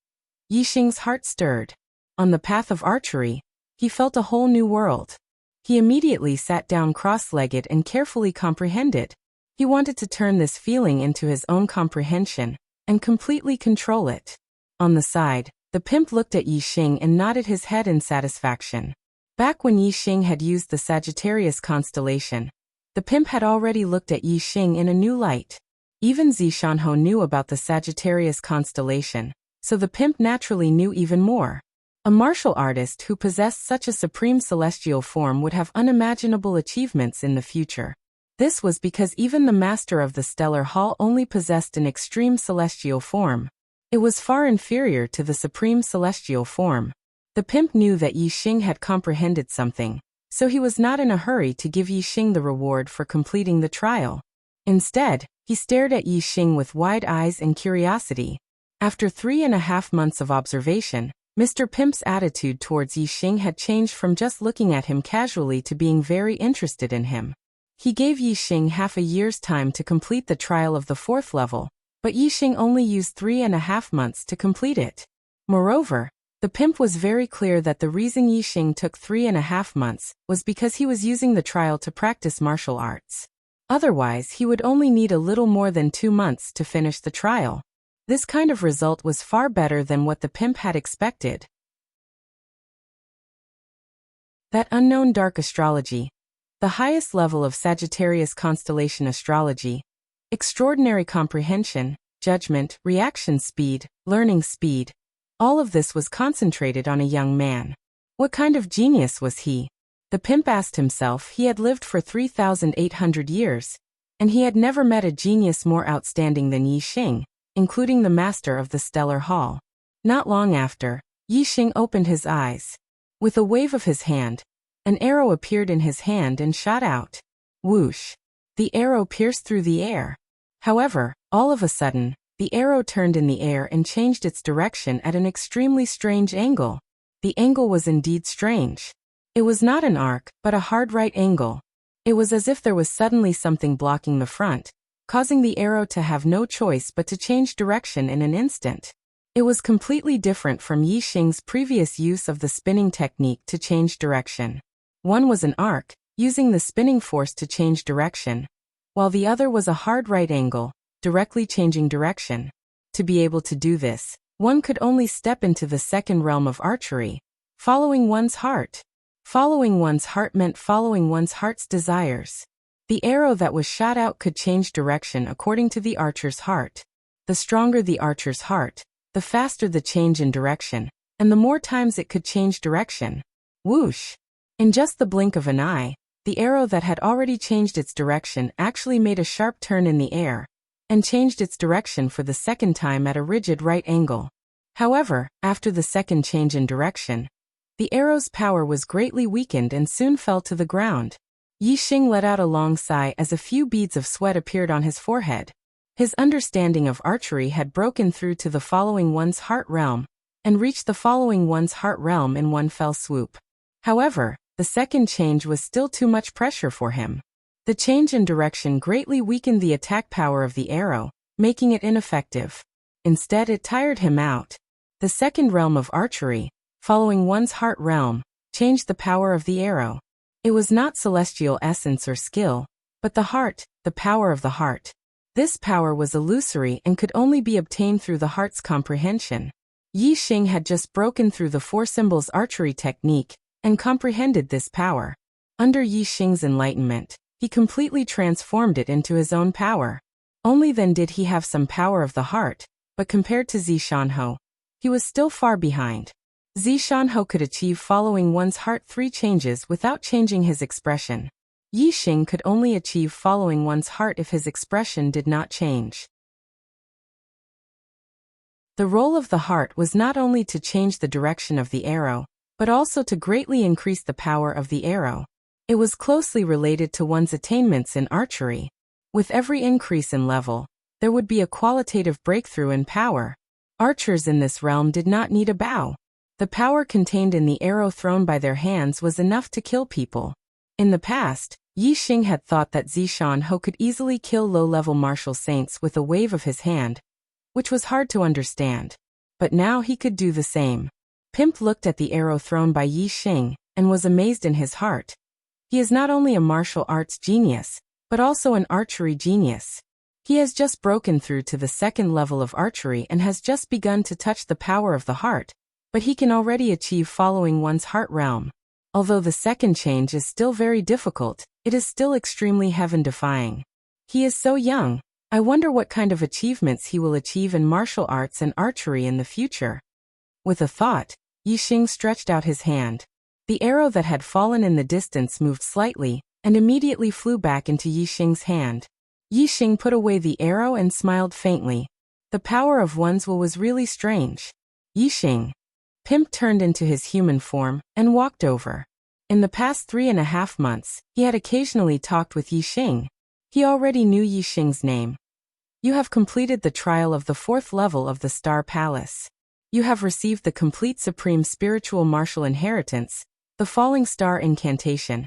Yi Xing's heart stirred. On the path of archery, he felt a whole new world. He immediately sat down cross-legged and carefully comprehended. He wanted to turn this feeling into his own comprehension and completely control it. On the side, the pimp looked at Yi Xing and nodded his head in satisfaction. Back when Yi Xing had used the Sagittarius constellation, the pimp had already looked at Yi Xing in a new light. Even Zishanho knew about the Sagittarius constellation, so the pimp naturally knew even more. A martial artist who possessed such a supreme celestial form would have unimaginable achievements in the future. This was because even the master of the Stellar Hall only possessed an extreme celestial form. It was far inferior to the supreme celestial form. The pimp knew that Yi Xing had comprehended something, so he was not in a hurry to give Yi Xing the reward for completing the trial. Instead, he stared at Yi Xing with wide eyes and curiosity. After 3.5 months of observation, Mr. Pimp's attitude towards Yi Xing had changed from just looking at him casually to being very interested in him. He gave Yi Xing half a year's time to complete the trial of the 4th level, but Yi Xing only used 3.5 months to complete it. Moreover, the pimp was very clear that the reason Yi Xing took 3.5 months was because he was using the trial to practice martial arts. Otherwise, he would only need a little more than 2 months to finish the trial. This kind of result was far better than what the pimp had expected. That unknown dark astrology, the highest level of Sagittarius constellation astrology, extraordinary comprehension, judgment, reaction speed, learning speed, all of this was concentrated on a young man. What kind of genius was he? The pimp asked himself. He had lived for 3,800 years, and he had never met a genius more outstanding than Yi Xing, including the master of the Stellar Hall. Not long after, Yi Xing opened his eyes. With a wave of his hand, an arrow appeared in his hand and shot out. Whoosh! The arrow pierced through the air. However, all of a sudden, the arrow turned in the air and changed its direction at an extremely strange angle. The angle was indeed strange. It was not an arc, but a hard right angle. It was as if there was suddenly something blocking the front, causing the arrow to have no choice but to change direction in an instant. It was completely different from Yi Xing's previous use of the spinning technique to change direction. One was an arc, using the spinning force to change direction, while the other was a hard right angle, directly changing direction. To be able to do this, one could only step into the second realm of archery, following one's heart. Following one's heart meant following one's heart's desires. The arrow that was shot out could change direction according to the archer's heart. The stronger the archer's heart, the faster the change in direction, and the more times it could change direction. Whoosh! In just the blink of an eye, the arrow that had already changed its direction actually made a sharp turn in the air, and changed its direction for the second time at a rigid right angle. However, after the second change in direction, the arrow's power was greatly weakened and soon fell to the ground. Yi Xing let out a long sigh as a few beads of sweat appeared on his forehead. His understanding of archery had broken through to the following one's heart realm, and reached the following one's heart realm in one fell swoop. However, the second change was still too much pressure for him. The change in direction greatly weakened the attack power of the arrow, making it ineffective. Instead, it tired him out. The second realm of archery, following one's heart realm, changed the power of the arrow. It was not celestial essence or skill, but the heart, the power of the heart. This power was illusory and could only be obtained through the heart's comprehension. Yi Xing had just broken through the four symbols archery technique, and comprehended this power. Under Yi Xing's enlightenment, he completely transformed it into his own power. Only then did he have some power of the heart, but compared to Zishanho, he was still far behind. Zishanho could achieve following one's heart 3 changes without changing his expression. Yi Xing could only achieve following one's heart if his expression did not change. The role of the heart was not only to change the direction of the arrow, but also to greatly increase the power of the arrow. It was closely related to one's attainments in archery. With every increase in level, there would be a qualitative breakthrough in power. Archers in this realm did not need a bow. The power contained in the arrow thrown by their hands was enough to kill people. In the past, Yi Xing had thought that Zishanho could easily kill low-level martial saints with a wave of his hand, which was hard to understand. But now he could do the same. Pimp looked at the arrow thrown by Yi Xing, and was amazed in his heart. He is not only a martial arts genius, but also an archery genius. He has just broken through to the 2nd level of archery and has just begun to touch the power of the heart, but he can already achieve following one's heart realm. Although the 2nd change is still very difficult, it is still extremely heaven-defying. He is so young. I wonder what kind of achievements he will achieve in martial arts and archery in the future. With a thought, Yi Xing stretched out his hand. The arrow that had fallen in the distance moved slightly, and immediately flew back into Yi Xing's hand. Yi Xing put away the arrow and smiled faintly. The power of one's will was really strange. Yi Xing. Pimp turned into his human form, and walked over. In the past 3.5 months, he had occasionally talked with Yi Xing. He already knew Yi Xing's name. You have completed the trial of the 4th level of the Star Palace. You have received the complete supreme spiritual martial inheritance, the Falling Star Incantation,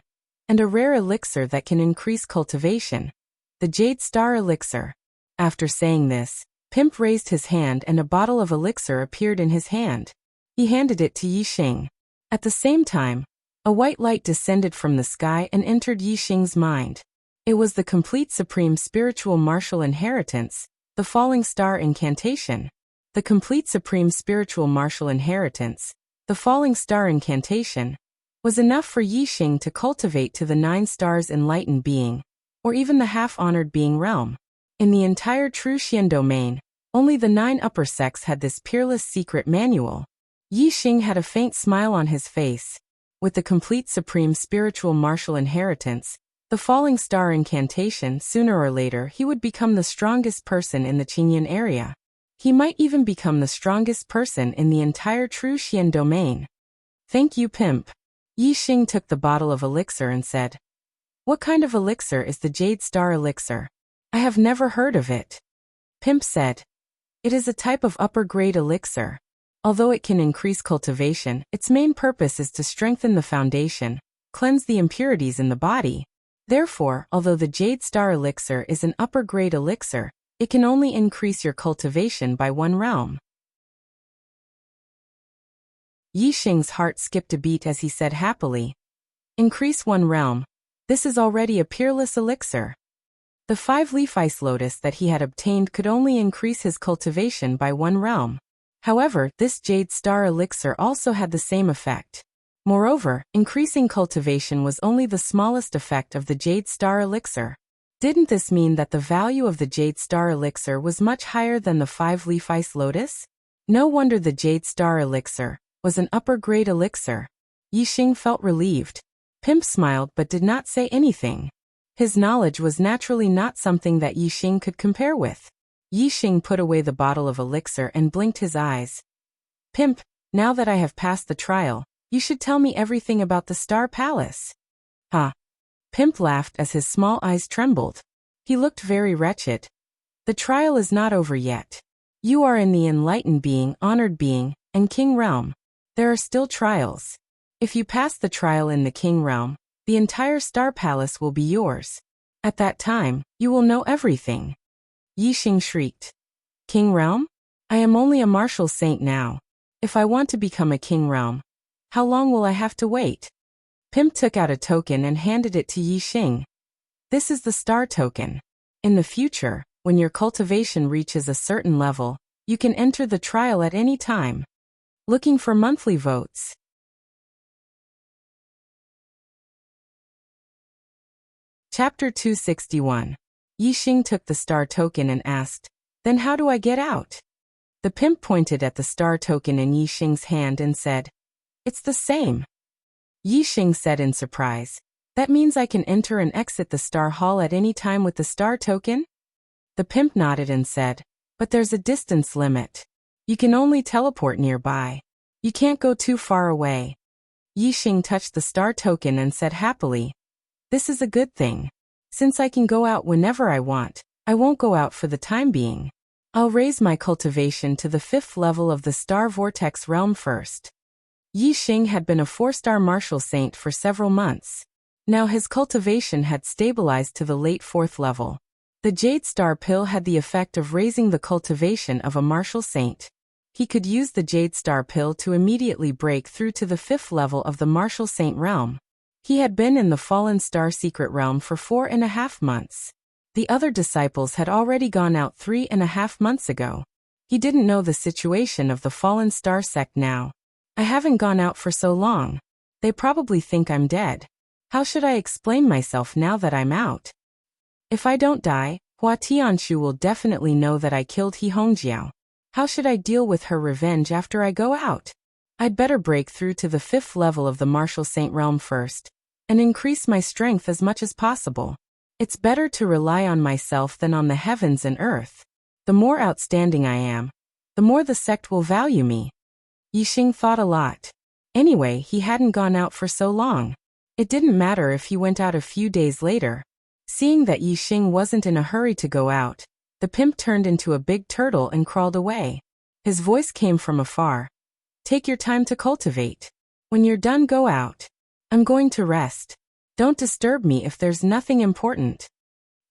and a rare elixir that can increase cultivation, the Jade Star Elixir. After saying this, Pimp raised his hand and a bottle of elixir appeared in his hand. He handed it to Yi Xing. At the same time, a white light descended from the sky and entered Yi Xing's mind. It was the complete supreme spiritual martial inheritance, the Falling Star Incantation. The complete supreme spiritual martial inheritance, the Falling Star Incantation, was enough for Yi Xing to cultivate to the 9 stars enlightened being, or even the half-honored being realm. In the entire True Xian domain, only the 9 upper sects had this peerless secret manual. Yi Xing had a faint smile on his face. With the complete supreme spiritual martial inheritance, the Falling Star Incantation, sooner or later he would become the strongest person in the Qingyan area. He might even become the strongest person in the entire True Xian domain. Thank you, Pimp. Yi Xing took the bottle of elixir and said, "What kind of elixir is the Jade Star Elixir? I have never heard of it." Pimp said, "It is a type of upper-grade elixir. Although it can increase cultivation, its main purpose is to strengthen the foundation, cleanse the impurities in the body. Therefore, although the Jade Star Elixir is an upper-grade elixir, it can only increase your cultivation by 1 realm." Yi Xing's heart skipped a beat as he said happily, "Increase 1 realm. This is already a peerless elixir." The 5-leaf ice lotus that he had obtained could only increase his cultivation by 1 realm. However, this Jade Star Elixir also had the same effect. Moreover, increasing cultivation was only the smallest effect of the Jade Star Elixir. Didn't this mean that the value of the Jade Star Elixir was much higher than the 5-leaf ice lotus? No wonder the Jade Star Elixir was an upper-grade elixir. Yi Xing felt relieved. Pimp smiled but did not say anything. His knowledge was naturally not something that Yi Xing could compare with. Yi Xing put away the bottle of elixir and blinked his eyes. "Pimp, now that I have passed the trial, you should tell me everything about the Star Palace." "Huh?" Pimp laughed as his small eyes trembled. He looked very wretched. "The trial is not over yet. You are in the enlightened being, honored being, and king realm. There are still trials. If you pass the trial in the king realm, the entire Star Palace will be yours. At that time, you will know everything." Yi Xing shrieked. "King realm? I am only a martial saint now. If I want to become a king realm, how long will I have to wait?" Pimp took out a token and handed it to Yi Xing. "This is the star token. In the future, when your cultivation reaches a certain level, you can enter the trial at any time. Looking for monthly votes. Chapter 261. Yixing took the star token and asked, "Then how do I get out?" The pimp pointed at the star token in Yixing's hand and said, "It's the same." Yixing said in surprise, "That means I can enter and exit the star hall at any time with the star token?" The pimp nodded and said, "But there's a distance limit. You can only teleport nearby. You can't go too far away." Yixing touched the star token and said happily, "This is a good thing. Since I can go out whenever I want, I won't go out for the time being. I'll raise my cultivation to the 5th level of the star vortex realm first." Yixing had been a 4-star martial saint for several months. Now his cultivation had stabilized to the late 4th level. The Jade Star Pill had the effect of raising the cultivation of a martial saint. He could use the Jade Star Pill to immediately break through to the 5th level of the martial saint realm. He had been in the Fallen Star Secret Realm for 4.5 months. The other disciples had already gone out 3.5 months ago. He didn't know the situation of the Fallen Star sect now. "I haven't gone out for so long. They probably think I'm dead. How should I explain myself now that I'm out? If I don't die, Hua Tianshu will definitely know that I killed He Hongjiao. How should I deal with her revenge after I go out? I'd better break through to the 5th level of the martial saint realm first, and increase my strength as much as possible. It's better to rely on myself than on the heavens and earth. The more outstanding I am, the more the sect will value me." Yixing thought a lot. Anyway, he hadn't gone out for so long. It didn't matter if he went out a few days later. Seeing that Yixing wasn't in a hurry to go out, the pimp turned into a big turtle and crawled away. His voice came from afar. "Take your time to cultivate. When you're done, go out. I'm going to rest. Don't disturb me if there's nothing important."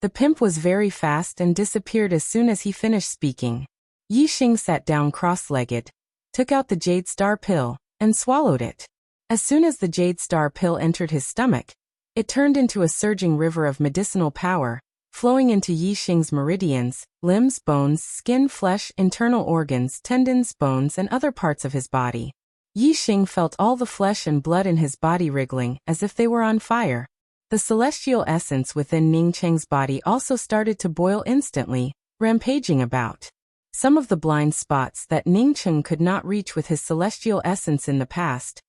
The pimp was very fast and disappeared as soon as he finished speaking. Yixing sat down cross-legged, took out the Jade Star Pill, and swallowed it. As soon as the Jade Star Pill entered his stomach, it turned into a surging river of medicinal power, flowing into Yixing's meridians, limbs, bones, skin, flesh, internal organs, tendons, bones, and other parts of his body. Yixing felt all the flesh and blood in his body wriggling as if they were on fire. The celestial essence within Ningcheng's body also started to boil instantly, rampaging about. Some of the blind spots that Ningcheng could not reach with his celestial essence in the past.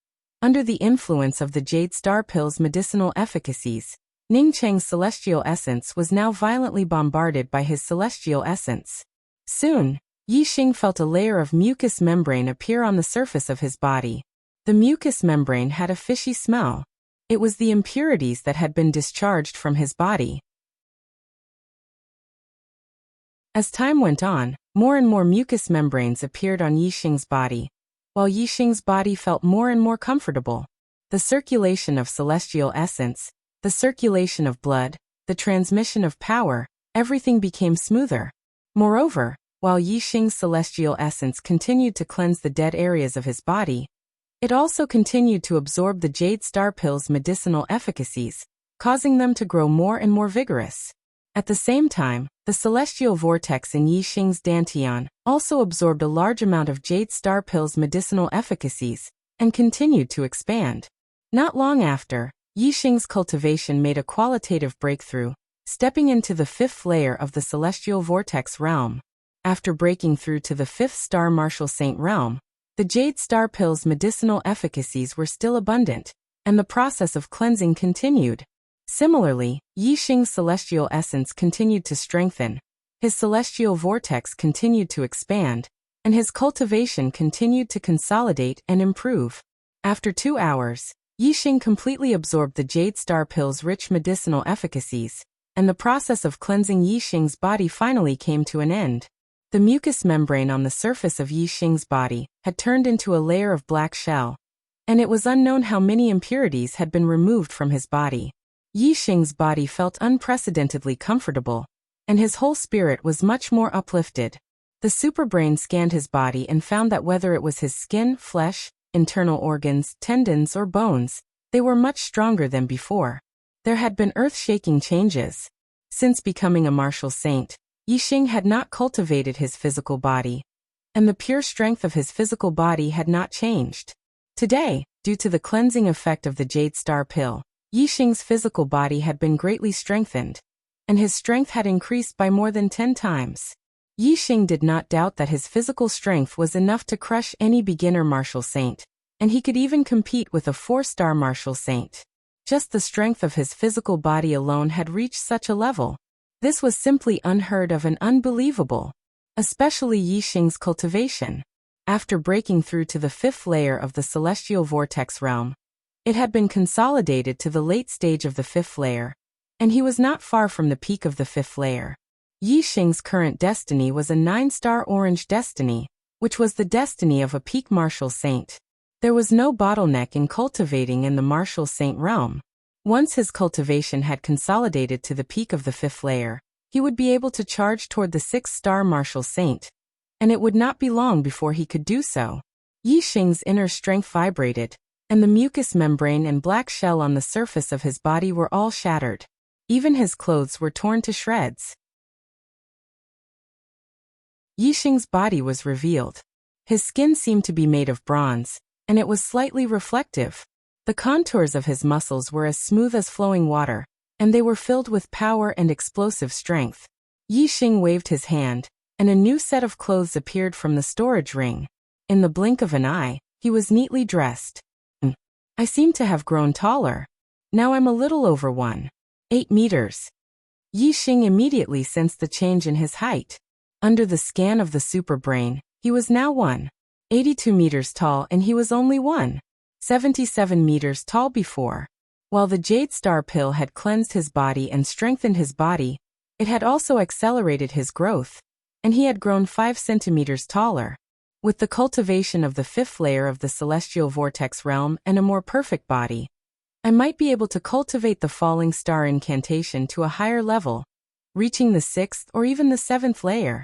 Under the influence of the Jade Star Pill's medicinal efficacies, Ningcheng's celestial essence was now violently bombarded by his celestial essence. Soon, Yixing felt a layer of mucous membrane appear on the surface of his body. The mucous membrane had a fishy smell. It was the impurities that had been discharged from his body. As time went on, more and more mucous membranes appeared on Yixing's body, while Yixing's body felt more and more comfortable. The circulation of celestial essence, the circulation of blood, the transmission of power, everything became smoother. Moreover, while Yixing's celestial essence continued to cleanse the dead areas of his body, it also continued to absorb the Jade Star Pill's medicinal efficacies, causing them to grow more and more vigorous. At the same time, the celestial vortex in Yixing's dantian also absorbed a large amount of Jade Star Pill's medicinal efficacies, and continued to expand. Not long after, Yixing's cultivation made a qualitative breakthrough, stepping into the 5th layer of the celestial vortex realm. After breaking through to the 5th star martial saint realm, the Jade Star Pill's medicinal efficacies were still abundant, and the process of cleansing continued. Similarly, Yixing's celestial essence continued to strengthen, his celestial vortex continued to expand, and his cultivation continued to consolidate and improve. After 2 hours, Yixing completely absorbed the Jade Star Pill's rich medicinal efficacies, and the process of cleansing Yixing's body finally came to an end. The mucous membrane on the surface of Yixing's body had turned into a layer of black shell, and it was unknown how many impurities had been removed from his body. Yixing's body felt unprecedentedly comfortable, and his whole spirit was much more uplifted. The superbrain scanned his body and found that whether it was his skin, flesh, internal organs, tendons, or bones, they were much stronger than before. There had been earth-shaking changes. Since becoming a martial saint, Yixing had not cultivated his physical body, and the pure strength of his physical body had not changed. Today, due to the cleansing effect of the Jade Star Pill, Yixing's physical body had been greatly strengthened, and his strength had increased by more than 10 times. Yixing did not doubt that his physical strength was enough to crush any beginner martial saint, and he could even compete with a 4-star martial saint. Just the strength of his physical body alone had reached such a level. This was simply unheard of and unbelievable, especially Yixing's cultivation. After breaking through to the 5th layer of the celestial vortex realm, it had been consolidated to the late stage of the 5th layer, and he was not far from the peak of the 5th layer. Yixing's current destiny was a 9-star orange destiny, which was the destiny of a peak martial saint. There was no bottleneck in cultivating in the martial saint realm. Once his cultivation had consolidated to the peak of the 5th layer, he would be able to charge toward the 6-star martial saint, and it would not be long before he could do so. Yixing's inner strength vibrated, and the mucous membrane and black shell on the surface of his body were all shattered. Even his clothes were torn to shreds. Yixing's body was revealed. His skin seemed to be made of bronze, and it was slightly reflective. The contours of his muscles were as smooth as flowing water, and they were filled with power and explosive strength. Yixing waved his hand, and a new set of clothes appeared from the storage ring. In the blink of an eye, he was neatly dressed. I seem to have grown taller. Now I'm a little over 1.8 meters. Yixing immediately sensed the change in his height. Under the scan of the superbrain, he was now 1.82 meters tall, and he was only 1.77 meters tall before. While the Jade Star pill had cleansed his body and strengthened his body, it had also accelerated his growth, and he had grown 5 centimeters taller. With the cultivation of the 5th layer of the celestial vortex realm and a more perfect body, I might be able to cultivate the falling star incantation to a higher level, reaching the 6th or even the 7th layer.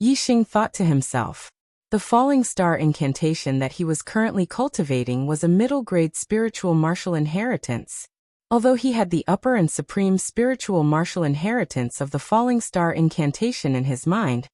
Yixing thought to himself. The falling star incantation that he was currently cultivating was a middle-grade spiritual martial inheritance. Although he had the upper and supreme spiritual martial inheritance of the falling star incantation in his mind,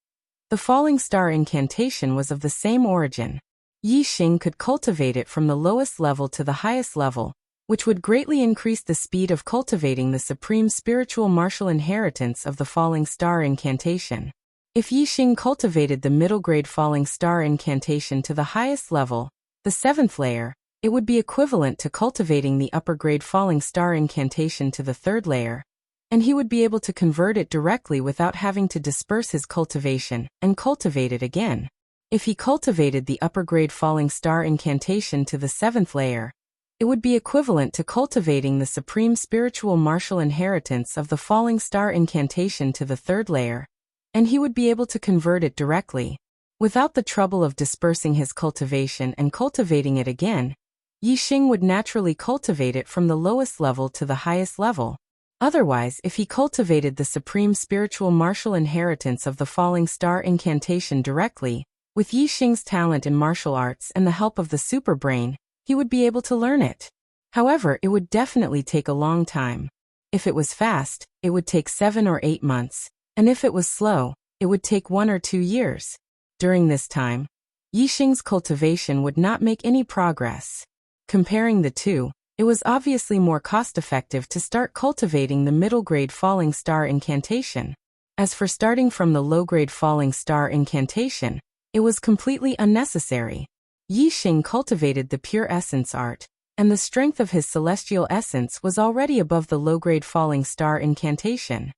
the falling star incantation was of the same origin. Yixing could cultivate it from the lowest level to the highest level, which would greatly increase the speed of cultivating the supreme spiritual martial inheritance of the falling star incantation. If Yixing cultivated the middle-grade falling star incantation to the highest level, the 7th layer, it would be equivalent to cultivating the upper-grade falling star incantation to the 3rd layer, and he would be able to convert it directly without having to disperse his cultivation and cultivate it again. If he cultivated the upper-grade falling star incantation to the 7th layer, it would be equivalent to cultivating the supreme spiritual martial inheritance of the falling star incantation to the 3rd layer, and he would be able to convert it directly, without the trouble of dispersing his cultivation and cultivating it again. Yixing would naturally cultivate it from the lowest level to the highest level. Otherwise, if he cultivated the supreme spiritual martial inheritance of the falling star incantation directly, with Yixing's talent in martial arts and the help of the superbrain, he would be able to learn it. However, it would definitely take a long time. If it was fast, it would take 7 or 8 months, and if it was slow, it would take 1 or 2 years. During this time, Yixing's cultivation would not make any progress. Comparing the two, it was obviously more cost-effective to start cultivating the middle-grade falling star incantation. As for starting from the low-grade falling star incantation, it was completely unnecessary. Yixing cultivated the pure essence art, and the strength of his celestial essence was already above the low-grade falling star incantation.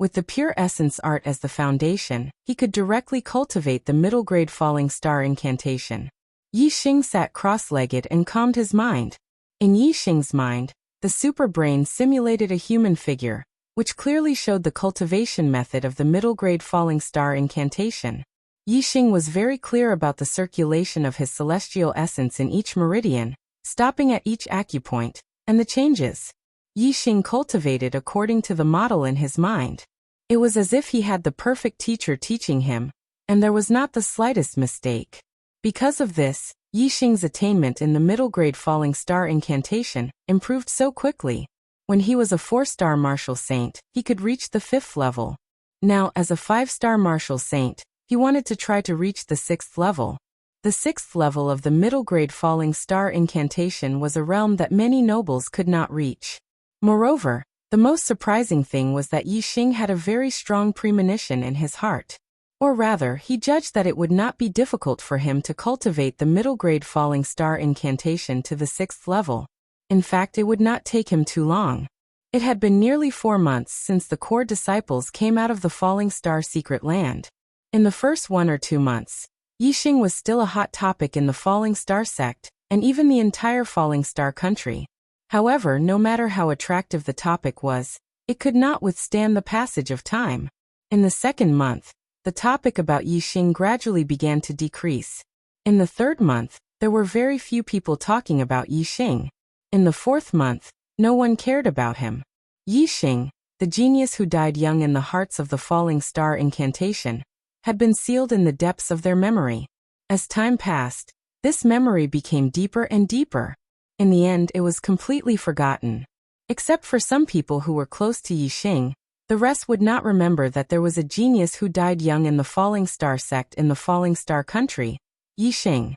With the pure essence art as the foundation, he could directly cultivate the middle-grade falling star incantation. Yixing sat cross-legged and calmed his mind. In Yixing's mind, the superbrain simulated a human figure, which clearly showed the cultivation method of the middle-grade falling star incantation. Yixing was very clear about the circulation of his celestial essence in each meridian, stopping at each acupoint, and the changes Yixing cultivated according to the model in his mind. It was as if he had the perfect teacher teaching him, and there was not the slightest mistake. Because of this, Yixing's attainment in the middle-grade falling star incantation improved so quickly. When he was a 4-star martial saint, he could reach the 5th level. Now, as a 5-star martial saint, he wanted to try to reach the 6th level. The 6th level of the middle-grade falling star incantation was a realm that many nobles could not reach. Moreover, the most surprising thing was that Yi Xing had a very strong premonition in his heart. Or rather, he judged that it would not be difficult for him to cultivate the middle-grade falling star incantation to the 6th level. In fact, it would not take him too long. It had been nearly 4 months since the core disciples came out of the falling star secret land. In the first 1 or 2 months, Yi Xing was still a hot topic in the falling star sect, and even the entire falling star country. However, no matter how attractive the topic was, it could not withstand the passage of time. In the 2nd month, the topic about Yi Xing gradually began to decrease. In the 3rd month, there were very few people talking about Yi Xing. In the 4th month, no one cared about him. Yi Xing, the genius who died young in the hearts of the falling star incantation, had been sealed in the depths of their memory. As time passed, this memory became deeper and deeper. In the end, it was completely forgotten. Except for some people who were close to Yi Xing, the rest would not remember that there was a genius who died young in the falling star sect in the falling star country, Yi Xing.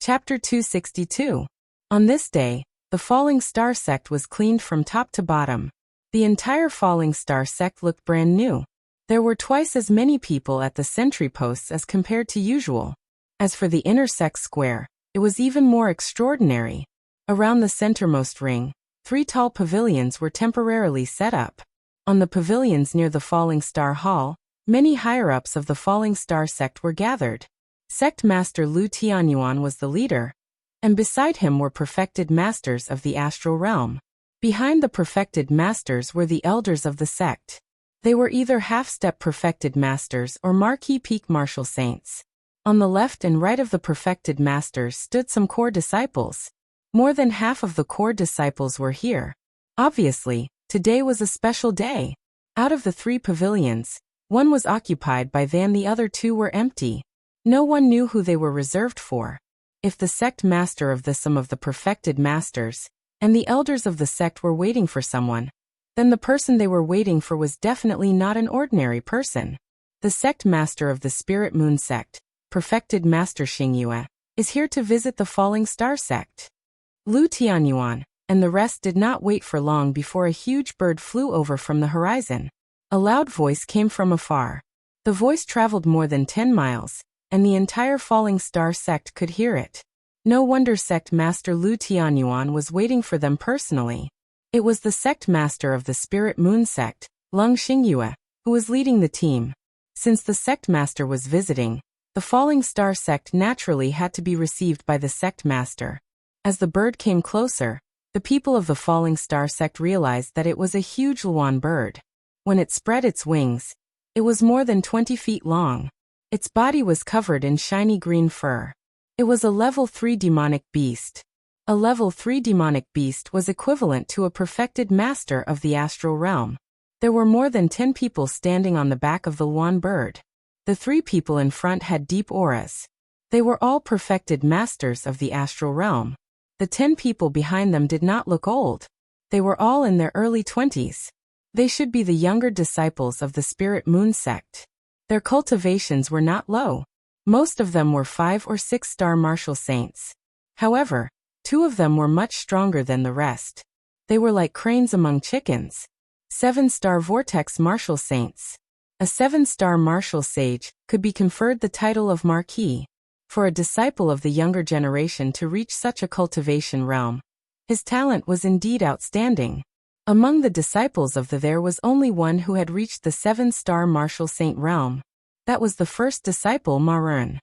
Chapter 262. On this day, the falling star sect was cleaned from top to bottom. The entire falling star sect looked brand new. There were twice as many people at the sentry posts as compared to usual. As for the inner sect square, it was even more extraordinary. Around the centermost ring, 3 tall pavilions were temporarily set up. On the pavilions near the falling star hall, many higher-ups of the falling star sect were gathered. Sect Master Lu Tianyuan was the leader, and beside him were perfected masters of the astral realm. Behind the perfected masters were the elders of the sect. They were either half-step perfected masters or marquis peak martial saints. On the left and right of the perfected masters stood some core disciples. More than half of the core disciples were here. Obviously, today was a special day. Out of the 3 pavilions, 1 was occupied by them, the other 2 were empty. No one knew who they were reserved for. If the sect master of some of the perfected masters and the elders of the sect were waiting for someone, then the person they were waiting for was definitely not an ordinary person. The sect master of the Spirit Moon sect, perfected Master Xingyue, is here to visit the falling star sect. Lu Tianyuan and the rest did not wait for long before a huge bird flew over from the horizon. A loud voice came from afar. The voice traveled more than 10 miles, and the entire falling star sect could hear it. No wonder sect master Lu Tianyuan was waiting for them personally. It was the sect master of the Spirit Moon sect, Lung Xingyue, who was leading the team. Since the sect master was visiting, the falling star sect naturally had to be received by the sect master. As the bird came closer, the people of the falling star sect realized that it was a huge Luan bird. When it spread its wings, it was more than 20 feet long. Its body was covered in shiny green fur. It was a level 3 demonic beast. A level 3 demonic beast was equivalent to a perfected master of the astral realm. There were more than 10 people standing on the back of the Luan bird. The 3 people in front had deep auras. They were all perfected masters of the astral realm. The 10 people behind them did not look old. They were all in their early 20s. They should be the younger disciples of the Spirit Moon sect. Their cultivations were not low. Most of them were 5 or 6 star martial saints. However, 2 of them were much stronger than the rest. They were like cranes among chickens. 7-star vortex martial saints. A 7-star martial sage could be conferred the title of marquis. For a disciple of the younger generation to reach such a cultivation realm, his talent was indeed outstanding. Among the disciples of there was only one who had reached the 7-star martial saint realm. That was the first disciple, Ma Ren.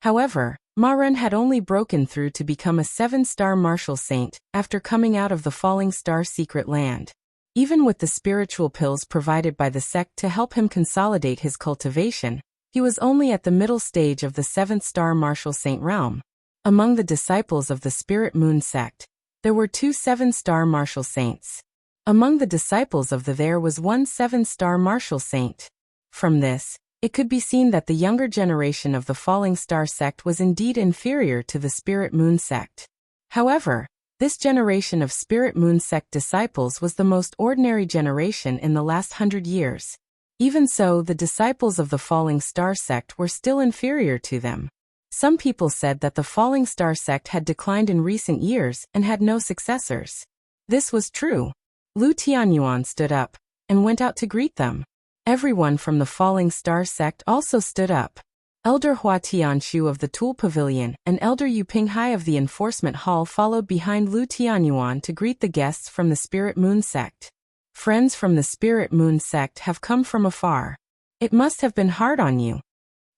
However, Ma Ren had only broken through to become a 7-star martial saint after coming out of the falling star secret land. Even with the spiritual pills provided by the sect to help him consolidate his cultivation, he was only at the middle stage of the 7th-star martial saint realm. Among the disciples of the Spirit Moon sect, there were 2 7-star martial saints. Among the disciples of there was 1 7-star martial saint. From this, it could be seen that the younger generation of the Falling Star sect was indeed inferior to the Spirit Moon sect. However, This generation of Spirit Moon sect disciples was the most ordinary generation in the last 100 years. Even so, the disciples of the Falling Star sect were still inferior to them. Some people said that the Falling Star sect had declined in recent years and had no successors. This was true. Lu Tianyuan stood up and went out to greet them. Everyone from the Falling Star sect also stood up. Elder Hua Tianshu of the Tool Pavilion and Elder Yu Pinghai of the Enforcement Hall followed behind Lu Tianyuan to greet the guests from the Spirit Moon sect. Friends from the Spirit Moon sect have come from afar. It must have been hard on you.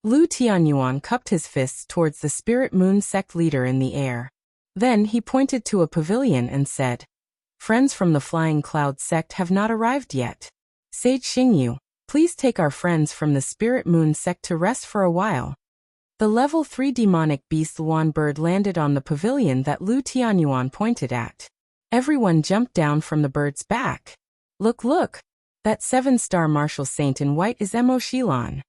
Lu Tianyuan cupped his fists towards the Spirit Moon sect leader in the air. Then he pointed to a pavilion and said, "Friends from the Flying Cloud sect have not arrived yet. Sage Xingyu, please take our friends from the Spirit Moon sect to rest for a while." The level 3 demonic beast Luan bird landed on the pavilion that Lu Tianyuan pointed at. Everyone jumped down from the bird's back. Look! That 7-star martial saint in white is Emo Shilan.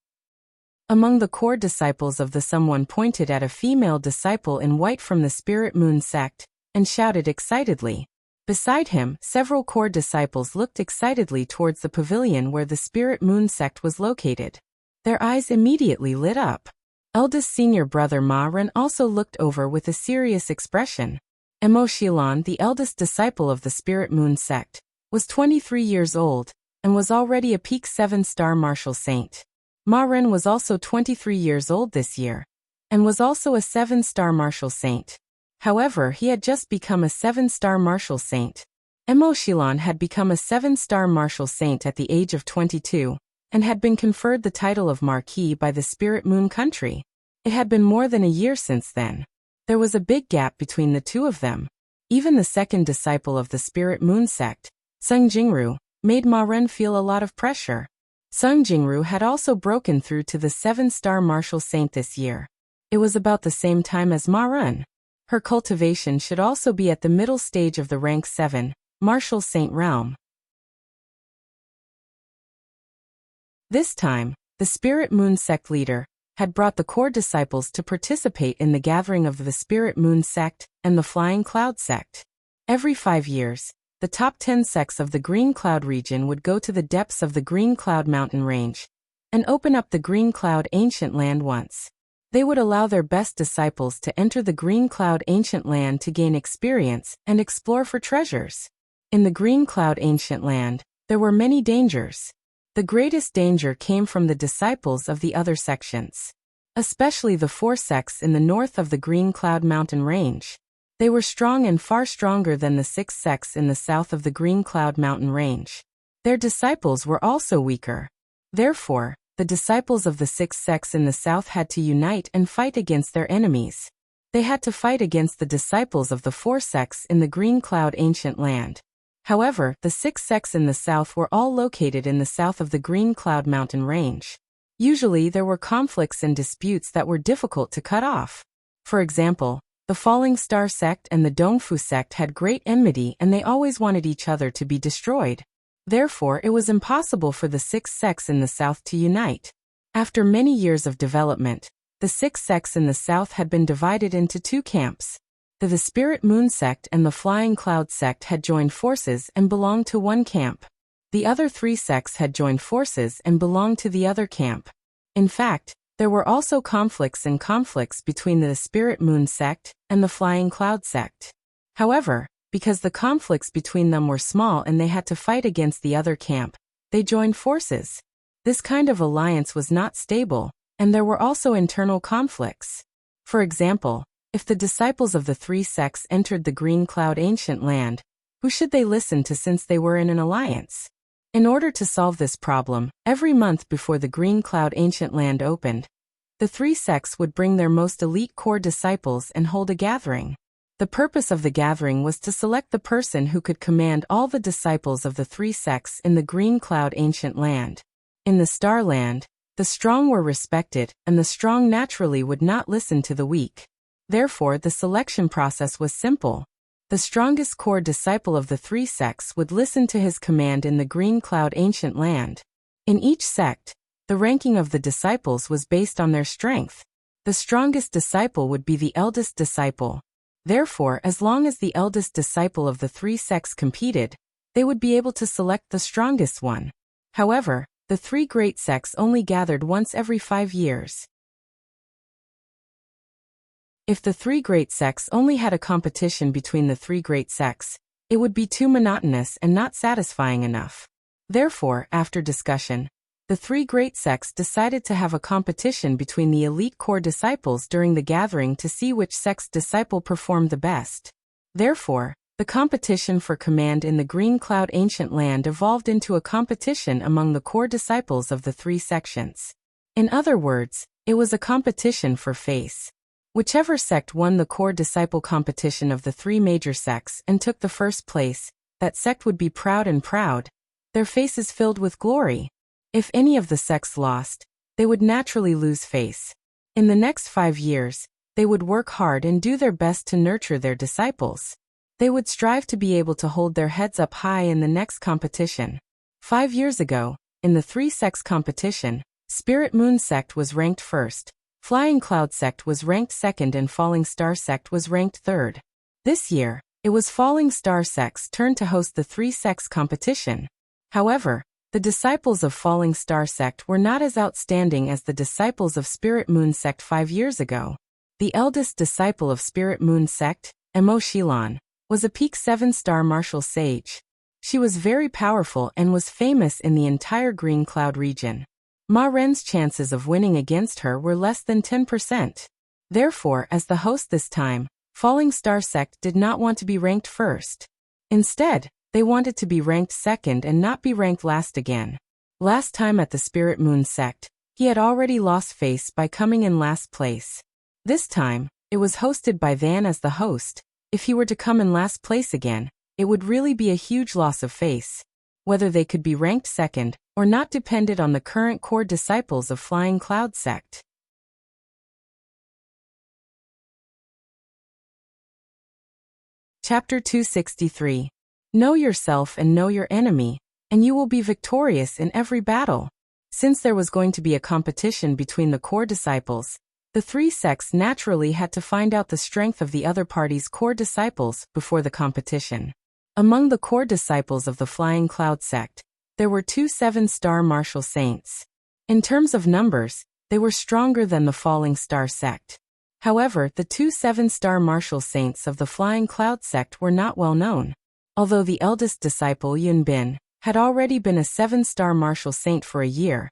Among the core disciples of the someone pointed at a female disciple in white from the Spirit Moon sect and shouted excitedly. Beside him, several core disciples looked excitedly towards the pavilion where the Spirit Moon sect was located. Their eyes immediately lit up. Eldest senior brother Ma Ren also looked over with a serious expression. Emo Shilan, the eldest disciple of the Spirit Moon sect, was 23 years old and was already a peak 7-star martial saint. Ma Ren was also 23 years old this year and was also a 7-star martial saint. However, he had just become a 7-star martial saint. Emo Shilan had become a 7-star martial saint at the age of 22 and had been conferred the title of Marquis by the Spirit Moon country. It had been more than a year since then. There was a big gap between the two of them. Even the second disciple of the Spirit Moon sect, Sung Jingru, made Ma Ren feel a lot of pressure. Sung Jingru had also broken through to the 7-star martial saint this year. It was about the same time as Ma Ren. Her cultivation should also be at the middle stage of the rank 7, martial saint realm. This time, the Spirit Moon sect leader had brought the core disciples to participate in the gathering of the Spirit Moon sect and the Flying Cloud sect. Every 5 years, the top 10 sects of the Green Cloud region would go to the depths of the Green Cloud mountain range and open up the Green Cloud ancient land once. They would allow their best disciples to enter the Green Cloud ancient land to gain experience and explore for treasures. In the Green Cloud ancient land, there were many dangers. The greatest danger came from the disciples of the other sections, especially the 4 sects in the north of the Green Cloud mountain range. They were strong and far stronger than the 6 sects in the south of the Green Cloud mountain range. Their disciples were also weaker. Therefore, the disciples of the 6 sects in the south had to unite and fight against their enemies. They had to fight against the disciples of the 4 sects in the Green Cloud ancient land. However, the 6 sects in the south were all located in the south of the Green Cloud mountain range. Usually there were conflicts and disputes that were difficult to cut off. For example, the Falling Star sect and the Dongfu sect had great enmity and they always wanted each other to be destroyed. Therefore, it was impossible for the 6 sects in the south to unite. After many years of development, the 6 sects in the south had been divided into 2 camps. The Spirit Moon sect and the Flying Cloud sect had joined forces and belonged to one camp. The other 3 sects had joined forces and belonged to the other camp. In fact, there were also conflicts between the Spirit Moon sect and the Flying Cloud sect. However, because the conflicts between them were small and they had to fight against the other camp, they joined forces. This kind of alliance was not stable, and there were also internal conflicts. For example, if the disciples of the 3 sects entered the Green Cloud ancient land, who should they listen to since they were in an alliance? In order to solve this problem, every month before the Green Cloud ancient land opened, the 3 sects would bring their most elite core disciples and hold a gathering. The purpose of the gathering was to select the person who could command all the disciples of the 3 sects in the Green Cloud ancient land. In the Star Land, the strong were respected, and the strong naturally would not listen to the weak. Therefore, the selection process was simple. The strongest core disciple of the 3 sects would listen to his command in the Green Cloud ancient land. In each sect, the ranking of the disciples was based on their strength. The strongest disciple would be the eldest disciple. Therefore, as long as the eldest disciple of the three sects competed, they would be able to select the strongest one. However, the three great sects only gathered once every 5 years. If the three great sects only had a competition between the three great sects, it would be too monotonous and not satisfying enough. Therefore, after discussion, the three great sects decided to have a competition between the elite core disciples during the gathering to see which sect's disciple performed the best. Therefore, the competition for command in the Green Cloud Ancient Land evolved into a competition among the core disciples of the three sections. In other words, it was a competition for face. Whichever sect won the core disciple competition of the three major sects and took the first place, that sect would be proud, their faces filled with glory. If any of the sects lost, they would naturally lose face. In the next 5 years, they would work hard and do their best to nurture their disciples. They would strive to be able to hold their heads up high in the next competition. 5 years ago, in the three sects competition, Spirit Moon sect was ranked first, Flying Cloud sect was ranked second and Falling Star sect was ranked third. This year, it was Falling Star sect's turn to host the three sects competition. However, the disciples of Falling Star sect were not as outstanding as the disciples of Spirit Moon sect 5 years ago. The eldest disciple of Spirit Moon sect, Emo Shilon, was a peak 7-star martial sage. She was very powerful and was famous in the entire Green Cloud region. Ma Ren's chances of winning against her were less than 10%. Therefore, as the host this time, Falling Star sect did not want to be ranked first. Instead, they wanted to be ranked second and not be ranked last again. Last time at the Spirit Moon sect, he had already lost face by coming in last place. This time, it was hosted by Van as the host. If he were to come in last place again, it would really be a huge loss of face. Whether they could be ranked second or not depended on the current core disciples of Flying Cloud sect. Chapter 263. Know yourself and know your enemy, and you will be victorious in every battle. Since there was going to be a competition between the core disciples, the three sects naturally had to find out the strength of the other party's core disciples before the competition. Among the core disciples of the Flying Cloud sect, there were 2 7-star martial saints. In terms of numbers, they were stronger than the Falling Star sect. However, the 2 7-star martial saints of the Flying Cloud sect were not well known. Although the eldest disciple Yun Bin had already been a 7-star martial saint for a year,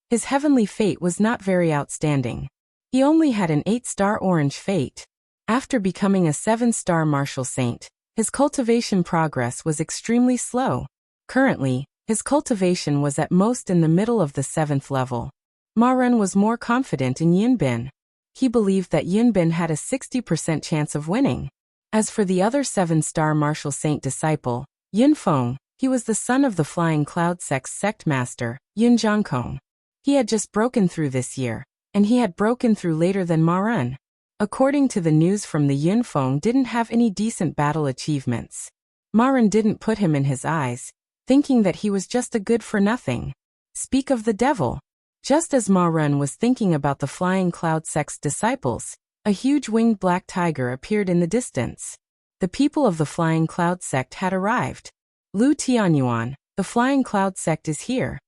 his heavenly fate was not very outstanding. He only had an 8-star orange fate. After becoming a 7-star martial saint, his cultivation progress was extremely slow. Currently, his cultivation was at most in the middle of the 7th level. Ma Ren was more confident in Yun Bin. He believed that Yun Bin had a 60% chance of winning. As for the other 7-star martial saint disciple, Yun Feng, he was the son of the Flying Cloud sect's sect master, Yun Zhangkong. He had just broken through this year, and he had broken through later than Ma Ren. According to the news from the Yun Feng didn't have any decent battle achievements. Ma Ren didn't put him in his eyes, thinking that he was just a good-for-nothing. Speak of the devil. Just as Ma Ren was thinking about the Flying Cloud sect's disciples, a huge winged black tiger appeared in the distance. The people of the Flying Cloud sect had arrived. Lu Tianyuan, the Flying Cloud sect is here.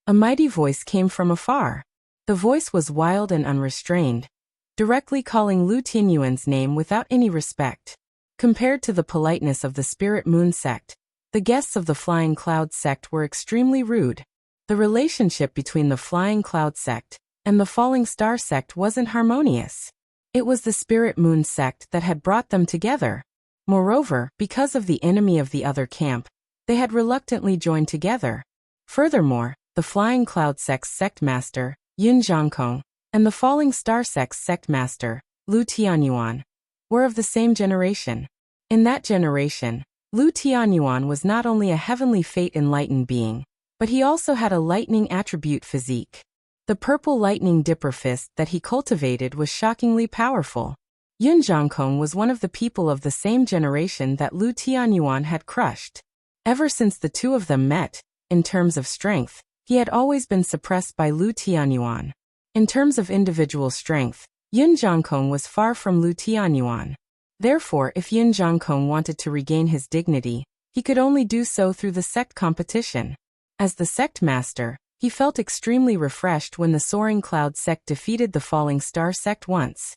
A mighty voice came from afar. The voice was wild and unrestrained, directly calling Lu Tianyuan's name without any respect. Compared to the politeness of the Spirit Moon sect, the guests of the Flying Cloud sect were extremely rude. The relationship between the Flying Cloud sect and the Falling Star sect wasn't harmonious. It was the Spirit Moon sect that had brought them together. Moreover, because of the enemy of the other camp, they had reluctantly joined together. Furthermore, the Flying Cloud sect's sect master, Yun Zhangkong, and the Falling Star sect's sect master, Lu Tianyuan, were of the same generation. In that generation, Lu Tianyuan was not only a heavenly fate enlightened being, but he also had a lightning attribute physique. The purple lightning dipper fist that he cultivated was shockingly powerful. Yun Zhangkong was one of the people of the same generation that Lu Tianyuan had crushed. Ever since the two of them met, in terms of strength, he had always been suppressed by Lu Tianyuan. In terms of individual strength, Yun Zhangkong was far from Lu Tianyuan. Therefore, if Yin Zhangkong wanted to regain his dignity, he could only do so through the sect competition. As the sect master, he felt extremely refreshed when the Soaring Cloud sect defeated the Falling Star sect once.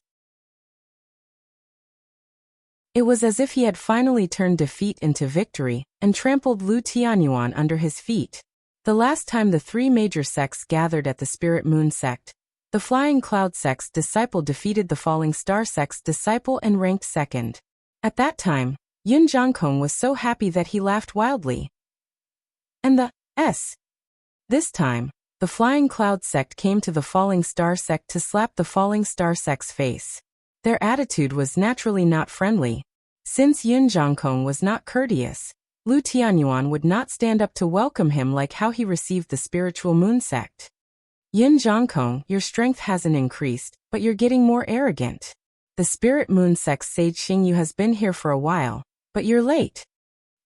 It was as if he had finally turned defeat into victory and trampled Lu Tianyuan under his feet. The last time the three major sects gathered at the Spirit Moon sect, the Flying Cloud sect's disciple defeated the Falling Star sect's disciple and ranked second. At that time, Yin Zhangkong was so happy that he laughed wildly. And the S. This time, the Flying Cloud sect came to the Falling Star sect to slap the Falling Star sect's face. Their attitude was naturally not friendly. Since Yin Zhangkong was not courteous, Lu Tianyuan would not stand up to welcome him like how he received the Spiritual Moon sect. Yin Zhangkong, your strength hasn't increased, but you're getting more arrogant. The Spirit Moon sect's sage Xingyu has been here for a while, but you're late.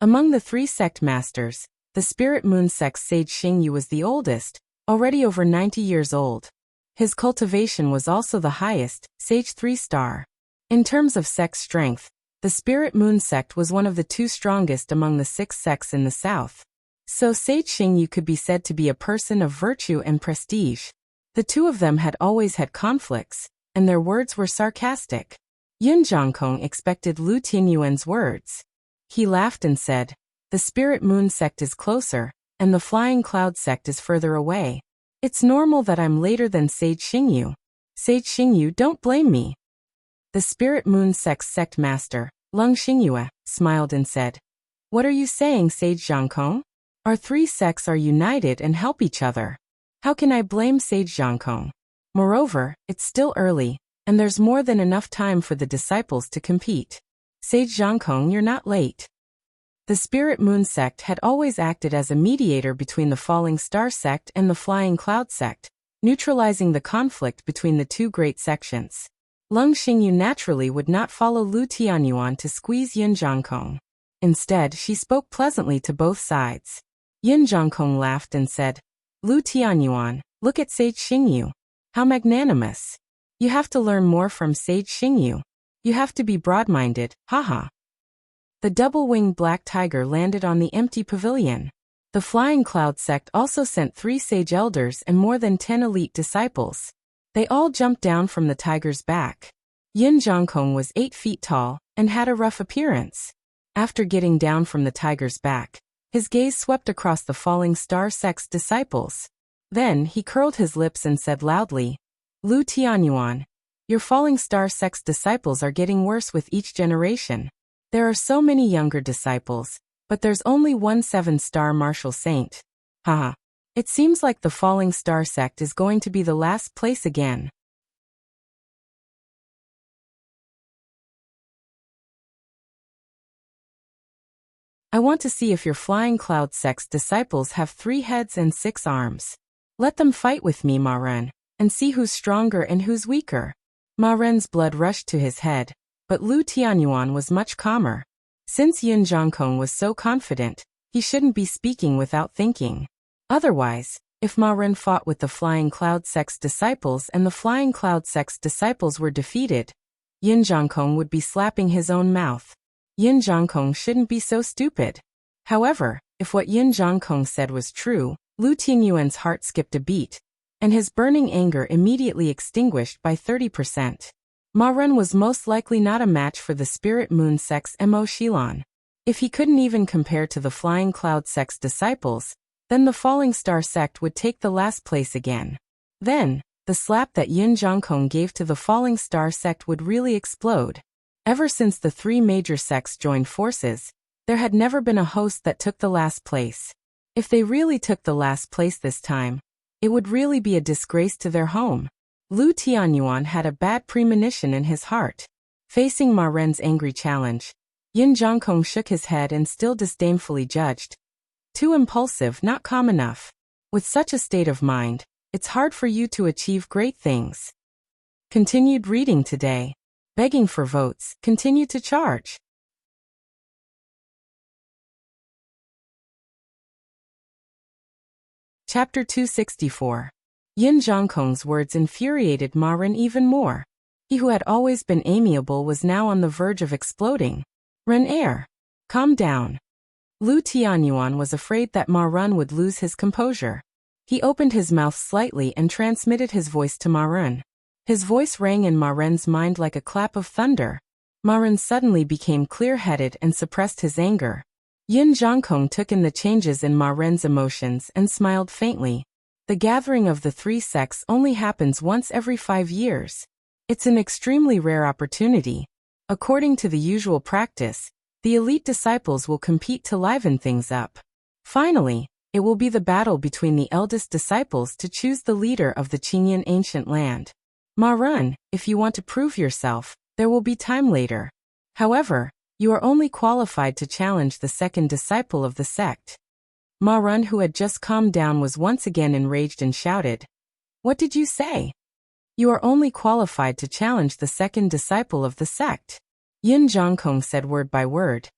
Among the three sect masters, the Spirit Moon sect's sage Xingyu was the oldest, already over 90 years old. His cultivation was also the highest, sage 3-star. In terms of sect strength, the Spirit Moon sect was one of the two strongest among the 6 sects in the south. So Sage Xingyu could be said to be a person of virtue and prestige. The two of them had always had conflicts, and their words were sarcastic. Yin Zhangkong expected Lu Tianyuan's words. He laughed and said, "The Spirit Moon sect is closer, and the Flying Cloud sect is further away. It's normal that I'm later than Sage Xingyu. Sage Xingyu, don't blame me." The Spirit Moon sect's sect master, Lung Xingyue, smiled and said, "What are you saying, Sage Zhangkong? Our three sects are united and help each other. How can I blame Sage Zhangkong? Moreover, it's still early, and there's more than enough time for the disciples to compete. Sage Zhangkong, you're not late." The Spirit Moon sect had always acted as a mediator between the Falling Star sect and the Flying Cloud sect, neutralizing the conflict between the two great sections. Lung Xingyu naturally would not follow Lu Tianyuan to squeeze Yin Zhangkong. Instead, she spoke pleasantly to both sides. Yin Zhangkong laughed and said, "Lu Tianyuan, look at Sage Xingyu. How magnanimous. You have to learn more from Sage Xingyu. You have to be broad-minded, haha." The double-winged black tiger landed on the empty pavilion. The Flying Cloud sect also sent 3 sage elders and more than 10 elite disciples. They all jumped down from the tiger's back. Yin Zhangkong was 8 feet tall and had a rough appearance. After getting down from the tiger's back, his gaze swept across the Falling Star sect's disciples. Then he curled his lips and said loudly, "Lu Tianyuan, your Falling Star sect's disciples are getting worse with each generation. There are so many younger disciples, but there's only one 7-star martial saint. Haha. It seems like the Falling Star sect is going to be the last place again." I want to see if your Flying Cloud sect's disciples have 3 heads and 6 arms. Let them fight with me, Ma Ren, and see who's stronger and who's weaker. Ma Ren's blood rushed to his head, but Lu Tianyuan was much calmer. Since Yin Zhangkong was so confident, he shouldn't be speaking without thinking. Otherwise, if Ma Ren fought with the Flying Cloud sect's disciples and the Flying Cloud sect's disciples were defeated, Yin Zhangkong would be slapping his own mouth. Yin Zhangkong shouldn't be so stupid. However, if what Yin Zhangkong said was true, Lu Tianyuan's heart skipped a beat, and his burning anger immediately extinguished by 30%. Ma Ren was most likely not a match for the Spirit Moon sect's Mo Shilan. If he couldn't even compare to the Flying Cloud sect's disciples, then the Falling Star sect would take the last place again. Then, the slap that Yin Zhangkong gave to the Falling Star sect would really explode. Ever since the 3 major sects joined forces, there had never been a host that took the last place. If they really took the last place this time, it would really be a disgrace to their home. Lu Tianyuan had a bad premonition in his heart. Facing Ma Ren's angry challenge, Yin Zhangkong shook his head and still disdainfully judged, "Too impulsive, not calm enough. With such a state of mind, it's hard for you to achieve great things." Continued reading today. Begging for votes, continue to charge. Chapter 264. Yin Zhangkong's words infuriated Ma Ren even more. He who had always been amiable was now on the verge of exploding. Ren-er, calm down. Lu Tianyuan was afraid that Ma Run would lose his composure. He opened his mouth slightly and transmitted his voice to Ma Run. His voice rang in Ma Ren's mind like a clap of thunder. Ma Run suddenly became clear-headed and suppressed his anger. Yin Zhongkong took in the changes in Ma Ren's emotions and smiled faintly. The gathering of the three sects only happens once every 5 years. It's an extremely rare opportunity. According to the usual practice, the elite disciples will compete to liven things up. Finally, it will be the battle between the eldest disciples to choose the leader of the Qingyan ancient land. Ma Run, if you want to prove yourself, there will be time later. However, you are only qualified to challenge the second disciple of the sect. Ma Run, who had just calmed down, was once again enraged and shouted, "What did you say? You are only qualified to challenge the second disciple of the sect." Yin Zhongkong said word by word,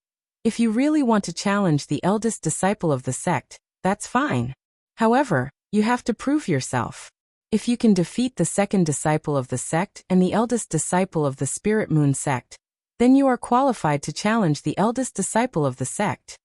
"If you really want to challenge the eldest disciple of the sect, that's fine. However, you have to prove yourself. If you can defeat the second disciple of the sect and the eldest disciple of the Spirit Moon sect, then you are qualified to challenge the eldest disciple of the sect."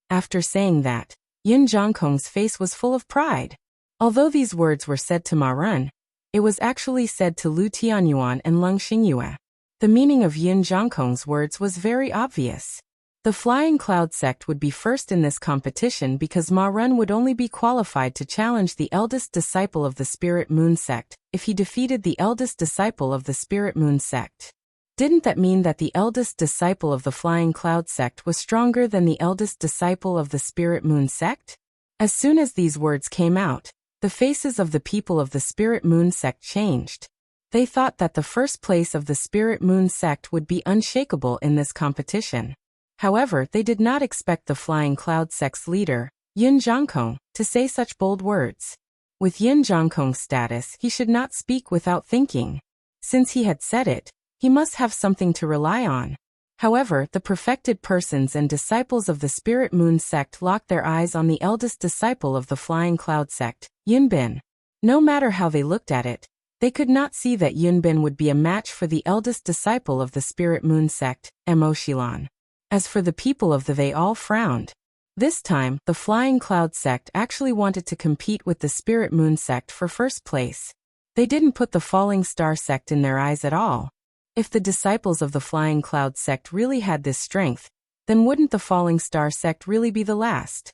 After saying that, Yin Zhongkong's face was full of pride. Although these words were said to Ma Run, it was actually said to Lu Tianyuan and Leng Xingyue. The meaning of Yin Zhongkong's words was very obvious. The Flying Cloud sect would be first in this competition because Ma Run would only be qualified to challenge the eldest disciple of the Spirit Moon sect if he defeated the eldest disciple of the Spirit Moon sect. Didn't that mean that the eldest disciple of the Flying Cloud sect was stronger than the eldest disciple of the Spirit Moon sect? As soon as these words came out, the faces of the people of the Spirit Moon sect changed. They thought that the first place of the Spirit Moon sect would be unshakable in this competition. However, they did not expect the Flying Cloud sect's leader, Yin Zhongkong, to say such bold words. With Yin Zhongkong's status, he should not speak without thinking. Since he had said it, he must have something to rely on. However, the perfected persons and disciples of the Spirit Moon sect locked their eyes on the eldest disciple of the Flying Cloud sect, Yun Bin. No matter how they looked at it, they could not see that Yun Bin would be a match for the eldest disciple of the Spirit Moon sect, Mo Shilan. As for the people of they all frowned. This time, the Flying Cloud sect actually wanted to compete with the Spirit Moon sect for first place. They didn't put the Falling Star sect in their eyes at all. If the disciples of the Flying Cloud sect really had this strength, then wouldn't the Falling Star sect really be the last?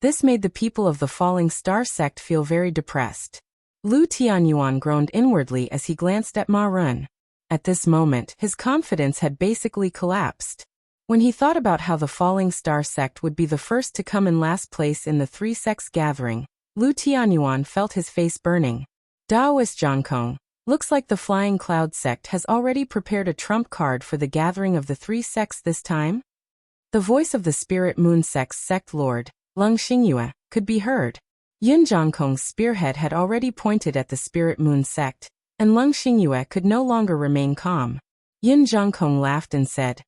This made the people of the Falling Star sect feel very depressed. Lu Tianyuan groaned inwardly as he glanced at Ma Run. At this moment, his confidence had basically collapsed. When he thought about how the Falling Star sect would be the first to come in last place in the three sects gathering, Lu Tianyuan felt his face burning. Daoist Zhongkong, looks like the Flying Cloud sect has already prepared a trump card for the gathering of the three sects this time? The voice of the Spirit Moon sect's sect lord, Leng Xingyue, could be heard. Yin Zhongkong's spearhead had already pointed at the Spirit Moon sect, and Leng Xingyue could no longer remain calm. Yin Zhongkong laughed and said,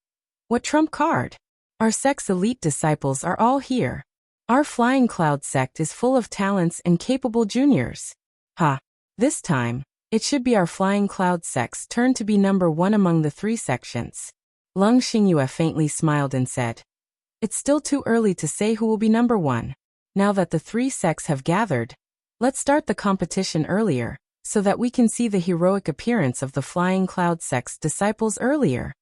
"What trump card? Our sect's elite disciples are all here. Our Flying Cloud sect is full of talents and capable juniors. Ha! This time, it should be our Flying Cloud sect's turn to be number one among the three sections." Leng Xingyue faintly smiled and said, "It's still too early to say who will be number one. Now that the three sects have gathered, let's start the competition earlier, so that we can see the heroic appearance of the Flying Cloud sect's disciples earlier."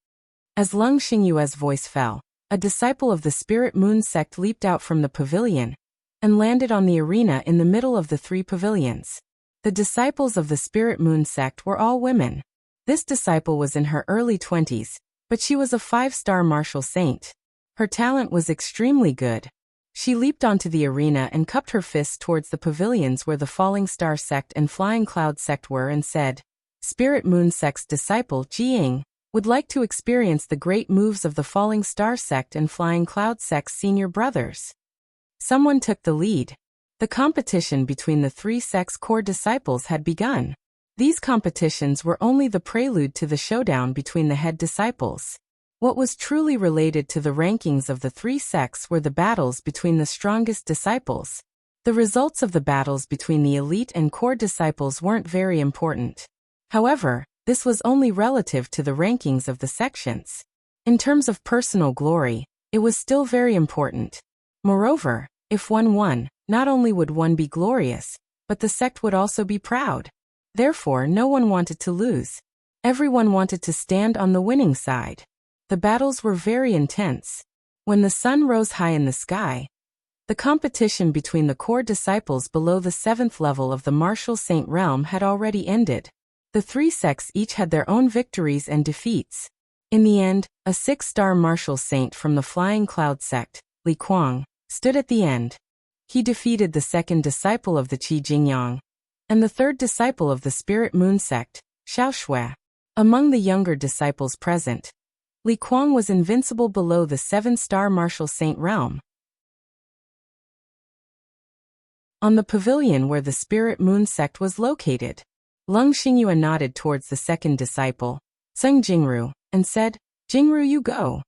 As Leng Xingyue's voice fell, a disciple of the Spirit Moon sect leaped out from the pavilion and landed on the arena in the middle of the three pavilions. The disciples of the Spirit Moon sect were all women. This disciple was in her early 20s, but she was a 5-star martial saint. Her talent was extremely good. She leaped onto the arena and cupped her fists towards the pavilions where the Falling Star sect and Flying Cloud sect were and said, "Spirit Moon sect's disciple Jiying would like to experience the great moves of the Falling Star sect and Flying Cloud sect's senior brothers." Someone took the lead. The competition between the three sects' core disciples had begun. These competitions were only the prelude to the showdown between the head disciples. What was truly related to the rankings of the three sects were the battles between the strongest disciples. The results of the battles between the elite and core disciples weren't very important. However, this was only relative to the rankings of the sections. In terms of personal glory, it was still very important. Moreover, if one won, not only would one be glorious, but the sect would also be proud. Therefore, no one wanted to lose. Everyone wanted to stand on the winning side. The battles were very intense. When the sun rose high in the sky, the competition between the core disciples below the 7th level of the martial saint realm had already ended. The three sects each had their own victories and defeats. In the end, a 6-star martial saint from the Flying Cloud sect, Li Kuang, stood at the end. He defeated the 2nd disciple of the Qi Jingyang, and the 3rd disciple of the Spirit Moon sect, Xiao Shui. Among the younger disciples present, Li Kuang was invincible below the 7-star martial saint realm. On the pavilion where the Spirit Moon sect was located, Lung Xingyue nodded towards the 2nd disciple, Sung Jingru, and said, "Jingru, you go."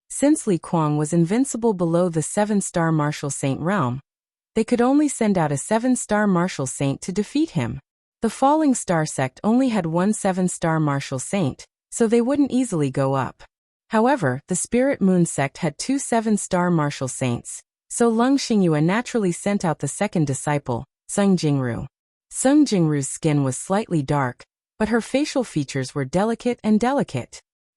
Since Li Kuang was invincible below the 7-star martial saint realm, they could only send out a 7-star martial saint to defeat him. The Falling Star sect only had one 7-star martial saint, so they wouldn't easily go up. However, the Spirit Moon sect had two 7-star martial saints, so Lung Xingyue naturally sent out the 2nd disciple, Sung Jingru. Sung Jingru's skin was slightly dark, but her facial features were delicate.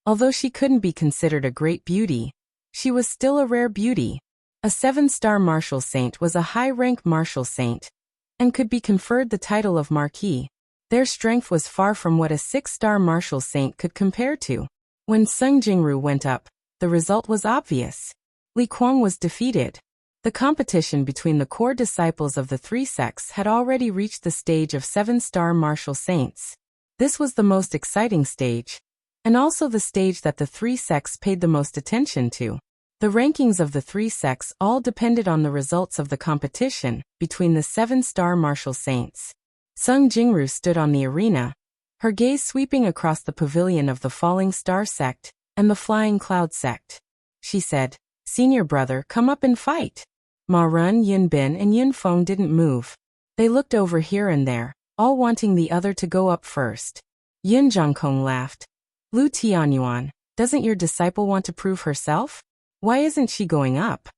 Although she couldn't be considered a great beauty, she was still a rare beauty. A 7-star martial saint was a high-rank martial saint, and could be conferred the title of Marquis. Their strength was far from what a 6-star martial saint could compare to. When Sung Jingru went up, the result was obvious. Li Kuang was defeated. The competition between the core disciples of the three sects had already reached the stage of 7-star martial saints. This was the most exciting stage, and also the stage that the three sects paid the most attention to. The rankings of the three sects all depended on the results of the competition between the 7-star martial saints. Sung Jingru stood on the arena, her gaze sweeping across the pavilion of the Falling Star sect and the Flying Cloud sect. She said, "Senior brother, come up and fight." Ma Run, Yun Bin and Yun Feng didn't move. They looked over here and there, all wanting the other to go up first. Yun Zhangkong laughed. "Lu Tianyuan, doesn't your disciple want to prove herself? Why isn't she going up?"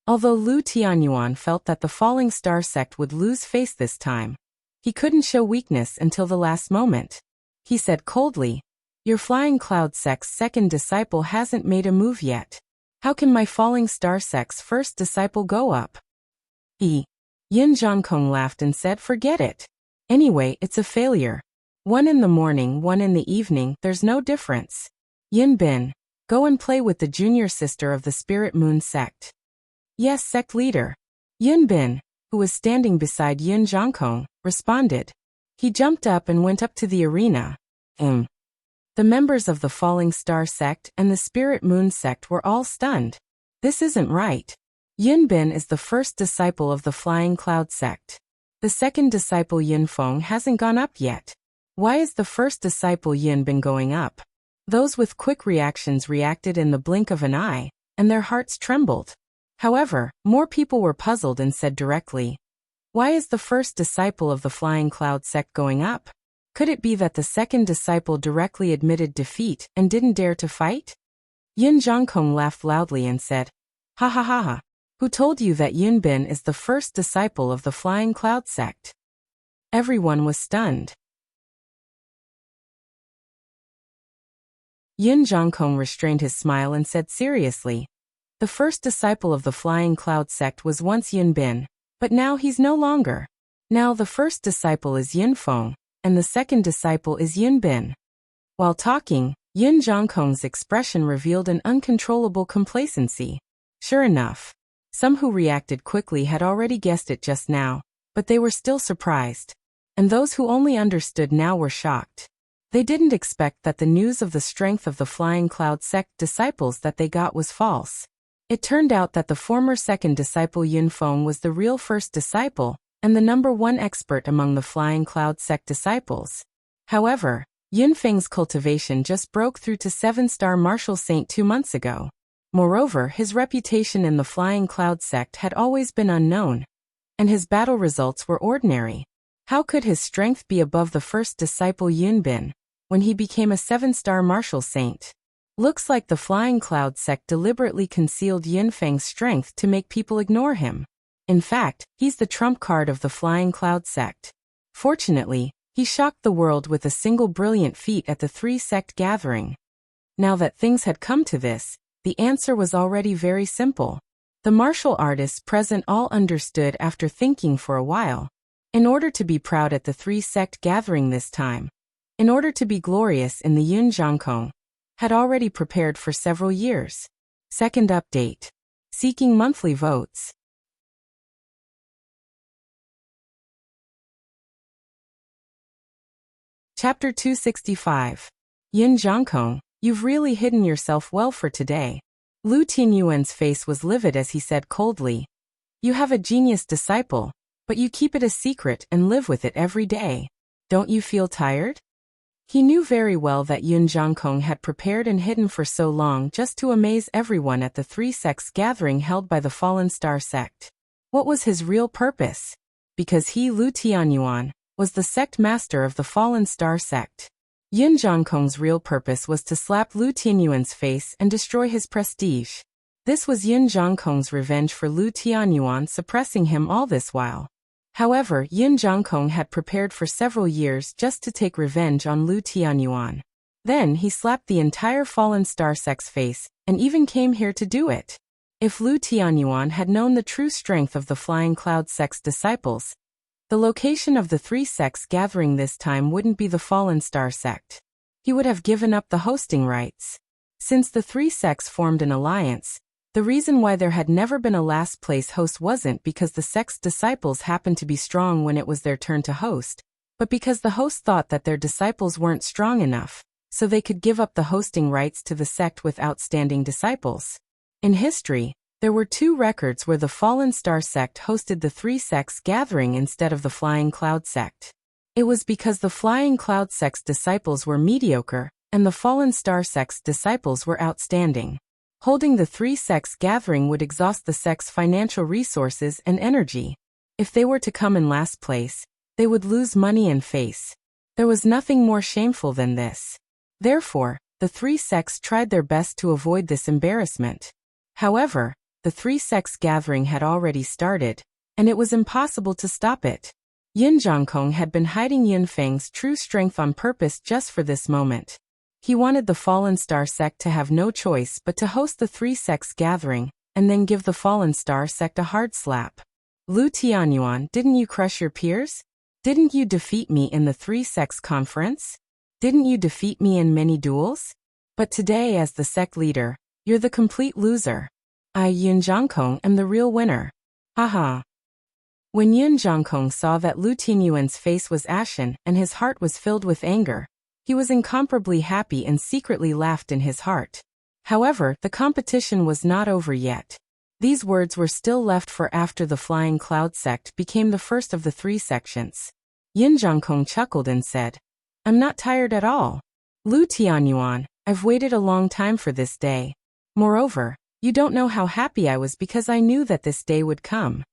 Although Lu Tianyuan felt that the Falling Star sect would lose face this time, he couldn't show weakness until the last moment. He said coldly, "Your Flying Cloud sect's 2nd disciple hasn't made a move yet. How can my Falling Star sect's 1st disciple go up?" Yin Zhangkong laughed and said, "Forget it. Anyway, it's a failure. One in the morning, one in the evening, there's no difference. Yun Bin, go and play with the junior sister of the Spirit Moon sect." "Yes, sect leader." Yun Bin, who was standing beside Yun Zhangkong, responded. He jumped up and went up to the arena. The members of the Falling Star sect and the Spirit Moon sect were all stunned. This isn't right. Yun Bin is the 1st disciple of the Flying Cloud sect. The 2nd disciple Yun Feng hasn't gone up yet. Why is the 1st disciple Yun Bin going up? Those with quick reactions reacted in the blink of an eye, and their hearts trembled. However, more people were puzzled and said directly, "Why is the 1st disciple of the Flying Cloud sect going up? Could it be that the 2nd disciple directly admitted defeat and didn't dare to fight?" Yun Zhangkong laughed loudly and said, "Ha ha ha ha. Who told you that Yun Bin is the 1st disciple of the Flying Cloud sect?" Everyone was stunned. Yun Zhangkong restrained his smile and said seriously, "The 1st disciple of the Flying Cloud sect was once Yun Bin, but now he's no longer. Now the 1st disciple is Yun Feng, and the 2nd disciple is Yun Bin." While talking, Yun Zhangkong's expression revealed an uncontrollable complacency. Sure enough, some who reacted quickly had already guessed it just now, but they were still surprised. And those who only understood now were shocked. They didn't expect that the news of the strength of the Flying Cloud sect disciples that they got was false. It turned out that the former 2nd disciple Yun Feng was the real 1st disciple, and the #1 expert among the Flying Cloud sect disciples. However, Yun Feng's cultivation just broke through to 7-star martial saint 2 months ago. Moreover, his reputation in the Flying Cloud sect had always been unknown, and his battle results were ordinary. How could his strength be above the first disciple Yunbin, when he became a 7-star martial saint? Looks like the Flying Cloud sect deliberately concealed Yunfeng's strength to make people ignore him. In fact, he's the trump card of the Flying Cloud sect. Fortunately, he shocked the world with a single brilliant feat at the 3-sect gathering. Now that things had come to this, the answer was already very simple. The martial artists present all understood after thinking for a while. In order to be proud at the 3-sect gathering this time, in order to be glorious in the Yun Zhangkong, had already prepared for several years. Second update. Seeking monthly votes. Chapter 265. Yun Zhangkong, you've really hidden yourself well for today. Lu Tianyuan's face was livid as he said coldly, "You have a genius disciple, but you keep it a secret and live with it every day. Don't you feel tired?" He knew very well that Yun Zhangkong had prepared and hidden for so long just to amaze everyone at the 3-sects gathering held by the Fallen Star sect. What was his real purpose? Because he, Lu Tianyuan, was the sect master of the Fallen Star sect. Yun Zhangkong's real purpose was to slap Lu Tianyuan's face and destroy his prestige. This was Yun Zhangkong's revenge for Lu Tianyuan suppressing him all this while. However, Yun Zhangkong had prepared for several years just to take revenge on Lu Tianyuan. Then he slapped the entire Fallen Star sect's face, and even came here to do it. If Lu Tianyuan had known the true strength of the Flying Cloud sect's disciples, the location of the 3-sects gathering this time wouldn't be the Fallen Star sect. He would have given up the hosting rights. Since the 3-sects formed an alliance, the reason why there had never been a last-place host wasn't because the sect's disciples happened to be strong when it was their turn to host, but because the host thought that their disciples weren't strong enough, so they could give up the hosting rights to the sect with outstanding disciples. In history, there were 2 records where the Fallen Star sect hosted the 3-sects gathering instead of the Flying Cloud sect. It was because the Flying Cloud sect's disciples were mediocre, and the Fallen Star sect's disciples were outstanding. Holding the 3-sects gathering would exhaust the sect's financial resources and energy. If they were to come in last place, they would lose money and face. There was nothing more shameful than this. Therefore, the 3-sects tried their best to avoid this embarrassment. However, the 3-sects gathering had already started, and it was impossible to stop it. Yun Zhangkong had been hiding Yunfeng's true strength on purpose just for this moment. He wanted the Fallen Star sect to have no choice but to host the 3-sects gathering, and then give the Fallen Star sect a hard slap. Lu Tianyuan, didn't you crush your peers? Didn't you defeat me in the 3-sects conference? Didn't you defeat me in many duels? But today as the sect leader, you're the complete loser. I, Yun Zhangkong, am the real winner. Haha. When Yun Zhangkong saw that Lu Tianyuan's face was ashen and his heart was filled with anger, he was incomparably happy and secretly laughed in his heart. However, the competition was not over yet. These words were still left for after the Flying Cloud sect became the first of the 3 sections. Yun Zhangkong chuckled and said, "I'm not tired at all. Lu Tianyuan, I've waited a long time for this day. Moreover, you don't know how happy I was because I knew that this day would come.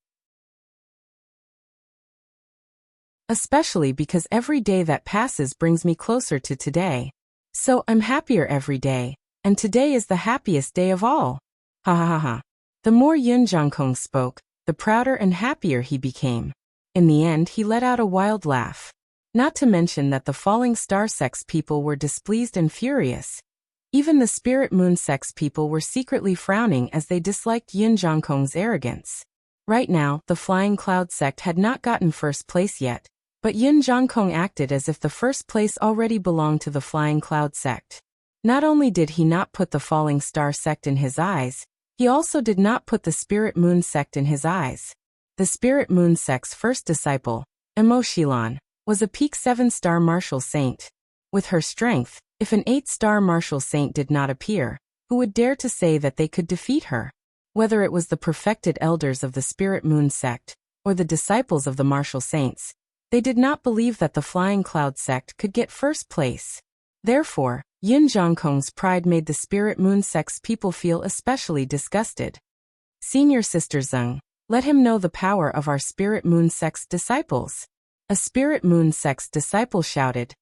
Especially because every day that passes brings me closer to today. So I'm happier every day, and today is the happiest day of all." Ha ha ha ha. The more Yun Zhangkong spoke, the prouder and happier he became. In the end he let out a wild laugh. Not to mention that the Falling Star sect's people were displeased and furious. Even the Spirit Moon sect's people were secretly frowning as they disliked Yun Zhangkong's arrogance. Right now, the Flying Cloud sect had not gotten first place yet, but Yun Zhangkong acted as if the first place already belonged to the Flying Cloud sect. Not only did he not put the Falling Star sect in his eyes, he also did not put the Spirit Moon sect in his eyes. The Spirit Moon sect's first disciple, Emoshilan, was a peak 7-star martial saint. With her strength, if an 8-star martial saint did not appear, who would dare to say that they could defeat her? Whether it was the perfected elders of the Spirit Moon sect, or the disciples of the martial saints, they did not believe that the Flying Cloud sect could get first place. Therefore, Yun Zhangkong's pride made the Spirit Moon sect's people feel especially disgusted. Senior Sister Zeng, Let him know the power of our spirit moon sect's disciples. A spirit moon sect's disciple shouted,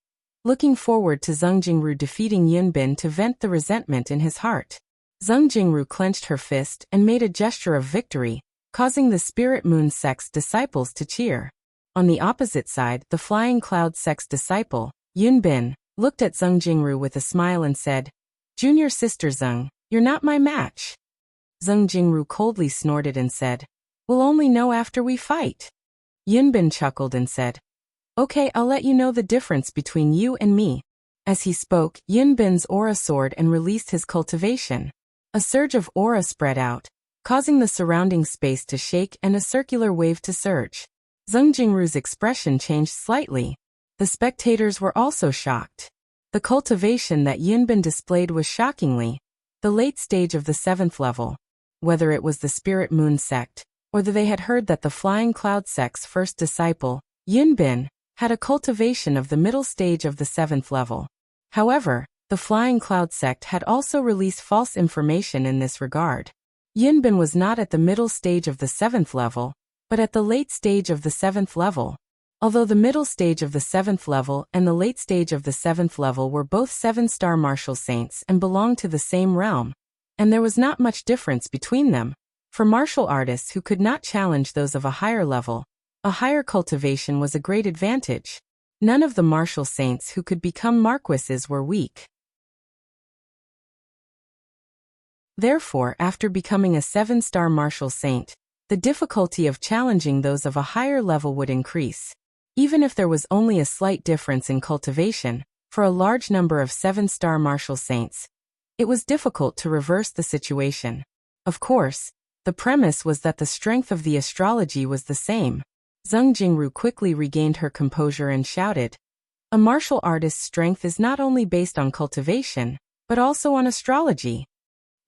looking forward to Zheng Jingru defeating Yunbin to vent the resentment in his heart. Zheng Jingru clenched her fist and made a gesture of victory, causing the spirit moon sect's disciples to cheer. On the opposite side, the flying cloud sect's disciple, Yunbin, looked at Zheng Jingru with a smile and said, "Junior sister Zheng, you're not my match." Zheng Jingru coldly snorted and said, "We'll only know after we fight." Yunbin chuckled and said, "Okay, I'll let you know the difference between you and me." As he spoke, Yunbin's aura soared and released his cultivation. A surge of aura spread out, causing the surrounding space to shake and a circular wave to surge. Zheng Jingru's expression changed slightly. The spectators were also shocked. The cultivation that Yunbin displayed was shockingly the late stage of the 7th level. Whether it was the Spirit Moon sect, or that they had heard that the Flying Cloud sect's first disciple, Yunbin, had a cultivation of the middle stage of the 7th level. However, the Flying Cloud sect had also released false information in this regard. Yunbin was not at the middle stage of the 7th level, but at the late stage of the 7th level. Although the middle stage of the 7th level and the late stage of the 7th level were both 7-star martial saints and belonged to the same realm, and there was not much difference between them, for martial artists who could not challenge those of a higher level, a higher cultivation was a great advantage. None of the martial saints who could become marquises were weak. Therefore, after becoming a 7-star martial saint, the difficulty of challenging those of a higher level would increase. Even if there was only a slight difference in cultivation, for a large number of 7-star martial saints, it was difficult to reverse the situation. Of course, the premise was that the strength of the astrology was the same. Zheng Jingru quickly regained her composure and shouted, "A martial artist's strength is not only based on cultivation, but also on astrology."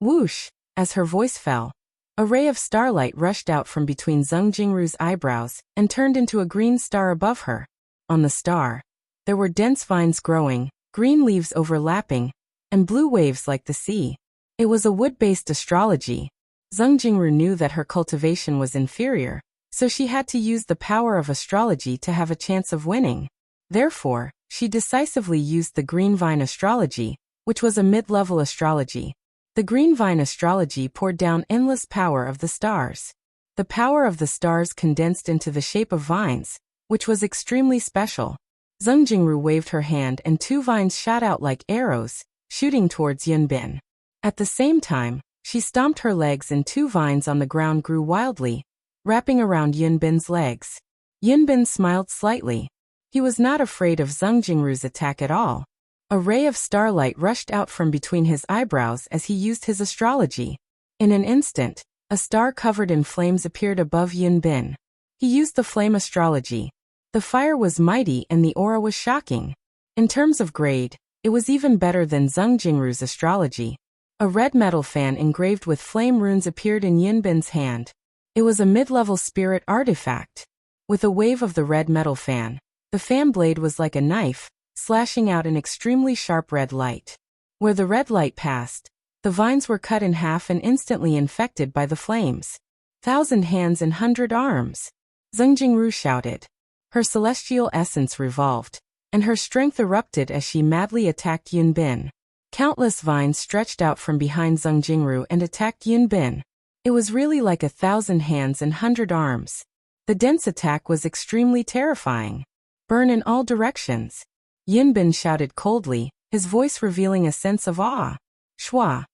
Whoosh! As her voice fell, a ray of starlight rushed out from between Zheng Jingru's eyebrows and turned into a green star above her. On the star, there were dense vines growing, green leaves overlapping, and blue waves like the sea. It was a wood-based astrology. Zheng Jingru knew that her cultivation was inferior, so she had to use the power of astrology to have a chance of winning. Therefore, she decisively used the green vine astrology, which was a mid-level astrology. The green vine astrology poured down endless power of the stars. The power of the stars condensed into the shape of vines, which was extremely special. Zheng Jingru waved her hand and 2 vines shot out like arrows, shooting towards Yunbin. At the same time, she stomped her legs and 2 vines on the ground grew wildly, wrapping around Yunbin's legs. Yunbin smiled slightly. He was not afraid of Zheng Jingru's attack at all. A ray of starlight rushed out from between his eyebrows as he used his astrology. In an instant, a star covered in flames appeared above Yunbin. He used the flame astrology. The fire was mighty and the aura was shocking. In terms of grade, it was even better than Zheng Jingru's astrology. A red metal fan engraved with flame runes appeared in Yunbin's hand. It was a mid-level spirit artifact. With a wave of the red metal fan, the fan blade was like a knife, slashing out an extremely sharp red light. Where the red light passed, the vines were cut in half and instantly infected by the flames. 1,000 hands and 100 arms. Zheng Jingru shouted. Her celestial essence revolved, and her strength erupted as she madly attacked Yunbin. Countless vines stretched out from behind Zheng Jingru and attacked Yunbin. It was really like 1,000 hands and 100 arms. The dense attack was extremely terrifying. Burn in all directions. Yunbin shouted coldly, his voice revealing a sense of awe. Shwa!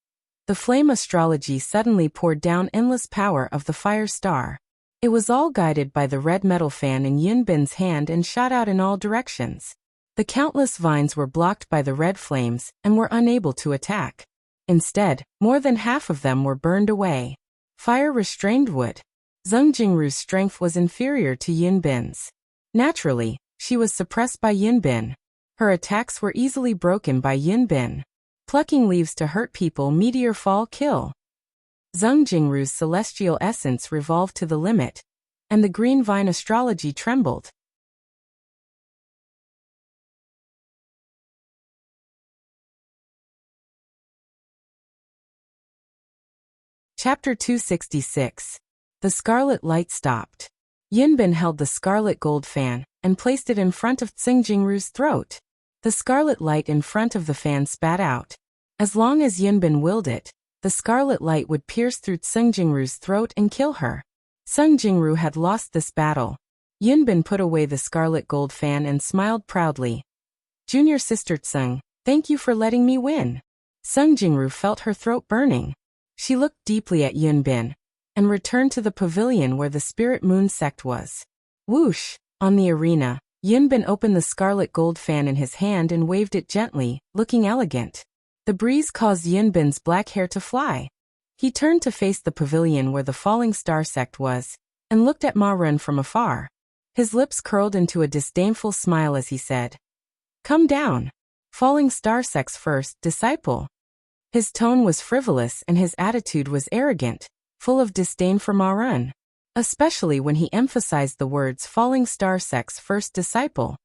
The flame astrology suddenly poured down endless power of the fire star. It was all guided by the red metal fan in Yunbin's hand and shot out in all directions. The countless vines were blocked by the red flames and were unable to attack. Instead, more than half of them were burned away. Fire restrained wood. Zheng Jingru's strength was inferior to Yunbin's. Naturally, she was suppressed by Yunbin. Her attacks were easily broken by Yunbin. Plucking leaves to hurt people, meteor fall kill. Zheng Jingru's celestial essence revolved to the limit, and the green vine astrology trembled. Chapter 266. The scarlet light stopped. Yinbin held the scarlet gold fan and placed it in front of Tsing Jingru's throat. The scarlet light in front of the fan spat out. As long as Yinbin willed it, the scarlet light would pierce through Tsing Jingru's throat and kill her. Tsing Jingru had lost this battle. Yinbin put away the scarlet gold fan and smiled proudly. Junior sister Tseng, thank you for letting me win. Tseng Jingru felt her throat burning. She looked deeply at Yinbin and returned to the pavilion where the Spirit Moon sect was. Whoosh! On the arena, Yinbin opened the scarlet gold fan in his hand and waved it gently, looking elegant. The breeze caused Yinbin's black hair to fly. He turned to face the pavilion where the Falling Star sect was, and looked at Ma Ren from afar. His lips curled into a disdainful smile as he said, "Come down. Falling Star sect's first disciple." His tone was frivolous and his attitude was arrogant, full of disdain for Ma Ren, especially when he emphasized the words Falling Star sect's first disciple.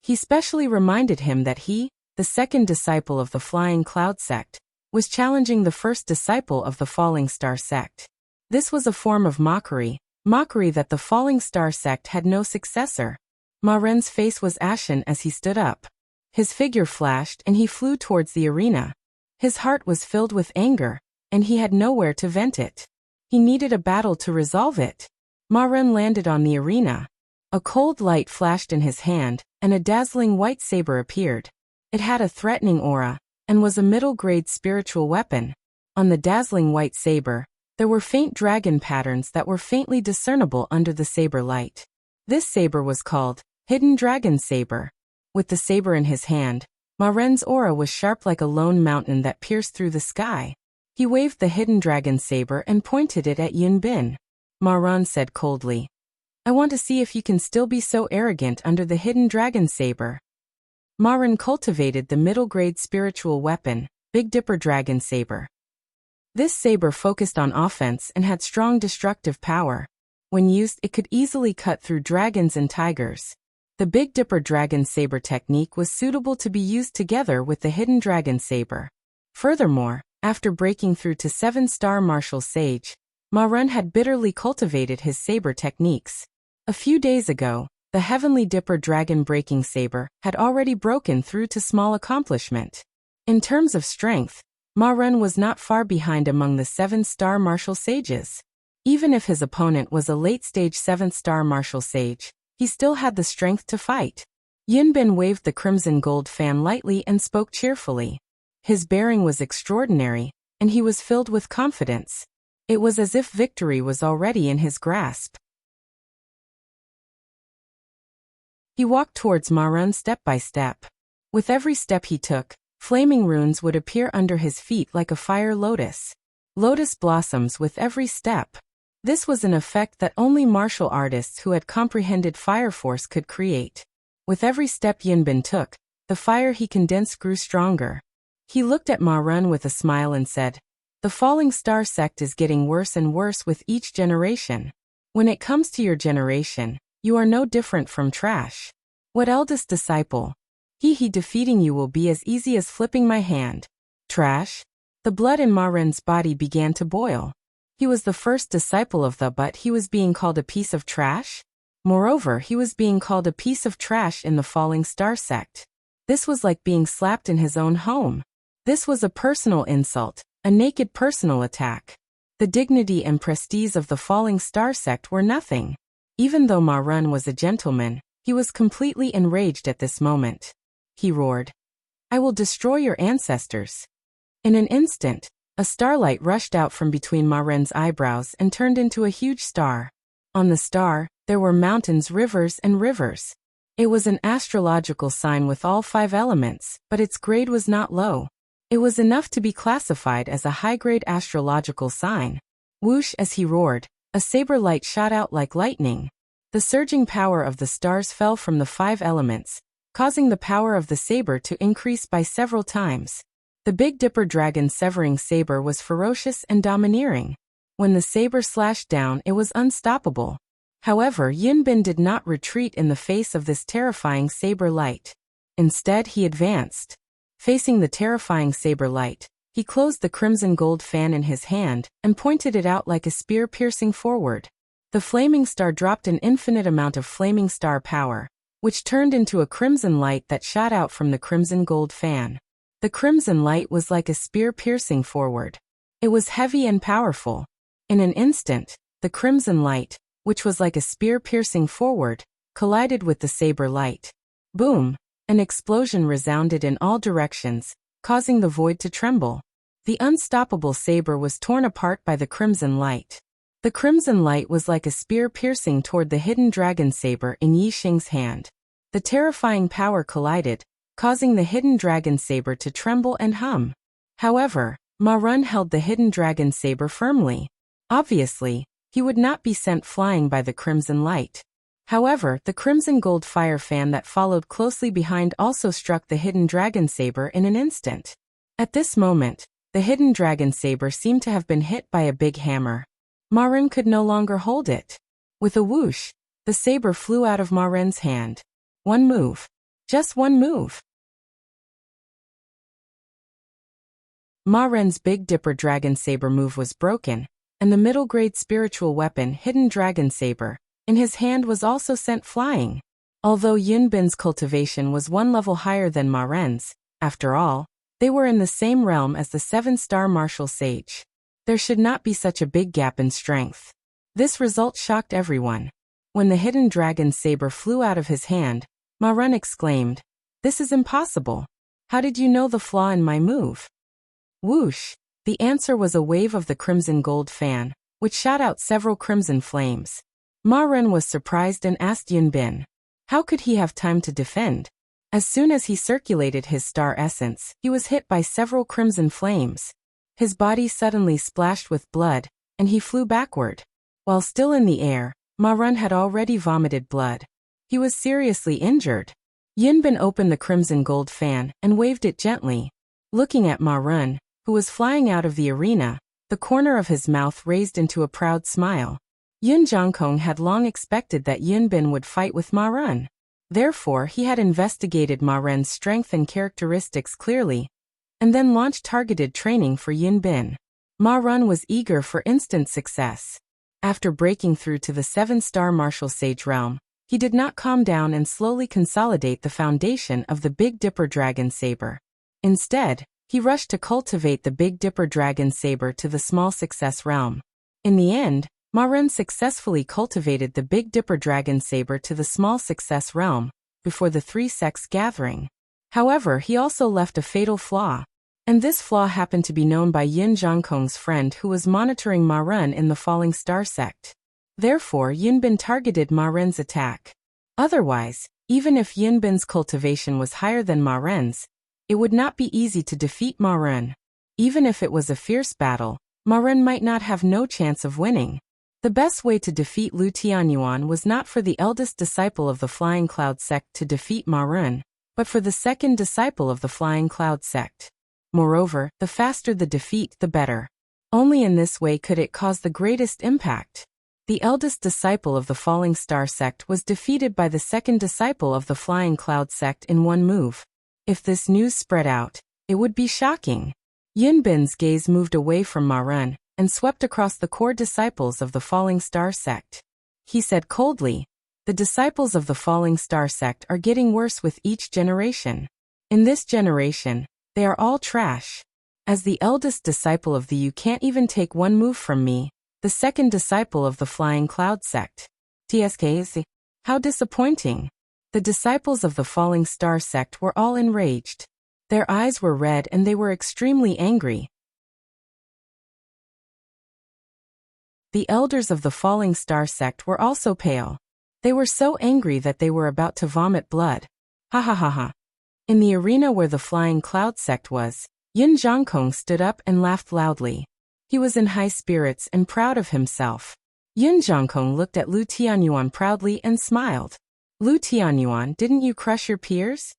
He specially reminded him that he, the second disciple of the Flying Cloud sect, was challenging the first disciple of the Falling Star sect. This was a form of mockery that the Falling Star sect had no successor. Ma Ren's face was ashen as he stood up. His figure flashed and he flew towards the arena. His heart was filled with anger, and he had nowhere to vent it. He needed a battle to resolve it. Ma Ren landed on the arena. A cold light flashed in his hand, and a dazzling white saber appeared. It had a threatening aura, and was a middle-grade spiritual weapon. On the dazzling white saber, there were faint dragon patterns that were faintly discernible under the saber light. This saber was called Hidden Dragon Saber. With the saber in his hand, Ma Ren's aura was sharp like a lone mountain that pierced through the sky. He waved the Hidden Dragon Saber and pointed it at Yinbin. Ma Ren said coldly, "I want to see if you can still be so arrogant under the Hidden Dragon Saber." Ma Ren cultivated the middle-grade spiritual weapon, Big Dipper Dragon Saber. This saber focused on offense and had strong destructive power. When used, it could easily cut through dragons and tigers. The Big Dipper Dragon Saber technique was suitable to be used together with the Hidden Dragon Saber. Furthermore, after breaking through to 7-star Martial Sage, Ma Ren had bitterly cultivated his saber techniques. A few days ago, the Heavenly Dipper Dragon Breaking Saber had already broken through to small accomplishment. In terms of strength, Ma Ren was not far behind among the 7-star Martial Sages. Even if his opponent was a late-stage 7th-star Martial Sage, he still had the strength to fight. Yinbin waved the crimson gold fan lightly and spoke cheerfully. His bearing was extraordinary, and he was filled with confidence. It was as if victory was already in his grasp. He walked towards Ma Ren step by step. With every step he took, flaming runes would appear under his feet like a fire lotus. Lotus blossoms with every step. This was an effect that only martial artists who had comprehended fire force could create. With every step Yinbin took, the fire he condensed grew stronger. He looked at Ma Ren with a smile and said, "The Falling Star sect is getting worse and worse with each generation. When it comes to your generation, you are no different from trash. What eldest disciple? He defeating you will be as easy as flipping my hand." Trash? The blood in Ma Ren's body began to boil. He was the first disciple of the, but he was being called a piece of trash? Moreover, he was being called a piece of trash in the Falling Star sect. This was like being slapped in his own home. This was a personal insult, a naked personal attack. The dignity and prestige of the Falling Star sect were nothing. Even though Ma Ren was a gentleman, he was completely enraged at this moment. He roared, "I will destroy your ancestors." In an instant, a starlight rushed out from between Ma Ren's eyebrows and turned into a huge star. On the star, there were mountains, rivers, and rivers. It was an astrological sign with all 5 elements, but its grade was not low. It was enough to be classified as a high-grade astrological sign. Whoosh! As he roared, a saber light shot out like lightning. The surging power of the stars fell from the 5 elements, causing the power of the saber to increase by several times. The Big Dipper Dragon Severing Saber was ferocious and domineering. When the saber slashed down, it was unstoppable. However, Yinbin did not retreat in the face of this terrifying saber light. Instead, he advanced. Facing the terrifying saber light, He closed the crimson gold fan in his hand and pointed it out like a spear piercing forward. The flaming star dropped an infinite amount of flaming star power, which turned into a crimson light that shot out from the crimson gold fan. The crimson light was like a spear piercing forward. It was heavy and powerful. In an instant, the crimson light, which was like a spear piercing forward, collided with the saber light. Boom! An explosion resounded in all directions, causing the void to tremble. The unstoppable saber was torn apart by the crimson light. The crimson light was like a spear piercing toward the hidden dragon saber in Yi Xing's hand. The terrifying power collided, causing the hidden dragon saber to tremble and hum. However, Ma Run held the hidden dragon saber firmly. Obviously, he would not be sent flying by the crimson light. However, the crimson gold fire fan that followed closely behind also struck the hidden dragon saber in an instant. At this moment, the hidden dragon saber seemed to have been hit by a big hammer. Ma Run could no longer hold it. With a whoosh, the saber flew out of Ma Run's hand. One move. Just one move. Ma Run's Big Dipper Dragon Saber move was broken, and the middle-grade spiritual weapon Hidden Dragon Saber in his hand was also sent flying. Although Yun Bin's cultivation was one level higher than Ma Ren's, after all, they were in the same realm as the 7-star martial sage. There should not be such a big gap in strength. This result shocked everyone. When the Hidden Dragon Saber flew out of his hand, Ma Run exclaimed, "This is impossible. How did you know the flaw in my move?" Whoosh! The answer was a wave of the crimson gold fan, which shot out several crimson flames. Ma Run was surprised and asked Yun Bin, how could he have time to defend? As soon as he circulated his star essence, he was hit by several crimson flames. His body suddenly splashed with blood, and he flew backward. While still in the air, Ma Run had already vomited blood. He was seriously injured. Yun Bin opened the crimson gold fan and waved it gently. Looking at Ma Run, who was flying out of the arena, the corner of his mouth raised into a proud smile. Yun Zhongkong had long expected that Yun Bin would fight with Ma Run. Therefore, he had investigated Ma Ren's strength and characteristics clearly, and then launched targeted training for Yun Bin. Ma Run was eager for instant success. After breaking through to the 7-star martial sage realm, he did not calm down and slowly consolidate the foundation of the Big Dipper Dragon Saber. Instead, he rushed to cultivate the Big Dipper Dragon Saber to the small success realm. In the end, Ma Run successfully cultivated the Big Dipper Dragon Saber to the small success realm, before the 3 sects gathering. However, he also left a fatal flaw. And this flaw happened to be known by Yun Zhongkong's friend who was monitoring Ma Run in the Falling Star sect. Therefore, Yun Bin targeted Ma Ren's attack. Otherwise, even if Yun Bin's cultivation was higher than Ma Ren's, it would not be easy to defeat Ma Run. Even if it was a fierce battle, Ma Run might not have no chance of winning. The best way to defeat Lu Tianyuan was not for the eldest disciple of the Flying Cloud sect to defeat Ma Run, but for the second disciple of the Flying Cloud sect. Moreover, the faster the defeat, the better. Only in this way could it cause the greatest impact. The eldest disciple of the Falling Star sect was defeated by the second disciple of the Flying Cloud sect in one move. If this news spread out, it would be shocking. Yun Bin's gaze moved away from Ma Run and swept across the core disciples of the Falling Star sect. He said coldly, "The disciples of the Falling Star sect are getting worse with each generation. In this generation, they are all trash. As the eldest disciple of the You can't even take one move from me, the second disciple of the Flying Cloud sect. TSK, how disappointing." The disciples of the Falling Star sect were all enraged. Their eyes were red and they were extremely angry. The elders of the Falling Star sect were also pale. They were so angry that they were about to vomit blood. Ha ha ha ha. In the arena where the Flying Cloud sect was, Yun Zhongkong stood up and laughed loudly. He was in high spirits and proud of himself. Yun Zhongkong looked at Lu Tianyuan proudly and smiled. "Lu Tianyuan, didn't you crush your peers?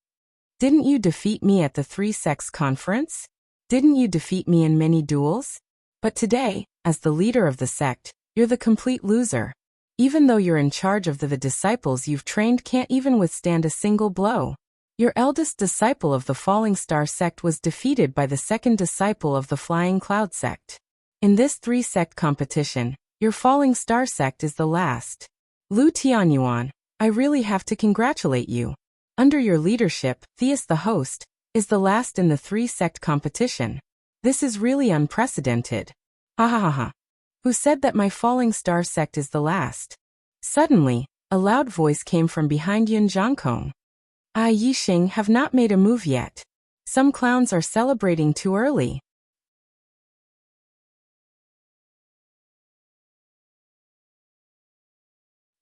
Didn't you defeat me at the 3 sects conference? Didn't you defeat me in many duels? But today, as the leader of the sect, you're the complete loser. Even though you're in charge of the disciples you've trained can't even withstand a single blow. Your eldest disciple of the Falling Star sect was defeated by the second disciple of the Flying Cloud sect. In this 3-sect competition, your Falling Star sect is the last. Lu Tianyuan, I really have to congratulate you. Under your leadership, Theus the host is the last in the 3-sect competition. This is really unprecedented. Ha ha ha ha. Who said that my Falling Star sect is the last? Suddenly, a loud voice came from behind Yun Zhangkong. I Yixing have not made a move yet. Some clowns are celebrating too early.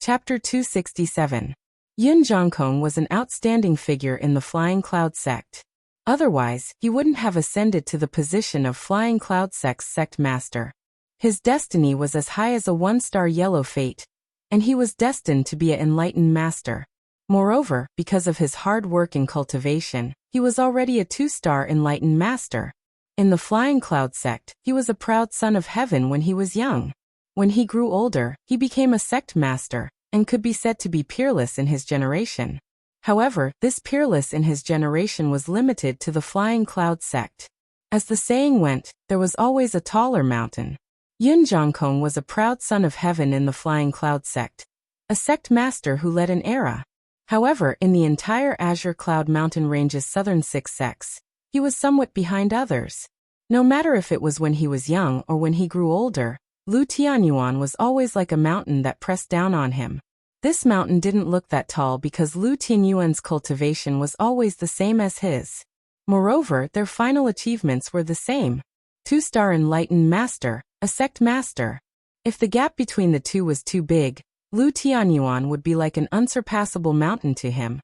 Chapter 267. Yun Zhangkong was an outstanding figure in the Flying Cloud sect. Otherwise, he wouldn't have ascended to the position of Flying Cloud sect's sect master. His destiny was as high as a 1-star yellow fate, and he was destined to be an enlightened master. Moreover, because of his hard work and cultivation, he was already a 2-star enlightened master. In the Flying Cloud sect, he was a proud son of heaven when he was young. When he grew older, he became a sect master, and could be said to be peerless in his generation. However, this peerless in his generation was limited to the Flying Cloud sect. As the saying went, there was always a taller mountain. Yun Zhangkong was a proud son of heaven in the Flying Cloud sect, a sect master who led an era. However, in the entire Azure Cloud Mountain Range's southern 6 sects, he was somewhat behind others. No matter if it was when he was young or when he grew older, Lu Tianyuan was always like a mountain that pressed down on him. This mountain didn't look that tall because Lu Tianyuan's cultivation was always the same as his. Moreover, their final achievements were the same. 2-star enlightened master, a sect master. If the gap between the two was too big, Lu Tianyuan would be like an unsurpassable mountain to him.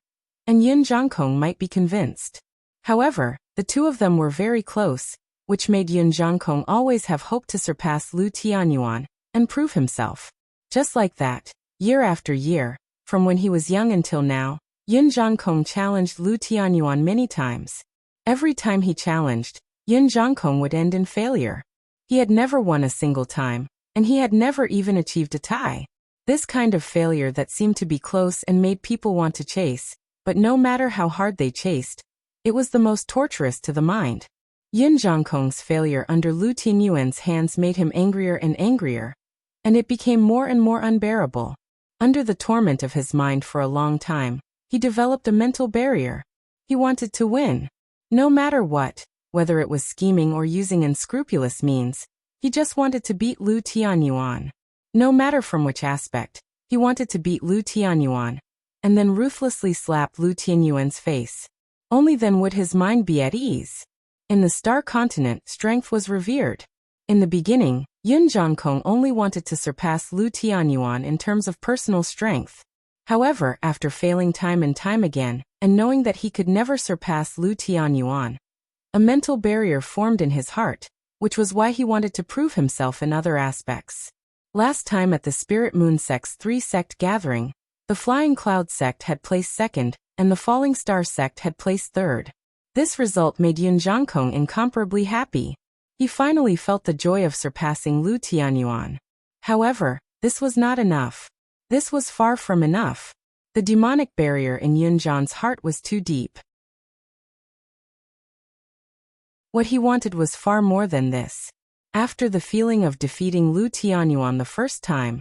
And Yun Zhangkong might be convinced. However, the two of them were very close, which made Yun Zhangkong always have hope to surpass Lu Tianyuan and prove himself. Just like that, year after year, from when he was young until now, Yun Zhangkong challenged Lu Tianyuan many times. Every time he challenged, Yun Zhangkong would end in failure. He had never won a single time, and he had never even achieved a tie. This kind of failure that seemed to be close and made people want to chase, but no matter how hard they chased, it was the most torturous to the mind. Yun Zhangkong's failure under Lu Tianyuan's hands made him angrier and angrier, and it became more and more unbearable. Under the torment of his mind for a long time, he developed a mental barrier. He wanted to win. No matter what, whether it was scheming or using unscrupulous means, he just wanted to beat Lu Tianyuan. No matter from which aspect, he wanted to beat Lu Tianyuan, and then ruthlessly slap Lu Tianyuan's face. Only then would his mind be at ease. In the Star Continent, strength was revered. In the beginning, Yun Zhangkong only wanted to surpass Lu Tianyuan in terms of personal strength. However, after failing time and time again, and knowing that he could never surpass Lu Tianyuan, a mental barrier formed in his heart, which was why he wanted to prove himself in other aspects. Last time at the Spirit Moon sect's 3-sect gathering, the Flying Cloud sect had placed second, and the Falling Star sect had placed third. This result made Yun Zhangkong incomparably happy. He finally felt the joy of surpassing Lu Tianyuan. However, this was not enough. This was far from enough. The demonic barrier in Yun Zhang's heart was too deep. What he wanted was far more than this. After the feeling of defeating Lu Tianyuan the first time,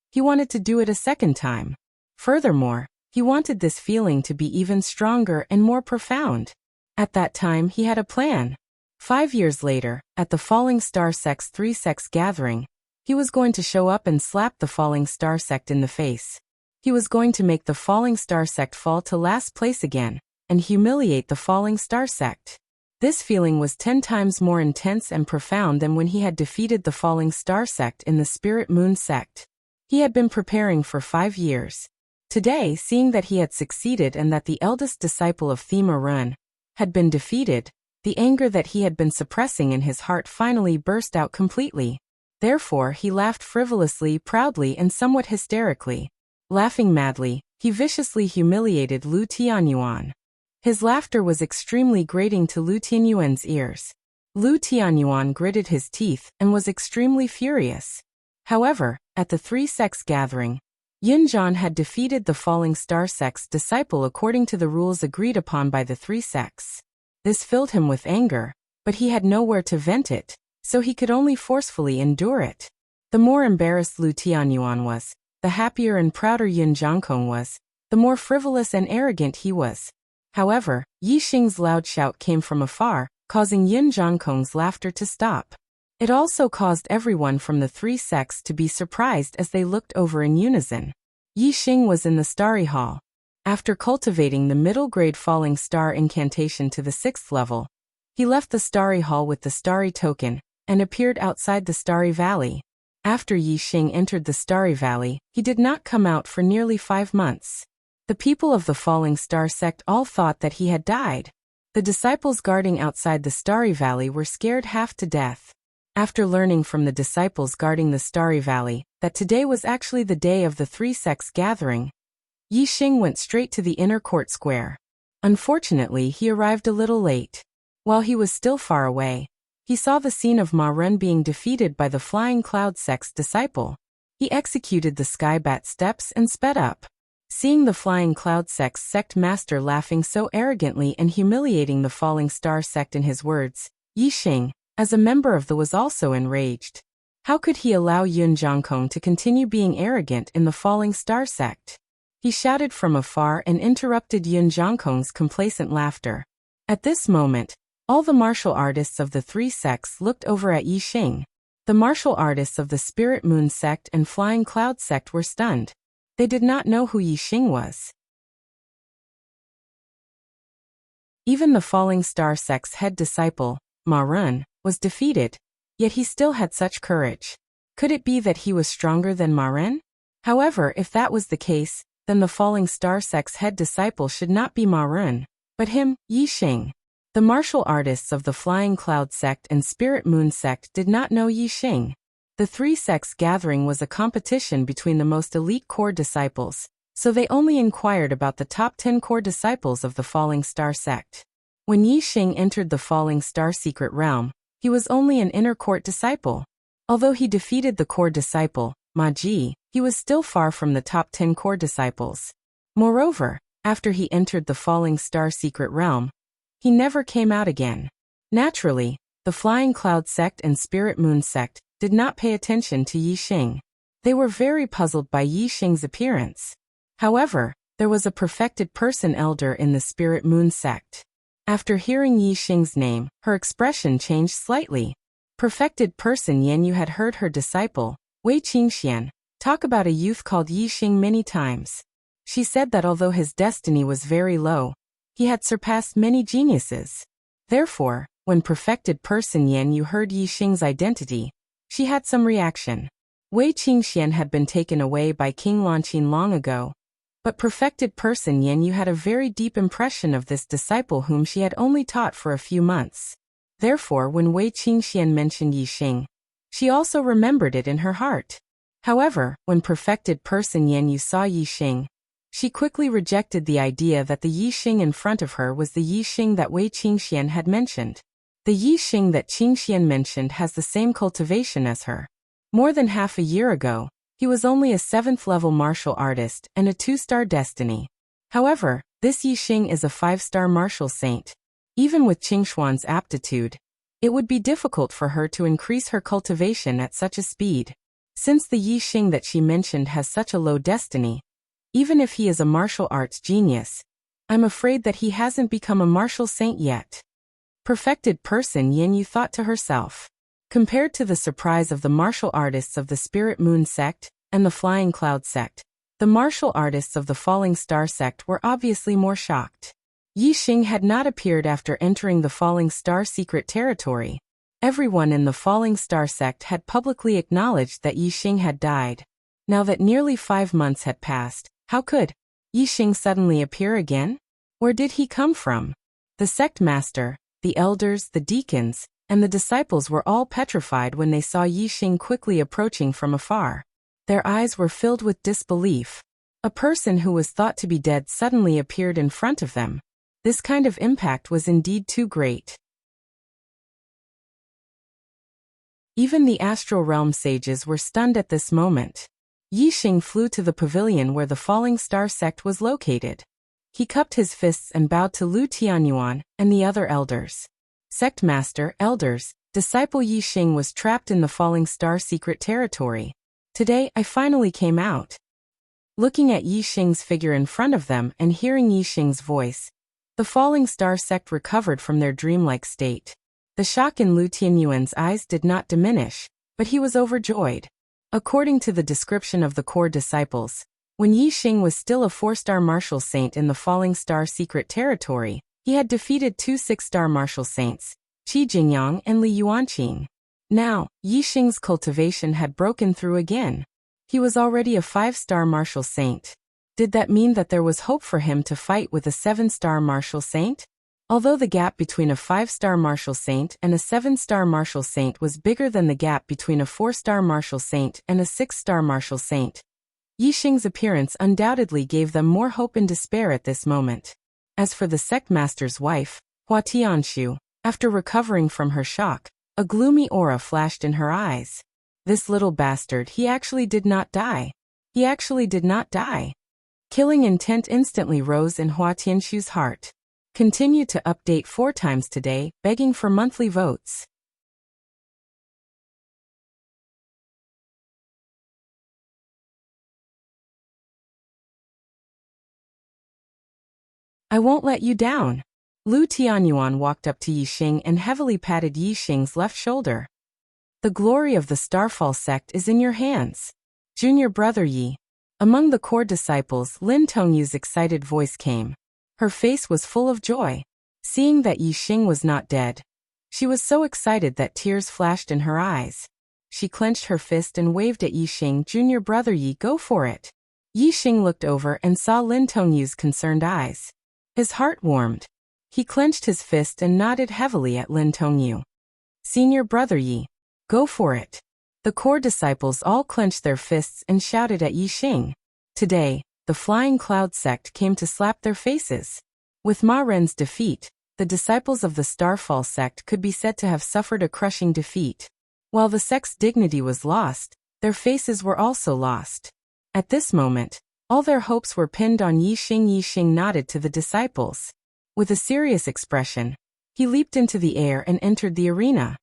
he wanted to do it a second time. Furthermore, he wanted this feeling to be even stronger and more profound. At that time he had a plan. 5 years later, at the Falling Star sect's 3-sects gathering, he was going to show up and slap the Falling Star sect in the face. He was going to make the Falling Star sect fall to last place again, and humiliate the Falling Star sect. This feeling was 10 times more intense and profound than when he had defeated the Falling Star sect in the Spirit Moon sect. He had been preparing for 5 years. Today, seeing that he had succeeded and that the eldest disciple of Thema Run had been defeated, the anger that he had been suppressing in his heart finally burst out completely. Therefore, he laughed frivolously, proudly, and somewhat hysterically. Laughing madly, he viciously humiliated Lu Tianyuan. His laughter was extremely grating to Lu Tianyuan's ears. Lu Tianyuan gritted his teeth and was extremely furious. However, at the 3-sects gathering, Yunjian had defeated the falling star sect's disciple according to the rules agreed upon by the three sects. This filled him with anger, but he had nowhere to vent it, so he could only forcefully endure it. The more embarrassed Lu Tianyuan was, the happier and prouder Yun Jiangkong was, the more frivolous and arrogant he was. However, Yi Xing's loud shout came from afar, causing Yun Jiangkong's laughter to stop. It also caused everyone from the three sects to be surprised as they looked over in unison. Yi Xing was in the Starry Hall. After cultivating the middle-grade falling star incantation to the 6th level, he left the Starry Hall with the Starry Token, and appeared outside the Starry Valley. After Yi Xing entered the Starry Valley, he did not come out for nearly 5 months. The people of the Falling Star sect all thought that he had died. The disciples guarding outside the Starry Valley were scared half to death. After learning from the disciples guarding the Starry Valley that today was actually the day of the three sects gathering, Yi Xing went straight to the inner court square. Unfortunately, he arrived a little late. While he was still far away, he saw the scene of Ma Ren being defeated by the Flying Cloud sect's disciple. He executed the Sky Bat steps and sped up. Seeing the Flying Cloud sect's sect master laughing so arrogantly and humiliating the Falling Star sect in his words, Yi Xing, as a member of the was also enraged. How could he allow Yun Jiangkong to continue being arrogant in the Falling Star sect? He shouted from afar and interrupted Yun Jiangkong's complacent laughter. At this moment, all the martial artists of the three sects looked over at Yi Xing. The martial artists of the Spirit Moon sect and Flying Cloud sect were stunned. They did not know who Yi Xing was. Even the Falling Star sect's head disciple, Ma Ren, was defeated, yet he still had such courage. Could it be that he was stronger than Ma Ren? However, if that was the case, then the Falling Star sect's head disciple should not be Ma Ren, but him, Yi Xing. The martial artists of the Flying Cloud sect and Spirit Moon sect did not know Yi Xing. The three sects gathering was a competition between the most elite core disciples, so they only inquired about the top 10 core disciples of the Falling Star sect. When Yi Xing entered the Falling Star secret realm, he was only an inner court disciple. Although he defeated the core disciple, Ma Ji, he was still far from the top 10 core disciples. Moreover, after he entered the Falling Star secret realm, he never came out again. Naturally, the Flying Cloud sect and Spirit Moon sect did not pay attention to Yi Xing. They were very puzzled by Yi Xing's appearance. However, there was a perfected person elder in the Spirit Moon sect. After hearing Yi Xing's name, her expression changed slightly. Perfected person Yan Yu had heard her disciple, Wei Qingxian, talk about a youth called Yi Xing many times. She said that although his destiny was very low, he had surpassed many geniuses. Therefore, when perfected person Yan Yu heard Yi Xing's identity, she had some reaction. Wei Qingxian had been taken away by King Lanqin long ago, but perfected person Yan Yu had a very deep impression of this disciple whom she had only taught for a few months. Therefore, when Wei Qingxian mentioned Yi Xing, she also remembered it in her heart. However, when perfected person Yan Yu saw Yi Xing, she quickly rejected the idea that the Yi Xing in front of her was the Yi Xing that Wei Qingxian had mentioned. The Yi Xing that Qingxian mentioned has the same cultivation as her. More than half a year ago, he was only a 7th-level martial artist and a 2-star destiny. However, this Yi Xing is a 5-star martial saint. Even with Qingshuan's aptitude, it would be difficult for her to increase her cultivation at such a speed. Since the Yi Xing that she mentioned has such a low destiny, even if he is a martial arts genius, I'm afraid that he hasn't become a martial saint yet. Perfected person Yin Yu thought to herself. Compared to the surprise of the martial artists of the Spirit Moon sect and the Flying Cloud sect, the martial artists of the Falling Star sect were obviously more shocked. Yi Xing had not appeared after entering the Falling Star secret territory. Everyone in the Falling Star sect had publicly acknowledged that Yi Xing had died. Now that nearly 5 months had passed, how could Yi Xing suddenly appear again? Where did he come from? The sect master, the elders, the deacons, and the disciples were all petrified when they saw Yi Xing quickly approaching from afar. Their eyes were filled with disbelief. A person who was thought to be dead suddenly appeared in front of them. This kind of impact was indeed too great. Even the astral realm sages were stunned at this moment. Yi Xing flew to the pavilion where the falling star sect was located. He cupped his fists and bowed to Lu Tianyuan and the other elders. Sect master, elders, disciple Yi Xing was trapped in the falling star secret territory. Today I finally came out. Looking at Yi Xing's figure in front of them and hearing Yi Xing's voice, the falling star sect recovered from their dreamlike state. The shock in Lu Tianyuan's eyes did not diminish, but he was overjoyed. According to the description of the core disciples, when Yi Xing was still a 4-star martial saint in the falling star secret territory, he had defeated 2 6-star martial saints, Qi Jingyang and Li Yuanqing. Now, Yi Xing's cultivation had broken through again. He was already a 5-star martial saint. Did that mean that there was hope for him to fight with a 7-star martial saint? Although the gap between a 5-star martial saint and a 7-star martial saint was bigger than the gap between a 4-star martial saint and a 6-star martial saint, Yi Xing's appearance undoubtedly gave them more hope and despair at this moment. As for the sect master's wife, Hua Tianshu, after recovering from her shock, a gloomy aura flashed in her eyes. This little bastard, he actually did not die. He actually did not die. Killing intent instantly rose in Hua Tianshu's heart. Continue to update 4 times today, begging for monthly votes. I won't let you down. Lu Tianyuan walked up to Yi Xing and heavily patted Yi Xing's left shoulder. The glory of the Starfall sect is in your hands. Junior brother Yi. Among the core disciples, Lin Tongyu's excited voice came. Her face was full of joy. Seeing that Yi Xing was not dead, she was so excited that tears flashed in her eyes. She clenched her fist and waved at Yi Xing. Junior brother Yi, go for it. Yi Xing looked over and saw Lin Tongyu's concerned eyes. His heart warmed. He clenched his fist and nodded heavily at Lin Tongyu. Senior brother Yi, go for it. The core disciples all clenched their fists and shouted at Yi Xing. Today, the Flying Cloud sect came to slap their faces. With Ma Ren's defeat, the disciples of the Starfall sect could be said to have suffered a crushing defeat. While the sect's dignity was lost, their faces were also lost. At this moment, all their hopes were pinned on Yi Xing. Yi Xing nodded to the disciples. With a serious expression, he leaped into the air and entered the arena.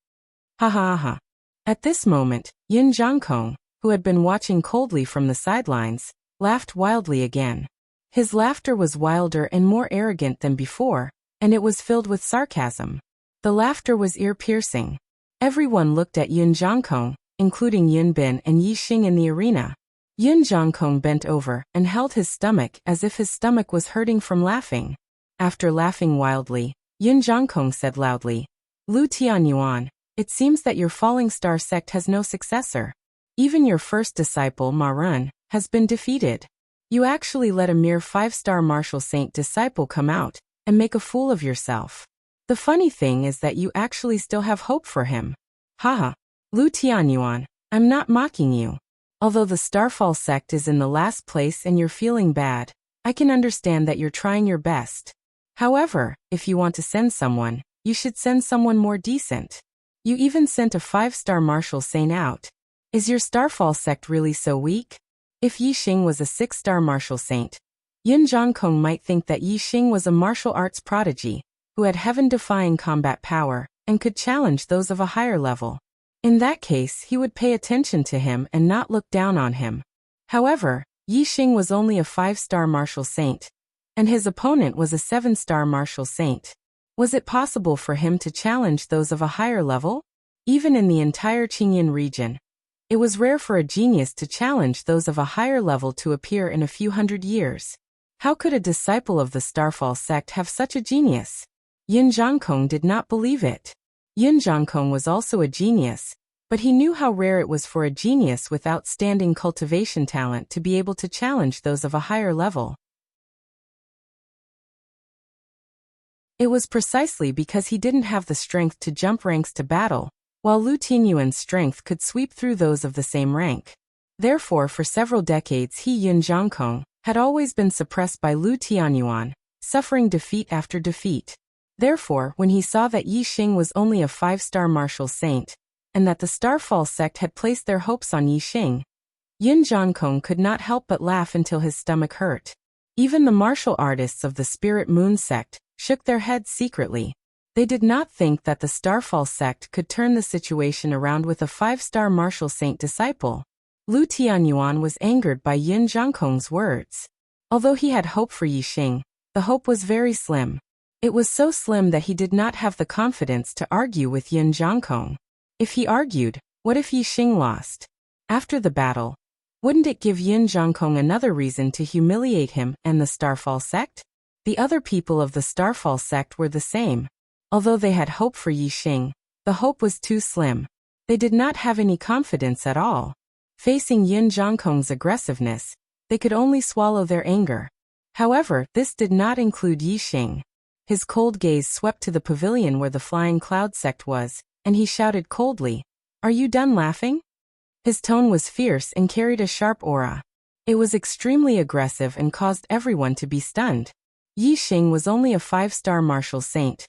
Ha ha ha. At this moment, Yin Zhangkong, who had been watching coldly from the sidelines, laughed wildly again. His laughter was wilder and more arrogant than before, and it was filled with sarcasm. The laughter was ear-piercing. Everyone looked at Yin Zhangkong, including Yun Bin and Yi Xing in the arena. Yin Zhangkong bent over and held his stomach as if his stomach was hurting from laughing. After laughing wildly, Yin Zhangkong said loudly, Lu Tianyuan, it seems that your falling star sect has no successor. Even your first disciple, Ma Ren, has been defeated. You actually let a mere 5-star martial saint disciple come out and make a fool of yourself. The funny thing is that you actually still have hope for him. Haha. Lu Tianyuan, I'm not mocking you. Although the Starfall sect is in the last place and you're feeling bad, I can understand that you're trying your best. However, if you want to send someone, you should send someone more decent. You even sent a 5-star martial saint out. Is your Starfall sect really so weak? If Yi Xing was a 6-star martial saint, Yin Zhangkong might think that Yi Xing was a martial arts prodigy, who had heaven-defying combat power, and could challenge those of a higher level. In that case, he would pay attention to him and not look down on him. However, Yi Xing was only a 5-star martial saint, and his opponent was a 7-star martial saint. Was it possible for him to challenge those of a higher level? Even in the entire Qingyan region, it was rare for a genius to challenge those of a higher level to appear in a few hundred years. How could a disciple of the Starfall sect have such a genius? Yin Zhangkong did not believe it. Yin Zhangkong was also a genius, but he knew how rare it was for a genius with outstanding cultivation talent to be able to challenge those of a higher level. It was precisely because he didn't have the strength to jump ranks to battle, while Lu Tianyuan's strength could sweep through those of the same rank. Therefore, for several decades he, Yin Zhangkong, had always been suppressed by Lu Tianyuan, suffering defeat after defeat. Therefore, when he saw that Yi Xing was only a 5-star martial saint, and that the Starfall sect had placed their hopes on Yi Xing, Yin Zhangkong could not help but laugh until his stomach hurt. Even the martial artists of the Spirit Moon sect shook their heads secretly. They did not think that the Starfall sect could turn the situation around with a 5-star martial saint disciple. Lu Tianyuan was angered by Yin Zhangkong's words. Although he had hope for Yixing, the hope was very slim. It was so slim that he did not have the confidence to argue with Yin Zhangkong. If he argued, what if Yixing lost? After the battle, wouldn't it give Yin Zhangkong another reason to humiliate him and the Starfall sect? The other people of the Starfall sect were the same. Although they had hope for Yixing, the hope was too slim. They did not have any confidence at all. Facing Yin Zhangkong's aggressiveness, they could only swallow their anger. However, this did not include Yixing. His cold gaze swept to the pavilion where the Flying Cloud sect was, and he shouted coldly, "Are you done laughing?" His tone was fierce and carried a sharp aura. It was extremely aggressive and caused everyone to be stunned. Yixing was only a 5-star martial saint,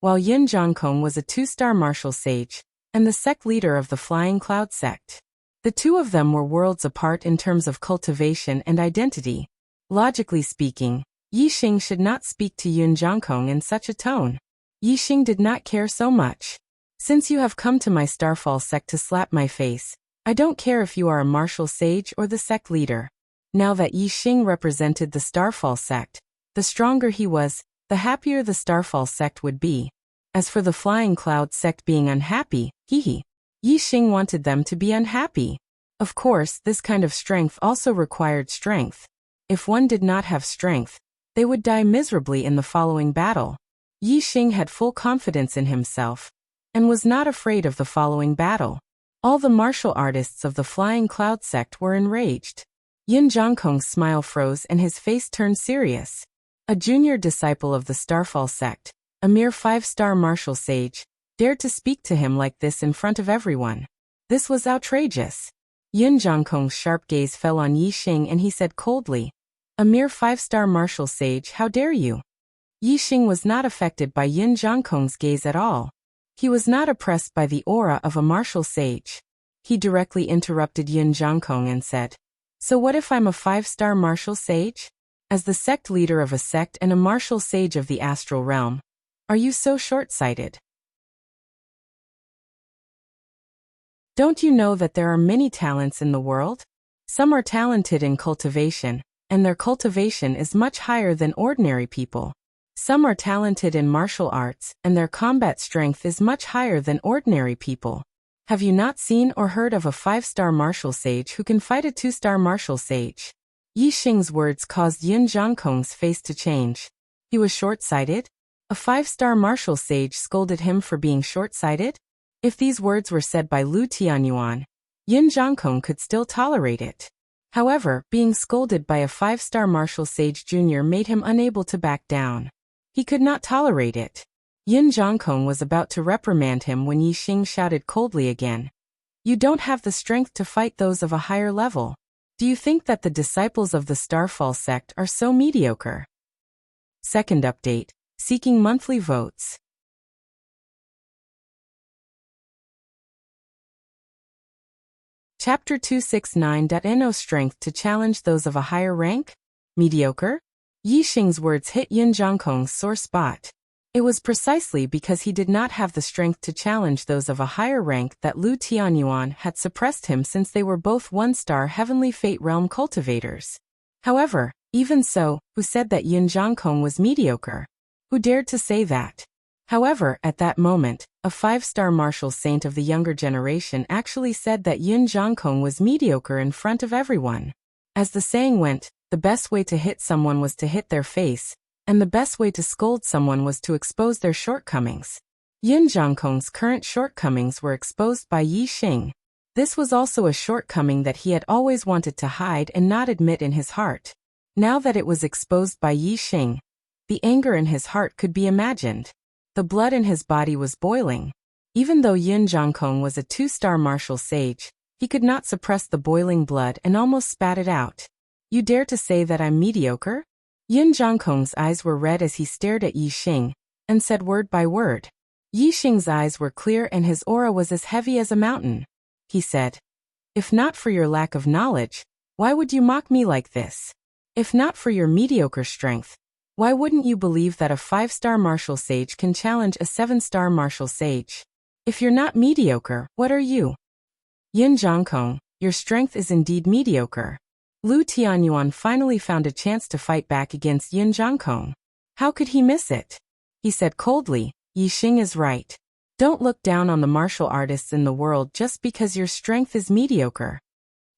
while Yin Zhangkong was a 2-star martial sage, and the sect leader of the Flying Cloud sect. The two of them were worlds apart in terms of cultivation and identity. Logically speaking, Yixing should not speak to Yin Zhangkong in such a tone. Yixing did not care so much. Since you have come to my Starfall sect to slap my face, I don't care if you are a martial sage or the sect leader. Now that Yixing represented the Starfall sect, the stronger he was, the happier the Starfall sect would be. As for the Flying Cloud sect being unhappy, Yixing wanted them to be unhappy. Of course, this kind of strength also required strength. If one did not have strength, they would die miserably in the following battle. Yixing had full confidence in himself, and was not afraid of the following battle. All the martial artists of the Flying Cloud sect were enraged. Yin Zhangkong's smile froze and his face turned serious. A junior disciple of the Starfall sect, a mere 5-star martial sage, dared to speak to him like this in front of everyone. This was outrageous. Yin Zhangkong's sharp gaze fell on Yixing and he said coldly, "A mere 5-star martial sage, how dare you?" Yixing was not affected by Yin Zhangkong's gaze at all. He was not oppressed by the aura of a martial sage. He directly interrupted Yin Zhangkong and said, "So what if I'm a 5-star martial sage? As the sect leader of a sect and a martial sage of the astral realm, are you so short-sighted? Don't you know that there are many talents in the world? Some are talented in cultivation, and their cultivation is much higher than ordinary people. Some are talented in martial arts, and their combat strength is much higher than ordinary people. Have you not seen or heard of a 5-star martial sage who can fight a 2-star martial sage?" Yixing's words caused Yin Zhangkong's face to change. He was short-sighted? A 5-star martial sage scolded him for being short-sighted? If these words were said by Lu Tianyuan, Yin Zhangkong could still tolerate it. However, being scolded by a 5-star martial sage junior made him unable to back down. He could not tolerate it. Yin Zhangkong was about to reprimand him when Yixing shouted coldly again, "You don't have the strength to fight those of a higher level. Do you think that the disciples of the Starfall sect are so mediocre?" Second update, seeking monthly votes. Chapter 269. No strength to challenge those of a higher rank? Mediocre? Yixing's words hit Yin Zhangkong's sore spot. It was precisely because he did not have the strength to challenge those of a higher rank that Lu Tianyuan had suppressed him, since they were both 1-star Heavenly Fate Realm cultivators. However, even so, who said that Yin Zhangkong was mediocre? Who dared to say that? However, at that moment, a 5-star martial saint of the younger generation actually said that Yin Zhangkong was mediocre in front of everyone. As the saying went, the best way to hit someone was to hit their face, and the best way to scold someone was to expose their shortcomings. Yin Zhangkong's current shortcomings were exposed by Yixing. This was also a shortcoming that he had always wanted to hide and not admit in his heart. Now that it was exposed by Yixing, the anger in his heart could be imagined. The blood in his body was boiling. Even though Yin Zhangkong was a 2-star martial sage, he could not suppress the boiling blood and almost spat it out. "You dare to say that I'm mediocre?" Yin Zhangkong's eyes were red as he stared at Yixing, and said word by word. Yixing's eyes were clear and his aura was as heavy as a mountain. He said, If not for your lack of knowledge, why would you mock me like this? If not for your mediocre strength, why wouldn't you believe that a 5-star martial sage can challenge a 7-star martial sage? If you're not mediocre, what are you? Yin Zhangkong, your strength is indeed mediocre. Lu Tianyuan finally found a chance to fight back against Yin Zhangkong. How could he miss it? He said coldly, Yixing is right. Don't look down on the martial artists in the world just because your strength is mediocre.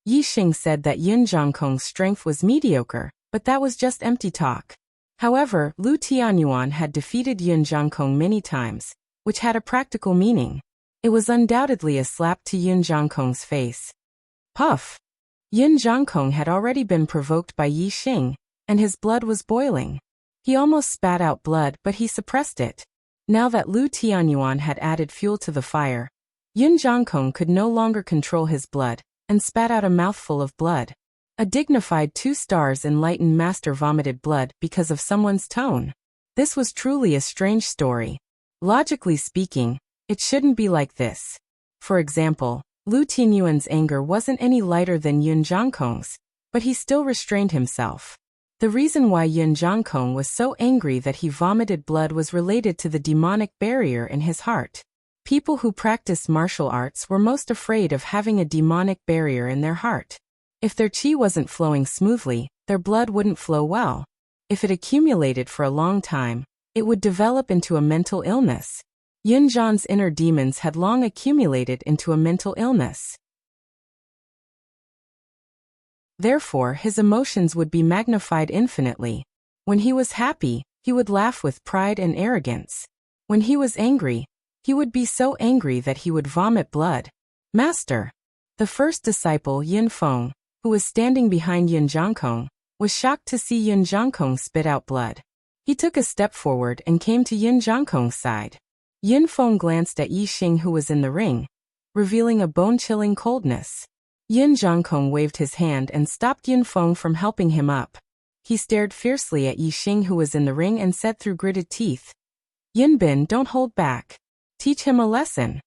Yixing said that Yin Zhangkong's strength was mediocre, but that was just empty talk. However, Lu Tianyuan had defeated Yin Zhangkong many times, which had a practical meaning. It was undoubtedly a slap to Yin Zhangkong's face. Puff! Yin Zhangkong had already been provoked by Yixing, and his blood was boiling. He almost spat out blood, but he suppressed it. Now that Lu Tianyuan had added fuel to the fire, Yin Zhangkong could no longer control his blood, and spat out a mouthful of blood. A dignified 2 stars enlightened master vomited blood because of someone's tone. This was truly a strange story. Logically speaking, it shouldn't be like this. For example, Lu Tianyuan's anger wasn't any lighter than Yin Zhangkong's, but he still restrained himself. The reason why Yin Zhangkong was so angry that he vomited blood was related to the demonic barrier in his heart. People who practice martial arts were most afraid of having a demonic barrier in their heart. If their qi wasn't flowing smoothly, their blood wouldn't flow well. If it accumulated for a long time, it would develop into a mental illness. Yin Zhan's inner demons had long accumulated into a mental illness. Therefore, his emotions would be magnified infinitely. When he was happy, he would laugh with pride and arrogance. When he was angry, he would be so angry that he would vomit blood. Master! The first disciple, Yin Feng, who was standing behind Yin Zhangkong, was shocked to see Yin Zhangkong spit out blood. He took a step forward and came to Yin Zhangkong's side. Yin Feng glanced at Yixing who was in the ring, revealing a bone-chilling coldness. Yin Zhangkong waved his hand and stopped Yin Feng from helping him up. He stared fiercely at Yixing who was in the ring and said through gritted teeth, Yin Bin, don't hold back. Teach him a lesson.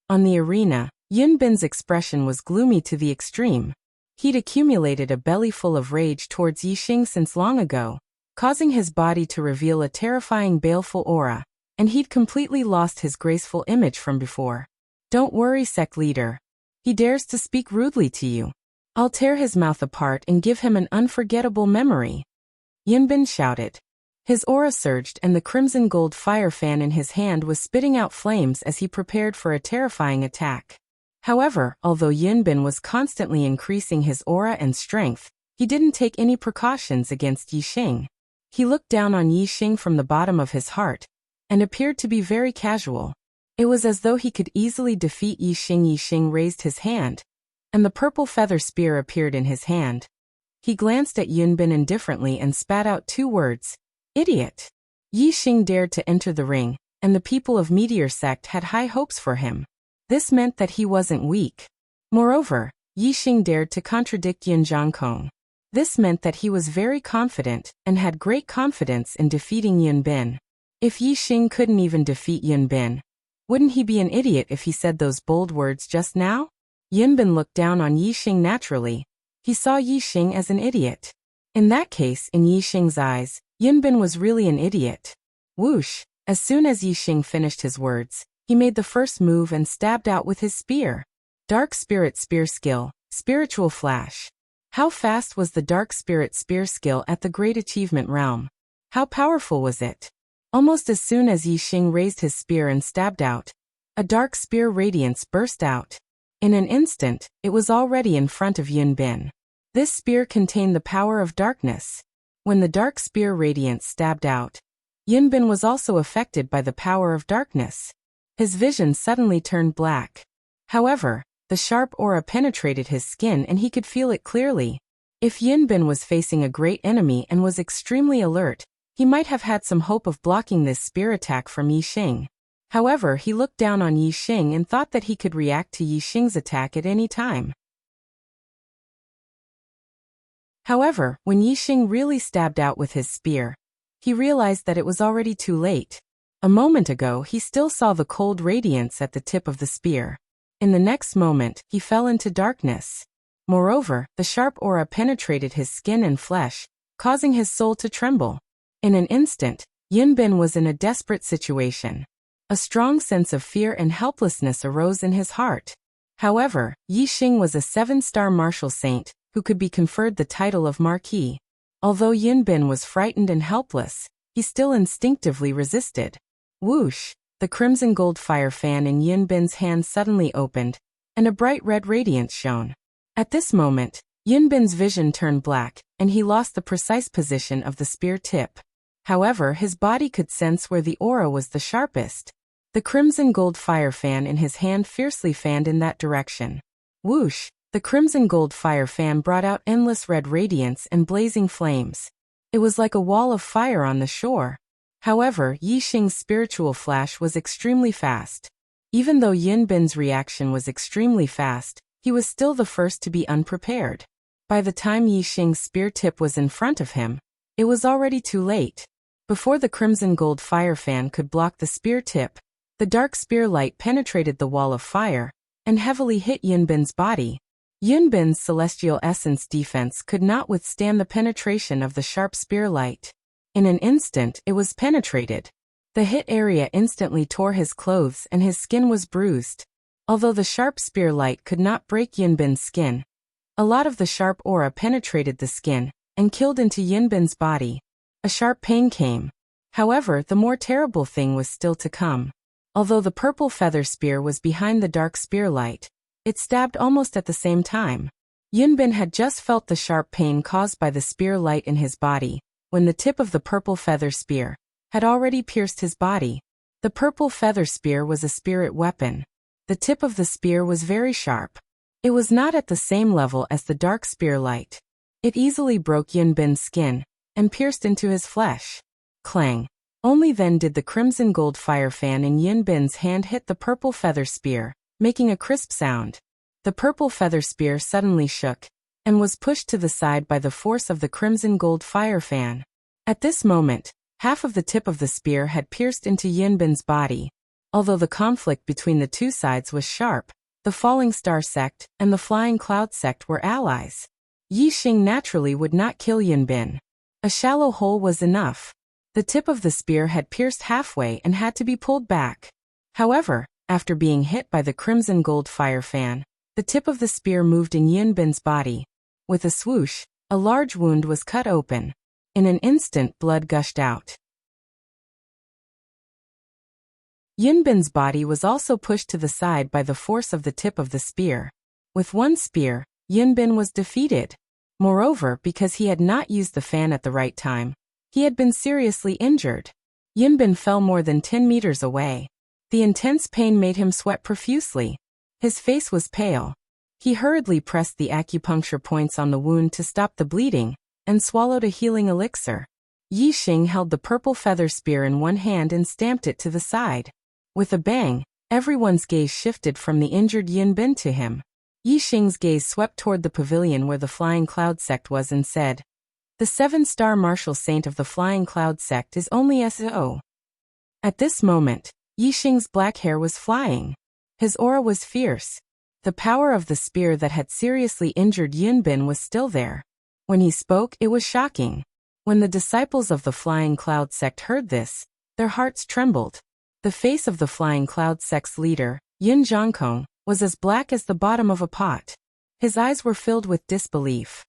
On the arena, Yin Bin's expression was gloomy to the extreme. He'd accumulated a belly full of rage towards Yixing since long ago, causing his body to reveal a terrifying baleful aura, and he'd completely lost his graceful image from before. Don't worry, sect leader. He dares to speak rudely to you. I'll tear his mouth apart and give him an unforgettable memory. Yin Bin shouted. His aura surged and the crimson gold fire fan in his hand was spitting out flames as he prepared for a terrifying attack. However, although Yin Bin was constantly increasing his aura and strength, he didn't take any precautions against Yixing. He looked down on Yixing from the bottom of his heart, and appeared to be very casual. It was as though he could easily defeat Yixing. Yixing raised his hand, and the purple feather spear appeared in his hand. He glanced at Yin Bin indifferently and spat out 2 words, idiot. Yixing dared to enter the ring, and the people of Meteor Sect had high hopes for him. This meant that he wasn't weak. Moreover, Yixing dared to contradict Yin Zhangkong. This meant that he was very confident and had great confidence in defeating Yin Bin. If Yixing couldn't even defeat Yin Bin, wouldn't he be an idiot if he said those bold words just now? Yin Bin looked down on Yixing naturally. He saw Yixing as an idiot. In that case, in Yixing's eyes, Yin Bin was really an idiot. Whoosh! As soon as Yixing finished his words, he made the first move and stabbed out with his spear. Dark Spirit Spear Skill, Spiritual Flash. How fast was the Dark Spirit Spear skill at the Great Achievement Realm? How powerful was it? Almost as soon as Yixing raised his spear and stabbed out, a dark spear radiance burst out. In an instant, it was already in front of Yin Bin. This spear contained the power of darkness. When the dark spear radiance stabbed out, Yin Bin was also affected by the power of darkness. His vision suddenly turned black. However, the sharp aura penetrated his skin and he could feel it clearly. If Yin Bin was facing a great enemy and was extremely alert, he might have had some hope of blocking this spear attack from Yixing. However, he looked down on Yixing and thought that he could react to Yixing's attack at any time. However, when Yixing really stabbed out with his spear, he realized that it was already too late. A moment ago, he still saw the cold radiance at the tip of the spear. In the next moment, he fell into darkness. Moreover, the sharp aura penetrated his skin and flesh, causing his soul to tremble. In an instant, Yunbin was in a desperate situation. A strong sense of fear and helplessness arose in his heart. However, Yi Xing was a 7-star martial saint, who could be conferred the title of Marquis. Although Yunbin was frightened and helpless, he still instinctively resisted. Whoosh! The crimson gold fire fan in Yunbin's hand suddenly opened, and a bright red radiance shone. At this moment, Yunbin's vision turned black, and he lost the precise position of the spear tip. However, his body could sense where the aura was the sharpest. The crimson gold fire fan in his hand fiercely fanned in that direction. Whoosh! The crimson gold fire fan brought out endless red radiance and blazing flames. It was like a wall of fire on the shore. However, Yi Xing's spiritual flash was extremely fast. Even though Yunbin's reaction was extremely fast, he was still the first to be unprepared. By the time Yi Xing's spear tip was in front of him, it was already too late. Before the crimson gold fire fan could block the spear tip, the dark spear light penetrated the wall of fire and heavily hit Yunbin's body. Yunbin's celestial essence defense could not withstand the penetration of the sharp spear light. In an instant, it was penetrated. The hit area instantly tore his clothes and his skin was bruised. Although the sharp spear light could not break Yunbin's skin, a lot of the sharp aura penetrated the skin and killed into Yunbin's body. A sharp pain came. However, the more terrible thing was still to come. Although the purple feather spear was behind the dark spear light, it stabbed almost at the same time. Yunbin had just felt the sharp pain caused by the spear light in his body, when the tip of the purple feather spear had already pierced his body. The purple feather spear was a spirit weapon. The tip of the spear was very sharp. It was not at the same level as the dark spear light. It easily broke Yunbin's skin and pierced into his flesh. Clang! Only then did the crimson gold fire fan in Yunbin's hand hit the purple feather spear, making a crisp sound. The purple feather spear suddenly shook and was pushed to the side by the force of the crimson gold fire fan. At this moment, half of the tip of the spear had pierced into Yunbin's body. Although the conflict between the two sides was sharp, the Falling Star sect and the Flying Cloud sect were allies. Yi Xing naturally would not kill Yunbin. A shallow hole was enough. The tip of the spear had pierced halfway and had to be pulled back. However, after being hit by the crimson gold fire fan, the tip of the spear moved in Yunbin's body. With a swoosh, a large wound was cut open. In an instant, blood gushed out. Yunbin's body was also pushed to the side by the force of the tip of the spear. With one spear, Yunbin was defeated. Moreover, because he had not used the fan at the right time, he had been seriously injured. Yunbin fell more than 10 meters away. The intense pain made him sweat profusely. His face was pale. He hurriedly pressed the acupuncture points on the wound to stop the bleeding, and swallowed a healing elixir. Yi Xing held the purple feather spear in one hand and stamped it to the side. With a bang, everyone's gaze shifted from the injured Yunbin to him. Yi Xing's gaze swept toward the pavilion where the Flying Cloud sect was and said, "The 7-star martial saint of the Flying Cloud sect is only SO." At this moment, Yi Xing's black hair was flying. His aura was fierce. The power of the spear that had seriously injured Yunbin was still there. When he spoke, it was shocking. When the disciples of the Flying Cloud sect heard this, their hearts trembled. The face of the Flying Cloud sect's leader, Yun Zhangkong, was as black as the bottom of a pot. His eyes were filled with disbelief.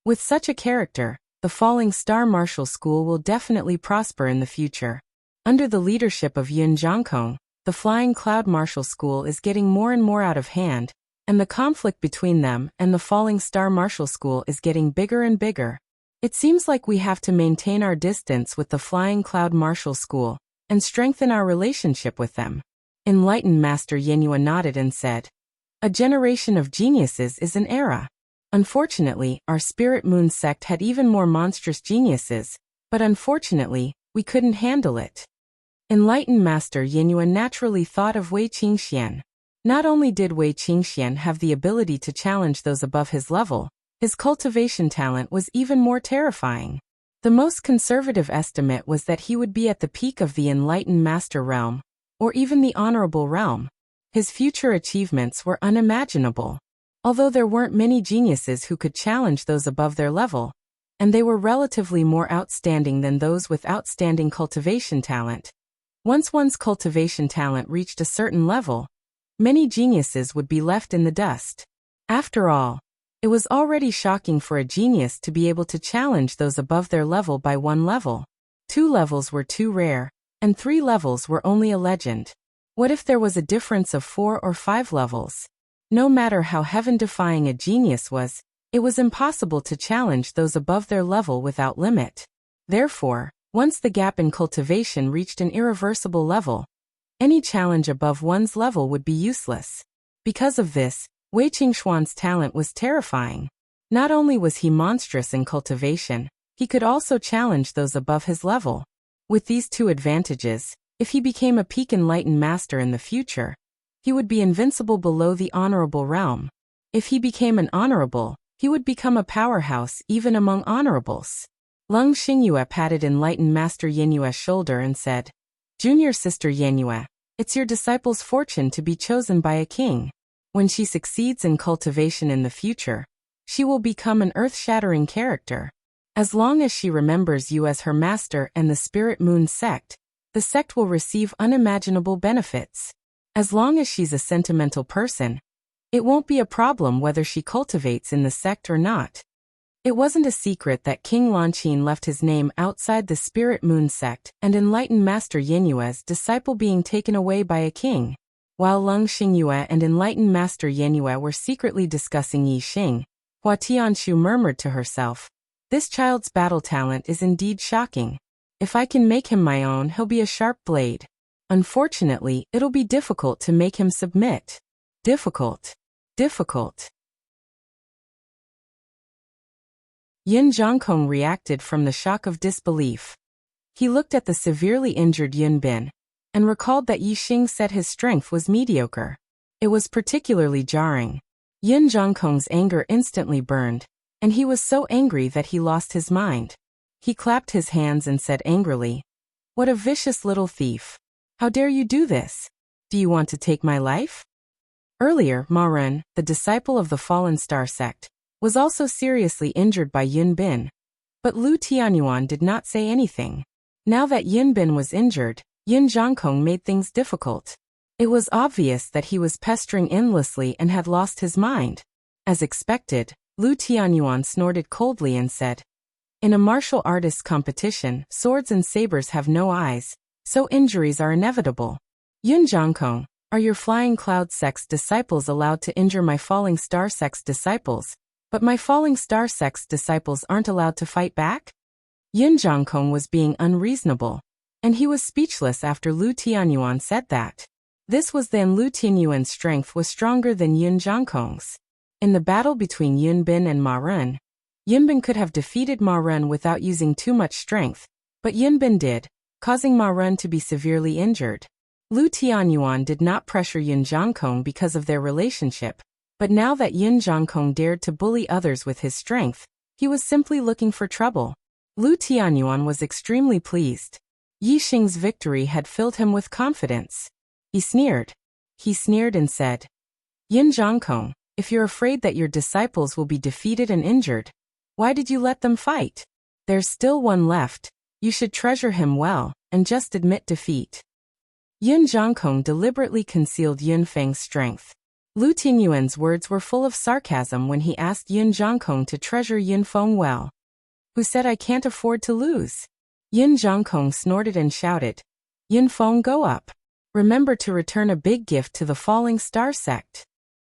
With such a character, the Falling Star Martial School will definitely prosper in the future. Under the leadership of Yun Zhangkong, the Flying Cloud Martial School is getting more and more out of hand, and the conflict between them and the Falling Star Martial School is getting bigger and bigger. It seems like we have to maintain our distance with the Flying Cloud Martial School and strengthen our relationship with them. Enlightened Master Yinhua nodded and said, "A generation of geniuses is an era. Unfortunately, our Spirit Moon sect had even more monstrous geniuses, but unfortunately, we couldn't handle it." Enlightened Master Yinhua naturally thought of Wei Qingxian. Not only did Wei Qingxian have the ability to challenge those above his level, his cultivation talent was even more terrifying. The most conservative estimate was that he would be at the peak of the enlightened master realm, or even the honorable realm. His future achievements were unimaginable. Although there weren't many geniuses who could challenge those above their level, and they were relatively more outstanding than those with outstanding cultivation talent. Once one's cultivation talent reached a certain level, many geniuses would be left in the dust. After all, it was already shocking for a genius to be able to challenge those above their level by 1 level. 2 levels were too rare, and 3 levels were only a legend. What if there was a difference of 4 or 5 levels? No matter how heaven-defying a genius was, it was impossible to challenge those above their level without limit. Therefore, once the gap in cultivation reached an irreversible level, any challenge above one's level would be useless. Because of this, Wei Qingxuan's talent was terrifying. Not only was he monstrous in cultivation, he could also challenge those above his level. With these 2 advantages, if he became a peak enlightened master in the future, he would be invincible below the honorable realm. If he became an honorable, he would become a powerhouse even among honorables. Leng Xingyue patted enlightened Master Yinyue's shoulder and said, "Junior sister Yinyue, it's your disciple's fortune to be chosen by a king. When she succeeds in cultivation in the future, she will become an earth-shattering character. As long as she remembers you as her master and the Spirit Moon sect, the sect will receive unimaginable benefits. As long as she's a sentimental person, it won't be a problem whether she cultivates in the sect or not." It wasn't a secret that King Lanqin left his name outside the Spirit Moon sect and enlightened Master Yinyue's disciple being taken away by a king. While Leng Xingyue and enlightened Master Yinyue were secretly discussing Yi Xing, Hua Tianshu murmured to herself, "This child's battle talent is indeed shocking. If I can make him my own, he'll be a sharp blade. Unfortunately, it'll be difficult to make him submit. Difficult. Yun Zhongkong reacted from the shock of disbelief. He looked at the severely injured Yun Bin, and recalled that Yi Xing said his strength was mediocre. It was particularly jarring. Yun Zhongkong's anger instantly burned, and he was so angry that he lost his mind. He clapped his hands and said angrily, "What a vicious little thief. How dare you do this? Do you want to take my life?" Earlier, Ma Ren, the disciple of the Fallen Star sect, was also seriously injured by Yun Bin. But Lu Tianyuan did not say anything. Now that Yun Bin was injured, Yun Zhongkong made things difficult. It was obvious that he was pestering endlessly and had lost his mind. As expected, Lu Tianyuan snorted coldly and said, "In a martial artists competition, swords and sabers have no eyes, so injuries are inevitable. Yun Zhongkong, are your Flying Cloud sect's disciples allowed to injure my Falling Star sect's disciples, but my Falling Star sect's disciples aren't allowed to fight back?" Yun Zhongkong was being unreasonable, and he was speechless after Lu Tianyuan said that. This was then Lu Tianyuan's strength was stronger than Yun Zhongkong's. In the battle between Yun Bin and Ma Ren, Yun Bin could have defeated Ma Ren without using too much strength, but Yun Bin did, causing Ma Ren to be severely injured. Lu Tianyuan did not pressure Yun Zhongkong because of their relationship, but now that Yun Zhongkong dared to bully others with his strength, he was simply looking for trouble. Lu Tianyuan was extremely pleased. Yi Xing's victory had filled him with confidence. He sneered. And said, "Yun Zhongkong, if you're afraid that your disciples will be defeated and injured, why did you let them fight? There's still one left. You should treasure him well, and just admit defeat." Yun Zhongkong deliberately concealed Yun Feng's strength. Lu Tianyuan's words were full of sarcasm when he asked Yun Zhongkong to treasure Yun Feng well. "Who said I can't afford to lose?" Yun Zhongkong snorted and shouted, "Yun Feng, go up. Remember to return a big gift to the Falling Star sect."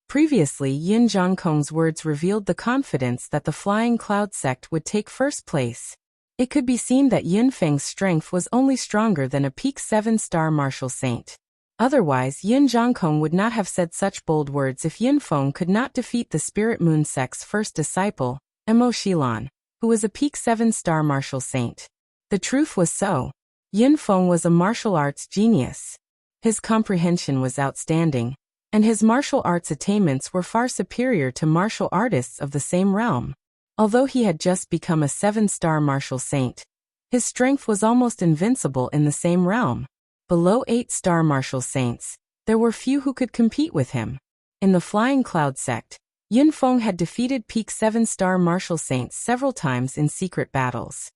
Previously, Yun Zhongkong's words revealed the confidence that the Flying Cloud sect would take first place. It could be seen that Yun Feng's strength was only stronger than a peak 7-star martial saint. Otherwise, Yun Zhongkong would not have said such bold words if Yun Feng could not defeat the Spirit Moon sect's first disciple, Mo Shilan, who was a peak 7-star martial saint. The truth was so. Yun Feng was a martial arts genius. His comprehension was outstanding, and his martial arts attainments were far superior to martial artists of the same realm. Although he had just become a 7-star martial saint, his strength was almost invincible in the same realm. Below 8-star martial saints, there were few who could compete with him. In the Flying Cloud sect, Yunfeng had defeated peak 7-star martial saints several times in secret battles.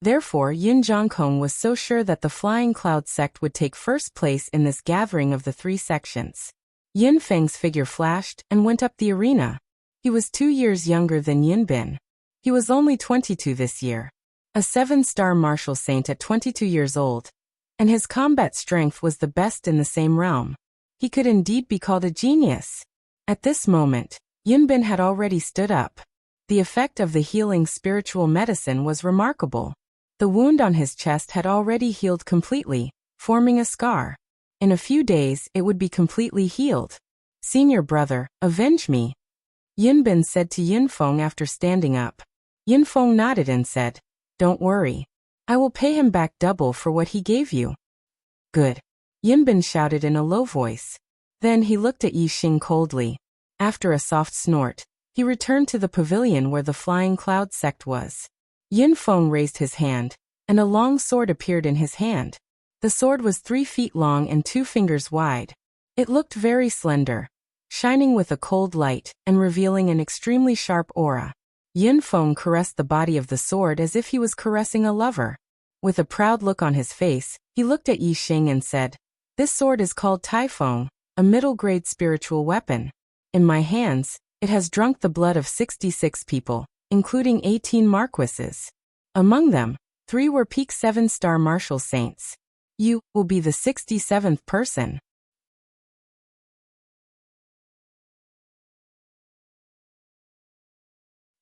Therefore, Yun Zhongkong was so sure that the Flying Cloud sect would take first place in this gathering of the 3 sections. Yun Feng's figure flashed and went up the arena. He was 2 years younger than Yun Bin. He was only 22 this year. A 7-star martial saint at 22 years old. And his combat strength was the best in the same realm. He could indeed be called a genius. At this moment, Yun Bin had already stood up. The effect of the healing spiritual medicine was remarkable. The wound on his chest had already healed completely, forming a scar. In a few days, it would be completely healed. "Senior brother, avenge me," Yun Bin said to Yunfeng after standing up. Yunfeng nodded and said, "Don't worry. I will pay him back double for what he gave you." "Good," Yun Bin shouted in a low voice. Then he looked at Yi Xing coldly. After a soft snort, he returned to the pavilion where the Flying Cloud sect was. Yunfeng raised his hand, and a long sword appeared in his hand. The sword was 3 feet long and 2 fingers wide. It looked very slender, shining with a cold light and revealing an extremely sharp aura. Yunfeng caressed the body of the sword as if he was caressing a lover. With a proud look on his face, he looked at Yi Xing and said, "This sword is called Taifeng, a middle-grade spiritual weapon. In my hands, it has drunk the blood of 66 people, including 18 marquises. Among them, 3 were peak 7-star martial saints. You will be the 67th person."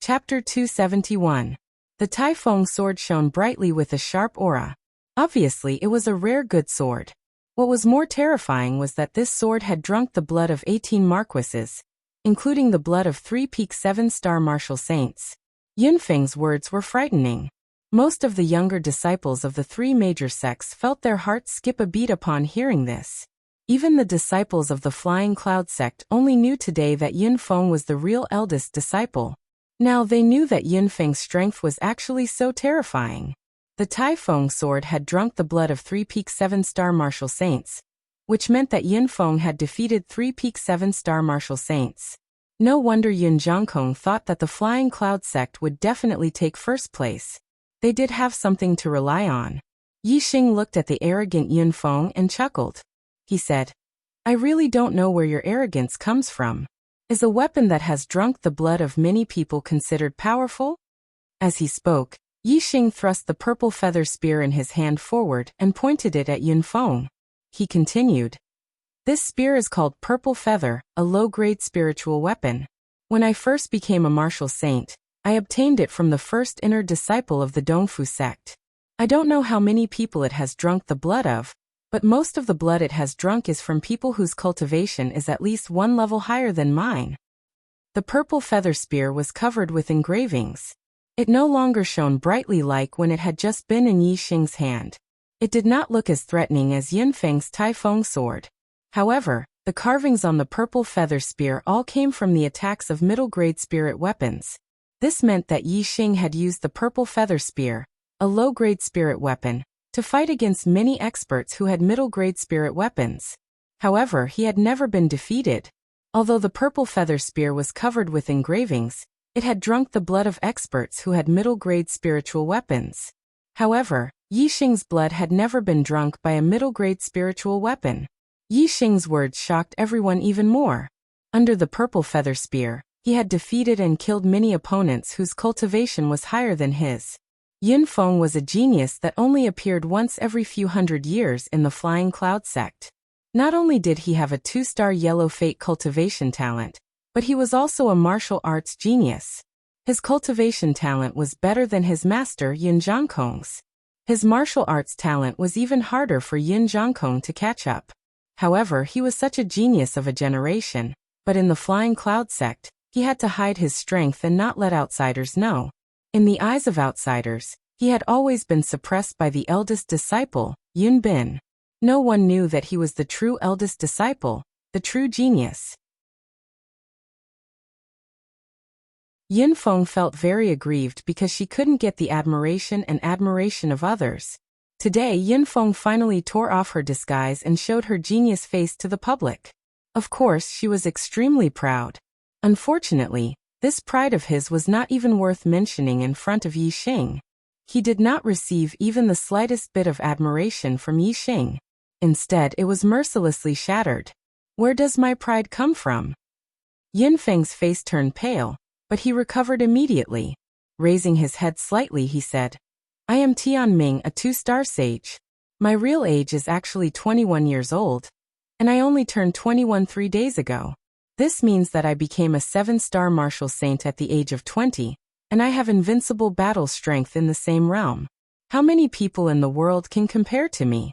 Chapter 271. The Taifeng sword shone brightly with a sharp aura. Obviously, it was a rare good sword. What was more terrifying was that this sword had drunk the blood of 18 marquises, including the blood of 3 peak 7-star martial saints. Yunfeng's words were frightening. Most of the younger disciples of the 3 major sects felt their hearts skip a beat upon hearing this. Even the disciples of the Flying Cloud sect only knew today that Yunfeng was the real eldest disciple. Now they knew that Yunfeng's strength was actually so terrifying. The Taifeng sword had drunk the blood of 3 peak 7-star martial saints, which meant that Yunfeng had defeated 3 peak 7-star martial saints. No wonder Yun Zhongkong thought that the Flying Cloud sect would definitely take first place. They did have something to rely on. Yi Xing looked at the arrogant Yunfeng and chuckled. He said, "I really don't know where your arrogance comes from. Is a weapon that has drunk the blood of many people considered powerful?" As he spoke, Yi Xing thrust the purple feather spear in his hand forward and pointed it at Yunfeng. He continued, "This spear is called Purple Feather, a low-grade spiritual weapon. When I first became a martial saint, I obtained it from the first inner disciple of the Dongfu sect. I don't know how many people it has drunk the blood of, but most of the blood it has drunk is from people whose cultivation is at least 1 level higher than mine." The purple feather spear was covered with engravings. It no longer shone brightly like when it had just been in Yi Xing's hand. It did not look as threatening as Yunfeng's Taifeng sword. However, the carvings on the purple feather spear all came from the attacks of middle-grade spirit weapons. This meant that Yi Xing had used the purple feather spear, a low-grade spirit weapon, to fight against many experts who had middle-grade spirit weapons. However, he had never been defeated. Although the purple feather spear was covered with engravings, it had drunk the blood of experts who had middle-grade spiritual weapons. However, Yi Xing's blood had never been drunk by a middle-grade spiritual weapon. Yi Xing's words shocked everyone even more. Under the purple feather spear, he had defeated and killed many opponents whose cultivation was higher than his. Yunfeng was a genius that only appeared once every few hundred years in the Flying Cloud sect. Not only did he have a 2-star yellow fate cultivation talent, but he was also a martial arts genius. His cultivation talent was better than his master Yun Zhongkong's. His martial arts talent was even harder for Yun Zhongkong to catch up. However, he was such a genius of a generation, but in the Flying Cloud sect, he had to hide his strength and not let outsiders know. In the eyes of outsiders, he had always been suppressed by the eldest disciple, Yun Bin. No one knew that he was the true eldest disciple, the true genius. Yin Feng felt very aggrieved because she couldn't get the admiration and admiration of others. Today, Yin Feng finally tore off her disguise and showed her genius face to the public. Of course, she was extremely proud. Unfortunately, this pride of his was not even worth mentioning in front of Yixing. He did not receive even the slightest bit of admiration from Yixing. Instead, it was mercilessly shattered. Where does my pride come from? Yin Feng's face turned pale, but he recovered immediately. Raising his head slightly, he said, I am Tianming, a 2-star sage. My real age is actually 21 years old, and I only turned 21 3 days ago. This means that I became a 7-star martial saint at the age of 20, and I have invincible battle strength in the same realm. How many people in the world can compare to me?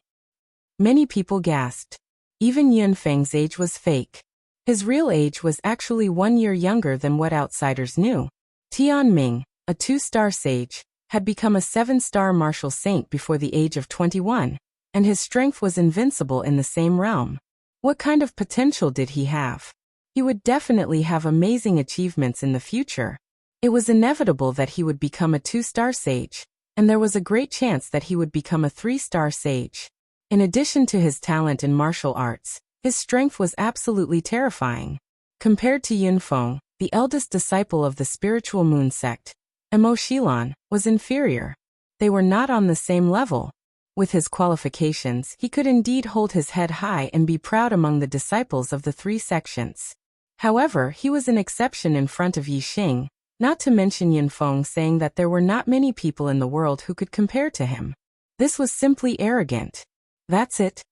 Many people gasped. Even Yin Feng's age was fake. His real age was actually 1 year younger than what outsiders knew. Tianming, a 2-star sage, had become a 7-star martial saint before the age of 21, and his strength was invincible in the same realm. What kind of potential did he have? He would definitely have amazing achievements in the future. It was inevitable that he would become a 2-star sage, and there was a great chance that he would become a 3-star sage. In addition to his talent in martial arts, his strength was absolutely terrifying. Compared to Yin Feng, the eldest disciple of the spiritual moon sect, Emo Shilon, was inferior. They were not on the same level. With his qualifications, he could indeed hold his head high and be proud among the disciples of the 3 sections. However, he was an exception in front of Yixing, not to mention Yin Feng saying that there were not many people in the world who could compare to him. This was simply arrogant. That's it.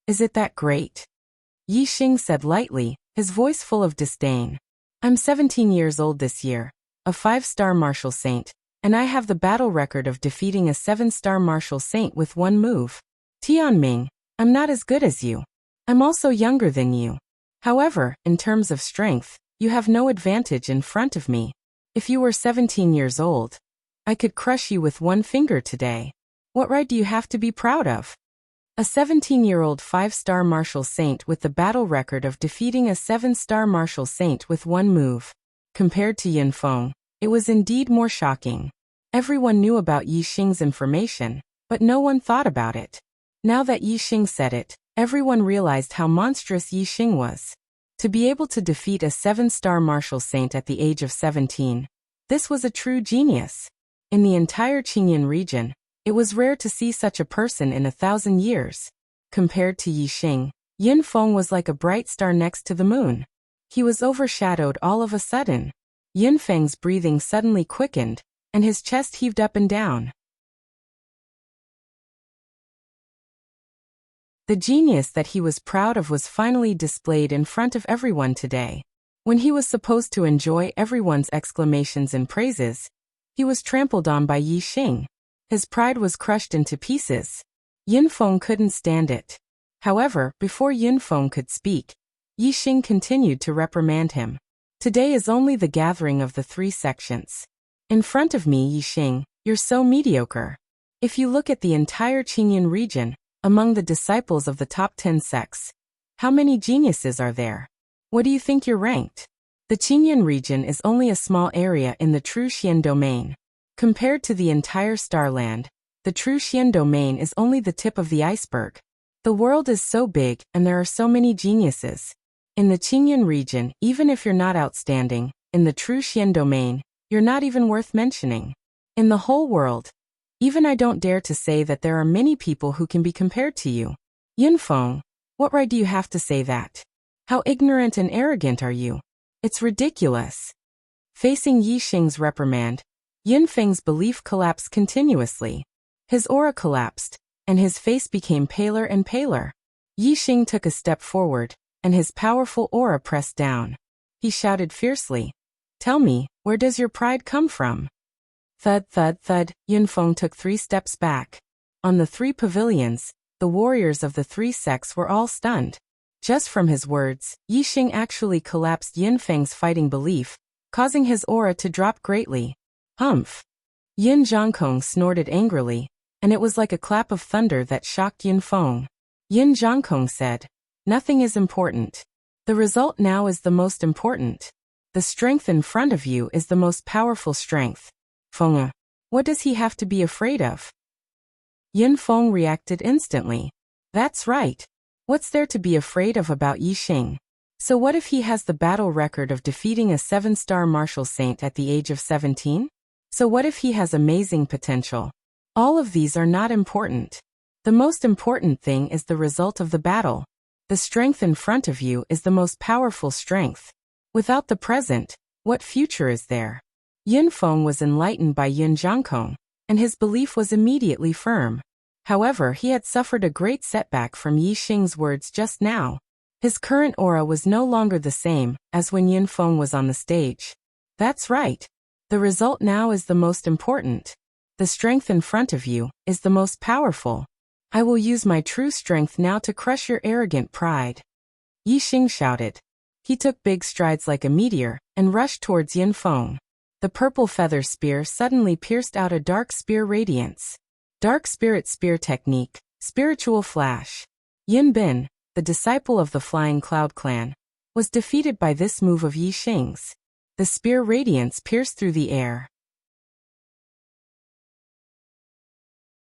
Is it that great? Yixing said lightly, his voice full of disdain. I'm 17 years old this year, a 5-star martial saint, and I have the battle record of defeating a 7-star martial saint with 1 move. Tianming, I'm not as good as you. I'm also younger than you. However, in terms of strength, you have no advantage in front of me. If you were 17 years old, I could crush you with 1 finger today. What right do you have to be proud of? A 17-year-old 5-star martial saint with the battle record of defeating a 7-star martial saint with 1 move. Compared to Yin Feng, it was indeed more shocking. Everyone knew about Yixing's information, but no one thought about it. Now that Yixing said it, everyone realized how monstrous Yixing was. To be able to defeat a 7-star martial saint at the age of 17, this was a true genius. In the entire Qingyan region, it was rare to see such a person in 1,000 years. Compared to Yixing, Yin Feng was like a bright star next to the moon. He was overshadowed all of a sudden. Yin Feng's breathing suddenly quickened, and his chest heaved up and down. The genius that he was proud of was finally displayed in front of everyone today. When he was supposed to enjoy everyone's exclamations and praises, he was trampled on by Yixing. His pride was crushed into pieces. Yin Feng couldn't stand it. However, before Yin Feng could speak, Yixing continued to reprimand him. Today is only the gathering of the 3 sections. In front of me, Yixing, you're so mediocre. If you look at the entire Qingyan region, among the disciples of the top 10 sects, how many geniuses are there? What do you think you're ranked? The Qingyan region is only a small area in the True Xian domain. Compared to the entire Starland, the True Xian domain is only the tip of the iceberg. The world is so big and there are so many geniuses. In the Qingyan region, even if you're not outstanding, in the True Xian domain, you're not even worth mentioning. In the whole world, even I don't dare to say that there are many people who can be compared to you. Yin Feng, what right do you have to say that? How ignorant and arrogant are you? It's ridiculous. Facing Yixing's reprimand, Yin Feng's belief collapsed continuously. His aura collapsed, and his face became paler and paler. Yixing took a step forward, and his powerful aura pressed down. He shouted fiercely, "Tell me, where does your pride come from?" Thud, thud, thud, Yin Feng took 3 steps back. On the 3 pavilions, the warriors of the 3 sects were all stunned. Just from his words, Yixing actually collapsed Yin Feng's fighting belief, causing his aura to drop greatly. Humph! Yin Zhongkong snorted angrily, and it was like a clap of thunder that shocked Yin Feng. Yin Zhongkong said, "Nothing is important. The result now is the most important." The strength in front of you is the most powerful strength. Feng. What does he have to be afraid of? Yin Feng reacted instantly. That's right. What's there to be afraid of about Yixing? So what if he has the battle record of defeating a 7-star martial saint at the age of 17? So what if he has amazing potential? All of these are not important. The most important thing is the result of the battle. The strength in front of you is the most powerful strength. Without the present, what future is there? Yin Feng was enlightened by Yin Zhangkong, and his belief was immediately firm. However, he had suffered a great setback from Yixing's words just now. His current aura was no longer the same as when Yin Feng was on the stage. That's right. The result now is the most important. The strength in front of you is the most powerful. I will use my true strength now to crush your arrogant pride. Yixing shouted. He took big strides like a meteor and rushed towards Yin Feng. The purple feather spear suddenly pierced out a dark spear radiance. Dark Spirit Spear Technique, Spiritual Flash. Yin Bin, the disciple of the Flying Cloud Clan, was defeated by this move of Yixing's. The spear radiance pierced through the air.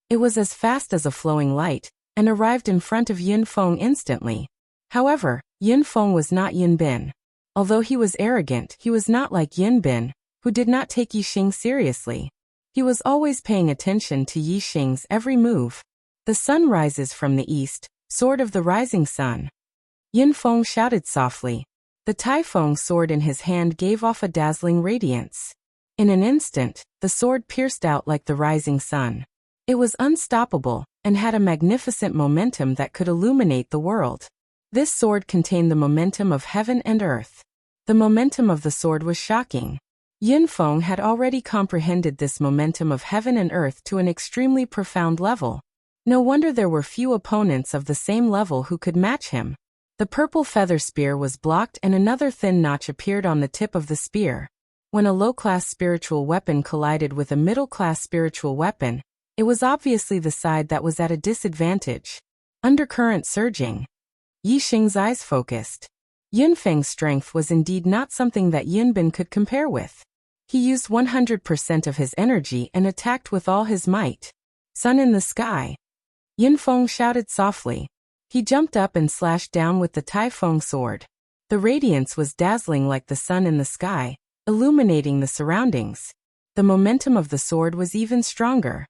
It was as fast as a flowing light, and arrived in front of Yin Feng instantly. However, Yin Feng was not Yin Bin. Although he was arrogant, he was not like Yin Bin, who did not take Yixing seriously. He was always paying attention to Yixing's every move. The sun rises from the east, sword of the rising sun. Yin Feng shouted softly. The Tai-Feng sword in his hand gave off a dazzling radiance. In an instant, the sword pierced out like the rising sun. It was unstoppable, and had a magnificent momentum that could illuminate the world. This sword contained the momentum of heaven and earth. The momentum of the sword was shocking. Yin Feng had already comprehended this momentum of heaven and earth to an extremely profound level. No wonder there were few opponents of the same level who could match him. The purple feather spear was blocked and another thin notch appeared on the tip of the spear. When a low-class spiritual weapon collided with a middle-class spiritual weapon, it was obviously the side that was at a disadvantage. Undercurrent surging. Yixing's eyes focused. Yin Feng's strength was indeed not something that Yin Bin could compare with. He used 100% of his energy and attacked with all his might. Sun in the sky. Yin Feng shouted softly. He jumped up and slashed down with the Tai-Feng sword. The radiance was dazzling like the sun in the sky, illuminating the surroundings. The momentum of the sword was even stronger.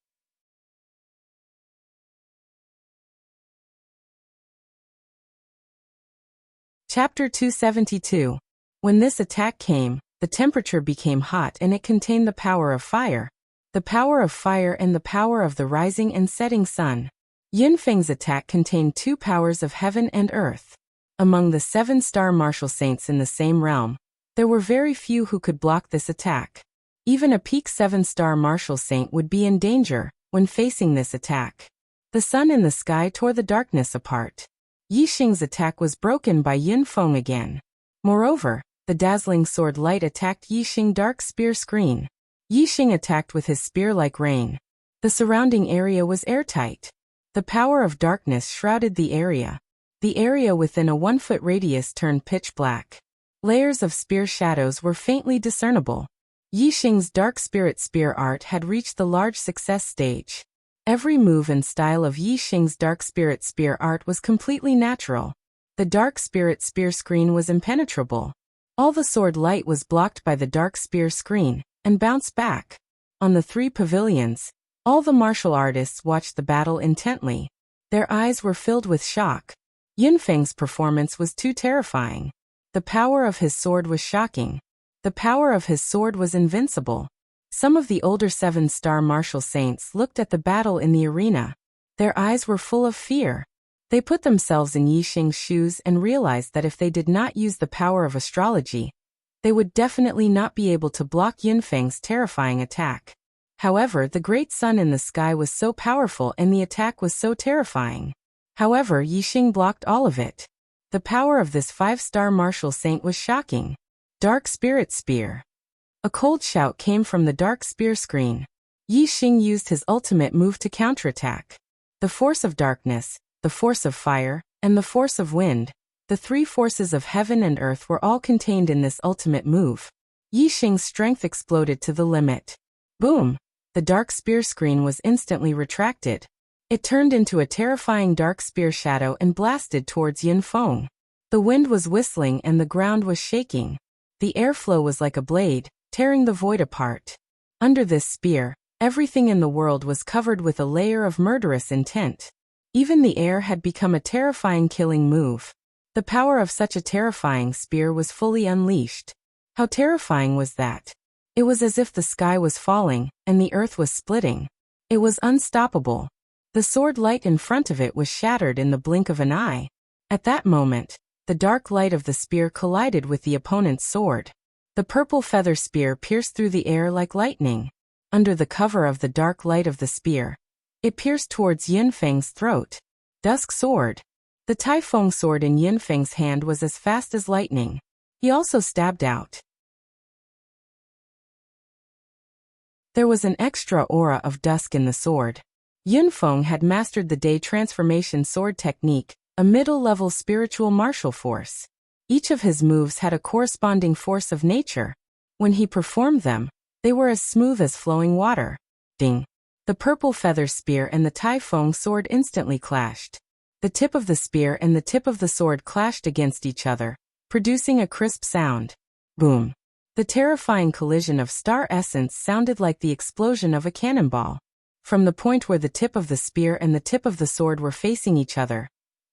Chapter 272. When this attack came, the temperature became hot and it contained the power of fire. The power of fire and the power of the rising and setting sun. Yin Feng's attack contained two powers of heaven and earth. Among the 7-star martial saints in the same realm, there were very few who could block this attack. Even a peak 7-star martial saint would be in danger when facing this attack. The sun in the sky tore the darkness apart. Yixing's attack was broken by Yin Feng again. Moreover, the dazzling sword light attacked Yixing's dark spear screen. Yixing attacked with his spear like rain. The surrounding area was airtight. The power of darkness shrouded the area. The area within a 1-foot radius turned pitch black. Layers of spear shadows were faintly discernible. Yixing's dark spirit spear art had reached the large success stage. Every move and style of Yixing's dark spirit spear art was completely natural. The dark spirit spear screen was impenetrable. All the sword light was blocked by the dark spear screen, and bounced back. On the 3 pavilions, all the martial artists watched the battle intently. Their eyes were filled with shock. Yin Feng's performance was too terrifying. The power of his sword was shocking. The power of his sword was invincible. Some of the older 7-star martial saints looked at the battle in the arena. Their eyes were full of fear. They put themselves in Yixing's shoes and realized that if they did not use the power of astrology, they would definitely not be able to block Yin Feng's terrifying attack. However, the great sun in the sky was so powerful and the attack was so terrifying. However, Yixing blocked all of it. The power of this 5-star martial saint was shocking. Dark Spirit Spear. A cold shout came from the dark spear screen. Yixing used his ultimate move to counterattack. The force of darkness, the force of fire, and the force of wind. The three forces of heaven and earth were all contained in this ultimate move. Yi Xing's strength exploded to the limit. Boom! The dark spear screen was instantly retracted. It turned into a terrifying dark spear shadow and blasted towards Yin Feng. The wind was whistling and the ground was shaking. The airflow was like a blade, tearing the void apart. Under this spear, everything in the world was covered with a layer of murderous intent. Even the air had become a terrifying killing move. The power of such a terrifying spear was fully unleashed. How terrifying was that? It was as if the sky was falling, and the earth was splitting. It was unstoppable. The sword light in front of it was shattered in the blink of an eye. At that moment, the dark light of the spear collided with the opponent's sword. The purple feather spear pierced through the air like lightning. Under the cover of the dark light of the spear, it pierced towards Yin Feng's throat. Dusk sword. The Tai Feng sword in Yin Feng's hand was as fast as lightning. He also stabbed out. There was an extra aura of dusk in the sword. Yin Feng had mastered the day transformation sword technique, a middle-level spiritual martial force. Each of his moves had a corresponding force of nature. When he performed them, they were as smooth as flowing water. Ding! The purple feather spear and the Tai Feng sword instantly clashed. The tip of the spear and the tip of the sword clashed against each other, producing a crisp sound. Boom! The terrifying collision of star essence sounded like the explosion of a cannonball. From the point where the tip of the spear and the tip of the sword were facing each other,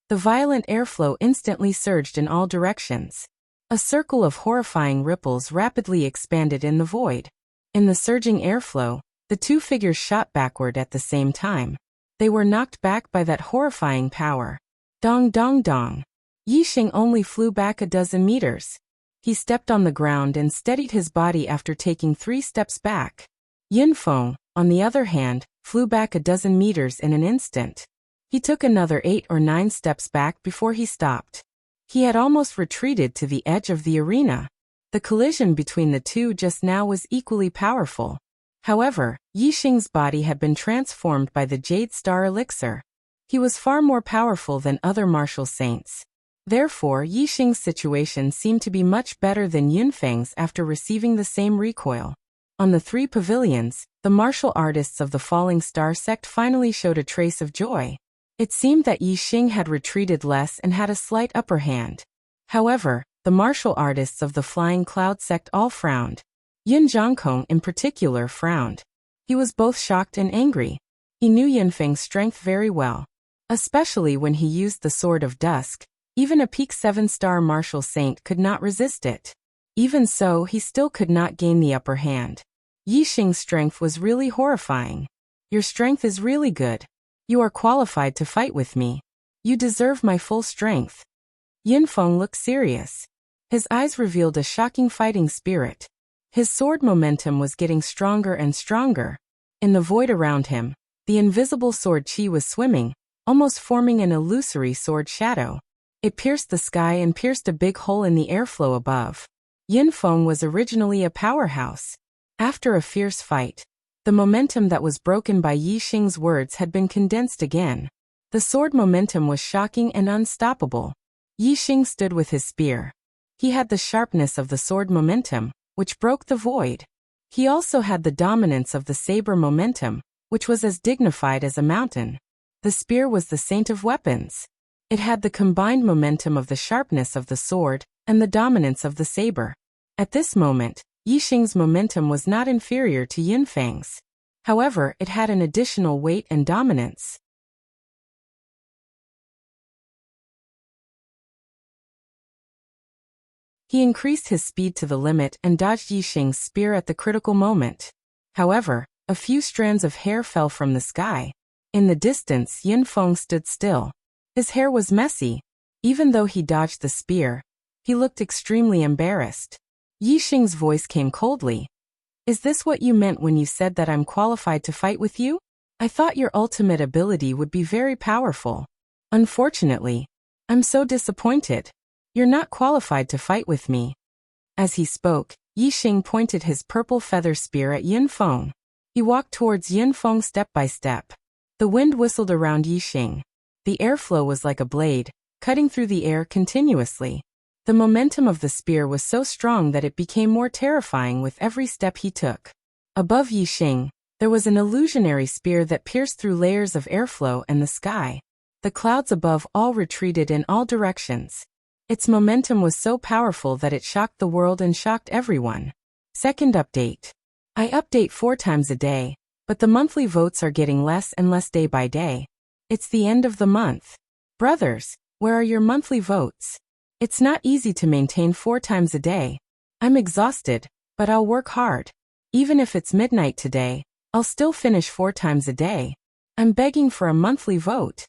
the violent airflow instantly surged in all directions. A circle of horrifying ripples rapidly expanded in the void. In the surging airflow, the two figures shot backward at the same time. They were knocked back by that horrifying power. Dong dong dong. Yi Xing only flew back a dozen meters. He stepped on the ground and steadied his body after taking 3 steps back. Yin Feng, on the other hand, flew back a dozen meters in an instant. He took another 8 or 9 steps back before he stopped. He had almost retreated to the edge of the arena. The collision between the two just now was equally powerful. However, Yi Xing's body had been transformed by the Jade Star Elixir. He was far more powerful than other martial saints. Therefore, Yi Xing's situation seemed to be much better than Yin Feng's after receiving the same recoil. On the 3 pavilions, the martial artists of the Falling Star sect finally showed a trace of joy. It seemed that Yi Xing had retreated less and had a slight upper hand. However, the martial artists of the Flying Cloud sect all frowned. Yin Zhongkong in particular frowned. He was both shocked and angry. He knew Yin Feng's strength very well. Especially when he used the Sword of Dusk, even a peak 7-star martial saint could not resist it. Even so, he still could not gain the upper hand. Yi Xing's strength was really horrifying. Your strength is really good. You are qualified to fight with me. You deserve my full strength. Yin Feng looked serious. His eyes revealed a shocking fighting spirit. His sword momentum was getting stronger and stronger. In the void around him, the invisible sword chi was swimming, almost forming an illusory sword shadow. It pierced the sky and pierced a big hole in the airflow above. Yin Feng was originally a powerhouse. After a fierce fight, the momentum that was broken by Yi Xing's words had been condensed again. The sword momentum was shocking and unstoppable. Yi Xing stood with his spear. He had the sharpness of the sword momentum, which broke the void. He also had the dominance of the saber momentum, which was as dignified as a mountain. The spear was the saint of weapons. It had the combined momentum of the sharpness of the sword and the dominance of the saber. At this moment, Yi Xing's momentum was not inferior to Yin Feng's. However, it had an additional weight and dominance. He increased his speed to the limit and dodged Yi Xing's spear at the critical moment. However, a few strands of hair fell from the sky. In the distance, Yin Feng stood still. His hair was messy. Even though he dodged the spear, he looked extremely embarrassed. Yi Xing's voice came coldly. Is this what you meant when you said that I'm qualified to fight with you? I thought your ultimate ability would be very powerful. Unfortunately, I'm so disappointed. You're not qualified to fight with me. As he spoke, Yi Xing pointed his purple feather spear at Yin Feng. He walked towards Yin Feng step by step. The wind whistled around Yi Xing. The airflow was like a blade, cutting through the air continuously. The momentum of the spear was so strong that it became more terrifying with every step he took. Above Yixing, there was an illusionary spear that pierced through layers of airflow and the sky. The clouds above all retreated in all directions. Its momentum was so powerful that it shocked the world and shocked everyone. Second update. I update 4 times a day, but the monthly votes are getting less and less day by day. It's the end of the month. Brothers, where are your monthly votes? It's not easy to maintain 4 times a day. I'm exhausted, but I'll work hard. Even if it's midnight today, I'll still finish 4 times a day. I'm begging for a monthly vote.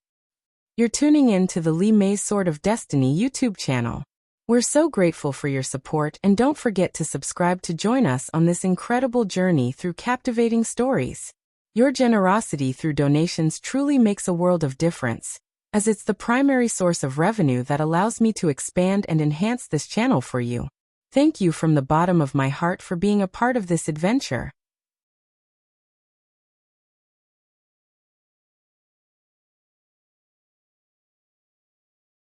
You're tuning in to the Li Mei's Sword of Destiny YouTube channel. We're so grateful for your support, and don't forget to subscribe to join us on this incredible journey through captivating stories. Your generosity through donations truly makes a world of difference, as it's the primary source of revenue that allows me to expand and enhance this channel for you. Thank you from the bottom of my heart for being a part of this adventure.